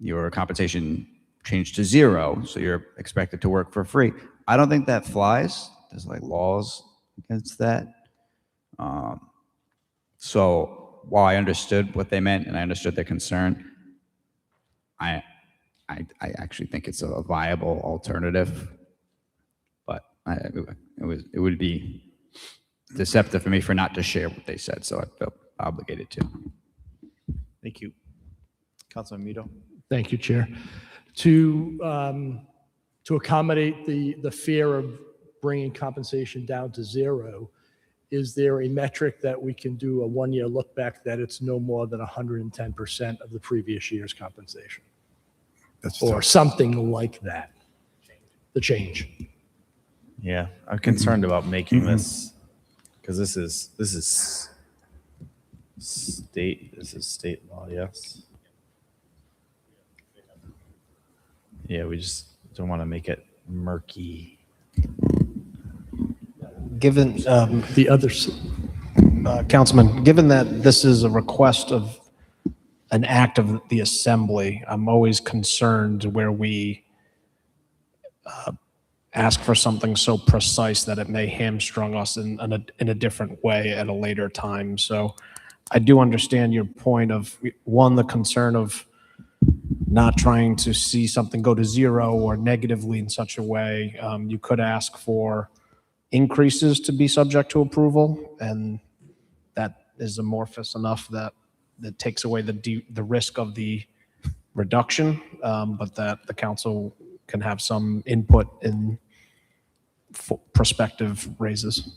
your compensation changed to zero, so you're expected to work for free. I don't think that flies. There's like laws against that. So while I understood what they meant and I understood their concern, I actually think it's a viable alternative, but it would be deceptive for me for not to share what they said. So obligated to. Thank you. Councilman Muto. Thank you, Chair. To accommodate the fear of bringing compensation down to zero, is there a metric that we can do a one-year look back that it's no more than 110% of the previous year's compensation? Or something like that, the change. Yeah, I'm concerned about making this, because this is state law, yes. Yeah, we just don't want to make it murky. Given the others, Councilman, given that this is a request of an act of the assembly, I'm always concerned where we ask for something so precise that it may hamstrung us in a different way at a later time. So I do understand your point of, one, the concern of not trying to see something go to zero or negatively in such a way. You could ask for increases to be subject to approval, and that is amorphous enough that that takes away the risk of the reduction, but that the council can have some input in prospective raises.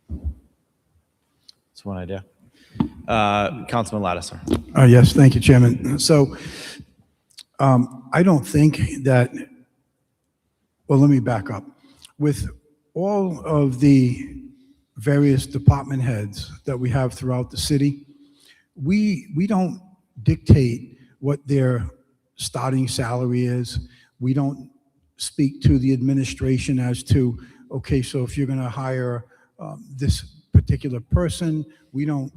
That's one idea. Councilman Lattiser. Yes, thank you, Chairman. So I don't think that, well, let me back up. With all of the various department heads that we have throughout the city, we don't dictate what their starting salary is. We don't speak to the administration as to, okay, so if you're going to hire this particular person, we don't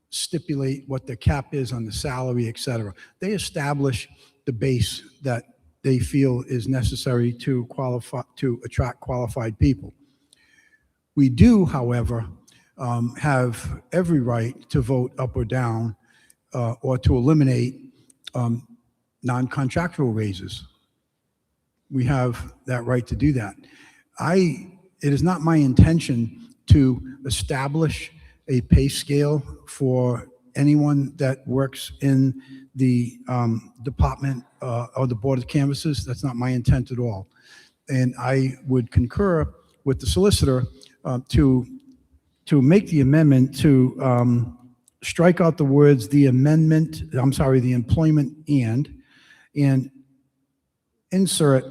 stipulate what the cap is on the salary, et cetera. They establish the base that they feel is necessary to qualify, to attract qualified people. We do, however, have every right to vote up or down or to eliminate non-contractual raises. We have that right to do that. It is not my intention to establish a pay scale for anyone that works in the department or the Board of Canvassers. That's not my intent at all. And I would concur with the solicitor to make the amendment to strike out the words the employment and insert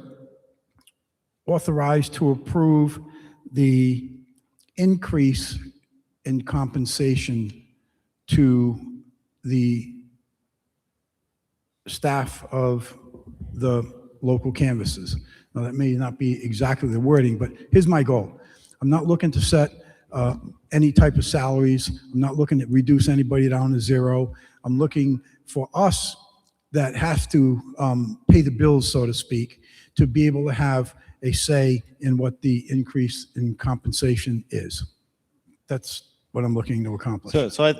authorized to approve the increase in compensation to the staff of the local canvassers. Now, that may not be exactly the wording, but here's my goal. I'm not looking to set any type of salaries. I'm not looking to reduce anybody down to zero. I'm looking for us that have to pay the bills, so to speak, to be able to have a say in what the increase in compensation is. That's what I'm looking to accomplish. So I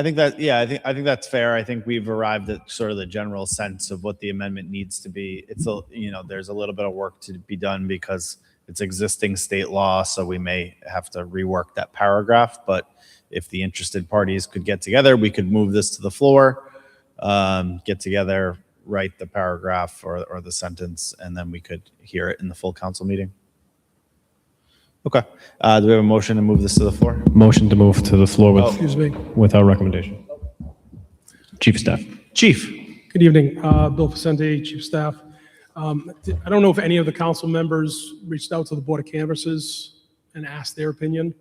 think that, yeah, I think that's fair. I think we've arrived at sort of the general sense of what the amendment needs to be. It's a, there's a little bit of work to be done because it's existing state law, so we may have to rework that paragraph. But if the interested parties could get together, we could move this to the floor, get together, write the paragraph or the sentence, and then we could hear it in the full council meeting. Okay. Do we have a motion to move this to the floor? Motion to move to the floor with, Excuse me. without recommendation. Chief of Staff. Chief. Good evening, Bill Vicente, Chief of Staff. I don't know if any of the council members reached out to the Board of Canvassers and asked their opinion.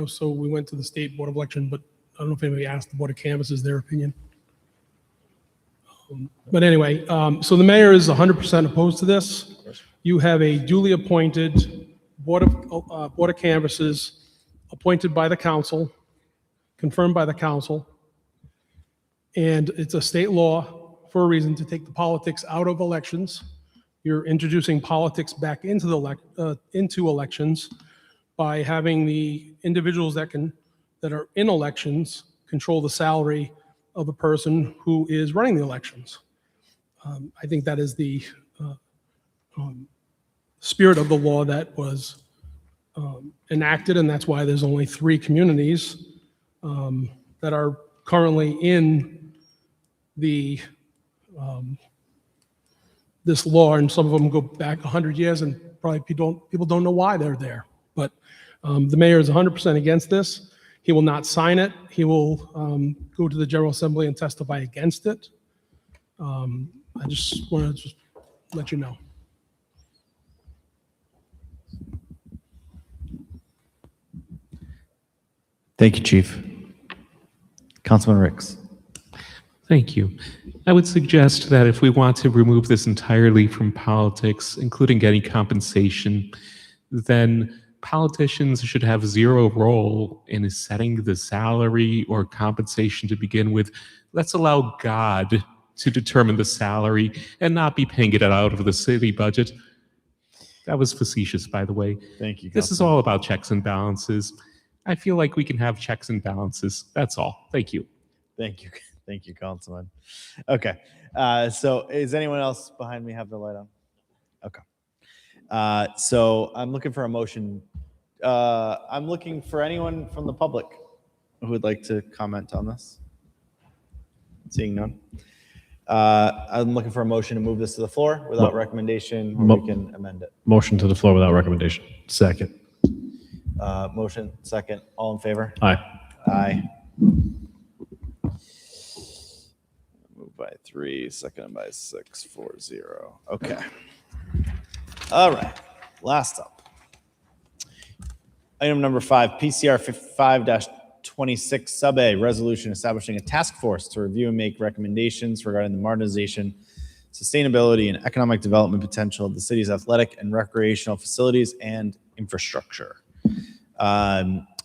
So we went to the State Board of Election, but I don't know if anybody asked the Board of Canvassers their opinion. But anyway, so the mayor is 100% opposed to this. You have a duly appointed Board of Canvassers appointed by the council, confirmed by the council, and it's a state law for a reason to take the politics out of elections. You're introducing politics back into elections by having the individuals that are in elections control the salary of a person who is running the elections. I think that is the spirit of the law that was enacted, and that's why there's only 3 communities that are currently in the this law, and some of them go back 100 years, and probably people don't know why they're there. But the mayor is 100% against this. He will not sign it. He will go to the General Assembly and testify against it. I just want to let you know. Thank you, Chief. Councilman Ricks. Thank you. I would suggest that if we want to remove this entirely from politics, including getting compensation, then politicians should have zero role in setting the salary or compensation to begin with. Let's allow God to determine the salary and not be paying it out of the city budget. That was facetious, by the way. Thank you. This is all about checks and balances. I feel like we can have checks and balances. That's all. Thank you. Thank you. Thank you, Councilman. Okay. So is anyone else behind me have the light on? Okay. So I'm looking for a motion. I'm looking for anyone from the public who would like to comment on this. Seeing none. I'm looking for a motion to move this to the floor without recommendation, or we can amend it. Motion to the floor without recommendation. Second. Motion, second. All in favor? Aye. Aye. Move by 3, second by 6, 4-0. Okay. All right. Last up. Item number 5, PCR 5-26 sub A, resolution establishing a task force to review and make recommendations regarding the modernization, sustainability, and economic development potential of the city's athletic and recreational facilities and infrastructure.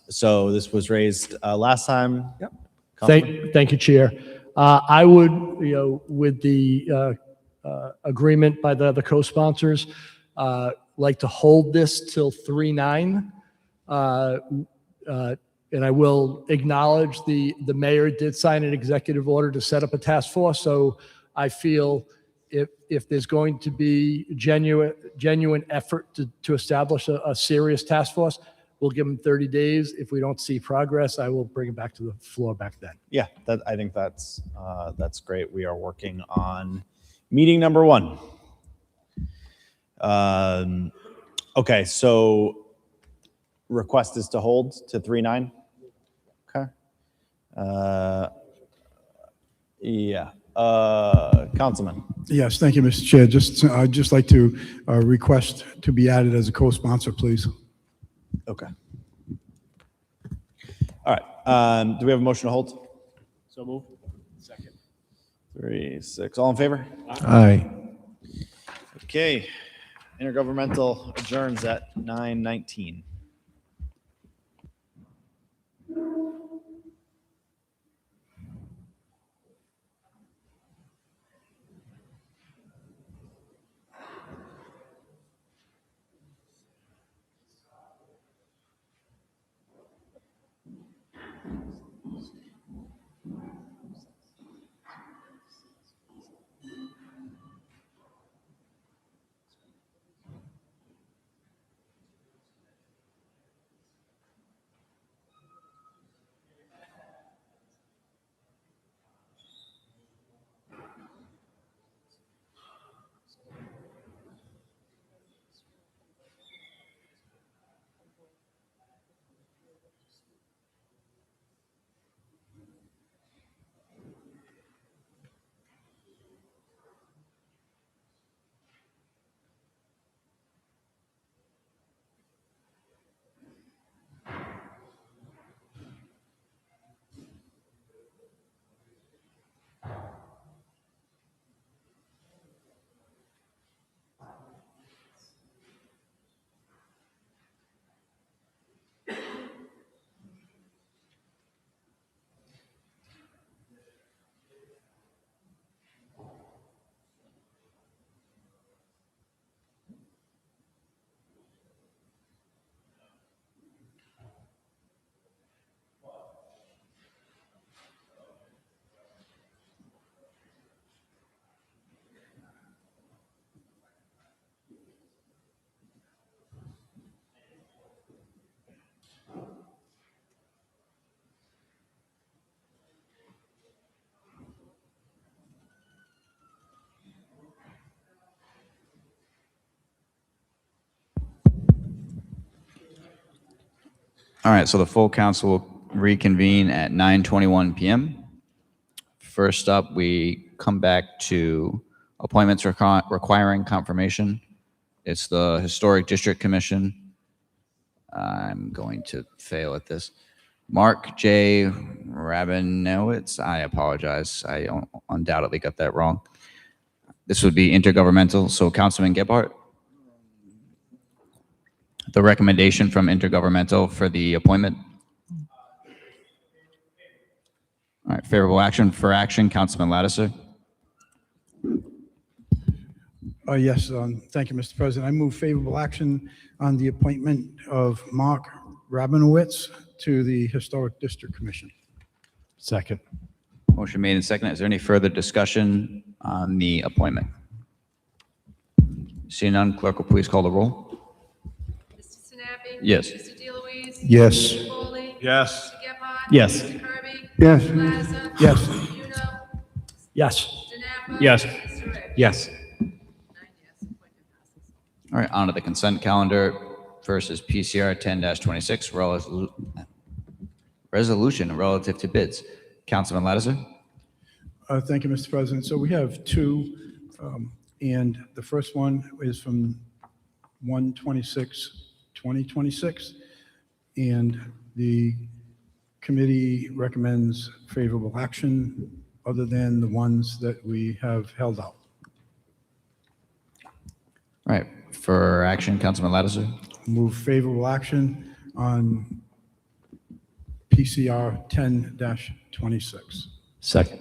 So this was raised last time. Yep. Councilman? Thank you, Chair. I would, with the agreement by the co-sponsors, like to hold this till 3/9. And I will acknowledge the mayor did sign an executive order to set up a task force. So I feel if there's going to be genuine effort to establish a serious task force, we'll give them 30 days. If we don't see progress, I will bring it back to the floor back then. Yeah, I think that's great. We are working on meeting number 1. Okay, so request is to hold to 3/9. Okay. Yeah. Councilman. Yes, thank you, Mr. Chair. I'd just like to request to be added as a co-sponsor, please. Okay. All right. Do we have a motion to hold? So move. Second. 3, 6. All in favor? Aye. Okay. Intergovernmental adjourns at 9:19. All right, so the full council will reconvene at 9:21 PM. First up, we come back to appointments requiring confirmation. It's the Historic District Commission. I'm going to fail at this. Mark J. Rabinowitz, I apologize. I undoubtedly got that wrong. This would be intergovernmental, so Councilman Gebhardt. The recommendation from intergovernmental for the appointment. All right, favorable action for action, Councilman Lattiser. Yes, thank you, Mr. President. I move favorable action on the appointment of Mark Rabinowitz to the Historic District Commission. Second. Motion made and seconded. Is there any further discussion on the appointment? Seeing none, clerk will please call the roll. Mr. Sinapi? Yes. Mr. DeLuise? Yes. Mr. Foley? Yes. Mr. Gephardt? Yes. Mr. Kirby? Yes. Mr. Lattiser? Yes. Mr. Muno? Yes. Mr. Napa? Yes. Mr. Rich? Yes. 9 yes, appointment passes. All right, on to the consent calendar. First is PCR 10-26, resolution relative to bids. Councilman Lattiser? Thank you, Mr. President. So we have two, and the first one is from 1/26/2026, and the committee recommends favorable action other than the ones that we have held out. All right, for action, Councilman Lattiser. Move favorable action on PCR 10-26. Second.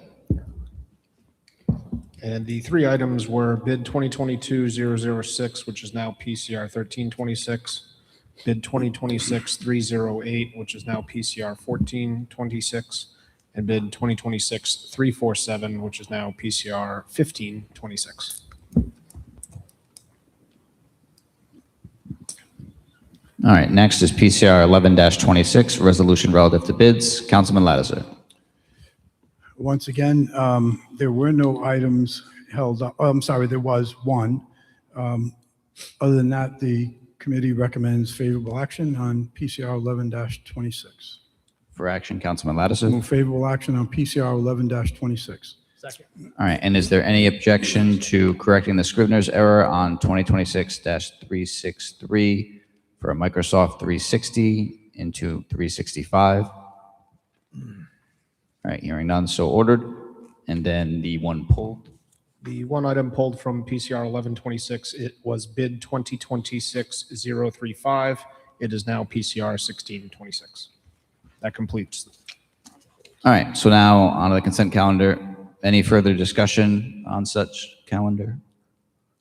And the three items were bid 2022-006, which is now PCR 1326, bid 2026-308, which is now PCR 1426, and bid 2026-347, which is now PCR 1526. All right, next is PCR 11-26, resolution relative to bids. Councilman Lattiser. Once again, there were no items held up. Oh, I'm sorry, there was one. Other than that, the committee recommends favorable action on PCR 11-26. For action, Councilman Lattiser. Move favorable action on PCR 11-26. Second. All right, and is there any objection to correcting the Scrivener's error on 2026-363 for a Microsoft 360 into 365? All right, hearing none, so ordered. And then the one pulled. The one item pulled from PCR 1126, it was bid 2026-035. It is now PCR 1626. That completes. All right, so now on to the consent calendar. Any further discussion on such calendar?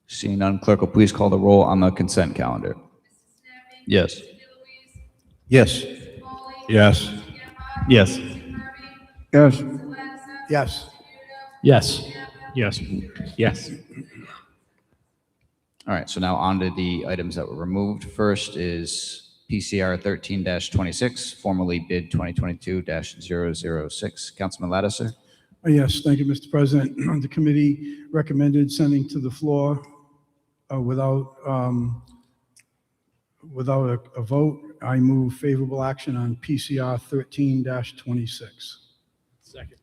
Seeing none, clerk will please call the roll on the consent calendar. Yes. Yes. Yes. Yes. Yes. Yes. Yes. Yes. Yes. All right, so now on to the items that were removed. First is PCR 13-26, formerly bid 2022-006. Councilman Lattiser. Yes, thank you, Mr. President. The committee recommended sending to the floor without a vote. I move favorable action on PCR 13-26. Second.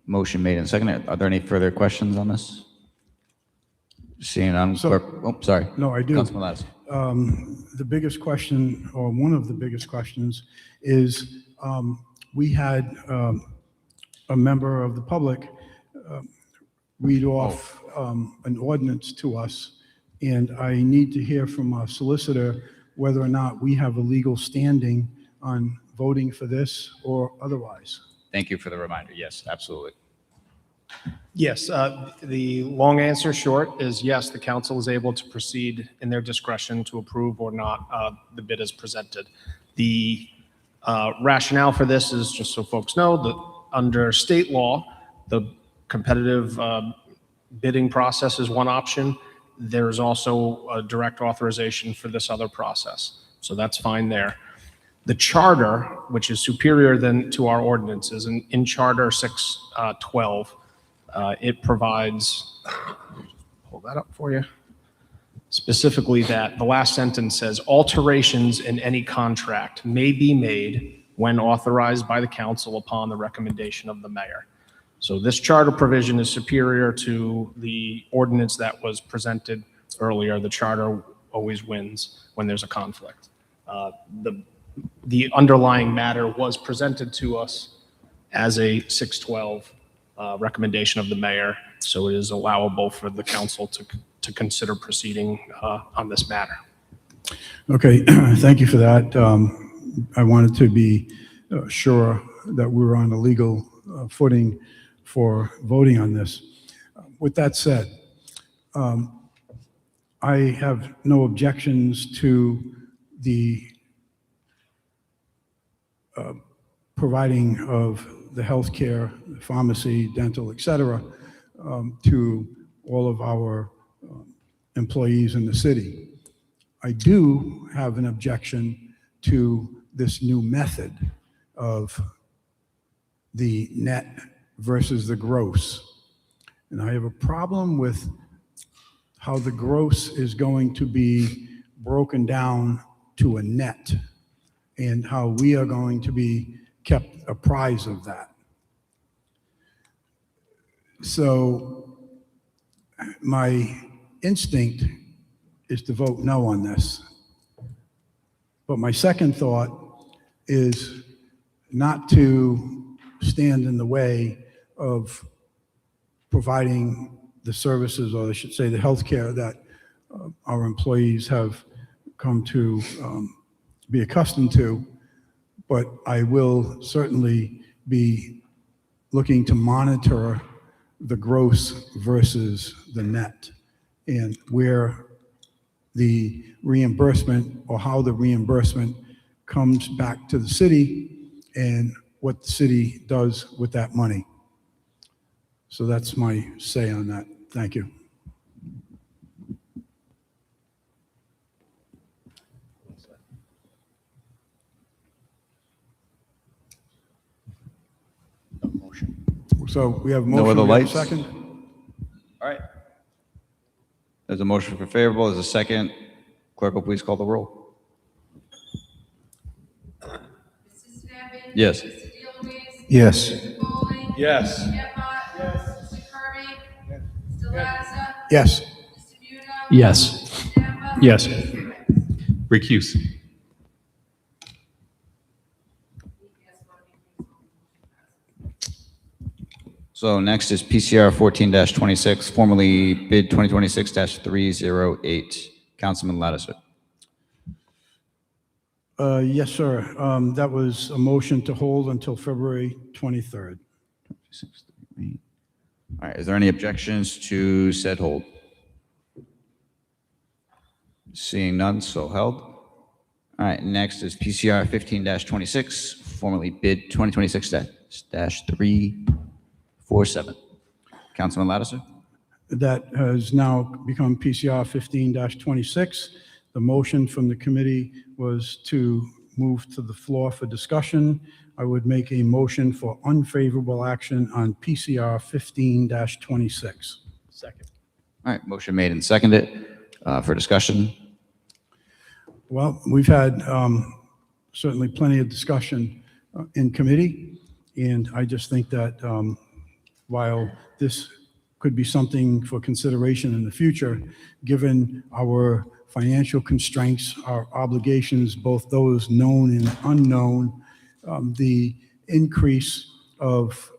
Motion made and seconded. Are there any further questions on this? Seeing none, So- clerk, oh, sorry. No, I do. Councilman Lattiser. The biggest question, or one of the biggest questions, is we had a member of the public read off an ordinance to us, and I need to hear from our solicitor whether or not we have a legal standing on voting for this or otherwise. Thank you for the reminder. Yes, absolutely. Yes, the long answer short is yes, the council is able to proceed in their discretion to approve or not the bid as presented. The rationale for this is, just so folks know, that under state law, the competitive bidding process is one option. There's also a direct authorization for this other process. So that's fine there. The charter, which is superior than to our ordinances, in Charter 612, it provides, pull that up for you. specifically that the last sentence says alterations in any contract may be made when authorized by the council upon the recommendation of the mayor. So this charter provision is superior to the ordinance that was presented earlier. The charter always wins when there's a conflict. The underlying matter was presented to us as a 612 recommendation of the mayor, so it is allowable for the council to consider proceeding on this matter. Okay, thank you for that. I wanted to be sure that we were on a legal footing for voting on this. With that said, I have no objections to the providing of the healthcare, pharmacy, dental, et cetera, to all of our employees in the city. I do have an objection to this new method of the net versus the gross. And I have a problem with how the gross is going to be broken down to a net and how we are going to be kept apprised of that. So my instinct is to vote no on this. But my second thought is not to stand in the way of providing the services, or I should say the healthcare that our employees have come to be accustomed to. But I will certainly be looking to monitor the gross versus the net, and where the reimbursement, or how the reimbursement comes back to the city and what the city does with that money. So that's my say on that. Thank you. So we have a motion. No other we have a lights? second. All right. There's a motion for favorable. There's a second. Clerk will please call the roll. Mrs. Snavely? Yes. Mr. DeLuise? Yes. Mr. Foley? Yes. Mr. Gephardt? Yes. Mr. Kirby? Mr. Lattiser? Yes. Mr. Muno? Yes. Mr. Zappa? Yes. Mr. Ricks? Recuse. So next is PCR 14-26, formerly bid 2026-308. Councilman Lattiser. Yes, sir. That was a motion to hold until February 23rd. All right, is there any objections to said hold? Seeing none, so held. All right, next is PCR 15-26, formerly bid 2026-347. Councilman Lattiser. That has now become PCR 15-26. The motion from the committee was to move to the floor for discussion. I would make a motion for unfavorable action on PCR 15-26. Second. All right, motion made and seconded for discussion. Well, we've had certainly plenty of discussion in committee, and I just think that while this could be something for consideration in the future, given our financial constraints, our obligations, both those known and unknown, the increase of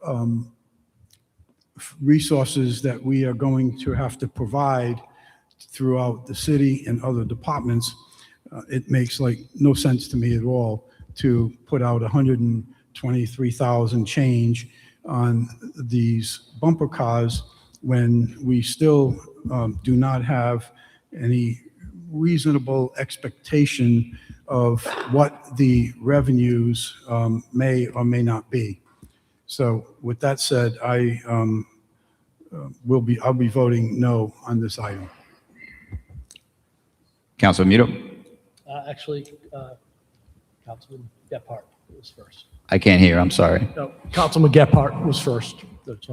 resources that we are going to have to provide throughout the city and other departments, it makes like no sense to me at all to put out 123,000 change on these bumper cars when we still do not have any reasonable expectation of what the revenues may or may not be. So with that said, I'll be voting no on this item. Councilman Muto. Actually, Councilman Gephardt was first. I can't hear, I'm sorry. No, Councilman Gephardt was first.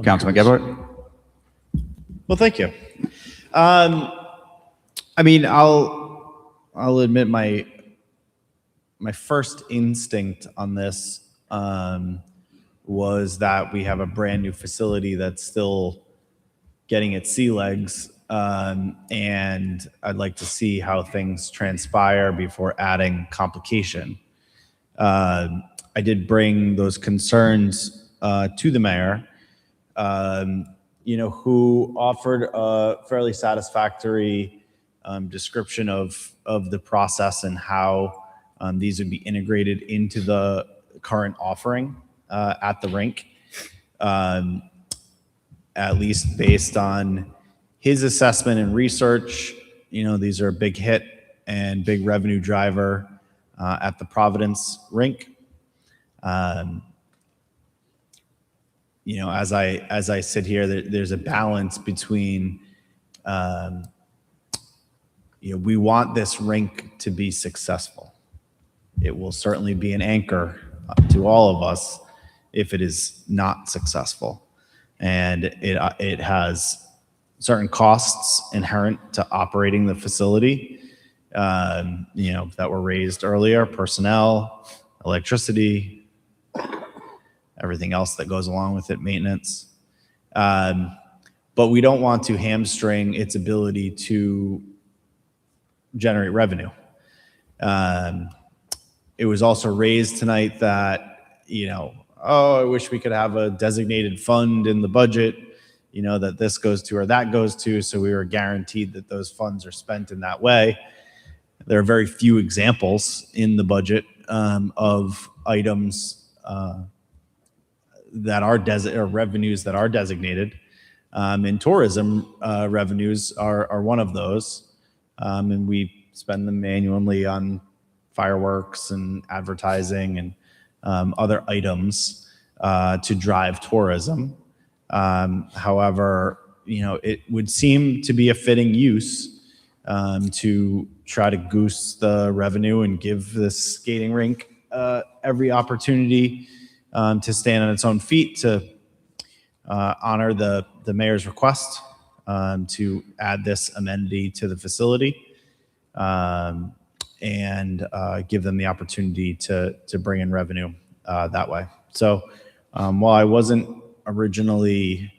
Councilman Gephardt. Well, thank you. I mean, I'll admit my first instinct on this was that we have a brand new facility that's still getting its sea legs, and I'd like to see how things transpire before adding complication. I did bring those concerns to the mayor, who offered a fairly satisfactory description of the process and how these would be integrated into the current offering at the rink, at least based on his assessment and research. These are a big hit and big revenue driver at the Providence rink. As I sit here, there's a balance between, we want this rink to be successful. It will certainly be an anchor to all of us if it is not successful. And it has certain costs inherent to operating the facility, that were raised earlier: personnel, electricity, everything else that goes along with it, maintenance. But we don't want to hamstring its ability to generate revenue. It was also raised tonight that, I wish we could have a designated fund in the budget, that this goes to or that goes to, so we were guaranteed that those funds are spent in that way. There are very few examples in the budget of items that are or revenues that are designated. And tourism revenues are one of those. And we spend them manually on fireworks and advertising and other items to drive tourism. However, it would seem to be a fitting use to try to goose the revenue and give this skating rink every opportunity to stand on its own feet, to honor the mayor's request to add this amenity to the facility, and give them the opportunity to bring in revenue that way. So while I wasn't originally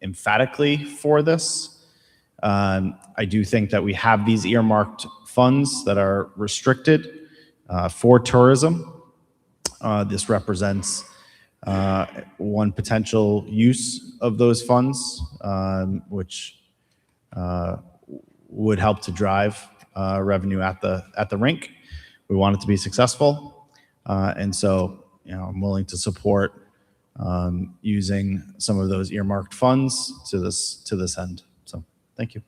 emphatically for this, I do think that we have these earmarked funds that are restricted for tourism. This represents one potential use of those funds, which would help to drive revenue at the rink. We want it to be successful, and so I'm willing to support using some of those earmarked funds to this end. So thank you.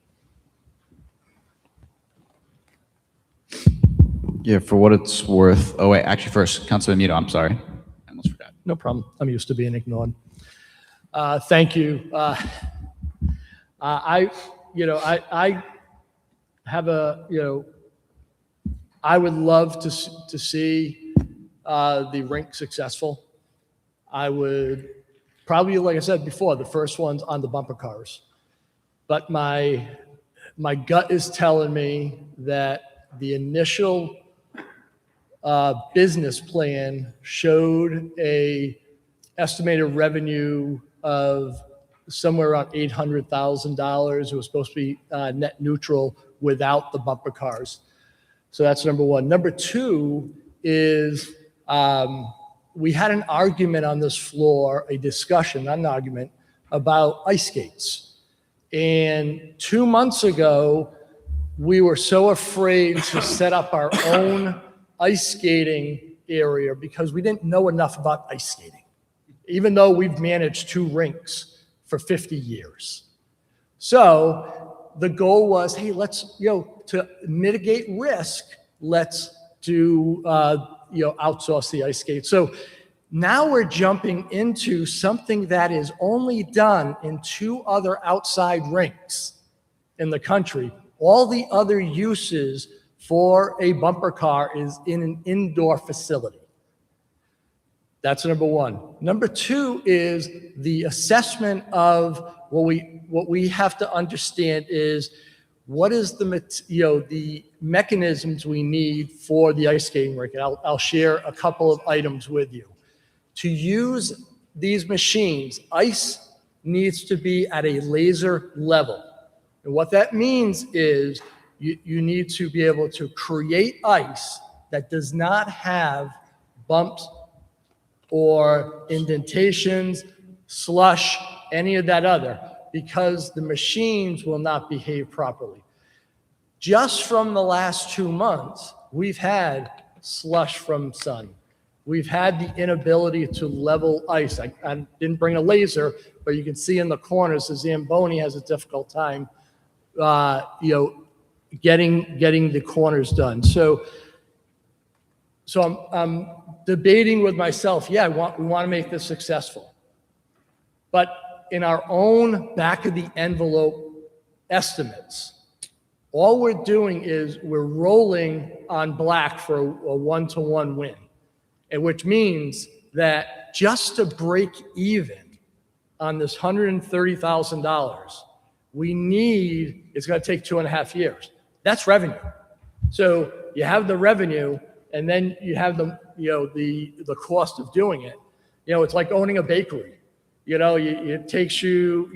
Yeah, for what it's worth. Oh wait, actually first, Councilman Muto, I'm sorry. I almost forgot. No problem. I'm used to being ignored. Thank you. I have I would love to see the rink successful. I would probably, like I said before, the first one's on the bumper cars. But my gut is telling me that the initial business plan showed a estimated revenue of somewhere around $800,000. It was supposed to be net neutral without the bumper cars. So that's number one. Number two is we had an argument on this floor, a discussion, not an argument, about ice skates. And 2 months ago, we were so afraid to set up our own ice skating area because we didn't know enough about ice skating, even though we've managed 2 rinks for 50 years. So the goal was, hey, let's, to mitigate risk, let's do, outsource the ice skate. So now we're jumping into something that is only done in 2 other outside rinks in the country. All the other uses for a bumper car is in an indoor facility. That's number one. Number two is the assessment of what we have to understand is what is the mechanisms we need for the ice skating rink? And I'll share a couple of items with you. To use these machines, ice needs to be at a laser level. And what that means is you need to be able to create ice that does not have bumps or indentations, slush, any of that other, because the machines will not behave properly. Just from the last 2 months, we've had slush from sun. We've had the inability to level ice. I didn't bring a laser, but you can see in the corners, the Zamboni has a difficult time, getting the corners done. So I'm debating with myself, yeah, we want to make this successful. But in our own back of the envelope estimates, all we're doing is we're rolling on black for a 1-to-1 win, and which means that just to break even on this $130,000, it's going to take 2.5 years. That's revenue. So you have the revenue, and then you have the cost of doing it. It's like owning a bakery. It takes you,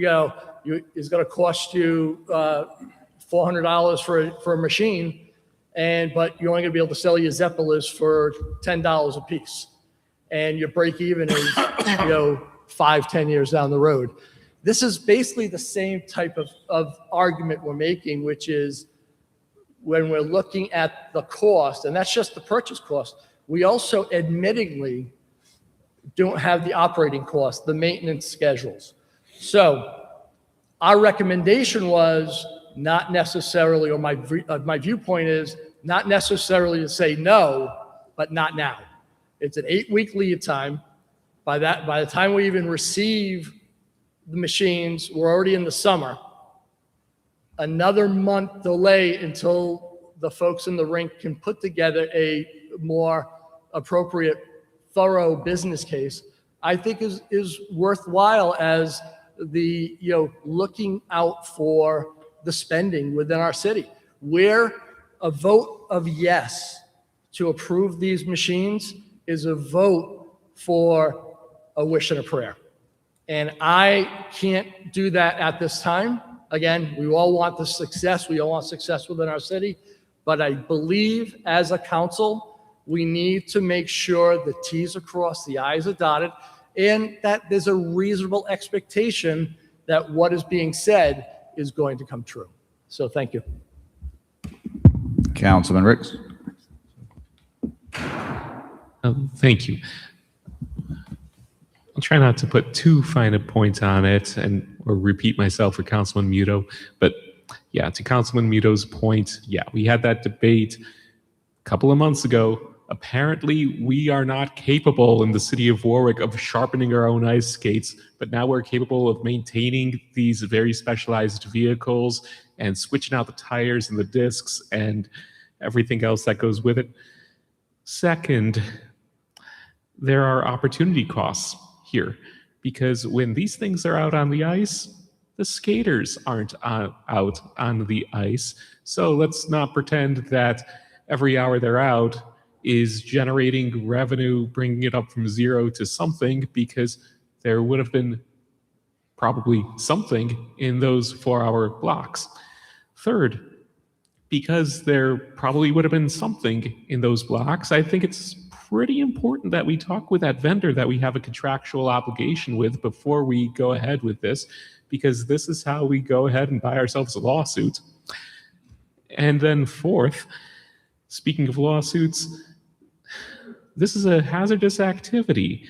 it's going to cost you $400 for a machine, but you're only going to be able to sell your Zeppelis for $10 a piece, and your break even is 5-10 years down the road. This is basically the same type of argument we're making, which is when we're looking at the cost, and that's just the purchase cost, we also admittingly don't have the operating costs, the maintenance schedules. So our recommendation was not necessarily, or my viewpoint is not necessarily to say no, but not now. It's an 8-week lead time. By the time we even receive the machines, we're already in the summer. Another month delay until the folks in the rink can put together a more appropriate, thorough business case, I think is worthwhile as the, looking out for the spending within our city. Where a vote of yes to approve these machines is a vote for a wish and a prayer. And I can't do that at this time. Again, we all want the success. We all want success within our city. But I believe as a council, we need to make sure the T's are crossed, the I's are dotted, and that there's a reasonable expectation that what is being said is going to come true. So thank you. Councilman Ricks. Thank you. I'll try not to put too fine a point on it or repeat myself for Councilman Muto, but yeah, to Councilman Muto's point, yeah, we had that debate a couple of months ago. Apparently, we are not capable in the city of Warwick of sharpening our own ice skates, but now we're capable of maintaining these very specialized vehicles and switching out the tires and the discs and everything else that goes with it. Second, there are opportunity costs here, because when these things are out on the ice, the skaters aren't out on the ice. So let's not pretend that every hour they're out is generating revenue, bringing it up from 0 to something, because there would have been probably something in those 4-hour blocks. Third, because there probably would have been something in those blocks, I think it's pretty important that we talk with that vendor that we have a contractual obligation with before we go ahead with this, because this is how we go ahead and buy ourselves a lawsuit. And then fourth, speaking of lawsuits, this is a hazardous activity.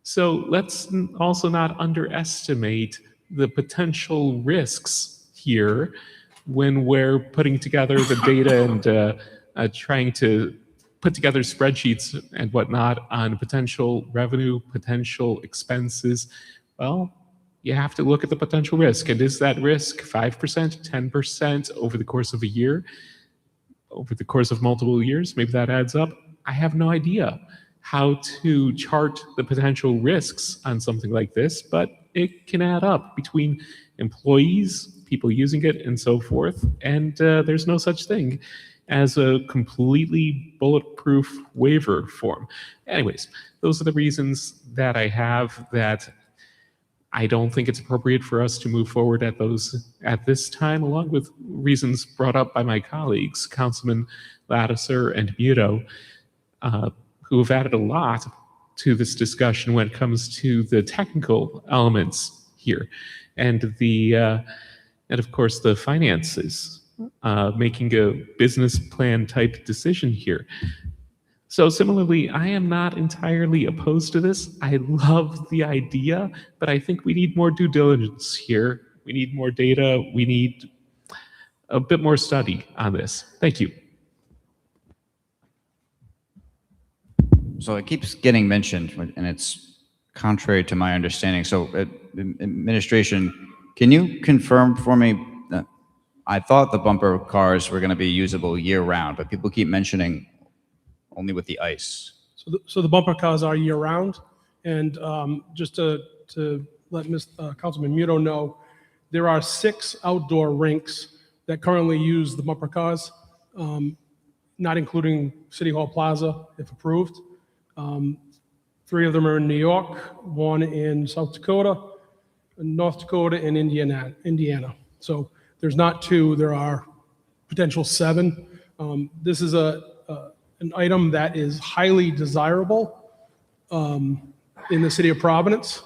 So let's also not underestimate the potential risks here when we're putting together the data and trying to put together spreadsheets and whatnot on potential revenue, potential expenses. Well, you have to look at the potential risk. And is that risk 5%, 10% over the course of a year? Over the course of multiple years? Maybe that adds up. I have no idea how to chart the potential risks on something like this, but it can add up between employees, people using it and so forth. And there's no such thing as a completely bulletproof waiver form. Anyways, those are the reasons that I have that I don't think it's appropriate for us to move forward at this time, along with reasons brought up by my colleagues, Councilman Lattiser and Muto, who have added a lot to this discussion when it comes to the technical elements here, and of course the finances, making a business plan type decision here. So similarly, I am not entirely opposed to this. I love the idea, but I think we need more due diligence here. We need more data. We need a bit more study on this. Thank you. So it keeps getting mentioned, and it's contrary to my understanding. So, administration, can you confirm for me that I thought the bumper cars were going to be usable year-round, but people keep mentioning only with the ice. So the bumper cars are year-round, and just to let Councilman Muto know, there are 6 outdoor rinks that currently use the bumper cars, not including City Hall Plaza, if approved. 3 of them are in New York, 1 in South Dakota, North Dakota, and Indiana. So there's not 2, there are potential 7. This is an item that is highly desirable in the city of Providence,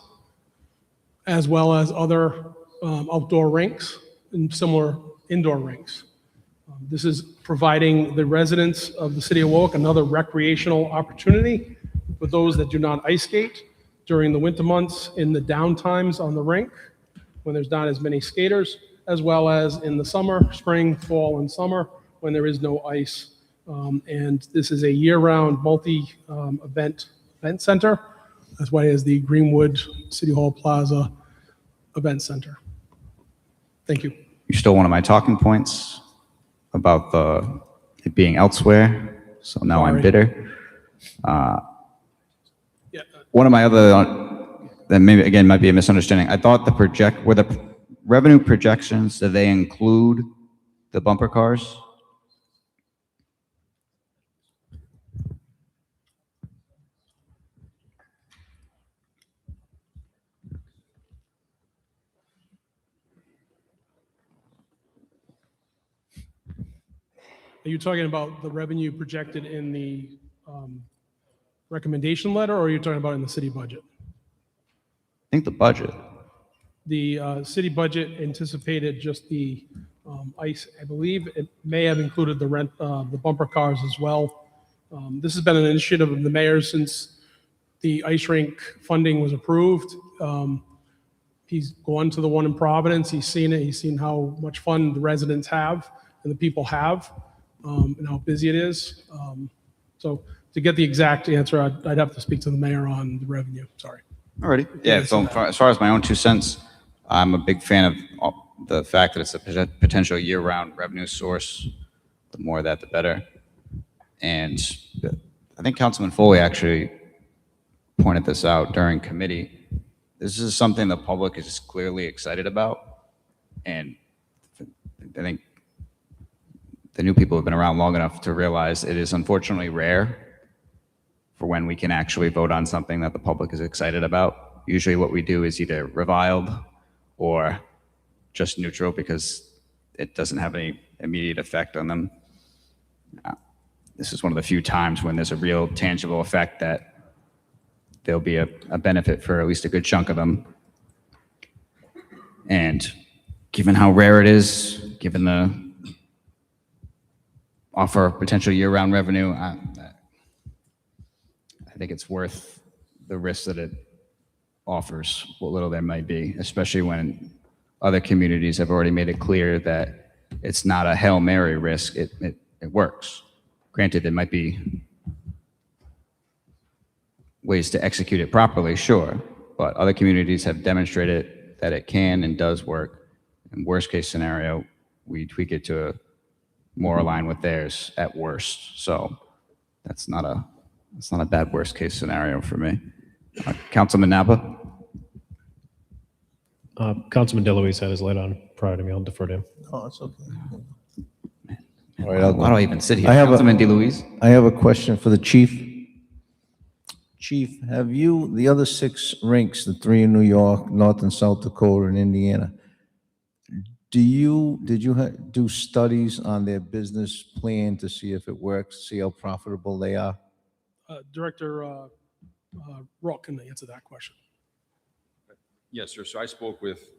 as well as other outdoor rinks and similar indoor rinks. This is providing the residents of the city of Warwick another recreational opportunity for those that do not ice skate during the winter months, in the downtimes on the rink, when there's not as many skaters, as well as in the summer, spring, fall, and summer, when there is no ice. And this is a year-round multi-event center. That's why it is the Greenwood City Hall Plaza Event Center. Thank you. You stole one of my talking points about it being elsewhere, so now I'm bitter. One of my other, that maybe again might be a misunderstanding. I thought were the revenue projections, do they include the bumper cars? Are you talking about the revenue projected in the recommendation letter, or are you talking about in the city budget? I think the budget. The city budget anticipated just the ice. I believe it may have included the bumper cars as well. This has been an initiative of the mayor since the ice rink funding was approved. He's gone to the one in Providence. He's seen it. He's seen how much fun the residents have and the people have, and how busy it is. So to get the exact answer, I'd have to speak to the mayor on the revenue. Sorry. Alrighty. Yeah, so as far as my own 2 cents, I'm a big fan of the fact that it's a potential year-round revenue source. The more of that, the better. And I think Councilman Foley actually pointed this out during committee. This is something the public is clearly excited about. And I think the new people have been around long enough to realize it is unfortunately rare for when we can actually vote on something that the public is excited about. Usually what we do is either reviled or just neutral because it doesn't have any immediate effect on them. This is one of the few times when there's a real tangible effect that there'll be a benefit for at least a good chunk of them. And given how rare it is, given the offer potential year-round revenue, I think it's worth the risk that it offers, what little there might be, especially when other communities have already made it clear that it's not a Hail Mary risk, it works. Granted, there might be ways to execute it properly, sure, but other communities have demonstrated that it can and does work. In worst case scenario, we tweak it to more aligned with theirs at worst. So that's not a bad worst case scenario for me. Councilman Napa? Councilman DeLuise had his light on. prior to me. I'll defer to him. Oh, it's okay. All right, why do I even sit here? I have Councilman DeLuise? I have a question for the chief. Chief, have you, the other 6 rinks, the 3 in New York, North and South Dakota, and Indiana, did you do studies on their business plan to see if it works, see how profitable they are? Director Rock can answer that question. Yes, sir. So I spoke with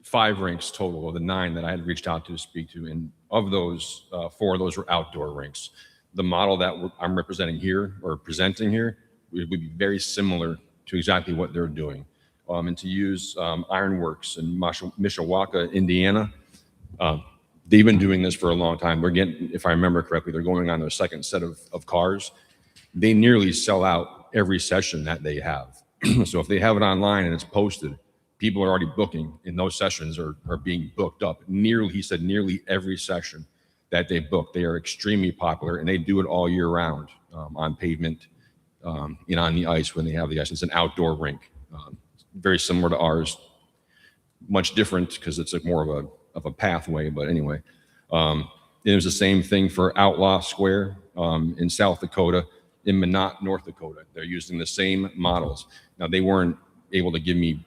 5 rinks total of the 9 that I had reached out to speak to, and of those, 4 of those were outdoor rinks. The model that I'm representing here or presenting here would be very similar to exactly what they're doing. And to use Ironworks in Mishawaka, Indiana, they've been doing this for a long time. We're getting, if I remember correctly, they're going on their 2nd set of cars. They nearly sell out every session that they have. So if they have it online and it's posted, people are already booking, and those sessions are being booked up. He said nearly every session that they book, they are extremely popular, and they do it all year round on pavement, on the ice when they have the ice. It's an outdoor rink, very similar to ours, much different because it's more of a pathway. But anyway, it was the same thing for Outlaw Square in South Dakota, in Minot, North Dakota. They're using the same models. Now, they weren't able to give me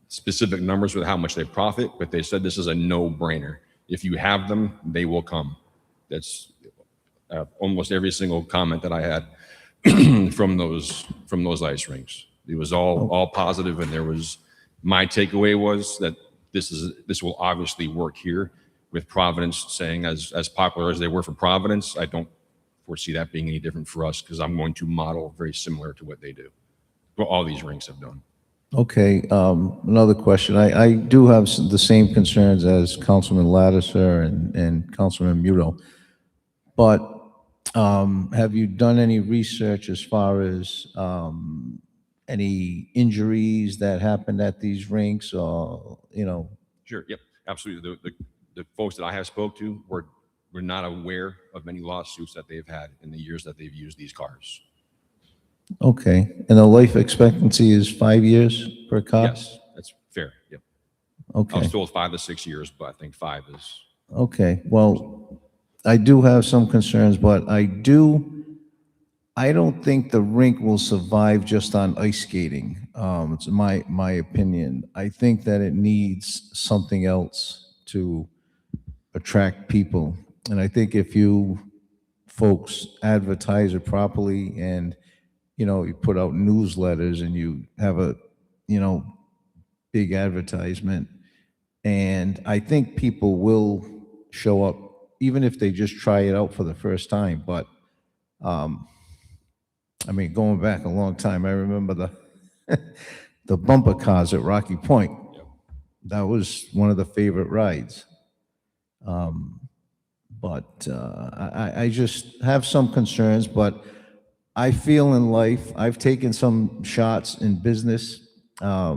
specific numbers with how much they profit, but they said this is a no-brainer. If you have them, they will come. That's almost every single comment that I had from those ice rinks. It was all positive, and my takeaway was that this will obviously work here with Providence saying as popular as they were for Providence. I don't foresee that being any different for us because I'm going to model very similar to what they do. What all these rinks have done. Okay, another question. I do have the same concerns as Councilman Lattiser and Councilman Muto, but have you done any research as far as any injuries that happened at these rinks, or, Sure. Yep. Absolutely. The folks that I have spoke to were not aware of many lawsuits that they've had in the years that they've used these cars. Okay, and the life expectancy is 5 years per car? Yes, that's fair. Yep. Okay. I was told 5 to 6 years, but I think 5 is. Okay, well, I do have some concerns, but I don't think the rink will survive just on ice skating. It's my opinion. I think that it needs something else to attract people. And I think if you folks advertise it properly and, you put out newsletters and you have a, big advertisement, and I think people will show up, even if they just try it out for the first time. But, going back a long time, I remember the bumper cars at Rocky Point. That was one of the favorite rides. But I just have some concerns, but I feel in life, I've taken some shots in business. I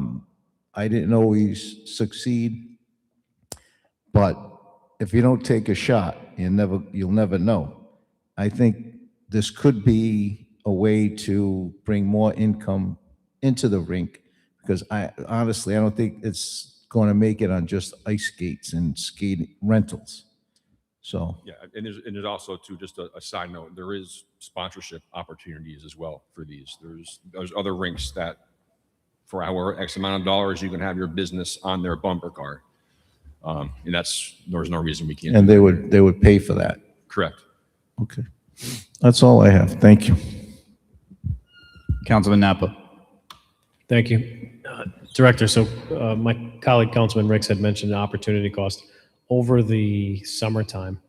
didn't always succeed, but if you don't take a shot, you'll never know. I think this could be a way to bring more income into the rink, because honestly, I don't think it's going to make it on just ice skates and skating rentals. So, Yeah, and there's also too, just a side note, there is sponsorship opportunities as well for these. There's other rinks that for our X amount of dollars, you can have your business on their bumper car. And there's no reason we can't. and do they would pay for that. Correct. Okay. That's all I have. Thank you. Councilman Napa. Thank you. Director, so my colleague, Councilman Ricks, had mentioned the opportunity cost. Over the summertime,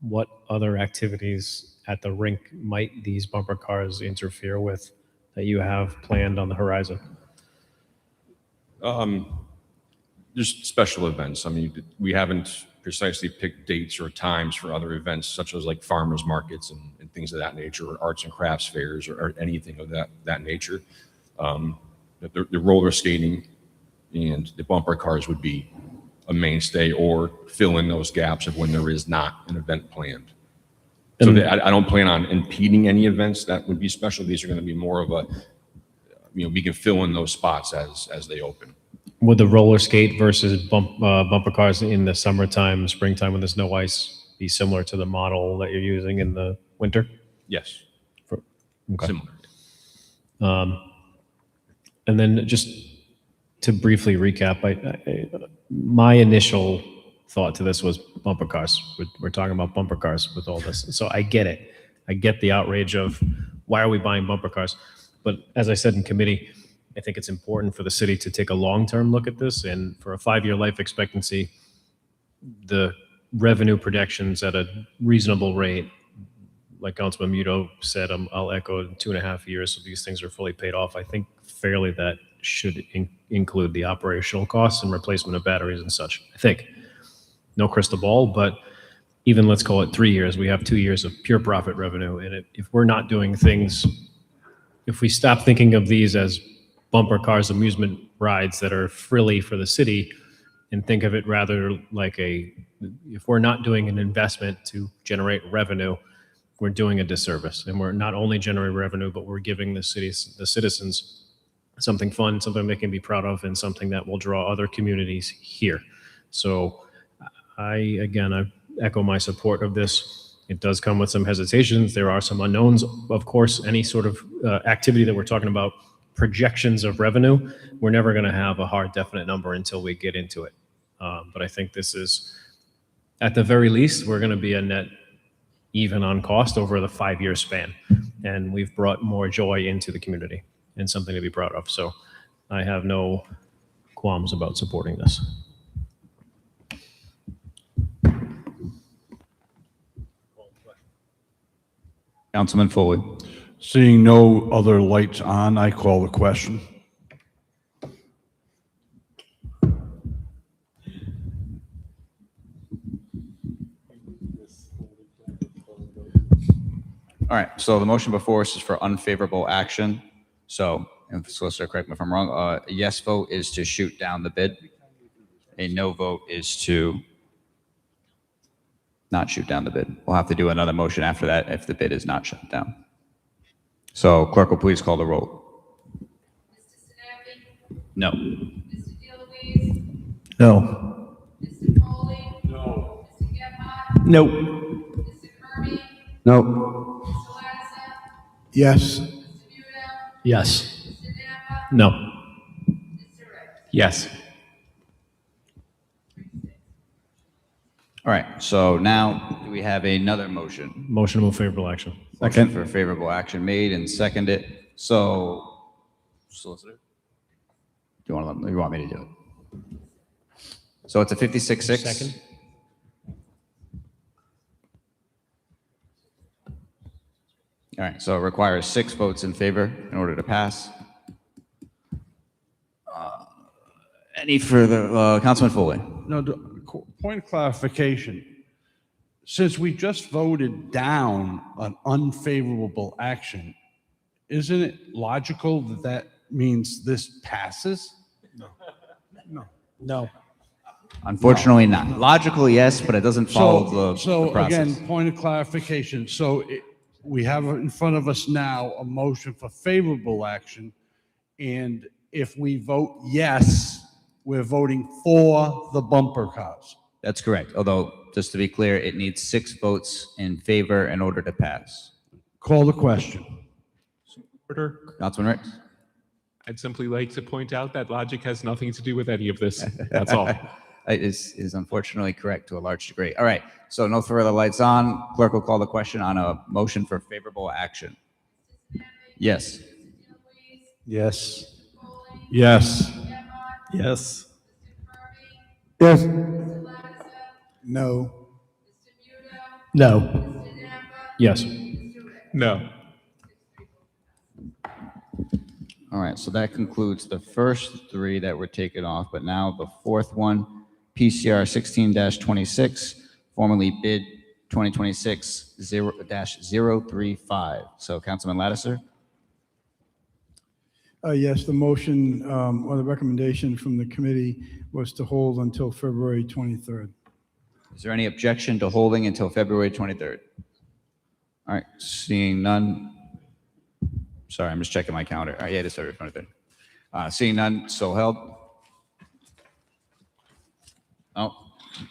what other activities at the rink might these bumper cars interfere with that you have planned on the horizon? There's special events. We haven't precisely picked dates or times for other events, such as like farmers markets and things of that nature, or arts and crafts fairs, or anything of that nature. The roller skating and the bumper cars would be a mainstay, or fill in those gaps of when there is not an event planned. So I don't plan on impeding any events that would be special. These are going to be more of a, we can fill in those spots as they open. Would the roller skate versus bumper cars in the summertime, springtime when there's no ice be similar to the model that you're using in the winter? Yes. Okay. Similar. And then just to briefly recap, my initial thought to this was bumper cars. We're talking about bumper cars with all this. So I get it. I get the outrage of why are we buying bumper cars? But as I said in committee, I think it's important for the city to take a long-term look at this. And for a 5-year life expectancy, the revenue projections at a reasonable rate, like Councilman Muto said, I'll echo in 2.5 years, so these things are fully paid off. I think fairly that should include the operational costs and replacement of batteries and such. I think. No crystal ball, but even let's call it 3 years, we have 2 years of pure profit revenue. And if we're not doing things, if we stop thinking of these as bumper cars, amusement rides that are frilly for the city, and think of it rather like if we're not doing an investment to generate revenue, we're doing a disservice. And we're not only generating revenue, but we're giving the citizens something fun, something they can be proud of, and something that will draw other communities here. So I echo my support of this. It does come with some hesitations. There are some unknowns. Of course, any sort of activity that we're talking about, projections of revenue, we're never going to have a hard, definite number until we get into it. But I think this is, at the very least, we're going to be a net even on cost over the 5-year span. And we've brought more joy into the community and something to be proud of. So I have no qualms about supporting this. Councilman Foley. Seeing no other lights on, I call the question. All right, so the motion before us is for unfavorable action. So, and Solicitor, correct me if I'm wrong, a yes vote is to shoot down the bid. A no vote is to not shoot down the bid. We'll have to do another motion after that if the bid is not shut down. So clerk will please call the roll. Mr. Sinapi? No. Mr. DeLuise? No. Mr. Foley? No. Mr. Gephardt? No. Mr. Kirby? No. Mr. Lattiser? Yes. Mr. Muda? Yes. Mr. Napa? No. Mr. Rick? Yes. All right, so now do we have another motion? Motion to move favorable action. Motion for favorable action made and seconded. So, Solicitor, you want me to do it? So it's a 56-6. Second. All right, so it requires 6 votes in favor in order to pass. Any further, Councilman Foley? No, point of clarification. Since we just voted down an unfavorable action, isn't it logical that that means this passes? No. Unfortunately not. Logically, yes, but it doesn't follow the So process. again, point of clarification. So we have in front of us now a motion for favorable action. And if we vote yes, we're voting for the bumper cars. That's correct. Although, just to be clear, it needs 6 votes in favor in order to pass. Call the question. Order. Councilman Ricks? I'd simply like to point out that logic has nothing to do with any of this. That's all. It is unfortunately correct to a large degree. All right, so no further lights on. Clerk will call the question on a motion for favorable action. Yes. Yes. Yes. Yes. Yes. No. No. Yes. No. All right, so that concludes the first 3 that were taken off, but now the 4th one, PCR 16-26, formerly bid 2026-0-035. So Councilman Lattiser? Yes, the motion or the recommendation from the committee was to hold until February 23rd. Is there any objection to holding until February 23rd? All right, seeing none. Sorry, I'm just checking my calendar. All right, yeah, it is February 23rd. Seeing none, so held. Oh,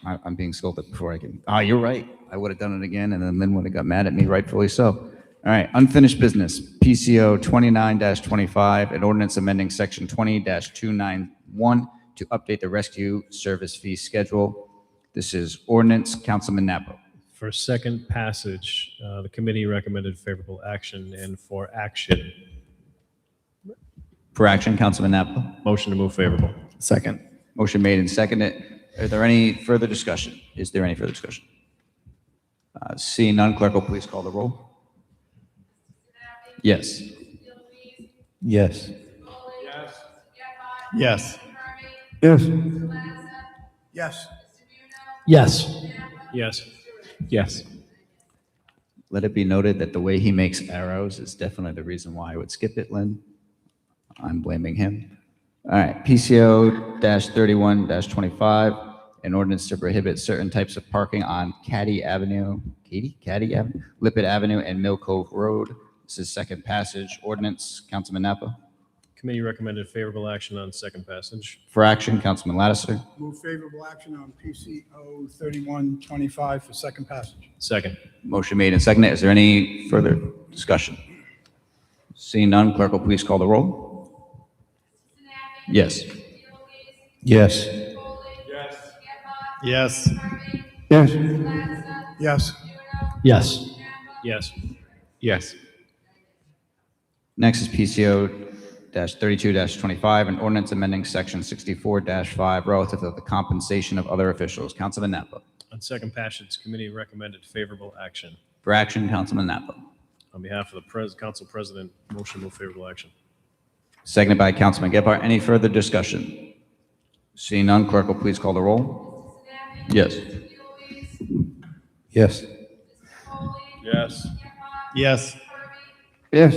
I'm being scolded before I can. Ah, you're right. I would have done it again, and then Lynn would have got mad at me, rightfully so. All right, unfinished business, PCO 29-25, an ordinance amending section 20-291 to update the rescue service fee schedule. This is ordinance, Councilman Napa. For second passage, the committee recommended favorable action, and for action, For action, Councilman Napa. motion to move favorable. Second. Motion made and seconded. Are there any further discussion? Is there any further discussion? Seeing none, clerk will please call the roll. Yes. Yes. Yes. Yes. Yes. Yes. Yes. Yes. Let it be noted that the way he makes arrows is definitely the reason why I would skip it, Lynn. I'm blaming him. All right, PCO-31-25, an ordinance to prohibit certain types of parking on Caddy Avenue, Lippet Avenue, and Mill Cove Road. This is second passage. Ordinance, Councilman Napa. Committee recommended favorable action on second passage. For action, Councilman Lattiser. Move favorable action on PCO 3125 for second passage. Second. Motion made and seconded. Is there any further discussion? Seeing none, clerk will please call the roll. Yes. Yes. Yes. Yes. Yes. Yes. Yes. Yes. Next is PCO-32-25, an ordinance amending section 64-5 relative to the compensation of other officials. Councilman Napa. On second passage, committee recommended favorable action. For action, Councilman Napa. On behalf of the council president, motion to move favorable action. Seconded by Councilman Gephardt. Any further discussion? Seeing none, clerk will please call the roll. Yes. Yes. Yes. Yes. Yes.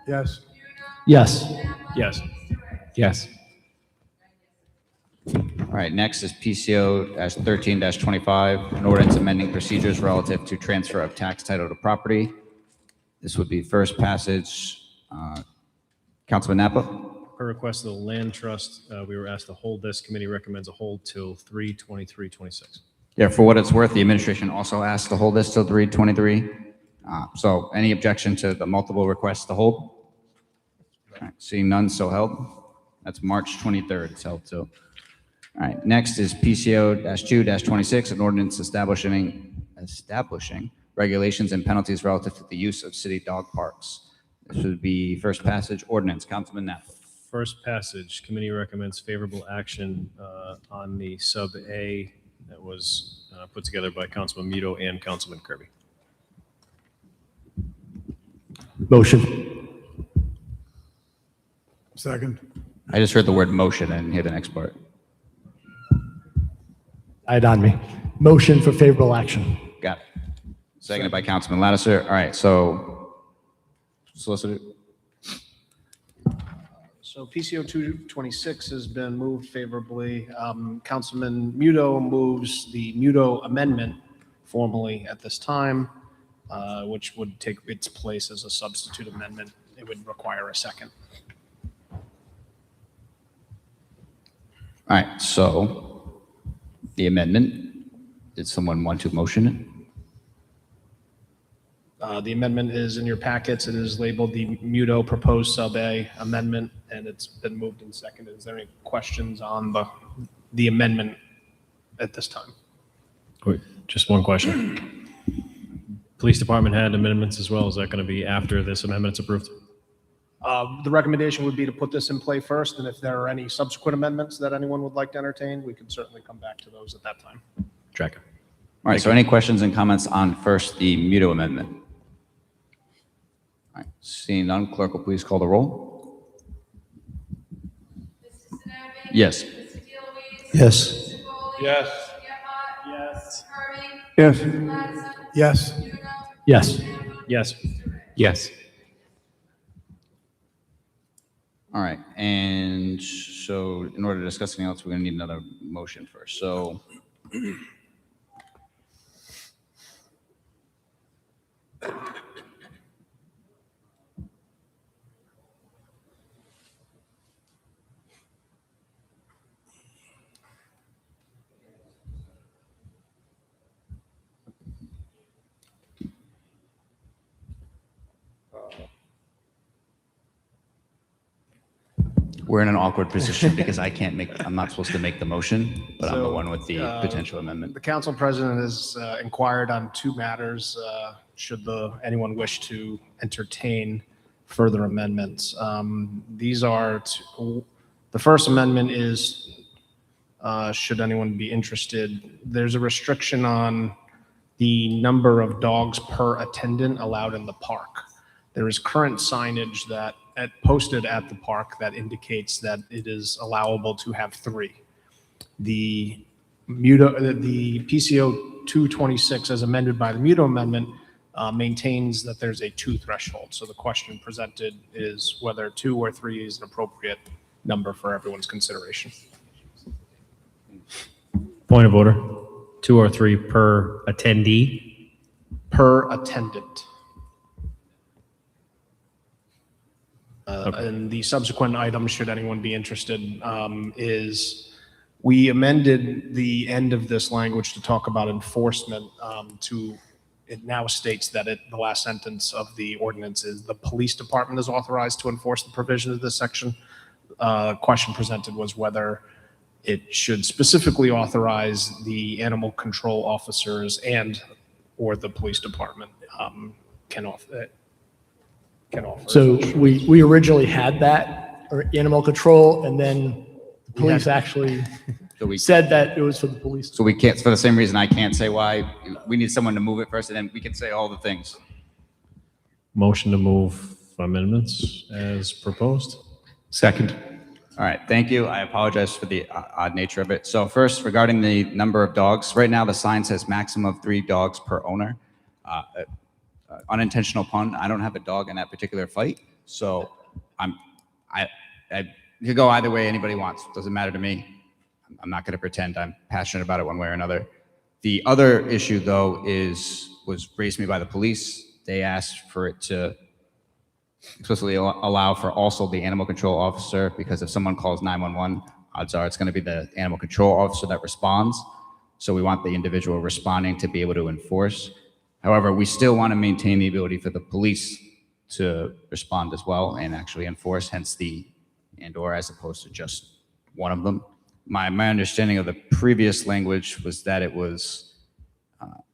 Yes. Yes. Yes. Yes. All right, next is PCO-13-25, an ordinance amending procedures relative to transfer of tax title to property. This would be first passage. Councilman Napa. Per request of the land trust, we were asked to hold this. Committee recommends a hold till 3/23/26. Yeah, for what it's worth, the administration also asked to hold this till 3/23. So any objection to the multiple requests to hold? All right, seeing none, so held. That's March 23rd, it's held till. All right, next is PCO-2-26, an ordinance establishing regulations and penalties relative to the use of city dog parks. This would be first passage ordinance. Councilman Napa. First passage, committee recommends favorable action on the sub A that was put together by Councilman Muto and Councilman Kirby. Motion. Second. I just heard the word motion and didn't hear the next part. I had on me. Motion for favorable action. Got it. Seconded by Councilman Lattiser. All right, so solicitor. So PCO 226 has been moved favorably. Councilman Muto moves the Muto amendment formally at this time, which would take its place as a substitute amendment. It would require a second. All right, so the amendment, did someone want to motion it? The amendment is in your packets. It is labeled the Muto proposed sub A amendment, and it's been moved and seconded. Is there any questions on the amendment at this time? Wait, just one question. Police department had amendments as well. Is that going to be after this amendment's approved? The recommendation would be to put this in play first, and if there are any subsequent amendments that anyone would like to entertain, we can certainly come back to those at that time. Tracker. All right, so any questions and comments on first the Muto amendment? All right, seeing none, clerk will please call the roll. Yes. Yes. Yes. Yes. Yes. Yes. Yes. Yes. All right, and so in order to discuss anything else, we're going to need another motion first. So We're in an awkward position because I'm not supposed to make the motion, but I'm the So, one with the potential amendment. The council president has inquired on two matters. Should anyone wish to entertain further amendments? These are, the first amendment is, should anyone be interested, there's a restriction on the number of dogs per attendant allowed in the park. There is current signage that posted at the park that indicates that it is allowable to have 3. The PCO 226, as amended by the Muto Amendment, maintains that there's a 2 threshold. So the question presented is whether 2 or 3 is an appropriate number for everyone's consideration. Point of order. 2 or 3 per attendee. Per attendant. And the subsequent item, should anyone be interested, is we amended the end of this language to talk about enforcement it now states that the last sentence of the ordinance is the police department is authorized to enforce the provisions of this section. Question presented was whether it should specifically authorize the animal control officers or the police department can offer. So we originally had that, or animal control, and then the police actually said that it was for the police. So we can't, for the same reason I can't say why, we need someone to move it first, and then we can say all the things. Motion to move amendments as proposed. Second. All right, thank you. I apologize for the odd nature of it. So first, regarding the number of dogs, right now the sign says maximum of 3 dogs per owner. Unintentional pun, I don't have a dog in that particular fight, so I could go either way anybody wants. Doesn't matter to me. I'm not going to pretend I'm passionate about it one way or another. The other issue, though, was raised to me by the police. They asked for it to explicitly allow for also the animal control officer, because if someone calls 911, odds are it's going to be the animal control officer that responds. So we want the individual responding to be able to enforce. However, we still want to maintain the ability for the police to respond as well and actually enforce, hence the and/or as opposed to just one of them. My understanding of the previous language was that it was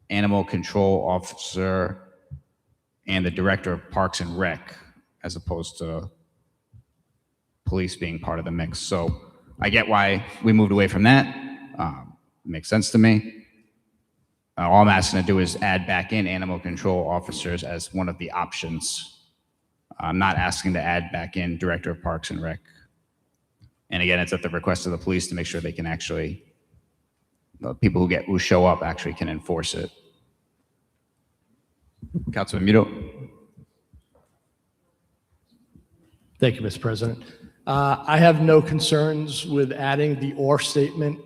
animal control officer and the director of Parks and Rec, as opposed to police being part of the mix. So I get why we moved away from that. Makes sense to me. All I'm asking to do is add back in animal control officers as one of the options. I'm not asking to add back in director of Parks and Rec. And again, it's at the request of the police to make sure they can actually, the people who show up actually can enforce it. Councilman Muto. Thank you, Mr. President. I have no concerns with adding the or statement,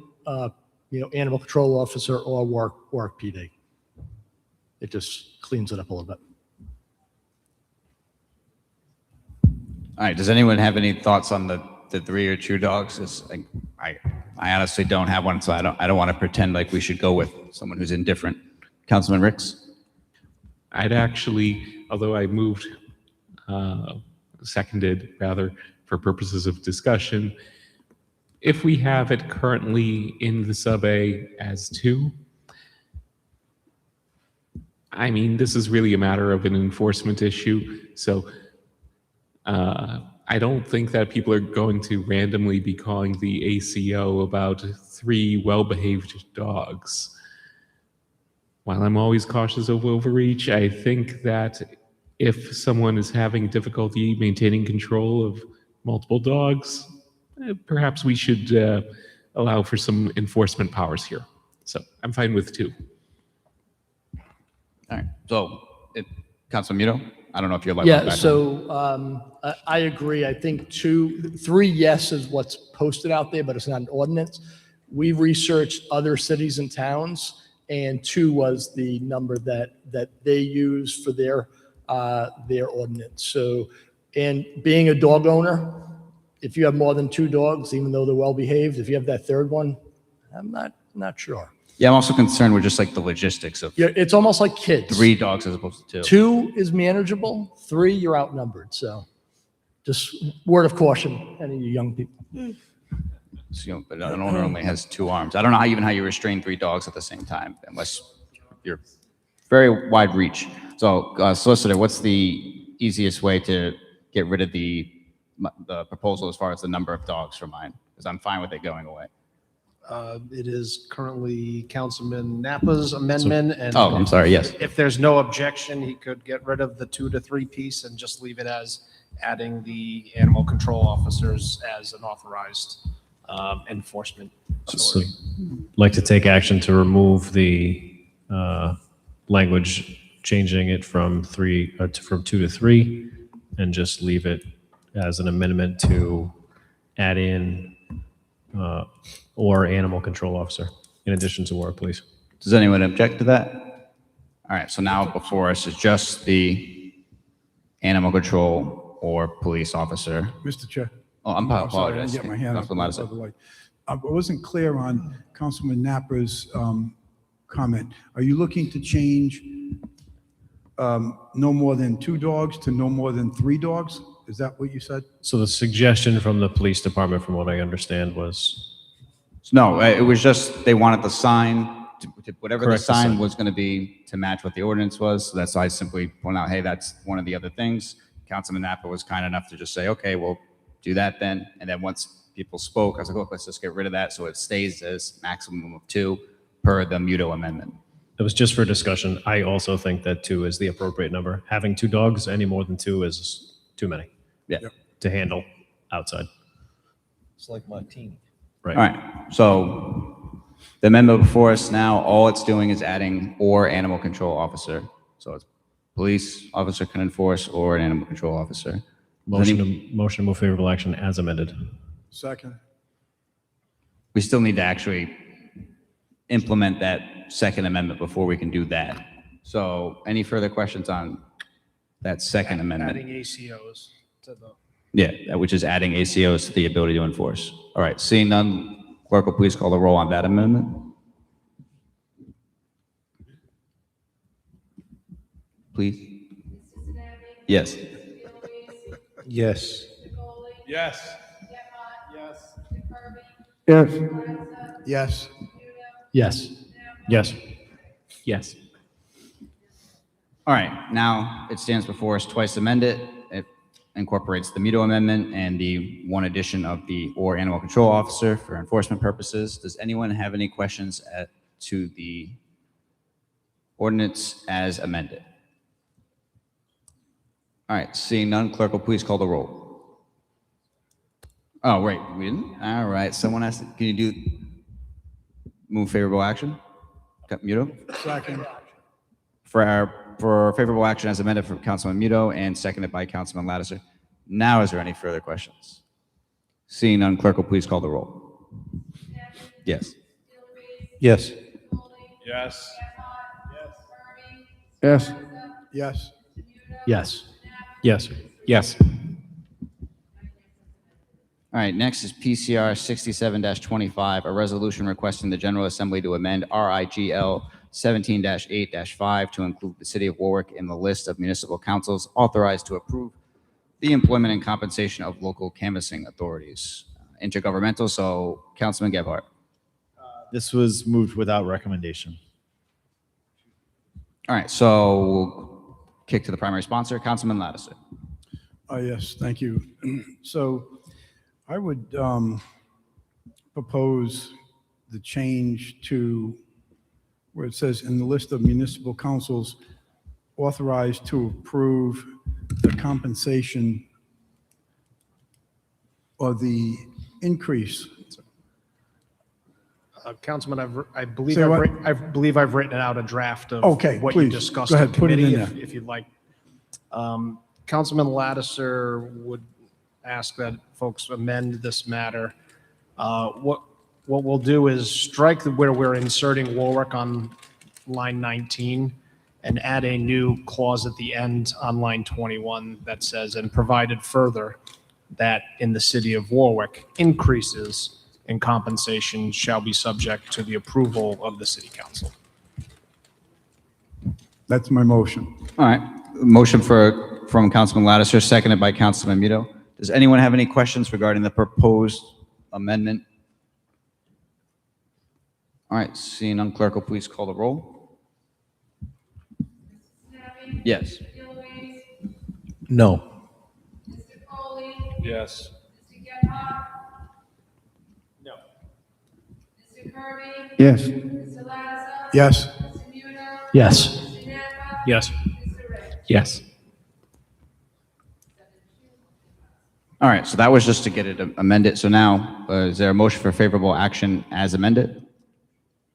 animal control officer or work PD. It just cleans it up a little bit. All right, does anyone have any thoughts on the 3 or 2 dogs? I honestly don't have one, so I don't want to pretend like we should go with someone who's indifferent. Councilman Ricks? I'd actually, although I moved, seconded rather, for purposes of discussion, if we have it currently in the sub A as 2, I mean, this is really a matter of an enforcement issue. So I don't think that people are going to randomly be calling the ACO about 3 well-behaved dogs. While I'm always cautious of overreach, I think that if someone is having difficulty maintaining control of multiple dogs, perhaps we should allow for some enforcement powers here. So I'm fine with 2. All right, so Councilman Muto, I don't know if you're like. Yeah, so I agree. I think 3 yes is what's posted out there, but it's not an ordinance. We researched other cities and towns, and 2 was the number that they use for their ordinance. So, and being a dog owner, if you have more than 2 dogs, even though they're well behaved, if you have that 3rd one, I'm not sure. Yeah, I'm also concerned with just like the logistics of. Yeah, it's almost like kids. 3 dogs as opposed to 2. 2 is manageable. 3, you're outnumbered. So Just word of caution, any of you young people. So, but an owner only has 2 arms. I don't know how you restrain 3 dogs at the same time, unless you're very wide reach. So, solicitor, what's the easiest way to get rid of the proposal as far as the number of dogs for mine? Because I'm fine with it going away. It is currently Councilman Nappa's amendment, and Oh, I'm sorry, yes. if there's no objection, he could get rid of the 2 to 3 piece and just leave it as adding the animal control officers as an authorized enforcement So, authority. like to take action to remove the language, changing it from 2 to 3, and just leave it as an amendment to add in or animal control officer in addition to Warwick Police. Does anyone object to that? All right, so now before us is just the animal control or police officer. Mr. Chair. Oh, I'm I'm sorry, I apologize. didn't get my hand up. Councilman Lattiser. by the way. I wasn't clear on Councilman Napper's comment. Are you looking to change no more than 2 dogs to no more than 3 dogs? Is that what you said? So the suggestion from the police department, from what I understand, was No, it was just, they wanted the sign, whatever the Correct the sign sign. was going to be to match what the ordinance was. So that's why I simply point out, hey, that's one of the other things. Councilman Nappa was kind enough to just say, okay, we'll do that then. And then once people spoke, I was like, look, let's just get rid of that so it stays as maximum of 2 per the Muto amendment. it was just for discussion. I also think that 2 is the appropriate number. Having 2 dogs, any more than 2 is too many. Yeah. To handle outside. It's like my team. Right. All right, so the amendment before us now, all it's doing is adding or animal control officer. So it's police officer can enforce or an animal control officer. Motion to move favorable action as amended. Second. We still need to actually implement that second amendment before we can do that. So any further questions on that second amendment? Adding ACOs to the. Yeah, which is adding ACOs to the ability to enforce. All right, seeing none, clerk will please call the roll on that amendment. Please. Yes. Yes. Yes. Yes. Yes. Yes. Yes. Yes. All right, now it stands before us twice amended. It incorporates the Muto amendment and the one addition of the or animal control officer for enforcement purposes. Does anyone have any questions to the ordinance as amended? All right, seeing none, clerk will please call the roll. Oh, wait, we didn't? All right, someone has to, can you do, move favorable action? Muto? Second. For favorable action as amended from Councilman Muto and seconded by Councilman Lattiser. Now, is there any further questions? Seeing none, clerk will please call the roll. Yes. Yes. Yes. Yes. Yes. Yes. Yes. Yes. All right, next is PCR 67-25, a resolution requesting the General Assembly to amend RIGL 17-8-5 to include the City of Warwick in the list of municipal councils authorized to approve the employment and compensation of local canvassing authorities. Intergovernmental, so Councilman Gebhardt. This was moved without recommendation. All right, so we'll kick to the primary sponsor, Councilman Lattiser. Yes, thank you. So I would propose the change to where it says in the list of municipal councils authorized to approve the compensation or the increase. Councilman, I believe Say what? I believe I've written out a draft of Okay, what you please. discussed Go in ahead, put it in committee, there. if you'd like. Councilman Lattiser would ask that folks amend this matter. What we'll do is strike where we're inserting Warwick on line 19 and add a new clause at the end on line 21 that says, and provided further that in the city of Warwick, increases in compensation shall be subject to the approval of the city council. That's my motion. All right, motion from Councilman Lattiser, seconded by Councilman Muto. Does anyone have any questions regarding the proposed amendment? All right, seeing none, clerk will please call the roll. Yes. No. Mr. Foley, Yes. Mr. Gephardt, No. Mr. Kirby, Yes. Mr. Lattiser. Yes. Mr. Muno. Yes. Mr. Napa. Yes. Mr. Ray. Yes. All right, so that was just to get it amended. So now, is there a motion for favorable action as amended?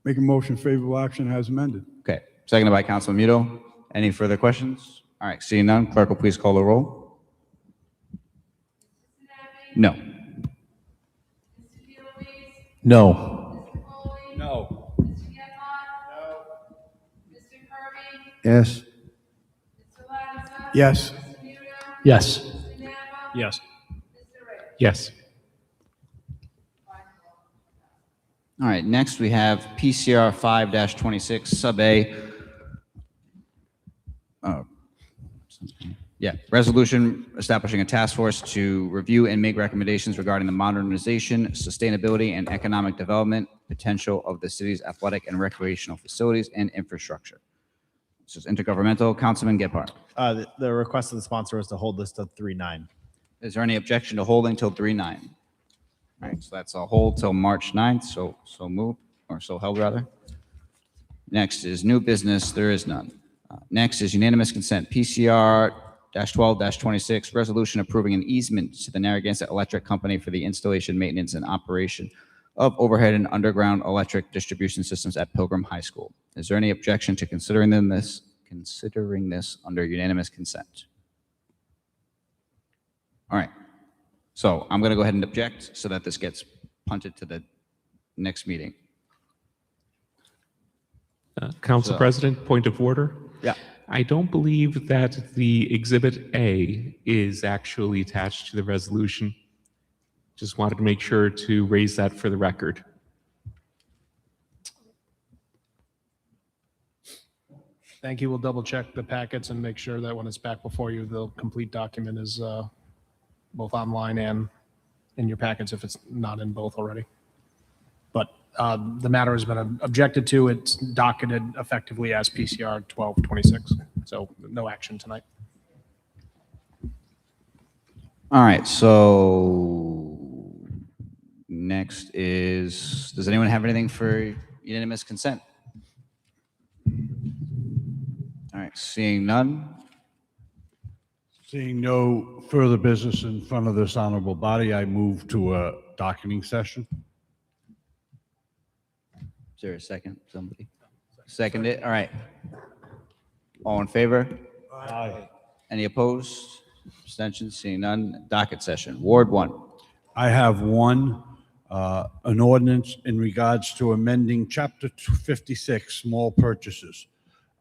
Make a motion favorable action as amended. Okay, seconded by Councilman Muto. Any further questions? All right, seeing none, clerk will please call the roll. No. Mr. DeLuise, No. Mr. Foley. No. Mr. Gephardt. No. Mr. Kirby, Yes. Mr. Lattiser. Yes. Mr. Muno. Yes. Mr. Napa. Yes. Mr. Ray. Yes. All right, next we have PCR 5-26 sub A. Resolution establishing a task force to review and make recommendations regarding the modernization, sustainability, and economic development potential of the city's athletic and recreational facilities and infrastructure. This is intergovernmental. Councilman Gephardt. The request of the sponsor is to hold this to 3/9. Is there any objection to holding till 3/9? All right, so that's a hold till March 9th, so moved, or so held rather. Next is new business, there is none. Next is unanimous consent, PCR-12-26, resolution approving an easement to the Narragansett Electric Company for the installation, maintenance, and operation of overhead and underground electric distribution systems at Pilgrim High School. Is there any objection to considering this under unanimous consent? All right. So I'm going to go ahead and object so that this gets punted to the next meeting. Council President, point of order. Yeah. I don't believe that the Exhibit A is actually attached to the resolution. Just wanted to make sure to raise that for the record. Thank you. We'll double check the packets and make sure that when it's back before you, the complete document is both online and in your packets if it's not in both already. But the matter has been objected to. It's docketed effectively as PCR 1226. So no action tonight. All right. So next is, does anyone have anything for unanimous consent? All right. Seeing none. Seeing no further business in front of this honorable body, I move to a docketing session. Is there a second? Somebody? Second it? All right. All in favor? Aye. Any opposed? Abstentions? Seeing none. Docket session. Ward 1. I have one, an ordinance in regards to amending Chapter 56, small purchases.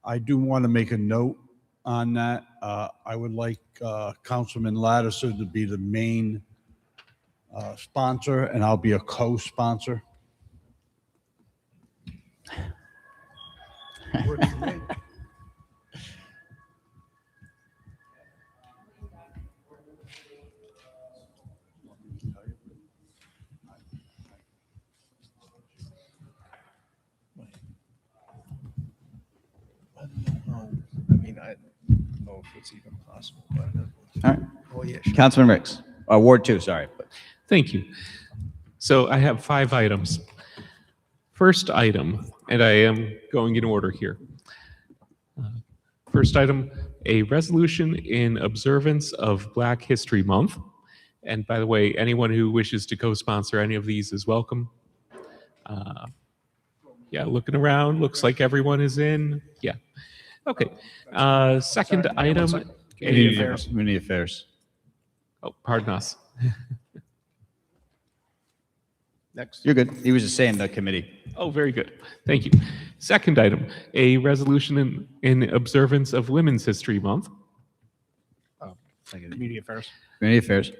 I do want to make a note on that. I would like Councilman Lattiser to be the main sponsor, and I'll be a co-sponsor. I don't know if it's even possible. All right. Oh, yeah, sure. Councilman Ricks. Ward 2, sorry. Thank you. So I have 5 items. First item, and I am going in order here. First item, a resolution in observance of Black History Month. And by the way, anyone who wishes to co-sponsor any of these is welcome. Yeah, looking around, looks like everyone is in. Yeah. Okay. Second item. Community Affairs. Oh, pardon us. Next. You're good. He was just saying the committee. Oh, very good. Thank you. Second item, a resolution in observance of Women's History Month. Community Affairs. Community Affairs.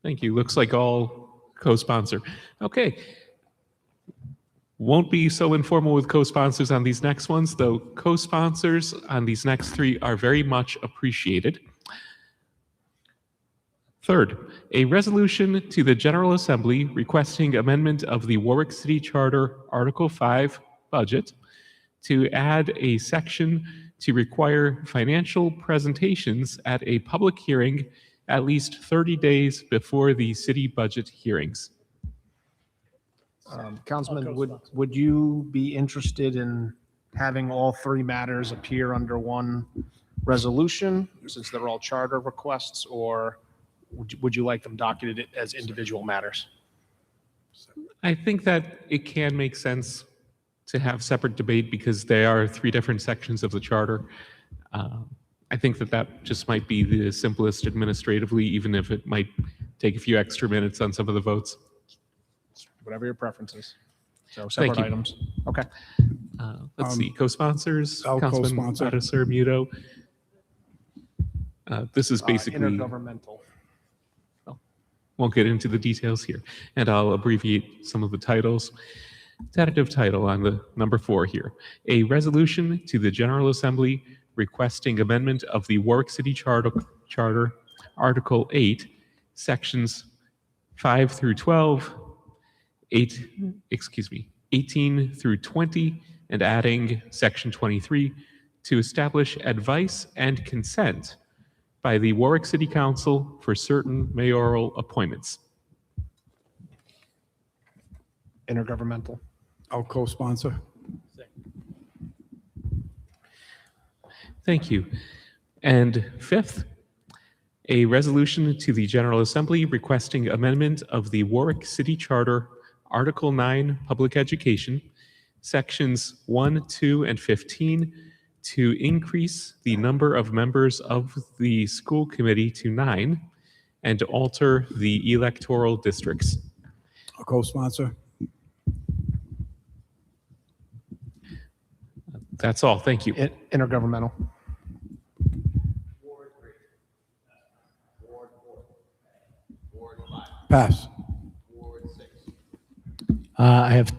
Thank you. Looks like all co-sponsor. Okay. Won't be so informal with co-sponsors on these next ones, though co-sponsors on these next 3 are very much appreciated. Third, a resolution to the General Assembly requesting amendment of the Warwick City Charter Article 5 budget to add a section to require financial presentations at a public hearing at least 30 days before the city budget hearings. Councilman, would you be interested in having all three matters appear under one resolution, since they're all charter requests, or would you like them documented as individual matters? I think that it can make sense to have separate debate because they are three different sections of the charter. I think that that just might be the simplest administratively, even if it might take a few extra minutes on some of the votes. Whatever your preference is. So Thank separate you. items. Okay. Let's see, co-sponsors, I'll Councilman co-sponsor. Lattiser, Muto. This is basically, Intergovernmental. won't get into the details here, and I'll abbreviate some of the titles. Tentative title on the number 4 here. A resolution to the General Assembly requesting amendment of the Warwick City Charter, Article 8, Sections 5 through 12, 18 through 20, and adding Section 23 to establish advice and consent by the Warwick City Council for certain mayoral appointments. Intergovernmental. I'll co-sponsor. Thank you. And fifth, a resolution to the General Assembly requesting amendment of the Warwick City Charter, Article 9, Public Education, Sections 1, 2, and 15, to increase the number of members of the school committee to 9 and to alter the electoral districts. I'll co-sponsor. That's all. Thank you. Intergovernmental. Pass. I have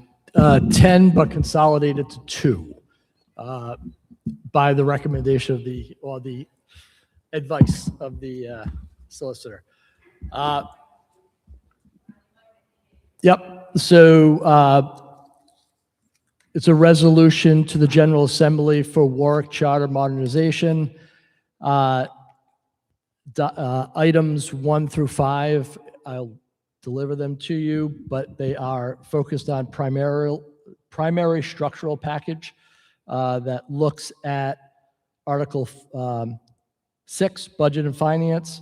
10, but consolidated to 2 by the recommendation of the advice of the solicitor. Yep. So it's a resolution to the General Assembly for Warwick Charter modernization. Items 1 through 5, I'll deliver them to you, but they are focused on primary structural package that looks at Article 6, Budget and Finance,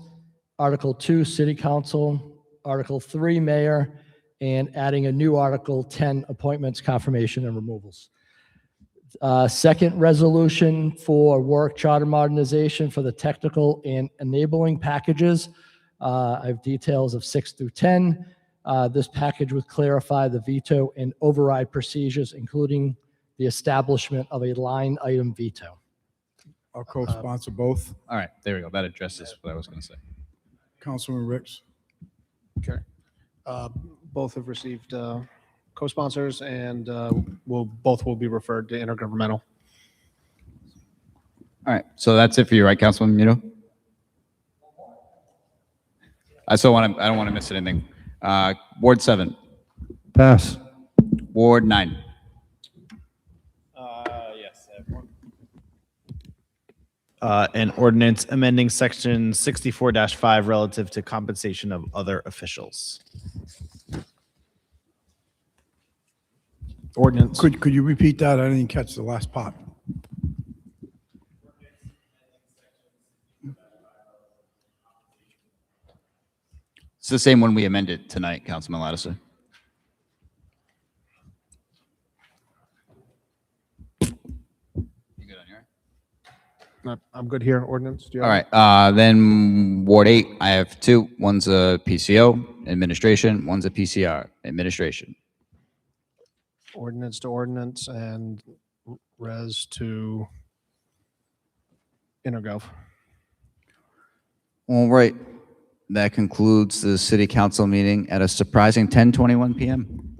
Article 2, City Council, Article 3, Mayor, and adding a new Article 10, Appointments, Confirmation, and Removals. Second resolution for Warwick Charter modernization for the technical and enabling packages. I have details of 6 through 10. This package would clarify the veto and override procedures, including the establishment of a line item veto. I'll co-sponsor both. All right, there we go. That addresses what I was going to say. Councilman Ricks. Okay. Both have received co-sponsors, and both will be referred to intergovernmental. All right, so that's it for you, right, Councilman Muto? I don't want to miss anything. Ward 7. Pass. Ward 9. Yes. An ordinance amending section 64-5 relative to compensation of other officials. Ordinance. Could you repeat that? I didn't catch the last part. It's the same one we amended tonight, Councilman Lattiser. I'm good here. Ordinance. Do you All have- right, then Ward 8, I have 2. One's a PCO, administration. One's a PCR, administration. Ordinance to ordinance and res to intergov. All right, that concludes the city council meeting at a surprising 10:21 PM.